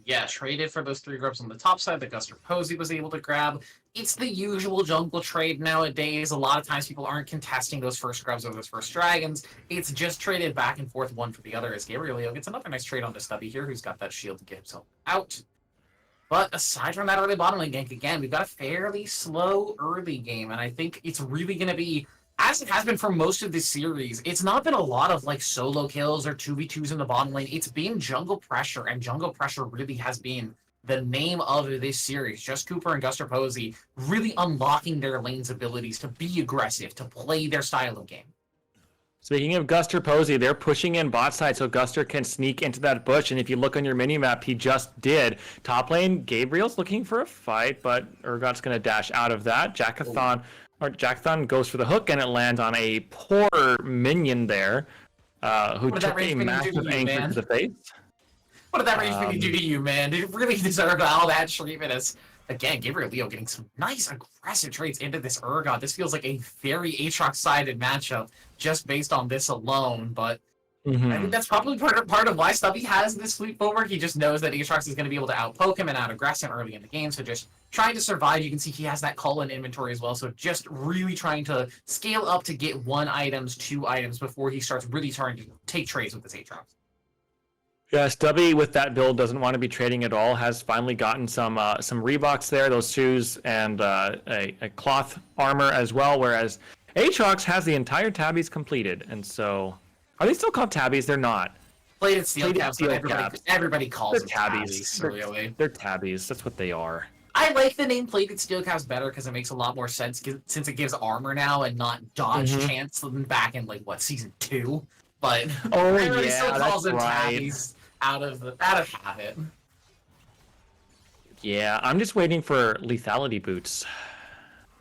Yeah, traded for those 3 grubs on the top side that Guster Posey was able to grab. It's the usual jungle trade nowadays. A lot of times people aren't contesting those first grubs or those first dragons. It's just traded back and forth one for the other, as Gabriel Leo gets another nice trade onto Stubby here, who's got that shield to get himself out. But aside from that early bottom lane gank, again, we've got a fairly slow early game, and I think it's really going to be, as it has been for most of this series, it's not been a lot of like solo kills or 2v2s in the bottom lane. It's been jungle pressure, and jungle pressure really has been the name of this series. Just Cooper and Guster Posey really unlocking their lane's abilities to be aggressive, to play their style of game. Speaking of Guster Posey, they're pushing in bot side so Guster can sneak into that bush, and if you look on your mini-map, he just did. Top lane, Gabriel's looking for a fight, but Urgot's going to dash out of that. Jackthon goes for the hook, and it lands on a poor minion there, who took a massive anchor to the face. What did that range thing do to you, man? Did it really deserve all that treatment? As, again, Gabriel Leo getting some nice aggressive trades into this Urgot. This feels like a very Aatrox-sided matchup just based on this alone, but I think that's probably part of why Stubby has this sweep forward. He just knows that Aatrox is going to be able to outpoke him and out-aggress him early in the game, so just trying to survive. You can see he has that call in inventory as well, so just really trying to scale up to get 1 items, 2 items before he starts really trying to take trades with this Aatrox. Yeah, Stubby with that build doesn't want to be trading at all. Has finally gotten some Reeboks there, those shoes, and a cloth armor as well. Whereas Aatrox has the entire tabbies completed, and so are they still called tabbies? They're not. Plated steel Plated caps, steel but caps. everybody calls They're them tabbies. really. They're tabbies. That's what they are. I like the name Plated Steel Caps better because it makes a lot more sense since it gives armor now and not dodge chance back in season 2. But everybody still calls them tabbies out of habit. Yeah, I'm just waiting for lethality boots.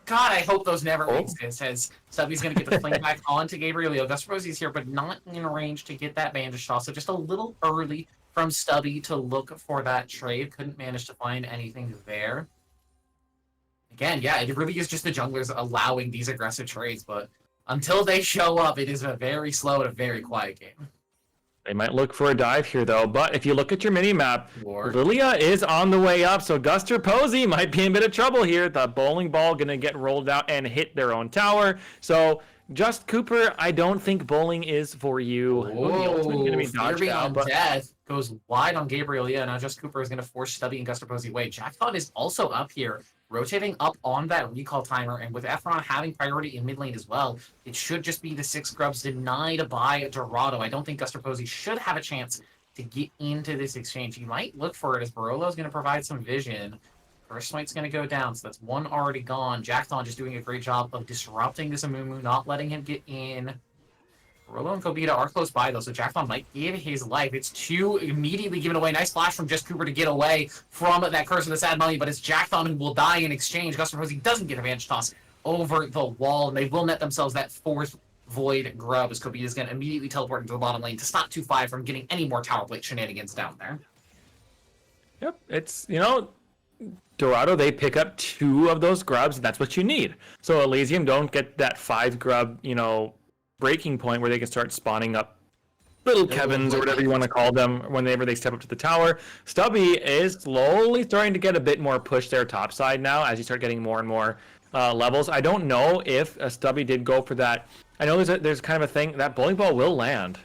God, I hope those never exist, as Stubby's going to get the fling back onto Gabrielio. Rosie's here, but not in range to get that bandage toss, so just a little early from Stubby to look for that trade. Couldn't manage to find anything there. Again, yeah, it really is just the junglers allowing these aggressive trades, but until they show up, it is a very slow and a very quiet game. They might look for a dive here, though. But if you look at your mini-map, Lilia is on the way up, so Guster Posey might be in a bit of trouble here. The bowling ball going to get rolled out and hit their own tower. So, Just Cooper, I don't think bowling is for you. Going to be dodged out, but death goes wide on Gabriellia. Now Just Cooper is going to force Stubby and Guster Posey away. Jackpot is also up here, rotating up on that recall timer, and with Efron having priority in mid lane as well, it should just be the 6 grubs denied by Dorado. I don't think Guster Posey should have a chance to get into this exchange. He might look for it as Barolo is going to provide some vision. First Smite's going to go down, so that's 1 already gone. Jackthon just doing a great job of disrupting this Amumu, not letting him get in. Barolo and Kobita are close by, though, so Jackthon might give his life. It's 2 immediately given away. Nice flash from Just Cooper to get away from that Curse of the Sad Mummy, but it's Jackthon who will die in exchange. Guster Posey doesn't get a advantage toss over the wall, and they will net themselves that 4th Void Grub, as Kobita is going to immediately teleport into the bottom lane to stop 2-5 from getting any more Tower Plate shenanigans down there. Yep, it's, Dorado, they pick up 2 of those grubs, and that's what you need. So Elysium don't get that 5 grub, breaking point where they can start spawning up little Kevins or whatever you want to call them whenever they step up to the tower. Stubby is slowly starting to get a bit more push there top side now as you start getting more and more levels. I don't know if Stubby did go for that. I know there's kind of a thing that bowling ball will land.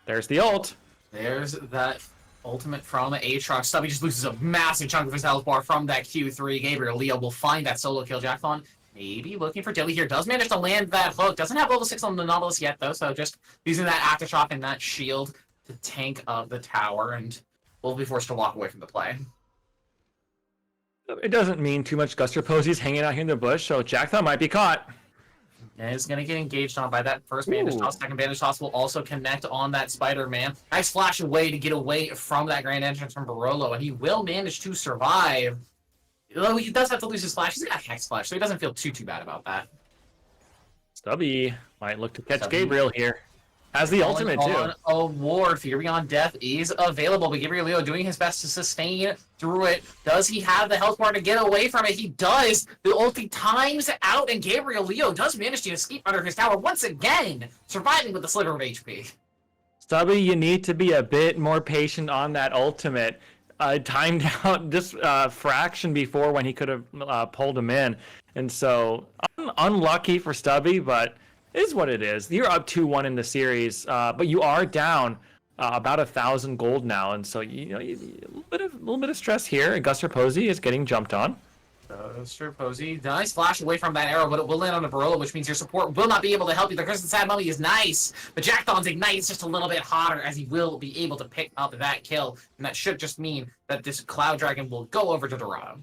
There's the ult. There's that ultimate from Aatrox. Stubby just loses a massive chunk of his health bar from that Q3. Gabrielio will find that solo kill. Jackthon maybe looking for Dilly here. Does manage to land that hook. Doesn't have level 6 on the Nautilus yet, though, so just using that Aftershock and that shield to tank up the tower, and will be forced to walk away from the play. It doesn't mean too much. Guster Posey's hanging out here in the bush, so Jackthon might be caught. And is going to get engaged on by that first bandage toss. Second bandage toss will also connect on that Spider-Man. Nice flash away to get away from that grand entrance from Barolo, and he will manage to survive. Though he does have to lose his flash. He's got Hex Flash, so he doesn't feel too bad about that. Stubby might look to catch Gabriel here. Has the ultimate, too. A ward. Fear Beyond Death is available, but Gabrielio doing his best to sustain through it. Does he have the health bar to get away from it? He does. The ulti times out, and Gabrielio does manage to escape under his tower once again, surviving with a sliver of HP. Stubby, you need to be a bit more patient on that ultimate. Timed out just a fraction before when he could have pulled him in. And so, unlucky for Stubby, but it is what it is. You're up 2-1 in the series, but you are down about 1,000 gold now. And so, a little bit of stress here. And Guster Posey is getting jumped on. Guster Posey, nice flash away from that arrow, but it will land on the Barolo, which means your support will not be able to help you. The Curse of the Sad Mummy is nice, but Jackthon's Ignite is just a little bit hotter as he will be able to pick up that kill. And that should just mean that this Cloud Dragon will go over to Dorado.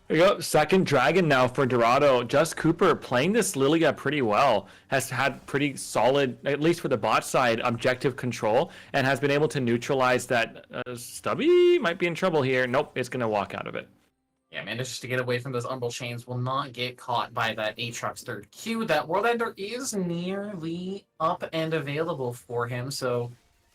There you go. Second dragon now for Dorado. Just Cooper playing this Lilia pretty well. Has had pretty solid, at least for the bot side, objective control, and has been able to neutralize that. Stubby might be in trouble here. Nope, it's going to walk out of it. Yeah, manages to get away from those Umbral Chains. Will not get caught by that Aatrox third Q. That World Ender is nearly up and available for him, so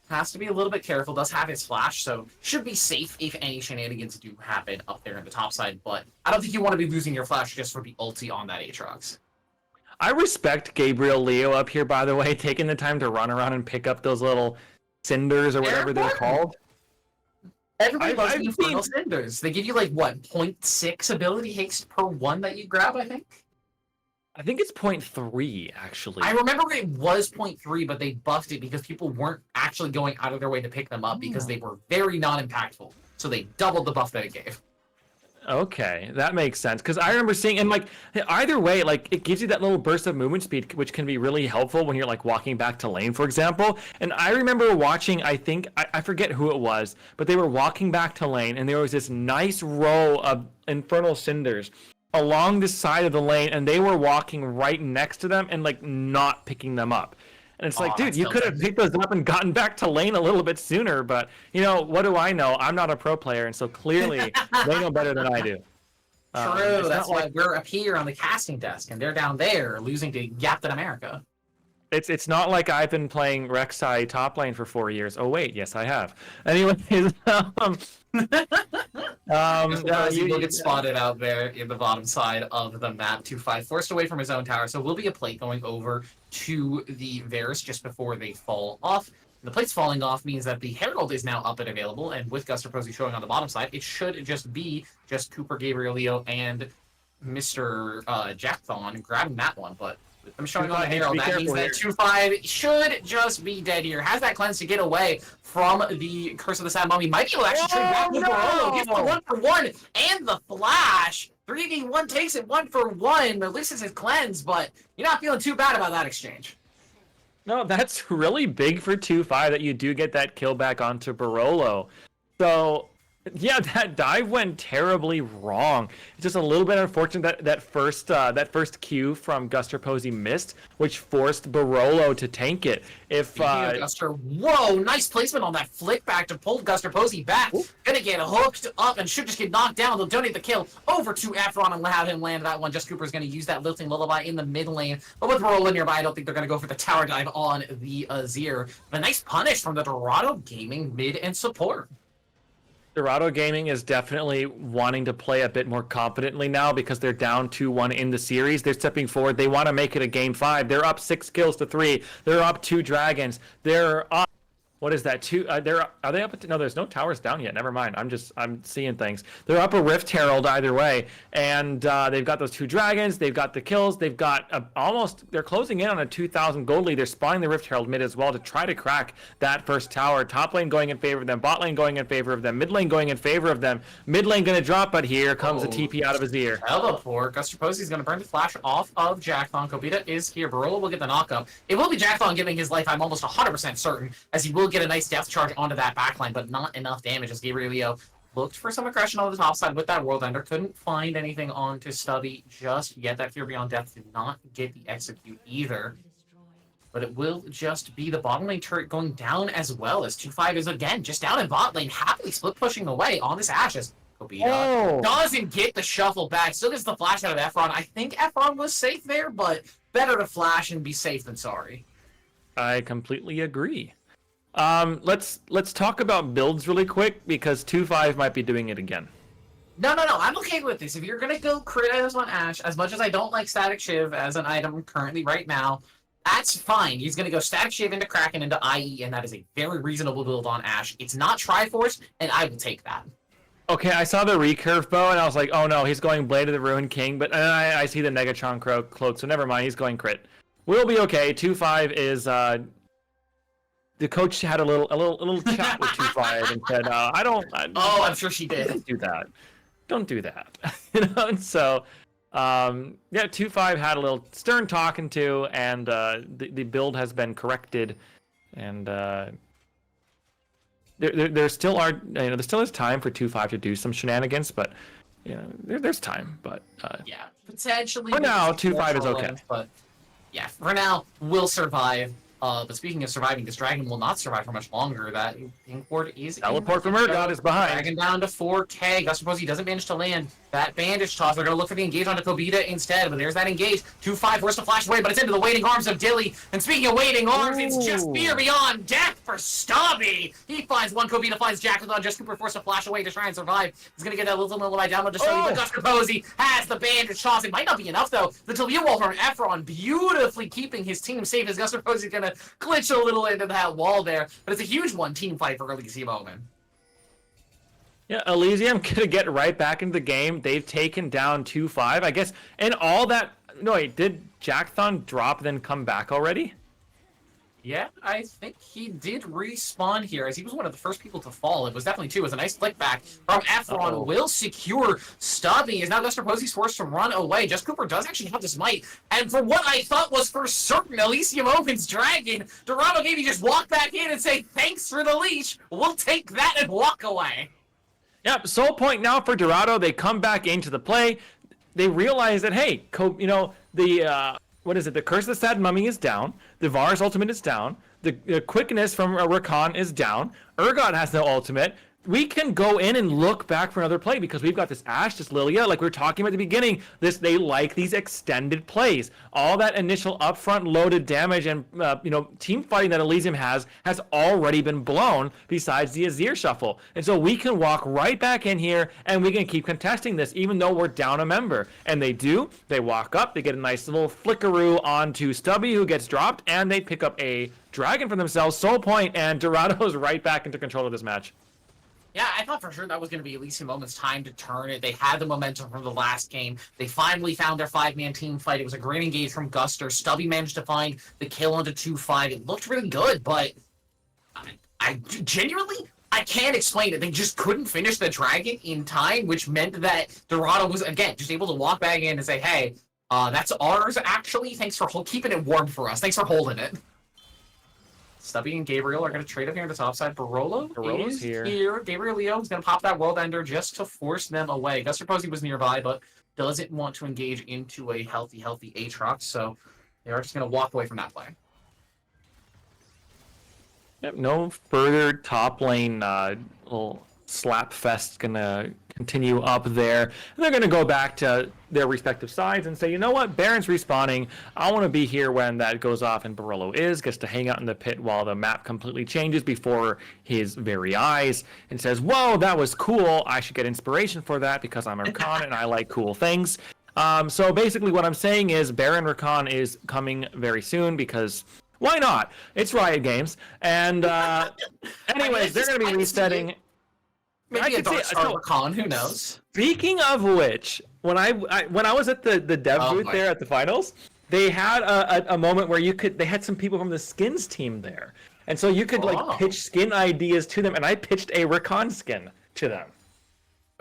has to be a little bit careful. Does have his flash, so should be safe if any shenanigans do happen up there in the top side. But I don't think you want to be losing your flash just for the ulti on that Aatrox. I respect Gabriel Leo up here, by the way, taking the time to run around and pick up those little cinders or whatever they're called. Everybody loves I've the Infernal Cinders. They give you like what 0.6 ability haste per one that you grab, I think. I think it's 0.3 actually. I remember it was 0.3, but they buffed it because people weren't actually going out of their way to pick them up because they were very non-impactful. So they doubled the buff that it gave. Okay, that makes sense. Because I remember seeing, and like either way, like it gives you that little burst of movement speed, which can be really helpful when you're like walking back to lane, for example. And I remember watching, I forget who it was, but they were walking back to lane, and there was this nice row of Infernal Cinders along the side of the lane, and they were walking right next to them and like not picking them up. And it's like, dude, you could have picked those up and gotten back to lane a little bit sooner. But, you know, what do I know? I'm not a pro player, and so clearly they know better than I do. True, that's why we're up here on the casting desk, and they're down there losing to Captain America. It's not like I've been playing Rek'Sai top lane for 4 years. Oh, wait, yes, I have. Anyways, You will get spotted out there in the bottom side of the map. 2-5 forced away from his own tower, so will be a plate going over to the Varus just before they fall off. The plates falling off means that the Herald is now up and available, and with Guster Posey showing on the bottom side, it should just be Cooper, Gabriel, Leo, and Mr. Jackthon grabbing that one, but with them showing on the Herald, that means that 2-5 should just be dead here. Has that cleanse to get away from the Curse of the Sad Mummy. Might be able to actually trade back with Dorado. Gets the 1-for-1 and the flash. 3v1 takes it 1-for-1. Releases his cleanse, but you're not feeling too bad about that exchange. No, that's really big for 2-5 that you do get that kill back onto Barolo. So, yeah, that dive went terribly wrong. It's just a little bit unfortunate that first Q from Guster Posey missed, which forced Barolo to tank it. If Guster, whoa, nice placement on that flick back to pull Guster Posey back. Ooh. Gonna get hooked up and should just get knocked down. They'll donate the kill over to Efron and have him land that one. Just Cooper's gonna use that lilting lullaby in the mid lane, but with Barolo nearby, I don't think they're gonna go for the tower dive on the Azir. But a nice punish from the Dorado Gaming mid and support. Dorado Gaming is definitely wanting to play a bit more confidently now because they're down 2-1 in the series. They're stepping forward. They want to make it a game 5. They're up 6 kills to 3. They're up 2 dragons. They're up. What is that? Are they up? No, there's no towers down yet. Never mind. I'm seeing things. They're up a Rift Herald either way, and they've got those 2 dragons. They've got the kills. They've got they're closing in on a 2,000 gold lead. They're spawning the Rift Herald mid as well to try to crack that first tower. Top lane going in favor of them. Bot lane going in favor of them. Mid lane going in favor of them. Mid lane going to drop, but here comes the TP out of his ear. Teleport. Guster Posey's going to burn the flash off of Jackthon. Kobita is here. Barolo will get the knockup. It will be Jackthon giving his life. I'm almost 100% certain, as he will get a nice death charge onto that backline, but not enough damage as Gabriel Leo looked for some aggression on the top side with that World Ender. Couldn't find anything onto Stubby just yet. That Fear Beyond Death did not get the execute either. But it will just be the bottom lane turret going down as well, as 2-5 is again just down in bot lane, happily split pushing away on this Ashes. Kobita doesn't get the shuffle back. Still gets the flash out of Efron. I think Efron was safe there, but better to flash and be safe than sorry. I completely agree. Let's talk about builds really quick because 2-5 might be doing it again. No, I'm okay with this. If you're gonna go crit on Ashe, as much as I don't like Static Shiv as an item currently right now, that's fine. He's gonna go Static Shiv into Kraken into IE, and that is a very reasonable build on Ashe. It's not Triforce, and I will take that. Okay, I saw the recurve bow, and I was like, oh no, he's going Blade of the Ruined King, but I see the Negatron cloak, so never mind, he's going crit. We'll be okay. 2-5 is the coach had a little chat with 2-5 and said, I'm sure she did. Don't do that. You know, and so, 2-5 had a little stern talking to, and the build has been corrected, and there still is time for 2-5 to do some shenanigans, but there's time. But potentially. For now, 2-5 is okay. But yeah, for now, we'll survive. But speaking of surviving, this dragon will not survive for much longer. That Pink Ward is teleport from Murgot is behind. Dragon down to 4K. Guster Posey doesn't manage to land that bandage toss. They're going to look for the engage onto Kobita instead, but there's that engage. 2-5 forced to flash away, but it's into the waiting arms of Dilly. And speaking of waiting arms, it's just fear beyond death for Stubby. He finds one, Kobita finds Jackathon, just Cooper forced to flash away to try and survive. He's going to get that little lullaby download to Stubby, but Guster Posey has the bandage toss. It might not be enough, though. The Talia wall from Efron beautifully keeping his team safe as Guster Posey's going to glitch a little into that wall there, but it's a huge one team fight for Elysium Omen. Yeah, Elysium gonna get right back into the game. They've taken down 2-5, I guess. And all that. No, wait, did Jackthon drop then come back already? Yeah, I think he did respawn here, as he was one of the first people to fall. It was definitely two. It was a nice flick back from Efron. Will secure Stubby, as now Guster Posey's forced to run away. Just Cooper does actually have this might. And for what I thought was for certain Elysium Omen's Dragon, Dorado maybe just walk back in and say, thanks for the leash. We'll take that and walk away. Yep, soul point now for Dorado. They come back into the play. They realize that, hey, the Curse of the Sad Mummy is down. The Var's ultimate is down. The quickness from Rakan is down. Urgot has no ultimate. We can go in and look back for another play because we've got this Ashe, this Lilia, like we were talking about at the beginning. They like these extended plays. All that initial upfront loaded damage and team fighting that Elysium has already been blown. Besides the Azir shuffle, and so we can walk right back in here and we can keep contesting this, even though we're down a member. And they do. They walk up. They get a nice little flickaroo onto Stubby, who gets dropped, and they pick up a dragon for themselves. Soul point, and Dorado's right back into control of this match. Yeah, I thought for sure that was going to be Elysium Omen's time to turn it. They had the momentum from the last game. They finally found their 5-man team fight. It was a great engage from Guster. Stubby managed to find the kill onto 2-5. It looked really good, but I genuinely, I can't explain it. They just couldn't finish the dragon in time, which meant that Dorado was, again, just able to walk back in and say, hey, that's ours, actually. Thanks for keeping it warm for us. Thanks for holding it. Stubby and Gabriel are going to trade up here on the top side. Barolo is here. Gabriel Leo is going to pop that World Ender just to force them away. Guster Posey was nearby, but doesn't want to engage into a healthy Aatrox, so they are just going to walk away from that play. Yep, no further top lane little slap fest gonna continue up there. And they're gonna go back to their respective sides and say, you know what, Baron's respawning. I want to be here when that goes off, and Barolo gets to hang out in the pit while the map completely changes before his very eyes and says, whoa, that was cool. I should get inspiration for that because I'm a Rakan and I like cool things. So basically what I'm saying is Baron Rakan is coming very soon because why not? It's Riot Games. And anyways, they're going to be resetting. Maybe a Dark Star Rakan, who knows? Speaking of which, when I was at the dev booth there at the finals, they had a moment where they had some people from the skins team there. And so you could pitch skin ideas to them, and I pitched a Rakan skin to them.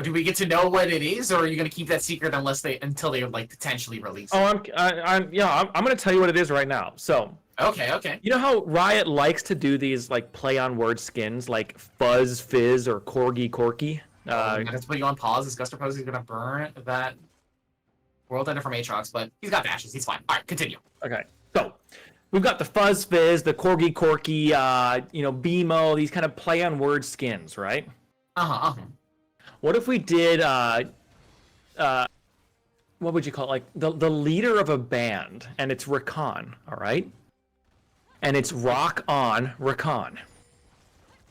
Do we get to know what it is, or are you going to keep that secret until they potentially release it? Oh, I'm going to tell you what it is right now. So Okay. You know how Riot likes to do these play on word skins like Fuzz Fizz or Corgi Corky? I have to put you on pause as Guster Posey's going to burn that World Ender from Aatrox, but he's got dashes. He's fine. All right, continue. Okay, so we've got the Fuzz Fizz, the Corgi Corky, BMO, these kind of play on word skins, right? What if we did what would you call it? The leader of a band, and it's Rakan, all right? And it's Rock on Rakan.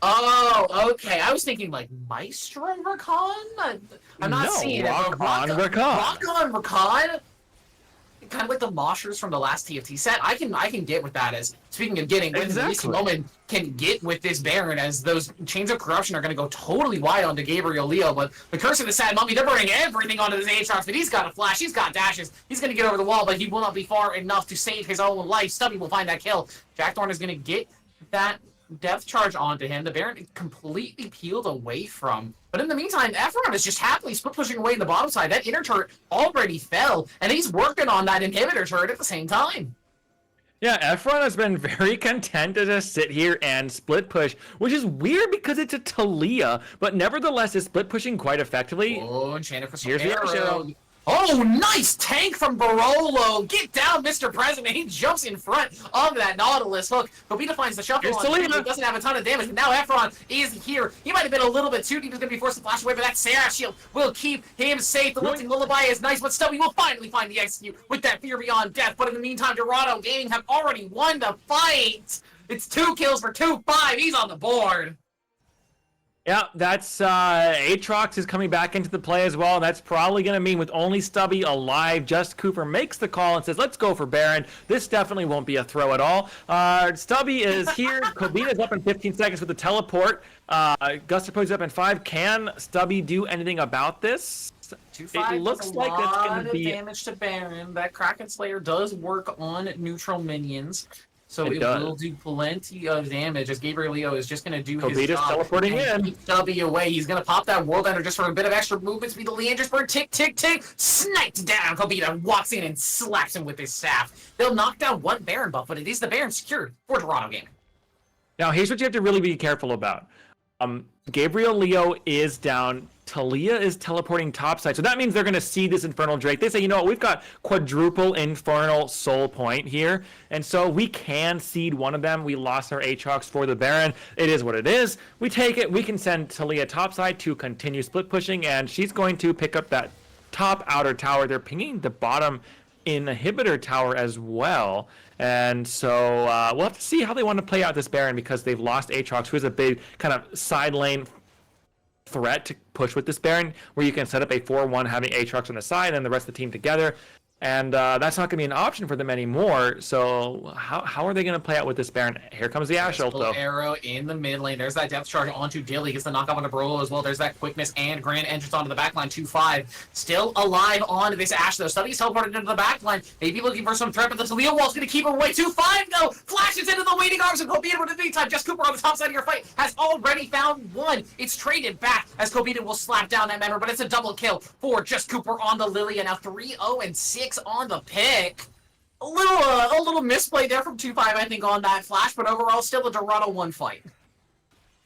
Oh, okay. I was thinking Maestro Rakan? I'm not seeing Rock it. On Rakan. Rock on Rakan? Kind of like the moshers from the last TFT set. I can get with that. As speaking of getting with this Omen can get with this Baron, as those chains of corruption are going to go totally wide onto Gabriel Leo, but the Curse of the Sad Mummy, they're burning everything onto this Aatrox, but he's got a flash, he's got dashes, he's going to get over the wall, but he will not be far enough to save his own life. Stubby will find that kill. Jackthorn is going to get that depth charge onto him. The Baron completely peeled away from. But in the meantime, Efron is just happily split pushing away in the bottom side. That inner turret already fell, and he's working on that inhibitor turret at the same time. Yeah, Efron has been very content to just sit here and split push, which is weird because it's a Talia, but nevertheless is split pushing quite effectively. Oh, Enchanted Crystal Here's the Arrow. Oh, nice tank from Barolo. Get down, Mr. President. He jumps in front of that Nautilus hook. Kobita finds the shuffle Here's on. Selena. He doesn't have a ton of damage, but now Efron is here. He might have been a little bit too deep. He's going to be forced to flash away, but that Seraph shield will keep him safe. The lifting lullaby is nice, but Stubby will finally find the execute with that Fear Beyond Death. But in the meantime, Dorado Gaming have already won the fight. It's 2 kills for 2-5. He's on the board. Yeah, that's Aatrox is coming back into the play as well. That's probably going to mean with only Stubby alive, Just Cooper makes the call and says, let's go for Baron. This definitely won't be a throw at all. Stubby is here. Kobita's up in 15 seconds with the teleport. Gustapo's up in 5. Can Stubby do anything about this? 2-5 It looks does a like that's lot going to of be damage to Baron. That Kraken Slayer does work on neutral minions. So it does. will do plenty of damage as Gabriel Leo is just going to do his Kobita's job. teleporting and in. keep Stubby away. He's going to pop that World Ender just for a bit of extra movement speed. The Leander's Bird, tick, tick, tick, sniped down. Kobita walks in and slaps him with his staff. They'll knock down one Baron buff, but it is the Baron secured for Dorado Gaming. Now, here's what you have to really be careful about. Gabriel Leo is down. Talia is teleporting topside. So that means they're going to see this Infernal Drake. They say, you know what, we've got quadruple Infernal Soul Point here. And so we can seed one of them. We lost our Aatrox for the Baron. It is what it is. We take it. We can send Talia topside to continue split pushing. And she's going to pick up that top outer tower. They're pinging the bottom inhibitor tower as well. And so we'll have to see how they want to play out this Baron because they've lost Aatrox, who is a big kind of side lane threat to push with this Baron, where you can set up a 4-1 having Aatrox on the side and the rest of the team together. And that's not going to be an option for them anymore. So how are they going to play out with this Baron? Here comes the Ash ult, though. Arrow in the mid lane. There's that depth charge onto Dilly. Gets the knockoff onto Barolo as well. There's that quickness and grand entrance onto the backline. 2-5. Still alive on this Ash, though. Stubby's teleported into the backline. Maybe looking for some threat, but the Talia wall's going to keep him away. 2-5, though. Flashes into the waiting arms of Kobita, but in the meantime, Just Cooper on the top side of your fight has already found one. It's traded back as Kobita will slap down that member, but it's a double kill for Just Cooper on the Lilia. Now 3-0-6 on the pick. A little misplay there from 2-5, I think, on that flash, but overall, still a Dorado 1 fight.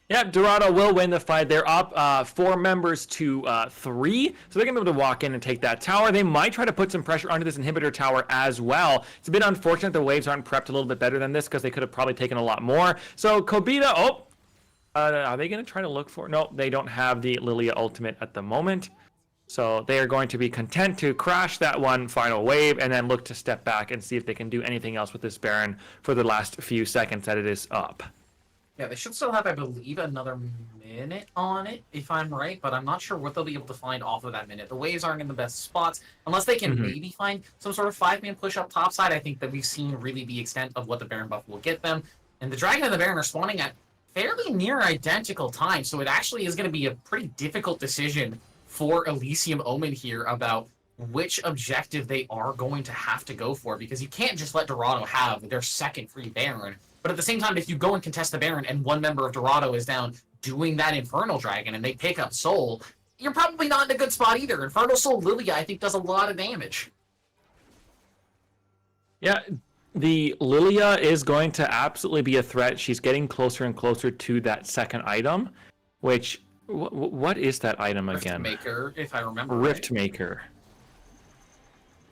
Yeah, Dorado will win the fight. They're up 4 members to 3, so they're going to be able to walk in and take that tower. They might try to put some pressure onto this inhibitor tower as well. It's a bit unfortunate the waves aren't prepped a little bit better than this because they could have probably taken a lot more. So Kobita, are they going to try to look for? No, they don't have the Lilia ultimate at the moment. So they are going to be content to crash that one final wave and then look to step back and see if they can do anything else with this Baron for the last few seconds that it is up. Yeah, they should still have, I believe, another minute on it, if I'm right, but I'm not sure what they'll be able to find off of that minute. The waves aren't in the best spots, unless they can maybe find some sort of 5-man push up topside. I think that we've seen really the extent of what the Baron buff will get them. And the Dragon and the Baron are spawning at fairly near identical times, so it actually is going to be a pretty difficult decision for Elysium Omen here about which objective they are going to have to go for, because you can't just let Dorado have their second free Baron. But at the same time, if you go and contest the Baron and one member of Dorado is down doing that Infernal Dragon and they pick up Soul, you're probably not in a good spot either. Infernal Soul Lilia, I think, does a lot of damage. Yeah, the Lilia is going to absolutely be a threat. She's getting closer and closer to that second item, which... What is that item again? Rift Maker, if I remember Rift right. Maker.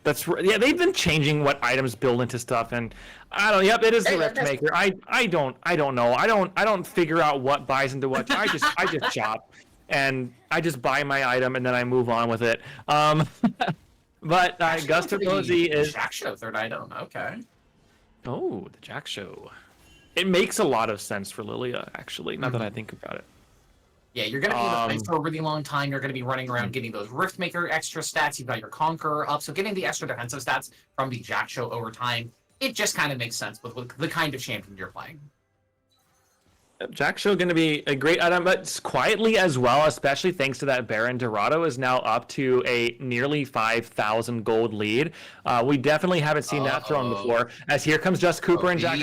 That's right. Yeah, they've been changing what items build into stuff, and I don't. Yep, it is the Rift Maker. I don't know. I don't figure out what buys into what. I just chop, and I just buy my item and then I move on with it. But Gustapozy is Jack Show third item. Okay. Oh, the Jack Show. It makes a lot of sense for Lilia, actually. Now that I think about it. Yeah, you're going to be in the fight for a really long time. You're going to be running around getting those Riftmaker extra stats. You've got your Conqueror up. So getting the extra defensive stats from the Jack Show over time, it just kind of makes sense with the kind of champion you're playing. Jack Show going to be a great item, but quietly as well, especially thanks to that Baron. Dorado is now up to a nearly 5,000 gold lead. We definitely haven't seen that thrown before, as here comes Just Cooper and Jack.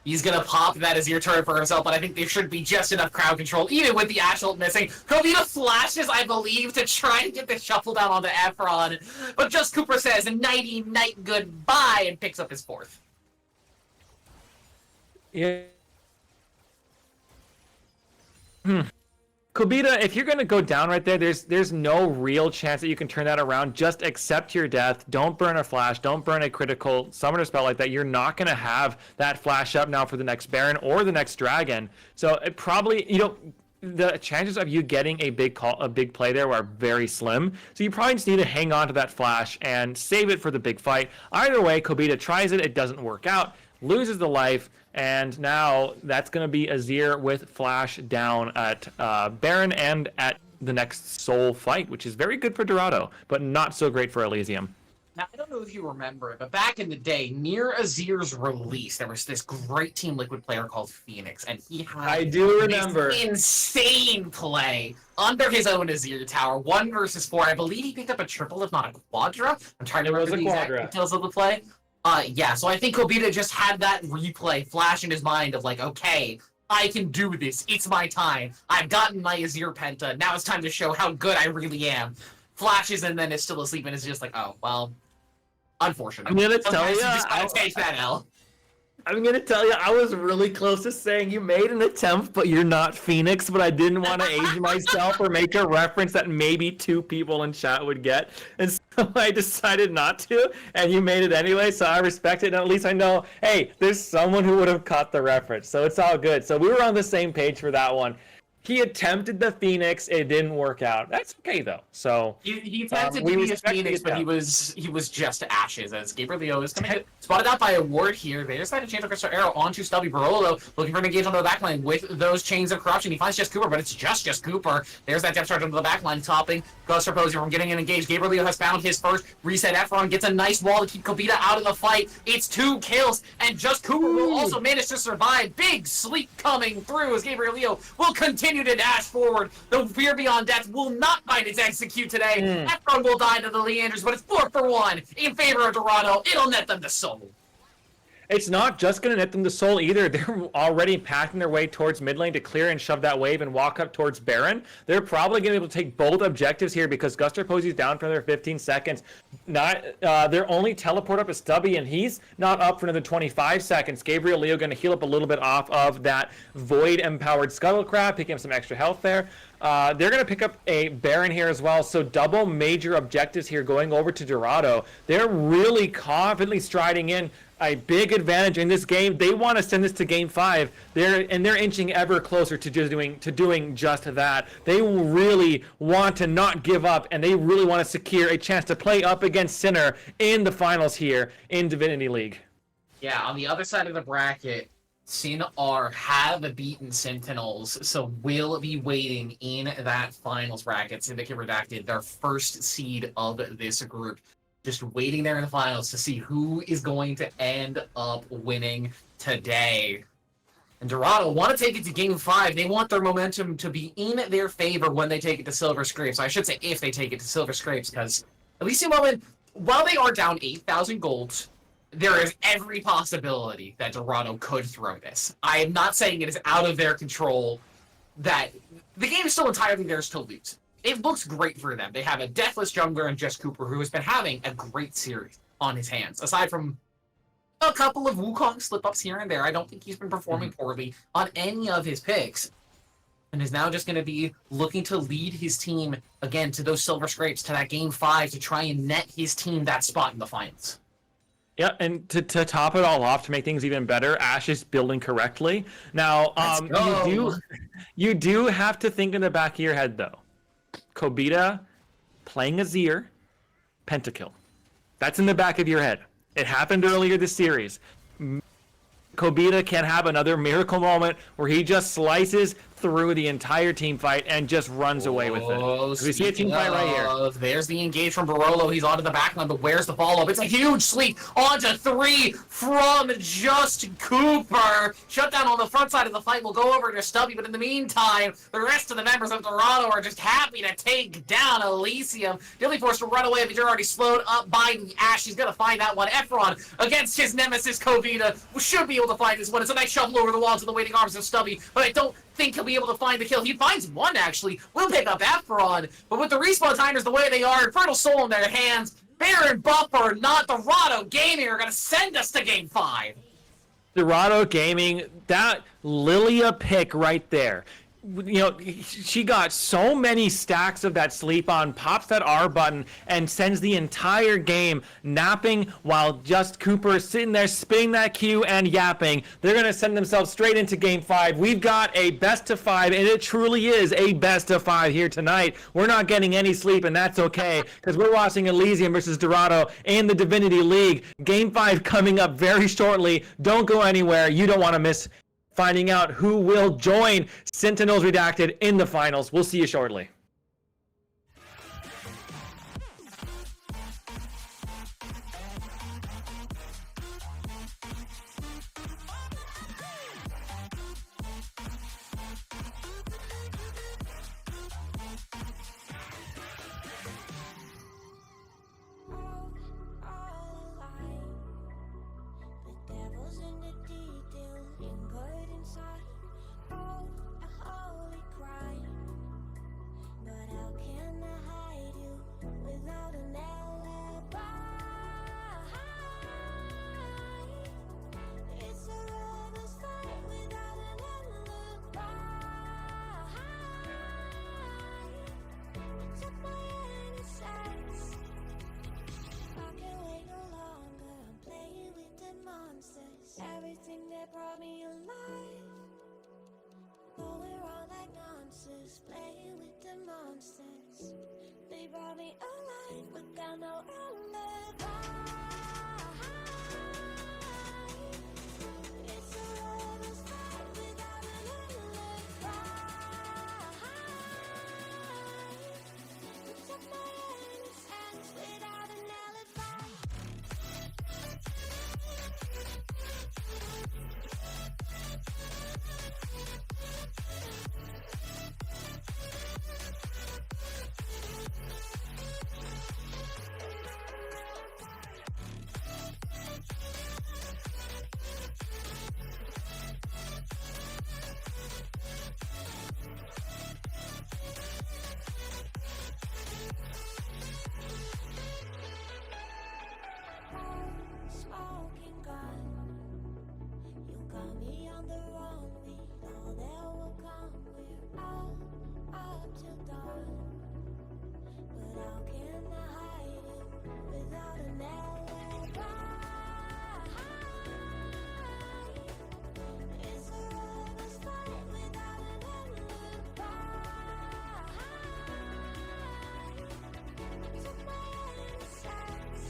He's going to pop that as your turn for himself, but I think there should be just enough crowd control, even with the Ash ult missing. Kobita flashes, I believe, to try and get the shuffle down onto Efron, but Just Cooper says, nighty-night goodbye, and picks up his 4th. Yeah. Kobita, if you're going to go down right there, there's no real chance that you can turn that around. Just accept your death. Don't burn a flash. Don't burn a critical summoner spell like that. You're not going to have that flash up now for the next Baron or the next Dragon. So it probably, the chances of you getting a big play there are very slim. So you probably just need to hang on to that flash and save it for the big fight. Either way, Kobita tries it. It doesn't work out. Loses the life. And now that's going to be Azir with flash down at Baron and at the next soul fight, which is very good for Dorado, but not so great for Elysium. Now, I don't know if you remember it, but back in the day, near Azir's release, there was this great Team Liquid player called Phoenix, and he had I do remember. this insane play under his own Azir tower, 1 versus 4. I believe he picked up a triple, if not a quadra. I'm trying to remember the exact details of the play. Yeah, so I think Kobita just had that replay flash in his mind of like, okay, I can do this. It's my time. I've gotten my Azir Penta. Now it's time to show how good I really am. Flashes and then is still asleep and it's just like, oh, well, unfortunate. I'm gonna tell you, just gotta take that L. I'm gonna tell you, I was really close to saying you made an attempt, but you're not Phoenix. But I didn't want to age myself or make a reference that maybe 2 people in chat would get, and so I decided not to. And you made it anyway, so I respect it. And at least I know, hey, there's someone who would have caught the reference, so it's all good. So we were on the same page for that one. He attempted the Phoenix, it didn't work out. That's okay though. So he attempted to be a Phoenix, but he was just ashes as Gabriel is coming in. Spotted out by a ward here. There's that change of crystal arrow onto Stubby. Barolo looking for an engage onto the backline with those chains of corruption. He finds just Cooper, but it's just Cooper. There's that depth charge onto the backline, topping Ghost Reposing from getting an engage. Gabriel has found his first reset. Efron gets a nice wall to keep Kobita out of the fight. It's 2 kills, and just Cooper will also manage to survive. Big sleep coming through as Gabriel will continue to dash forward. The Fear Beyond Death will not find its execute today. Efron will die to the Leanders, but it's 4 for 1 in favor of Dorado. It'll net them to soul. it's not just going to net them to soul either. They're already packing their way towards mid lane to clear and shove that wave and walk up towards Baron. They're probably going to be able to take both objectives here because Guster Posey's down for another 15 seconds. Their only teleport up is Stubby, and he's not up for another 25 seconds. Gabriel Leo going to heal up a little bit off of that Void-empowered Scuttle Crab, picking up some extra health there. They're going to pick up a Baron here as well, so double major objectives here going over to Dorado. They're really confidently striding in a big advantage in this game. They want to send this to Game 5. They're inching ever closer to doing just that. They really want to not give up, and they really want to secure a chance to play up against Sinner in the finals here in Divinity League. Yeah, on the other side of the bracket, Sin R have beaten Sentinels, so will be waiting in that finals bracket. Syndicate Redacted, their first seed of this group, just waiting there in the finals to see who is going to end up winning today. And Dorado want to take it to Game 5. They want their momentum to be in their favor when they take it to Silver Scrapes. I should say if they take it to Silver Scrapes, because Elysium Omen, while they are down 8,000 gold, there is every possibility that Dorado could throw this. I am not saying it is out of their control, that the game is still entirely theirs to lose. It looks great for them. They have a deathless jungler and Just Cooper, who has been having a great series on his hands. Aside from a couple of Wukong slip-ups here and there, I don't think he's been performing poorly on any of his picks. And is now just going to be looking to lead his team, again, to those Silver Scrapes, to that Game 5, to try and net his team that spot in the finals. Yeah, and to top it all off, to make things even better, Ash is building correctly. Now, you do have to think in the back of your head, though. Kobita playing Azir, pentakill. That's in the back of your head. It happened earlier this series. Kobita can have another miracle moment where he just slices through the entire team fight and just runs away with it. We see a team fight right here. There's the engage from Barolo. He's onto the backline, but where's the follow-up? It's a huge sleep onto 3 from Just Cooper. Shutdown on the front side of the fight will go over to Stubby, but in the meantime, the rest of the members of Dorado are just happy to take down Elysium. Nearly forced to run away, but you're already slowed up by the Ash. He's going to find that one. Efron against his nemesis, Kobita, should be able to find this one. It's a nice shuffle over the wall to the waiting arms of Stubby, but I don't think he'll be able to find the kill. He finds one, actually. Will pick up Efron, but with the respawn timers the way they are, Fertile Soul in their hands, Baron Buffer, not Dorado Gaming, are going to send us to Game 5. Dorado Gaming, that Lilia pick right there. she got so many stacks of that sleep on, pops that R button, and sends the entire game napping while just Cooper is sitting there spinning that Q and yapping. They're going to send themselves straight into game 5. We've got a best of 5, and it truly is a best of 5 here tonight. We're not getting any sleep, and that's okay, because we're watching Elysium versus Dorado in the Divinity League. Game 5 coming up very shortly. Don't go anywhere. You don't want to miss finding out who will join Sentinels Redacted in the finals. We'll see you shortly. all alive. The devil's in the detail, lingered inside. Oh, a holy crime. But how can I hide you without an alibi? It's a lover's fight without an alibi. You took my innocence. I can't wait no longer. I'm playing with the monsters. Everything that brought me alive. Though we're all like monsters, playing with the monsters. They brought me alive, but got no alibi. It's a lover's fight without an alibi. You took my innocence without an alibi. Smoking gun, you got me on the run. We know there will come. We're out up till dawn. But how can I hide you without an alibi? It's a lover's fight without an alibi. Took my innocence.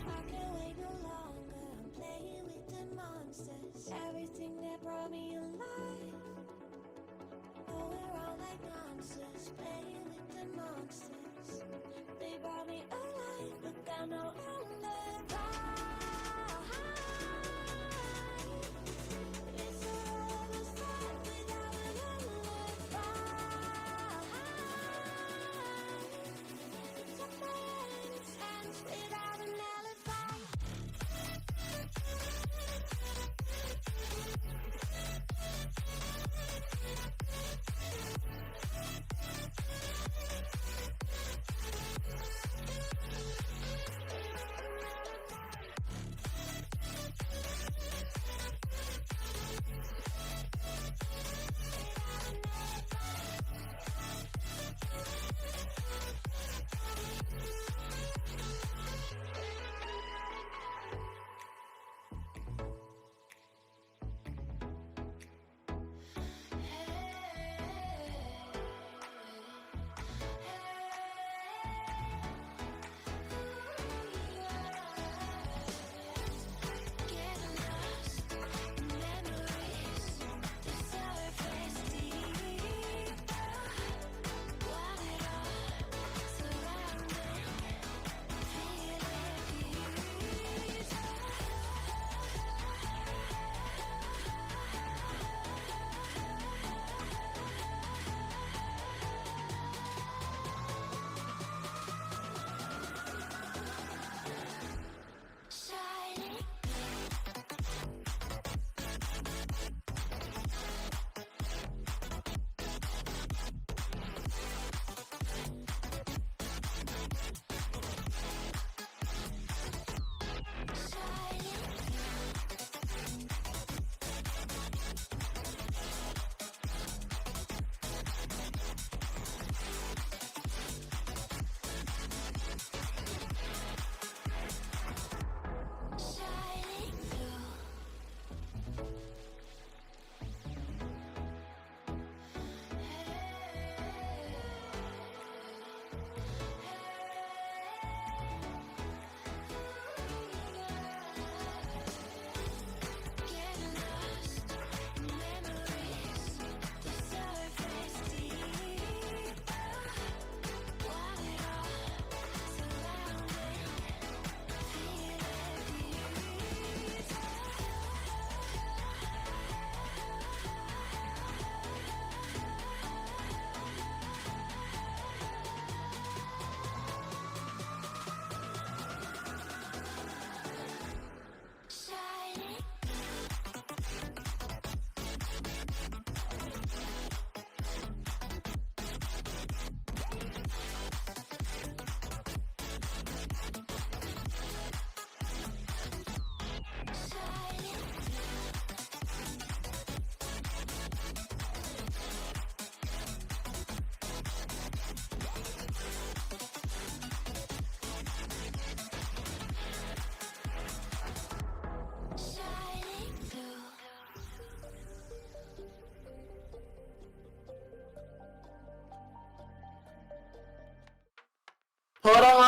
I can't wait no longer. I'm playing with the monsters. Everything that brought me alive. Oh, we're all like monsters, playing with the monsters. They brought me alive, but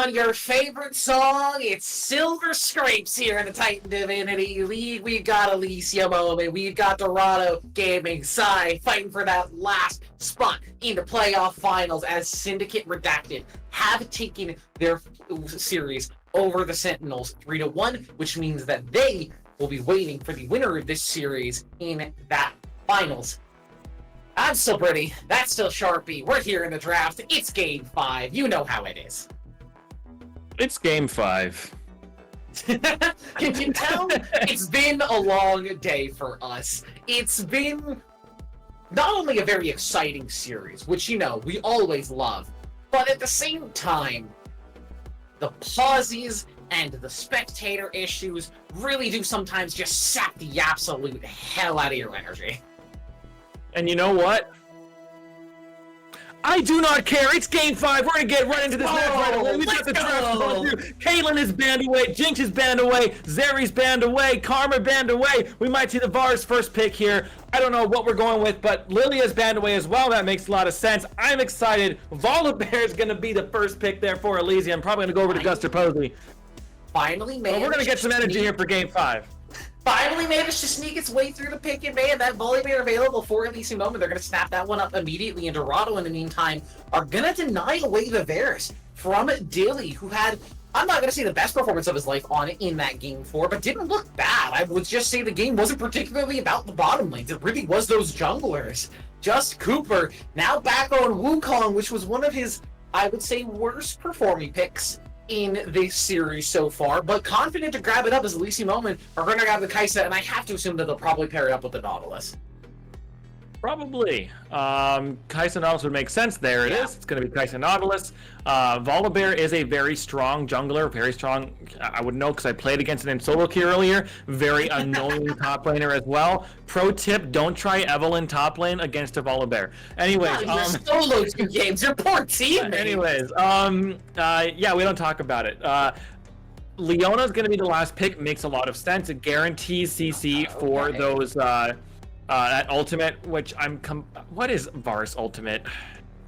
on your favorite song. It's Silver Scrapes here in the Titan Divinity League. We've got Elysium, Omen. We've got Dorado Gaming side fighting for that last spot in the playoff finals as Syndicate Redacted have taken their series over the Sentinels 3-1, which means that they will be waiting for the winner of this series in that finals. I'm still Pretty. That's still Sharpie. We're here in the draft. It's Game 5. You know how it is. It's Game 5. Can you tell? It's been a long day for us. It's been not only a very exciting series, which, you know, we always love, but at the same time, the pauses and the spectator issues really do sometimes just sap the absolute hell out of your energy. And you know what? I do not care. It's Game 5. We're going to get right into this match right away. We've got the draft going through. Caitlyn is banned away. Jinx is banned away. Zeri's banned away. Karma banned away. We might see the VAR's first pick here. I don't know what we're going with, but Lilia's banned away as well. That makes a lot of sense. I'm excited. Volibear is going to be the first pick there for Elysium. Probably going to go over to Guster Posey. Finally, man. We're going to get some energy here for Game 5. Finally managed to sneak its way through the pick, and man, that Volibear available for Elysium Moment. They're going to snap that one up immediately, and Dorado, in the meantime, are going to deny away the Varus from Dilly, who had, I'm not going to say the best performance of his life on it in that Game 4, but didn't look bad. I would just say the game wasn't particularly about the bottom lanes. It really was those junglers. Just Cooper, now back on Wukong, which was one of his, I would say, worst performing picks in this series so far, but confident to grab it up as Elysium Moment are going to grab the Kaisa, and I have to assume that they'll probably pair it up with the Nautilus. Probably. Kaisa Nautilus would make sense. There it is. It's going to be Kaisa Nautilus. Volibear is a very strong jungler, very strong. I would know because I played against it in solo queue earlier. Very annoying top laner as well. Pro tip: don't try Evelynn top lane against a Volibear. Anyways, You're solo 2 games. Your poor team. Anyways, yeah, we don't talk about it. Leona's going to be the last pick. Makes a lot of sense. It guarantees CC for those. That ultimate, which what is Varus ultimate?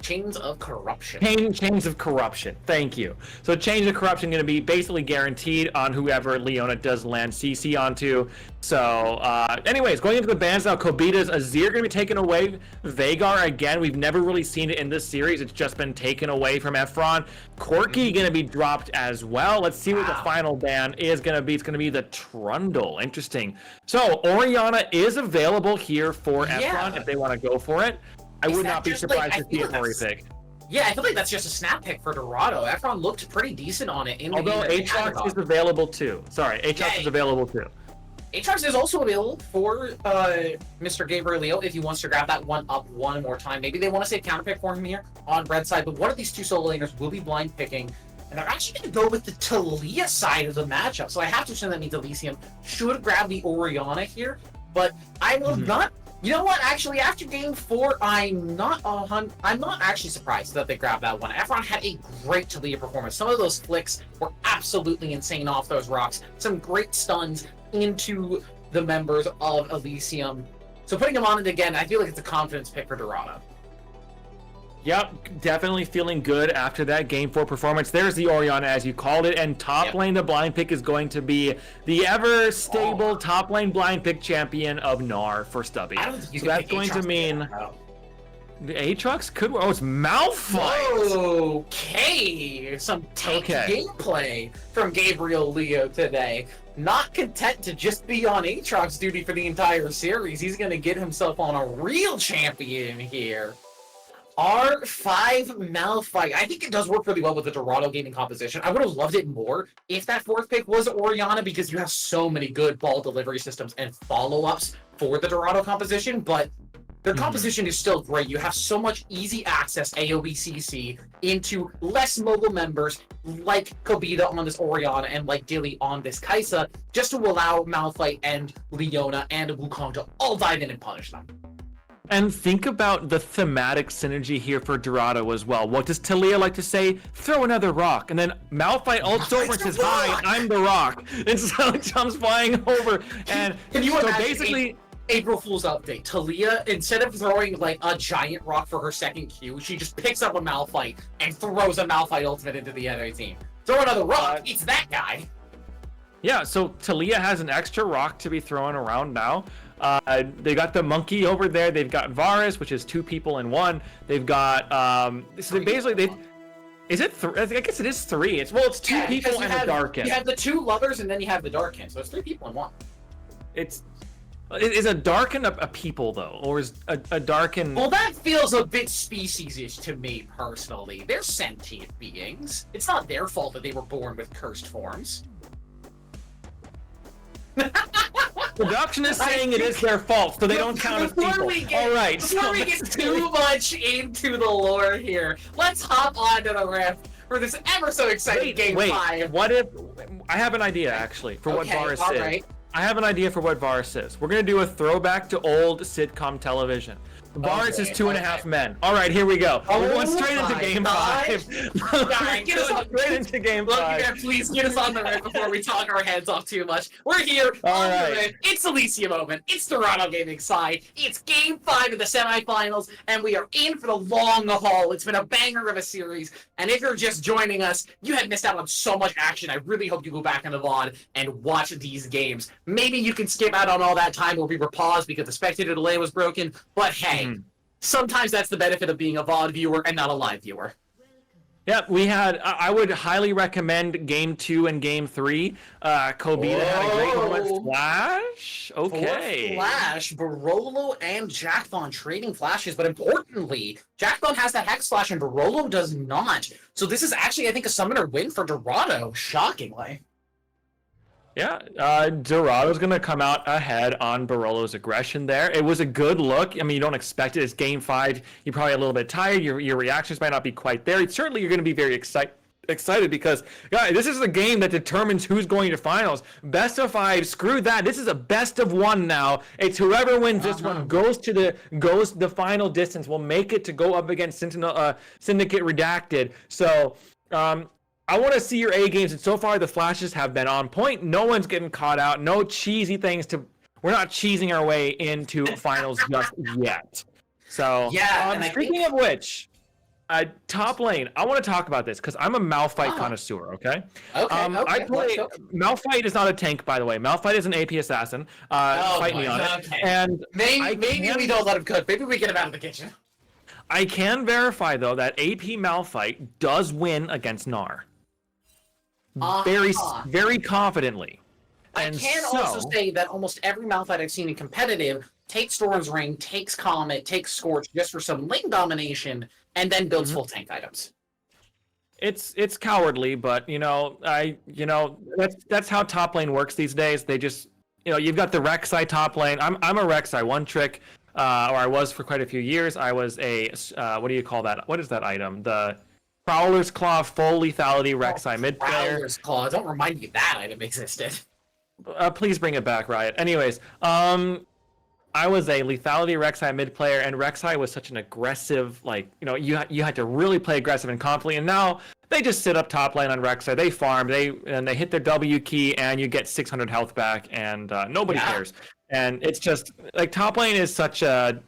Chains of Corruption. Chains of Corruption. Thank you. So Chains of Corruption going to be basically guaranteed on whoever Leona does land CC onto. So, anyways, going into the bans now, Kobita's Azir going to be taken away. Vhagar, again, we've never really seen it in this series. It's just been taken away from Efron. Corki going to be dropped as well. Let's see what the final ban is going to be. It's going to be the Trundle. Interesting. So, Orianna is available here for Efron if they want to go for it. I would not be surprised to see a Ori pick. Yeah, I feel like that's just a snap pick for Dorado. Efron looked pretty decent on it. Although Aatrox is available too. Sorry, Aatrox is available too. Aatrox is also available for Mr. Gabriel if he wants to grab that one up one more time. Maybe they want to save counter pick for him here on red side, but one of these two solo laners will be blind picking. And they're actually going to go with the Talia side of the matchup. So I have to assume that means Elysium should grab the Orianna here. But I will not. You know what? Actually, after Game 4, I'm not actually surprised that they grabbed that one. Efron had a great Talia performance. Some of those flicks were absolutely insane off those rocks. Some great stuns into the members of Elysium. So putting him on it again, I feel like it's a confidence pick for Dorado. Yep, definitely feeling good after that Game 4 performance. There's the Orianna, as you called it, and top lane, the blind pick is going to be the ever-stable top lane blind pick champion of Gnar for Stubby. So that's going to mean... The Aatrox could... Oh, it's Malphite! Okay! Some tanky gameplay from Gabriel Leo today. Not content to just be on Aatrox duty for the entire series, he's going to get himself on a real champion here. R5 Malphite. I think it does work really well with the Dorado gaming composition. I would have loved it more if that fourth pick was Orianna, because you have so many good ball delivery systems and follow-ups for the Dorado composition, but the composition is still great. You have so much easy access AoE CC into less mobile members like Kobita on this Orianna and like Dilly on this Kaisa, just to allow Malphite and Leona and Wukong to all dive in and punish them. And think about the thematic synergy here for Dorado as well. What does Talia like to say? Throw another rock. And then Malphite ults over and says, hi, I'm the rock. And so it comes flying over. And Can you so imagine basically... April Fool's update. Talia, instead of throwing like a giant rock for her second Q, she just picks up a Malphite and throws a Malphite ultimate into the other team. Throw another rock. It's that guy. Yeah, so Talia has an extra rock to be thrown around now. They got the monkey over there. They've got Varus, which is 2 people in 1. They've got so basically they. Is it 3? I guess it is 3. It's 2 people and a Darkin. You have the 2 lovers and then you have the Darkin, so it's 3 people in 1. Is a Darkin a people though, or is a Darkin? Well, that feels a bit species-ish to me personally. They're sentient beings. It's not their fault that they were born with cursed forms. Production is saying it is their fault, so they don't count as people. All right. Before we get too much into the lore here, let's hop onto the riff for this ever so exciting game 5. What if I have an idea actually for what Varus is? Right. I have an idea for what Varus is. We're gonna do a throwback to old sitcom television. Varus is 2.5 men. All right, here we go. We're going straight into game 5. Get us on straight into game 5. Please get us on the riff before we talk our heads off too much. We're here on the riff. It's Elysium Omen. It's Dorado Gaming side. It's game 5 of the semifinals, and we are in for the long haul. It's been a banger of a series, and if you're just joining us, you had missed out on so much action. I really hope you go back on the VOD and watch these games. Maybe you can skip out on all that time where we were paused because the spectator delay was broken, but hey, sometimes that's the benefit of being a VOD viewer and not a live viewer. Yeah, we had. I would highly recommend Game 2 and Game 3. Kobita had a great one with Flash. Okay. For Flash, Barolo and Jackthon trading flashes, but importantly, Jackthon has that Hex Flash and Barolo does not. So this is actually, I think, a summoner win for Dorado, shockingly. Yeah, Dorado's going to come out ahead on Barolo's aggression there. It was a good look. I mean, you don't expect it. It's game 5. You're probably a little bit tired. Your reactions might not be quite there. Certainly, you're going to be very excited because, guys, this is the game that determines who's going to finals. Best of 5, screw that. This is a best of 1 now. It's whoever wins this one goes the final distance. Will make it to go up against Syndicate Redacted. So, I want to see your A games, and so far the flashes have been on point. No one's getting caught out. No cheesy things we're not cheesing our way into finals just yet. So, speaking of which, top lane, I want to talk about this because I'm a Malphite connoisseur, okay? Malphite is not a tank, by the way. Malphite is an AP assassin. Fight me on it. And maybe we don't let him cook. Maybe we get him out of the kitchen. I can verify, though, that AP Malphite does win against Gnar. Very confidently. I can also say that almost every Malphite I've seen in competitive takes Storm's Ring, takes Comet, takes Scorch just for some lane domination, and then builds full tank items. It's cowardly, but that's how top lane works these days. They just you've got the Rek'Sai top lane. I'm a Rek'Sai one trick, or I was for quite a few years. I was a what do you call that? What is that item? The Prowler's Claw full lethality Rek'Sai mid player. Prowler's Claw. Don't remind me that item existed. Please bring it back, Riot. Anyways, I was a lethality Rek'Sai mid player, and Rek'Sai was such an aggressive, you had to really play aggressive and confidently. And now they just sit up top lane on Rek'Sai. They farm, they hit their W key, and you get 600 health back, and nobody cares. And it's just like top lane is such a.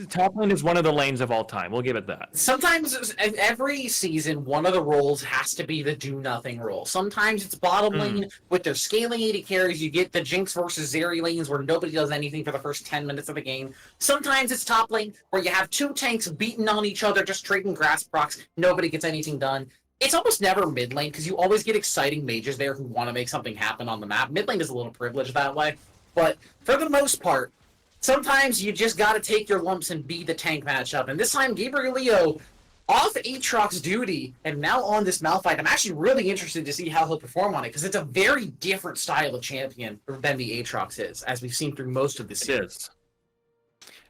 Top lane is one of the lanes of all time. We'll give it that. Sometimes, every season, one of the roles has to be the do-nothing role. Sometimes it's bottom lane with their scaling 80 carries. You get the Jinx versus Zeri lanes where nobody does anything for the first 10 minutes of the game. Sometimes it's top lane where you have 2 tanks beating on each other, just trading grass procs. Nobody gets anything done. It's almost never mid lane because you always get exciting mages there who want to make something happen on the map. Mid lane is a little privileged that way. But for the most part, sometimes you just got to take your lumps and be the tank matchup. And this time, Gabriel Leo off Aatrox's duty and now on this Malphite. I'm actually really interested to see how he'll perform on it because it's a very different style of champion than the Aatrox is, as we've seen through most of the series.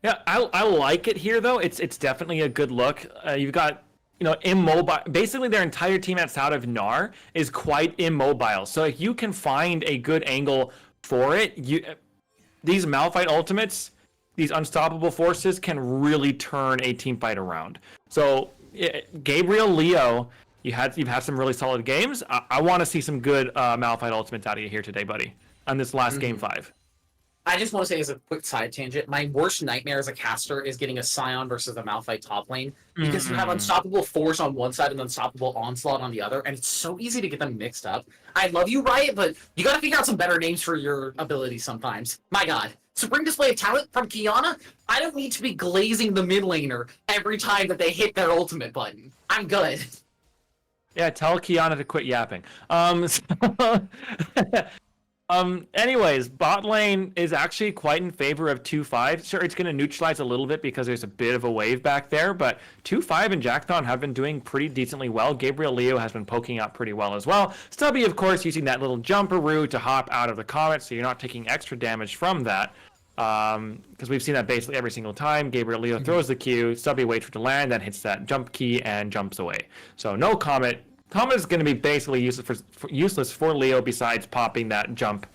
Yeah, I like it here, though. It's definitely a good look. You've got immobile. Basically, their entire team outside of Gnar is quite immobile. So if you can find a good angle for it, these Malphite ultimates, these unstoppable forces can really turn a team fight around. So Gabriel, Leo, you've had some really solid games. I want to see some good Malphite ultimates out of you here today, buddy, on this last game 5. I just want to say as a quick side tangent, my worst nightmare as a caster is getting a Scion versus a Malphite top lane because you have Unstoppable Force on one side and Unstoppable Onslaught on the other, and it's so easy to get them mixed up. I love you, Riot, but you got to figure out some better names for your abilities sometimes. My God. Supreme Display of Talent from Kiana? I don't need to be glazing the mid laner every time that they hit their ultimate button. I'm good. Yeah, tell Kiana to quit yapping. Anyways, bot lane is actually quite in favor of 2-5. Sure, it's going to neutralize a little bit because there's a bit of a wave back there, but 2-5 and Jackthon have been doing pretty decently well. Gabriel Leo has been poking out pretty well as well. Stubby, of course, using that little jumperoo to hop out of the comet, so you're not taking extra damage from that. Because we've seen that basically every single time. Gabriel Leo throws the Q, Stubby waits for it to land, then hits that jump key and jumps away. So no comet. Comet is going to be basically useless for Leo besides popping that jump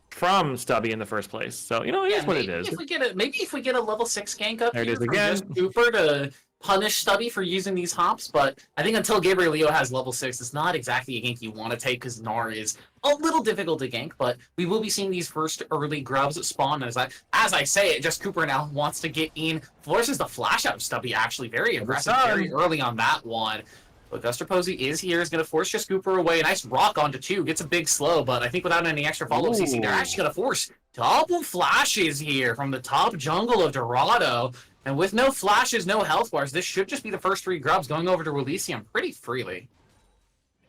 from Stubby in the first place. So, it is what it is. Maybe if we get a level 6 gank up There it here is from again. just Cooper to punish Stubby for using these hops, but I think until Gabriel Leo has level 6, it's not exactly a gank you want to take because Gnar is a little difficult to gank, but we will be seeing these first early grubs spawn. As I say it, just Cooper now wants to get in, forces the flash out of Stubby, actually very aggressive, very early on that one. But Guster Posey is here, is going to force just Cooper away. Nice rock onto 2, gets a big slow, but I think without any extra follow CC, they're actually going to force double flashes here from the top jungle of Dorado. And with no flashes, no health bars, this should just be the first 3 grubs going over to Elysium pretty freely.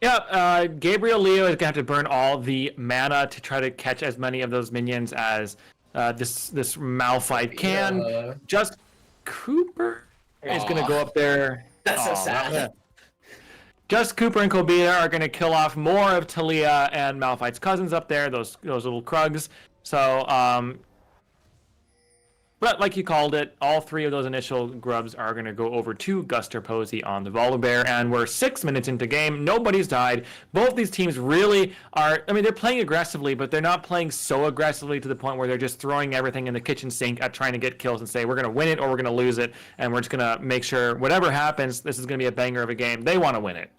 Yeah, Gabriel Leo is going to have to burn all the mana to try to catch as many of those minions as this Malphite can. Just Cooper is going to go up there. That's so sad. Just Cooper and Kobita are going to kill off more of Talia and Malphite's cousins up there, those little Krugs. So, but like you called it, all 3 of those initial grubs are going to go over to Guster Posey on the Volibear, and we're 6 minutes into game. Nobody's died. Both these teams really are, they're playing aggressively, but they're not playing so aggressively to the point where they're just throwing everything in the kitchen sink at trying to get kills and say, we're going to win it or we're going to lose it, and we're just going to make sure whatever happens, this is going to be a banger of a game. They want to win it.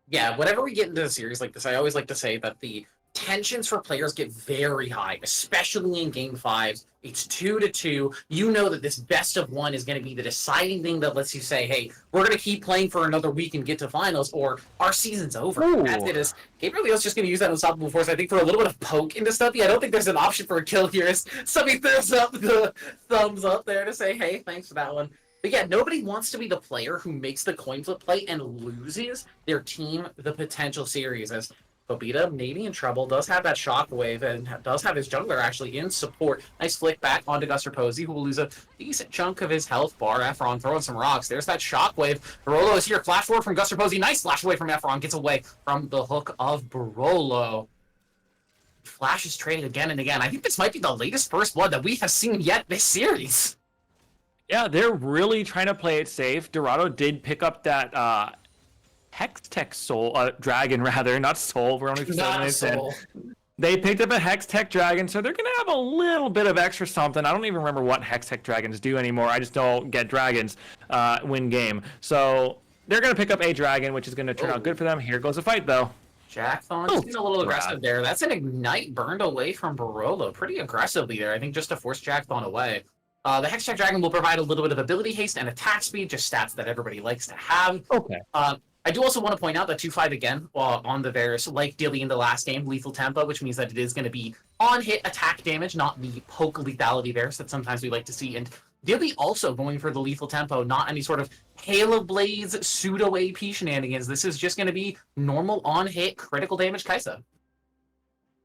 Yeah, whenever we get into a series like this, I always like to say that the tensions for players get very high, especially in Game 5. It's 2-2. You know that this best of 1 is going to be the deciding thing that lets you say, hey, we're going to keep playing for another week and get to finals, or our season's over. Ooh. That's it. Is Gabriel Leo's just going to use that Unstoppable Force, I think, for a little bit of poke into Stubby. I don't think there's an option for a kill here. Stubby throws up the thumbs up there to say, hey, thanks for that one. But yeah, nobody wants to be the player who makes the coin flip play and loses their team the potential series. As Kobita, maybe in trouble, does have that shockwave and does have his jungler actually in support. Nice flick back onto Guster Posey, who will lose a decent chunk of his health bar. Efron throwing some rocks. There's that shockwave. Barolo is here. Flash forward from Guster Posey. Nice flash away from Efron. Gets away from the hook of Barolo. Flash is traded again and again. I think this might be the latest first blood that we have seen yet this series. Yeah, they're really trying to play it safe. Dorado did pick up that Hextech Soul, Dragon rather, not Soul. We're only 7 minutes in. They picked up a Hextech Dragon, so they're going to have a little bit of extra something. I don't even remember what Hextech Dragons do anymore. I just don't get dragons win game. So they're going to pick up a dragon, which is going to turn out good for them. Here goes the fight, though. Jackthon's being a little aggressive there. That's an Ignite burned away from Barolo pretty aggressively there, I think, just to force Jackthon away. The Hextech Dragon will provide a little bit of ability haste and attack speed, just stats that everybody likes to have. Okay. I do also want to point out that 2-5 again on the Varus, like Dilly in the last game, lethal tempo, which means that it is going to be on-hit attack damage, not the poke lethality Varus that sometimes we like to see. And Dilly also going for the lethal tempo, not any sort of Hail of Blades pseudo AP shenanigans. This is just going to be normal on-hit critical damage Kaisa.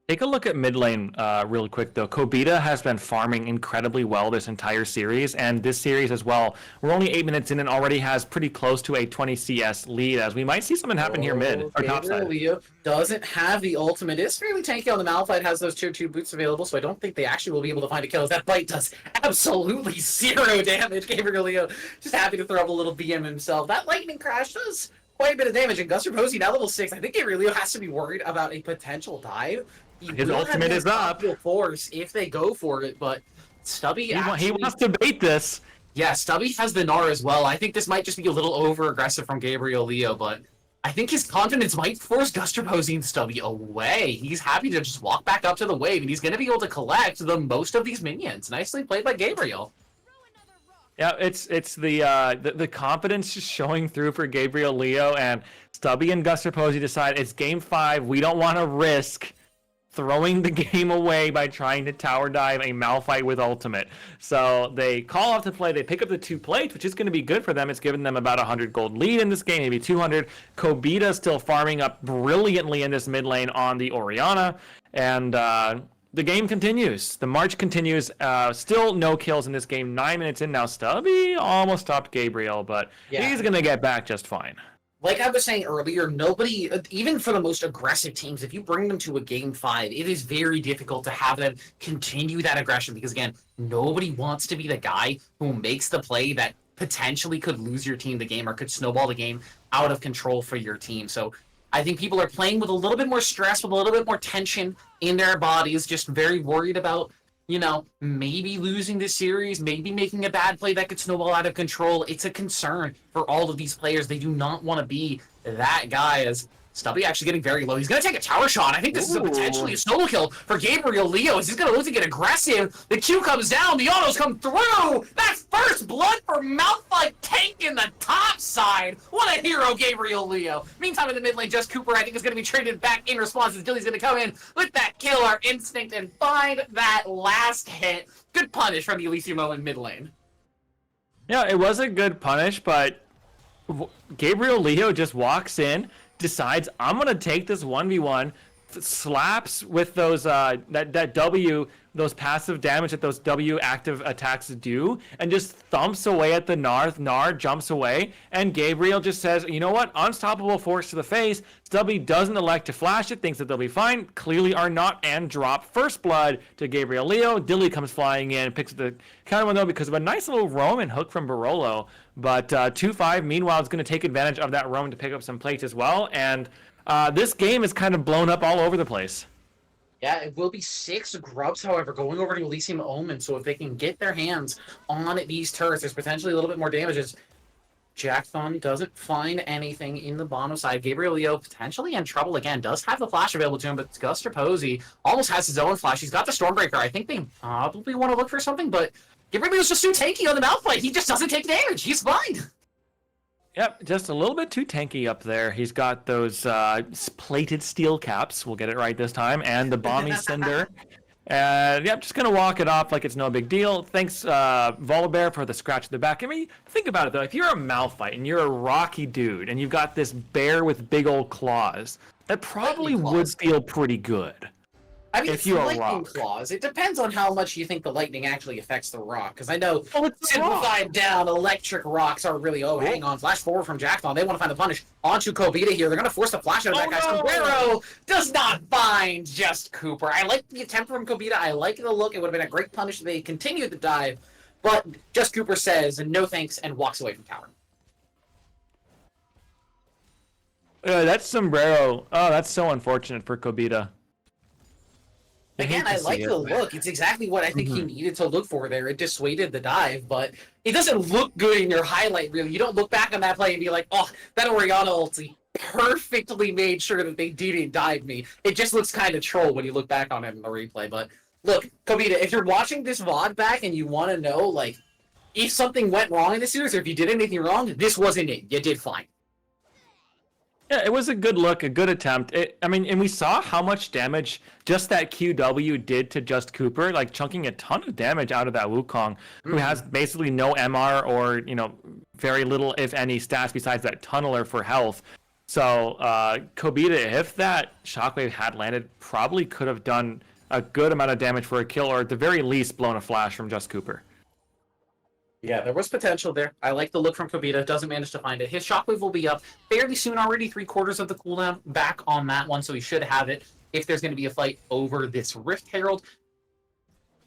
Take a look at mid lane real quick, though. Kobita has been farming incredibly well this entire series, and this series as well. We're only 8 minutes in and already has pretty close to a 20 CS lead, as we might see something happen here mid, or top side. Leo doesn't have the ultimate. It's fairly tanky on the Malphite, has those tier 2 boots available, so I don't think they actually will be able to find a kill. That bite does absolutely 0 damage. Gabriel Leo just happy to throw up a little BM himself. That lightning crash does quite a bit of damage, and Guster Posey now level 6. I think Gabriel Leo has to be worried about a potential dive. His ultimate is up. Force if they go for it, but Stubby he wants to bait this. Yeah, Stubby has the Gnar as well. I think this might just be a little over aggressive from Gabriel Leo, but I think his confidence might force Gustroposy and Stubby away. He's happy to just walk back up to the wave, and he's going to be able to collect the most of these minions. Nicely played by Gabriel. Yeah, it's the confidence just showing through for Gabriel Leo, and Stubby and Gustroposy decide it's game 5. We don't want to risk throwing the game away by trying to tower dive a Malphite with ultimate. So they call off the play. They pick up the 2 plates, which is going to be good for them. It's given them about 100 gold lead in this game, maybe 200. Kobita still farming up brilliantly in this mid lane on the Orianna, and the game continues. The march continues. Still no kills in this game. 9 minutes in now. Stubby almost stopped Gabriel, but he's going to get back just fine. Like I was saying earlier, nobody, even for the most aggressive teams, if you bring them to a game 5, it is very difficult to have them continue that aggression because, again, nobody wants to be the guy who makes the play that potentially could lose your team the game or could snowball the game out of control for your team. So I think people are playing with a little bit more stress, with a little bit more tension in their bodies, just very worried about, you know, maybe losing this series, maybe making a bad play that could snowball out of control. It's a concern for all of these players. They do not want to be that guy, as Stubby actually getting very low. He's going to take a tower shot. I think this is a potentially a solo kill for Gabriel Leo. He's going to look to get aggressive. The Q comes down. The autos come through. That's first blood for Malphite tanking the top side. What a hero, Gabriel Leo. Meantime, in the mid lane, Just Cooper, I think, is going to be traded back in response as Dilly's going to come in with that killer instinct and find that last hit. Good punish from the Elysium in mid lane. Yeah, it was a good punish, but Gabriel Leo just walks in, decides I'm gonna take this 1v1, slaps with those that W, those passive damage that those W active attacks do, and just thumps away at the Gnar. Gnar jumps away, and Gabriel just says, you know what, unstoppable force to the face. Stubby doesn't elect to flash it, thinks that they'll be fine, clearly are not, and drop first blood to Gabriel Leo. Dilly comes flying in, picks the counter one though because of a nice little roam and hook from Barolo. But 2-5, meanwhile, is going to take advantage of that roam to pick up some plates as well. And this game is kind of blown up all over the place. Yeah, it will be 6 grubs, however, going over to Elysium Omen. So if they can get their hands on these turrets, there's potentially a little bit more damage. As Jackthon doesn't find anything in the bottom side. Gabriel Leo potentially in trouble again. Does have the flash available to him, but Gustroposy almost has his own flash. He's got the Stormbreaker. I think they probably want to look for something, but Gabriel Leo's just too tanky on the Malphite. He just doesn't take damage. He's fine. Yep, just a little bit too tanky up there. He's got those plated steel caps. We'll get it right this time. And the Bomby Cinder. And yep, just going to walk it off like it's no big deal. Thanks, Volibear, for the scratch in the back. I mean, think about it, though. If you're a Malphite and you're a rocky dude and you've got this bear with big old claws, that probably would feel pretty good. I mean, if it's you're a lightning rock. claws. It depends on how much you think the lightning actually affects the rock. Because I know Oh, it's a simplified down electric rocks are really, hang on, flash forward from Jackthon. They want to find the punish onto Kobita here. They're going to force the flash out of that guy. no. Sombrero does not find Just Cooper. I like the attempt from Kobita. I like the look. It would have been a great punish if they continued the dive. But Just Cooper says no thanks and walks away from tower. That's Sombrero. Oh, that's so unfortunate for Kobita. Again, I like the look. It's exactly what I think he needed to look for there. It dissuaded the dive, but it doesn't look good in your highlight reel. You don't look back on that play and be like, oh, that Orianna ulti perfectly made sure that they didn't dive me. It just looks kind of troll when you look back on it in the replay. But look, Kobita, if you're watching this VOD back and you want to know, like, if something went wrong in the series or if you did anything wrong, this wasn't it. You did fine. Yeah, it was a good look, a good attempt. I mean, and we saw how much damage just that QW did to Just Cooper, like chunking a ton of damage out of that Wukong, who has basically no MR or, you know, very little, if any, stats besides that tunneler for health. So, Kobita, if that Shockwave had landed, probably could have done a good amount of damage for a kill, or at the very least blown a flash from Just Cooper. Yeah, there was potential there. I like the look from Kobita. Doesn't manage to find it. His Shockwave will be up fairly soon already. 3/4 of the cooldown back on that one, so he should have it if there's going to be a fight over this Rift Herald.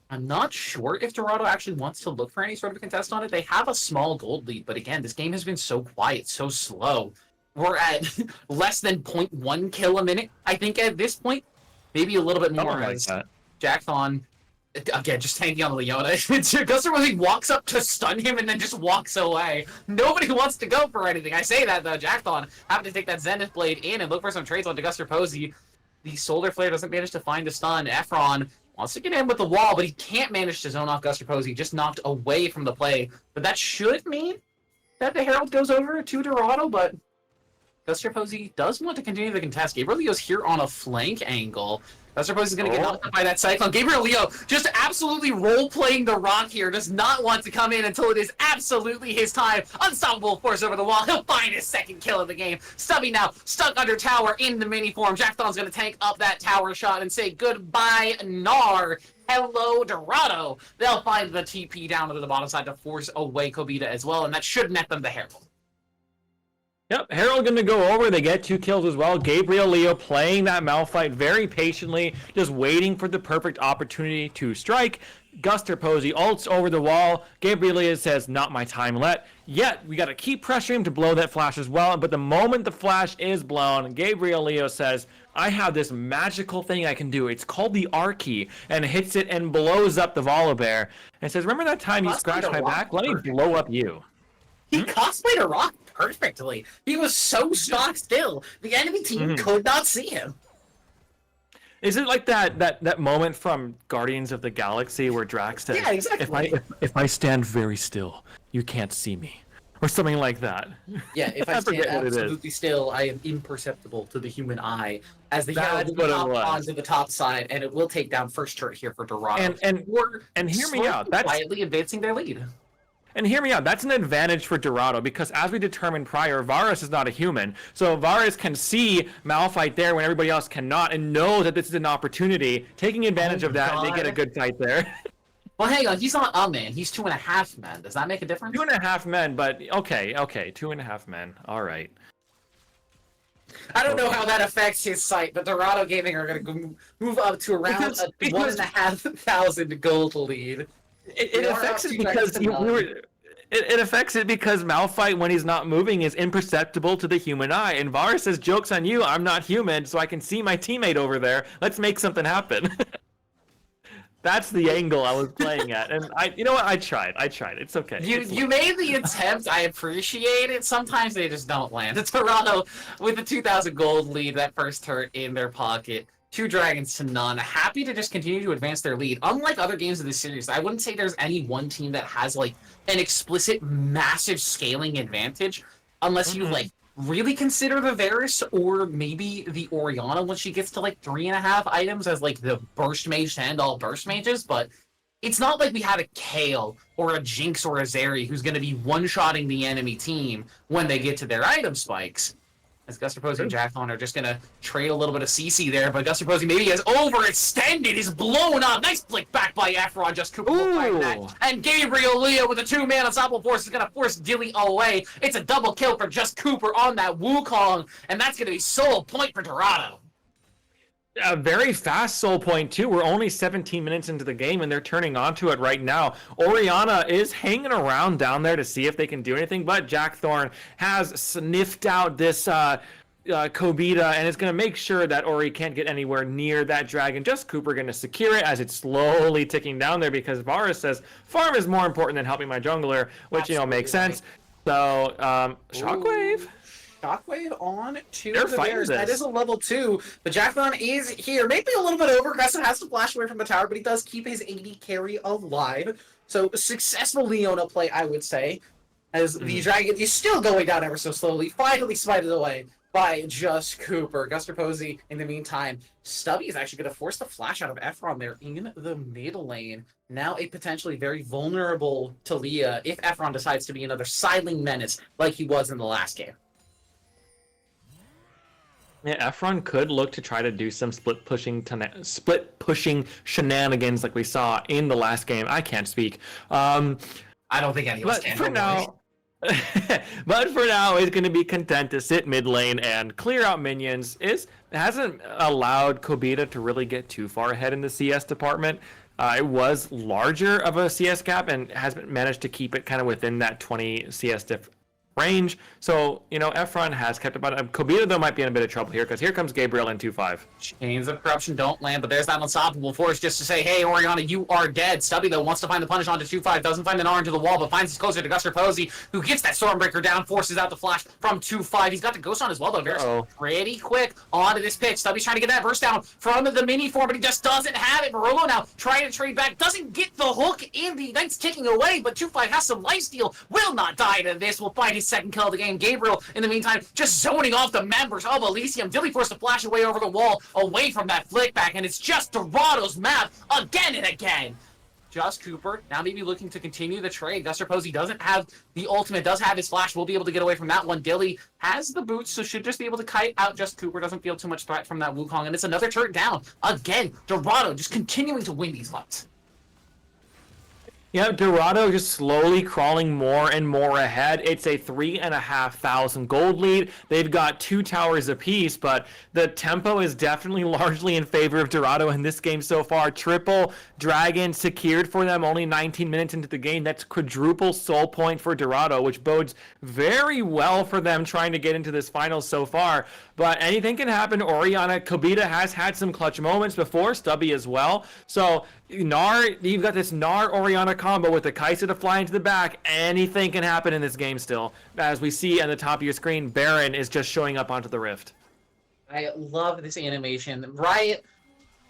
I'm not sure if Dorado actually wants to look for any sort of contest on it. They have a small gold lead, but again, this game has been so quiet, so slow. We're at less than 0.1 kill a minute, I think, at this point. Maybe a little bit more. Like that. Jackthon Again, just tanking on Leona. Guster Rossi walks up to stun him and then just walks away. Nobody wants to go for anything. I say that, though. Jackthon having to take that Zenith Blade in and look for some trades onto Guster Posey. The Solar Flare doesn't manage to find a stun. Efron wants to get in with the wall, but he can't manage to zone off Guster Posey. Just knocked away from the play. But that should mean that the Herald goes over to Dorado, but Guster Posey does want to continue the contest. Gabriel Leo's here on a flank angle. Guster Posey is going to get knocked out by that Cyclone. Gabriel Leo just absolutely role-playing the rock here. Does not want to come in until it is absolutely his time. Unstoppable force over the wall. He'll find his second kill of the game. Stubby now stuck under tower in the mini form. Jackthon's going to tank up that tower shot and say goodbye, Gnar. Hello, Dorado. They'll find the TP down to the bottom side to force away Kobita as well, and that should net them the Herald. Yep, Herald going to go over. They get 2 kills as well. Gabriel Leo playing that Malphite very patiently, just waiting for the perfect opportunity to strike. Guster Posey ults over the wall. Gabriel Leo says, not my time yet. We got to keep pressuring him to blow that flash as well. But the moment the flash is blown, Gabriel Leo says, I have this magical thing I can do. It's called the R key, and hits it and blows up the Volibear. And says, remember that time you scratched my back? Let me blow up you. He cosplayed a rock perfectly. He was so stock still. The enemy team could not see him. Is it like that moment from Guardians of the Galaxy where Drax says, yeah, exactly. If I stand very still, you can't see me. Or something like that. Yeah, if I stand absolutely still, I am imperceptible to the human eye. As the Herald will hop onto the top side, and it will take down first turret here for Dorado. And hear me out. That's quietly advancing their lead. And hear me out, that's an advantage for Dorado, because as we determined prior, Varus is not a human. So Varus can see Malphite there when everybody else cannot, and know that this is an opportunity. Taking advantage of that, they get a good fight there. Well, hang on, he's not a man, he's 2.5 men. Does that make a difference? 2.5 men, but okay, 2.5 men, alright. I don't know how that affects his sight, but Dorado Gaming are going to move up to around a 1,500 gold lead. It affects it because it affects it because Malphite, when he's not moving, is imperceptible to the human eye. And Varus says, "Joke's on you! I'm not human, so I can see my teammate over there. Let's make something happen." That's the angle I was playing at, and you know what? I tried. It's okay. You made the attempt. I appreciate it. Sometimes they just don't land. It's Toronto with the 2,000 gold lead. That first turret in their pocket. 2 dragons to none. Happy to just continue to advance their lead. Unlike other games of this series, I wouldn't say there's any one team that has like an explicit massive scaling advantage, unless you like really consider the Varus or maybe the Orianna when she gets to like 3.5 items as like the burst mage to end all burst mages. But it's not like we had a Kayle or a Jinx or a Zeri who's going to be one-shotting the enemy team when they get to their item spikes. As Guster Posey and Jackthon are just going to trade a little bit of CC there, but Guster Posey maybe has overextended, is blown up. Nice flick back by Efron, just Cooper will find that. And Gabriel Leo with a 2-man ensemble force is going to force Dilly away. It's a double kill for just Cooper on that Wukong, and that's going to be sole point for Dorado. A very fast soul point too. We're only 17 minutes into the game and they're turning onto it right now. Orianna is hanging around down there to see if they can do anything, but Jack Thorne has sniffed out this Kobita and is going to make sure that Ori can't get anywhere near that dragon. Just Cooper going to secure it as it's slowly ticking down there because Varus says farm is more important than helping my jungler, which makes sense. So Shockwave. Shockwave on to the Bears. That is a level 2. The Jackthon is here. Maybe a little bit over. Gresson has to flash away from the tower, but he does keep his AD carry alive. So successful Leona play, I would say. As the dragon is still going down ever so slowly. Finally smited away by just Cooper. Guster Posey, in the meantime, Stubby is actually going to force the flash out of Efron there in the mid lane. Now a potentially very vulnerable Talia if Efron decides to be another sidling menace like he was in the last game. Yeah, Efron could look to try to do some split pushing shenanigans like we saw in the last game. I can't speak. I don't think any of us can. For now, but for now, he's going to be content to sit mid lane and clear out minions. Hasn't allowed Kobita to really get too far ahead in the CS department. It was larger of a CS gap and has managed to keep it kind of within that 20 CS range. So, Efron has kept about it. Kobita, though, might be in a bit of trouble here because here comes Gabriel in 2-5. Chains of Corruption don't land, but there's that unstoppable force just to say, hey, Oriana, you are dead. Stubby, though, wants to find the punish onto 2-5, doesn't find an R into the wall, but finds he's closer to Guster Posey, who gets that Stormbreaker down, forces out the flash from 2-5. He's got the Ghost on as well, though. Varus pretty quick onto this pitch. Stubby's trying to get that burst down from the mini form, but he just doesn't have it. Barolo now trying to trade back, doesn't get the hook in. The Knight's kicking away, but 2-5 has some lifesteal, will not die to this, will find his second kill of the game. Gabriel, in the meantime, just zoning off the members of Elysium. Dilly forced to flash away over the wall, away from that flick back, and it's just Dorado's map again and again. Just Cooper, now maybe looking to continue the trade. Guster Posey doesn't have the ultimate, does have his flash, will be able to get away from that one. Dilly has the boots, so should just be able to kite out Just Cooper, doesn't feel too much threat from that Wukong, and it's another turret down. Again, Dorado just continuing to win these fights. Yeah, Dorado just slowly crawling more and more ahead. It's a 3,500 gold lead. They've got 2 towers apiece, but the tempo is definitely largely in favor of Dorado in this game so far. Triple Dragon secured for them only 19 minutes into the game. That's quadruple soul point for Dorado, which bodes very well for them trying to get into this finals so far. But anything can happen. Oriana, Kobita has had some clutch moments before, Stubby as well. So Gnar, you've got this Gnar Oriana combo with the Kai'Sa to fly into the back. Anything can happen in this game still. As we see on the top of your screen, Baron is just showing up onto the Rift. I love this animation. Riot,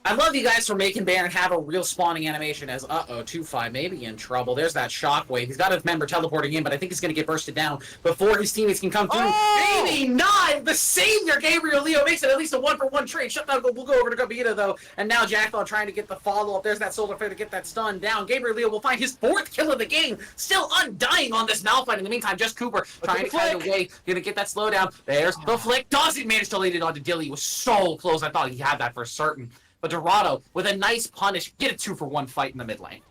I love you guys for making Baron have a real spawning animation as, 2-5 maybe in trouble. There's that shockwave. He's got his member teleporting in, but I think he's going to get bursted down before his teammates can come through. Oh! Maybe not! The savior, Gabriel Leo, makes it at least a 1-for-1 trade. Shutdown, we'll go over to Kobita, though. And now Jackal trying to get the follow-up. There's that Solar Flare to get that stun down. Gabriel Leo will find his 4th kill of the game. Still undying on this Malphite. In the meantime, Just Cooper trying to kite away. Gonna get that slowdown. There's the flick. Doesn't manage to lead it onto Dilly. He was so close. I thought he had that for certain. But Dorado, with a nice punish, get a 2-for-1 fight in the mid lane.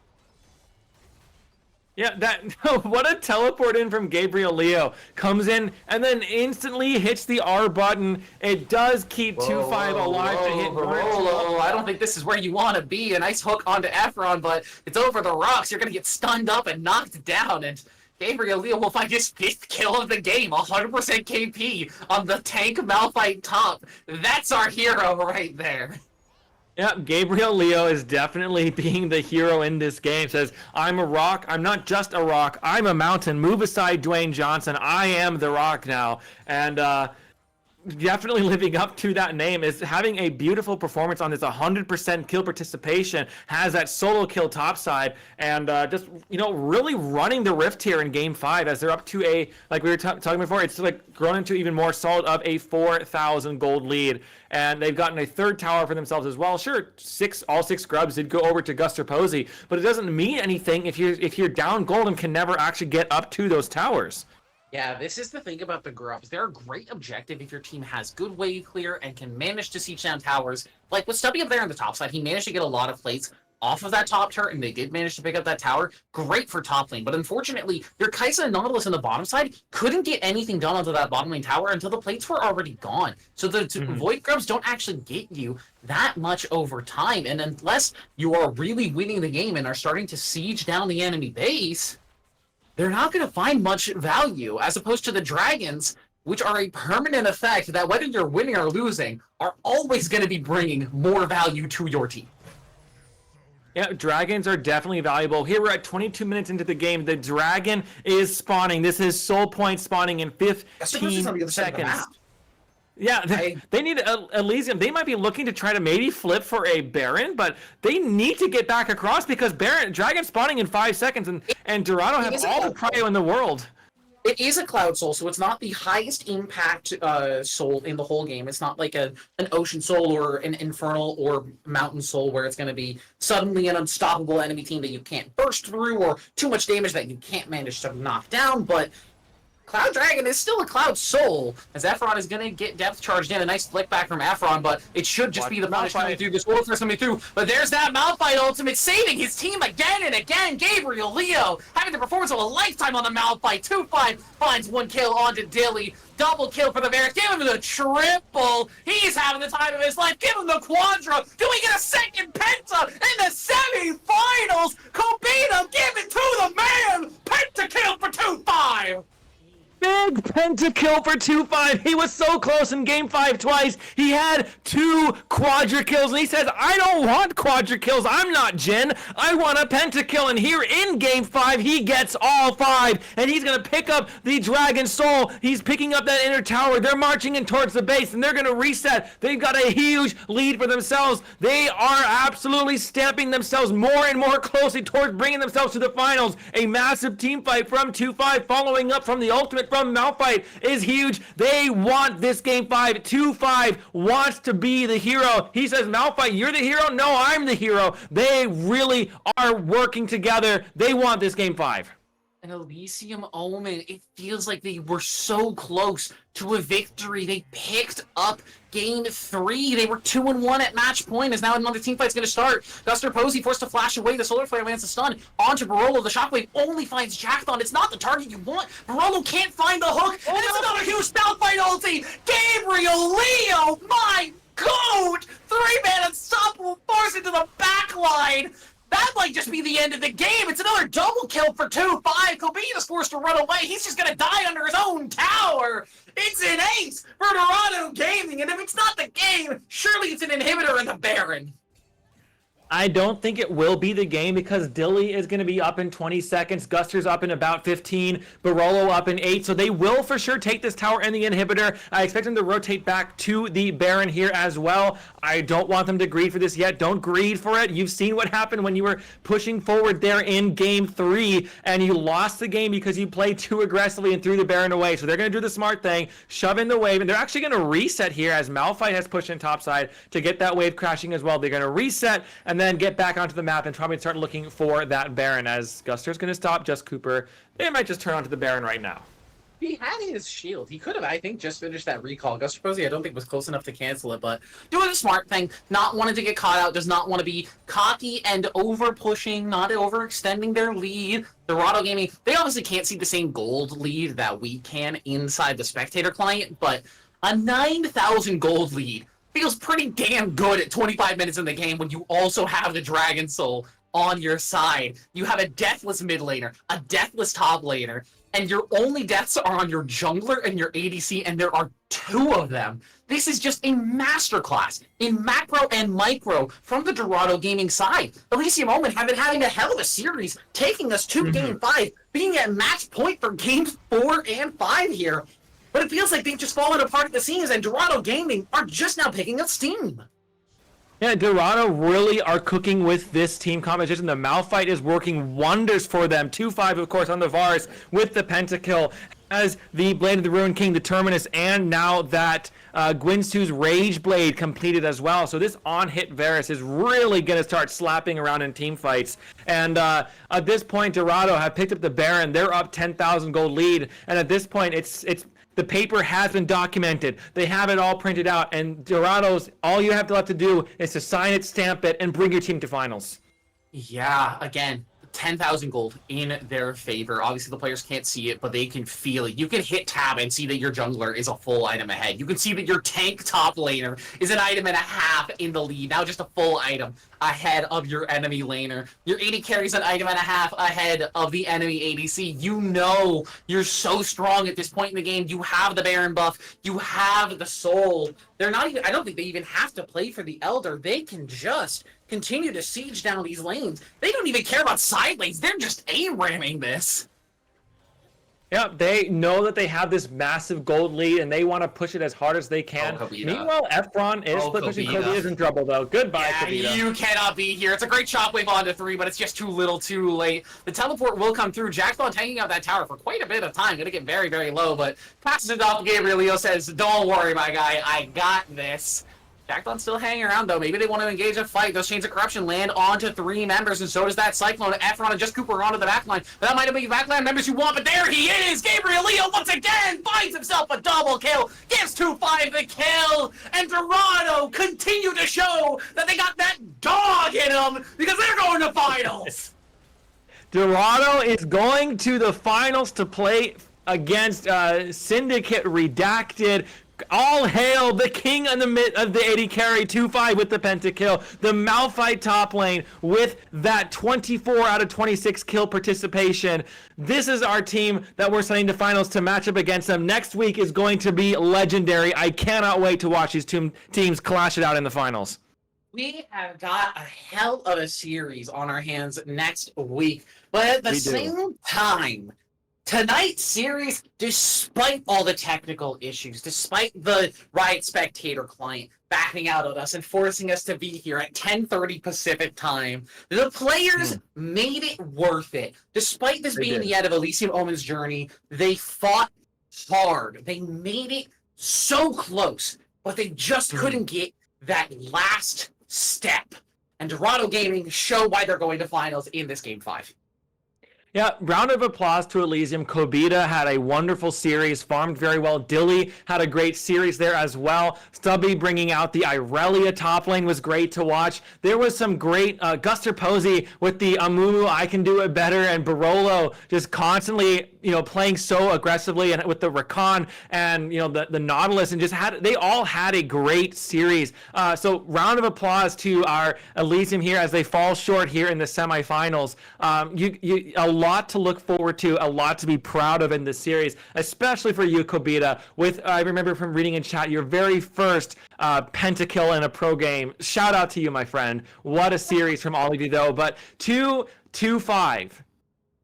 Yeah, what a teleport in from Gabriel Leo. Comes in and then instantly hits the R button. It does keep 2-5 alive to hit Barolo. I don't think this is where you want to be. A nice hook onto Efron, but it's over the rocks. You're going to get stunned up and knocked down. And Gabriel Leo will find his 5th kill of the game. 100% KP on the tank Malphite top. That's our hero right there. Yeah, Gabriel Leo is definitely being the hero in this game. Says, I'm a rock. I'm not just a rock. I'm a mountain. Move aside, Dwayne Johnson. I am the rock now. And definitely living up to that name, is having a beautiful performance on this 100% kill participation, has that solo kill topside, and just, really running the Rift here in game 5 as they're up to a, like we were talking before, it's like grown into even more solid of a 4,000 gold lead, and they've gotten a 3rd tower for themselves as well. Sure, all 6 scrubs did go over to Guster Posey, but it doesn't mean anything if you're down gold and can never actually get up to those towers. Yeah, this is the thing about the grubs. They're a great objective if your team has good wave clear and can manage to siege down towers. Like with Stubby up there on the top side, he managed to get a lot of plates off of that top turret, and they did manage to pick up that tower. Great for top lane, but unfortunately, your Kai'Sa and Nautilus on the bottom side couldn't get anything done onto that bottom lane tower until the plates were already gone. So the Void Grubs don't actually get you that much over time, and unless you are really winning the game and are starting to siege down the enemy base, they're not going to find much value, as opposed to the dragons, which are a permanent effect that whether you're winning or losing, are always going to be bringing more value to your team. Yeah, dragons are definitely valuable. Here we're at 22 minutes into the game. The dragon is spawning. This is soul point spawning in 15 seconds. Yeah, they need Elysium. They might be looking to try to maybe flip for a Baron, but they need to get back across because Dragon spawning in 5 seconds, and Dorado have all the prio in the world. It is a Cloud Soul, so it's not the highest impact soul in the whole game. It's not like an Ocean Soul or an Infernal or Mountain Soul where it's going to be suddenly an unstoppable enemy team that you can't burst through or too much damage that you can't manage to knock down, but Cloud Dragon is still a Cloud Soul, as Efron is going to get depth charged in. A nice flick back from Efron, but it should just be the punish coming through. This Wolf is coming through, but there's that Malphite ultimate saving his team again and again. Gabriel Leo having the performance of a lifetime on the Malphite. 2-5 finds 1 kill onto Dilly. Double kill for the Varus. Give him the triple. He's having the time of his life. Give him the quadra. Do we get a second penta in the semifinals? Kobita, give it to the man. Penta kill for 2-5. pentakill for 2-5. He was so close in game 5 twice. He had 2 quadra kills, and he says, I don't want quadra kills. I'm not Jin. I want a pentakill. And here in game 5, he gets all 5, and he's going to pick up the Dragon Soul. He's picking up that inner tower. They're marching in towards the base, and they're going to reset. They've got a huge lead for themselves. They are absolutely stamping themselves more and more closely towards bringing themselves to the finals. A massive team fight from 2-5, following up from the ultimate from Malphite is huge. They want this game 5. 2-5 wants to be the hero. He says, Malphite, you're the hero? No, I'm the hero. They really are working together. They want this game 5. And Elysium Omen, it feels like they were so close to a victory. They picked up game 3. They were 2-1 at match point, as now another team fight's going to start. Guster Posey forced to flash away. The Solar Flare lands a stun onto Barolo. The Shockwave only finds Jackthon. It's not the target you want. Barolo can't find the hook. And it's another huge Malphite ulti. Gabriel Leo, my goat! 3-man unstoppable force into the backline. That might just be the end of the game. It's another double kill for 2-5. Kobina is forced to run away. He's just going to die under his own tower. It's an ace for Dorado Gaming. And if it's not the game, surely it's an inhibitor in the Baron. I don't think it will be the game because Dilly is going to be up in 20 seconds. Guster's up in about 15. Barolo up in 8. So they will for sure take this tower and the inhibitor. I expect them to rotate back to the Baron here as well. I don't want them to greed for this yet. Don't greed for it. You've seen what happened when you were pushing forward there in game 3 and you lost the game because you played too aggressively and threw the Baron away. So they're going to do the smart thing, shove in the wave, and they're actually going to reset here as Malphite has pushed in topside to get that wave crashing as well. They're going to reset and then get back onto the map and probably start looking for that Baron as Guster's going to stop Just Cooper. They might just turn onto the Baron right now. He had his shield. He could have, I think, just finished that recall. Guster Posey, I don't think, was close enough to cancel it, but doing the smart thing, not wanting to get caught out, does not want to be cocky and over-pushing, not overextending their lead. Dorado Gaming, they obviously can't see the same gold lead that we can inside the spectator client, but a 9,000 gold lead feels pretty damn good at 25 minutes in the game when you also have the Dragon Soul on your side. You have a deathless mid laner, a deathless top laner, and your only deaths are on your jungler and your ADC, and there are 2 of them. This is just a masterclass in macro and micro from the Dorado Gaming side. Elysium Omen have been having a hell of a series, taking us to game 5, being at match point for games 4 and 5 here. But it feels like they've just fallen apart at the seams, and Dorado Gaming are just now picking up steam. Yeah, Dorado really are cooking with this team competition. The Malphite is working wonders for them. 2-5, of course, on the Varus with the pentakill. As the Blade of the Ruined King, the Terminus, and now that Gwynsu's Rage Blade completed as well. So this on-hit Varus is really going to start slapping around in team fights. And at this point, Dorado have picked up the Baron. They're up 10,000 gold lead. And at this point, it's the paper has been documented. They have it all printed out. And Dorado's, all you have left to do is to sign it, stamp it, and bring your team to finals. Yeah, again, 10,000 gold in their favor. Obviously, the players can't see it, but they can feel it. You can hit tab and see that your jungler is a full item ahead. You can see that your tank top laner is an item and a half in the lead. Now just a full item ahead of your enemy laner. Your AD carries an item and a half ahead of the enemy ADC. You know you're so strong at this point in the game. You have the Baron buff. You have the soul. They're not even, I don't think they even have to play for the Elder. They can just continue to siege down these lanes. They don't even care about side lanes. They're just A-ramming this. Yeah, they know that they have this massive gold lead, and they want to push it as hard as they can. Meanwhile, Efron is split pushing. Kobita is in trouble, though. Goodbye, Kobita. You cannot be here. It's a great shockwave onto 3, but it's just too little too late. The teleport will come through. Jackthon hanging out that tower for quite a bit of time. Going to get very, very low, but passes it off. Gabriel Leo says, don't worry, my guy. I got this. Jackthon's still hanging around, though. Maybe they want to engage a fight. Those Chains of Corruption land onto 3 members, and so does that Cyclone. Efron and Just Cooper onto the backline. But that might have been backline members you want, but there he is! Gabriel Leo once again finds himself a double kill, gives 2-5 the kill, and Dorado continue to show that they got that dog in them because they're going to finals! Dorado is going to the finals to play against Syndicate Redacted. All hail the king in the mid of the 80 carry, 2-5 with the pentakill. The Malphite top lane with that 24 out of 26 kill participation. This is our team that we're sending to finals to match up against them. Next week is going to be legendary. I cannot wait to watch these two teams clash it out in the finals. We have got a hell of a series on our hands next week, but at the same time, tonight's series, despite all the technical issues, despite the Riot Spectator client backing out on us and forcing us to be here at 10:30 Pacific time, the players made it worth it. Despite this being the end of Elysium Omen's journey, they fought hard. They made it so close, but they just couldn't get that last step. And Dorado Gaming show why they're going to finals in this Game 5. Yeah, round of applause to Elysium. Kobita had a wonderful series, farmed very well. Dilly had a great series there as well. Stubby bringing out the Irelia top lane was great to watch. There was some great Guster Posey with the Amumu, I can do it better, and Barolo just constantly, playing so aggressively, and with the Rakan and the Nautilus, and they all had a great series. So round of applause to our Elysium here as they fall short here in the semifinals. A lot to look forward to, a lot to be proud of in this series, especially for you, Kobita. I remember from reading in chat, your very first pentakill in a pro game. Shout out to you, my friend. What a series from all of you, though. But 2-5.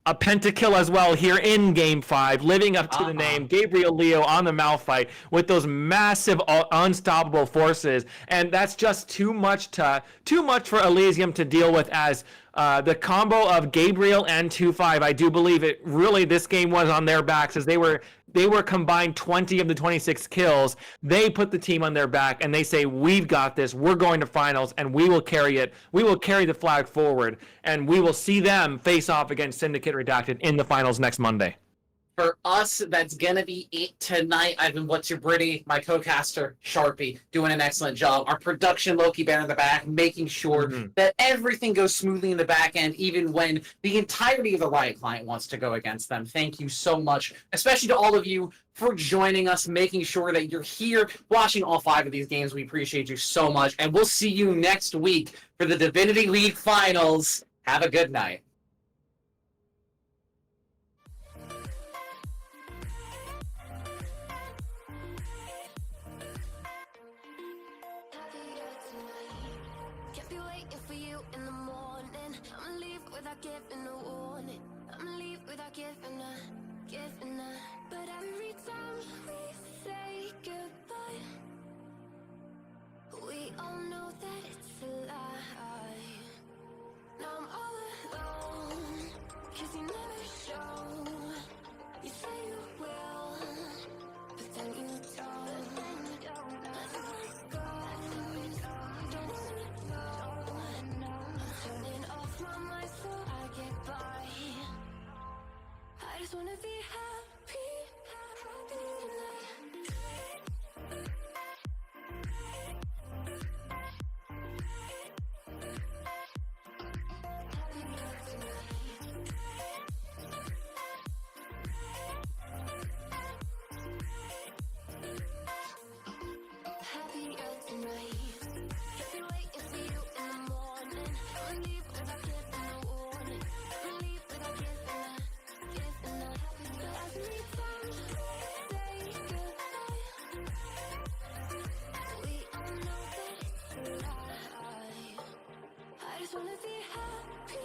A pentakill as well here in Game 5, living up to the name. Gabriel Leo on the Malphite with those massive, unstoppable forces, and that's just too much for Elysium to deal with. As the combo of Gabriel and 2-5, I do believe it really, this game was on their backs, as they were combined 20 of the 26 kills. They put the team on their back and they say, we've got this, we're going to finals, and we will carry it. We will carry the flag forward, and we will see them face off against Syndicate Redacted in the finals next Monday. For us, that's gonna be it tonight. I've been What's Your Britty, my co-caster Sharpie, doing an excellent job. Our production Loki Bear in the back, making sure that everything goes smoothly in the back end, even when the entirety of the Riot client wants to go against them. Thank you so much, especially to all of you for joining us, making sure that you're here watching all 5 of these games. We appreciate you so much, and we'll see you next week for the Divinity League Finals. Have a good night. Can't be waiting for you in the morning. I'ma leave without giving a warning. I'ma leave without giving a. But every time we say goodbye, we all know that it's a lie. Now I'm all alone, 'cause you never show. You say you will, but then you don't. Turning off my mind so I get by. I just wanna be happy, happy tonight. Happier tonight. Can't be waiting for you in the morning. I'ma leave without giving a warning. I'ma leave without giving a. But every time we say goodbye, we all know that it's a lie. I just wanna be happy.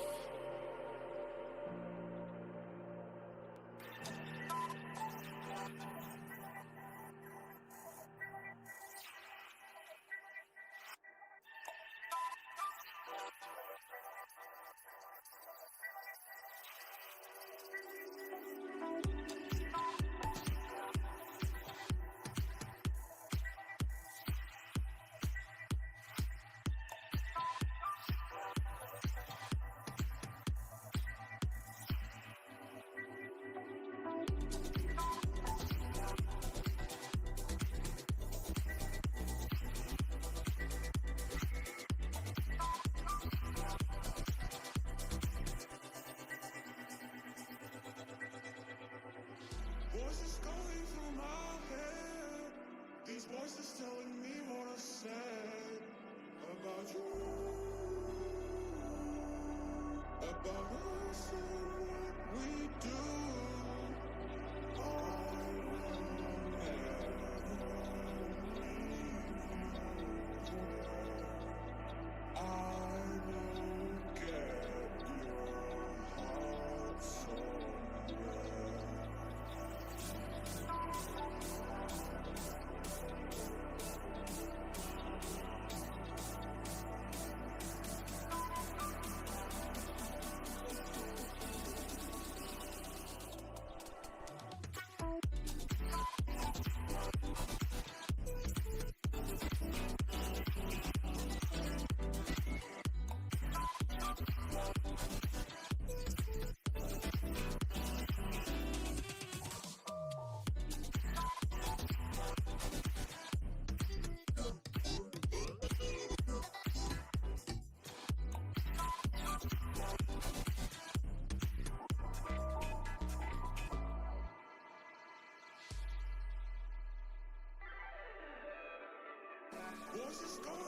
Was this going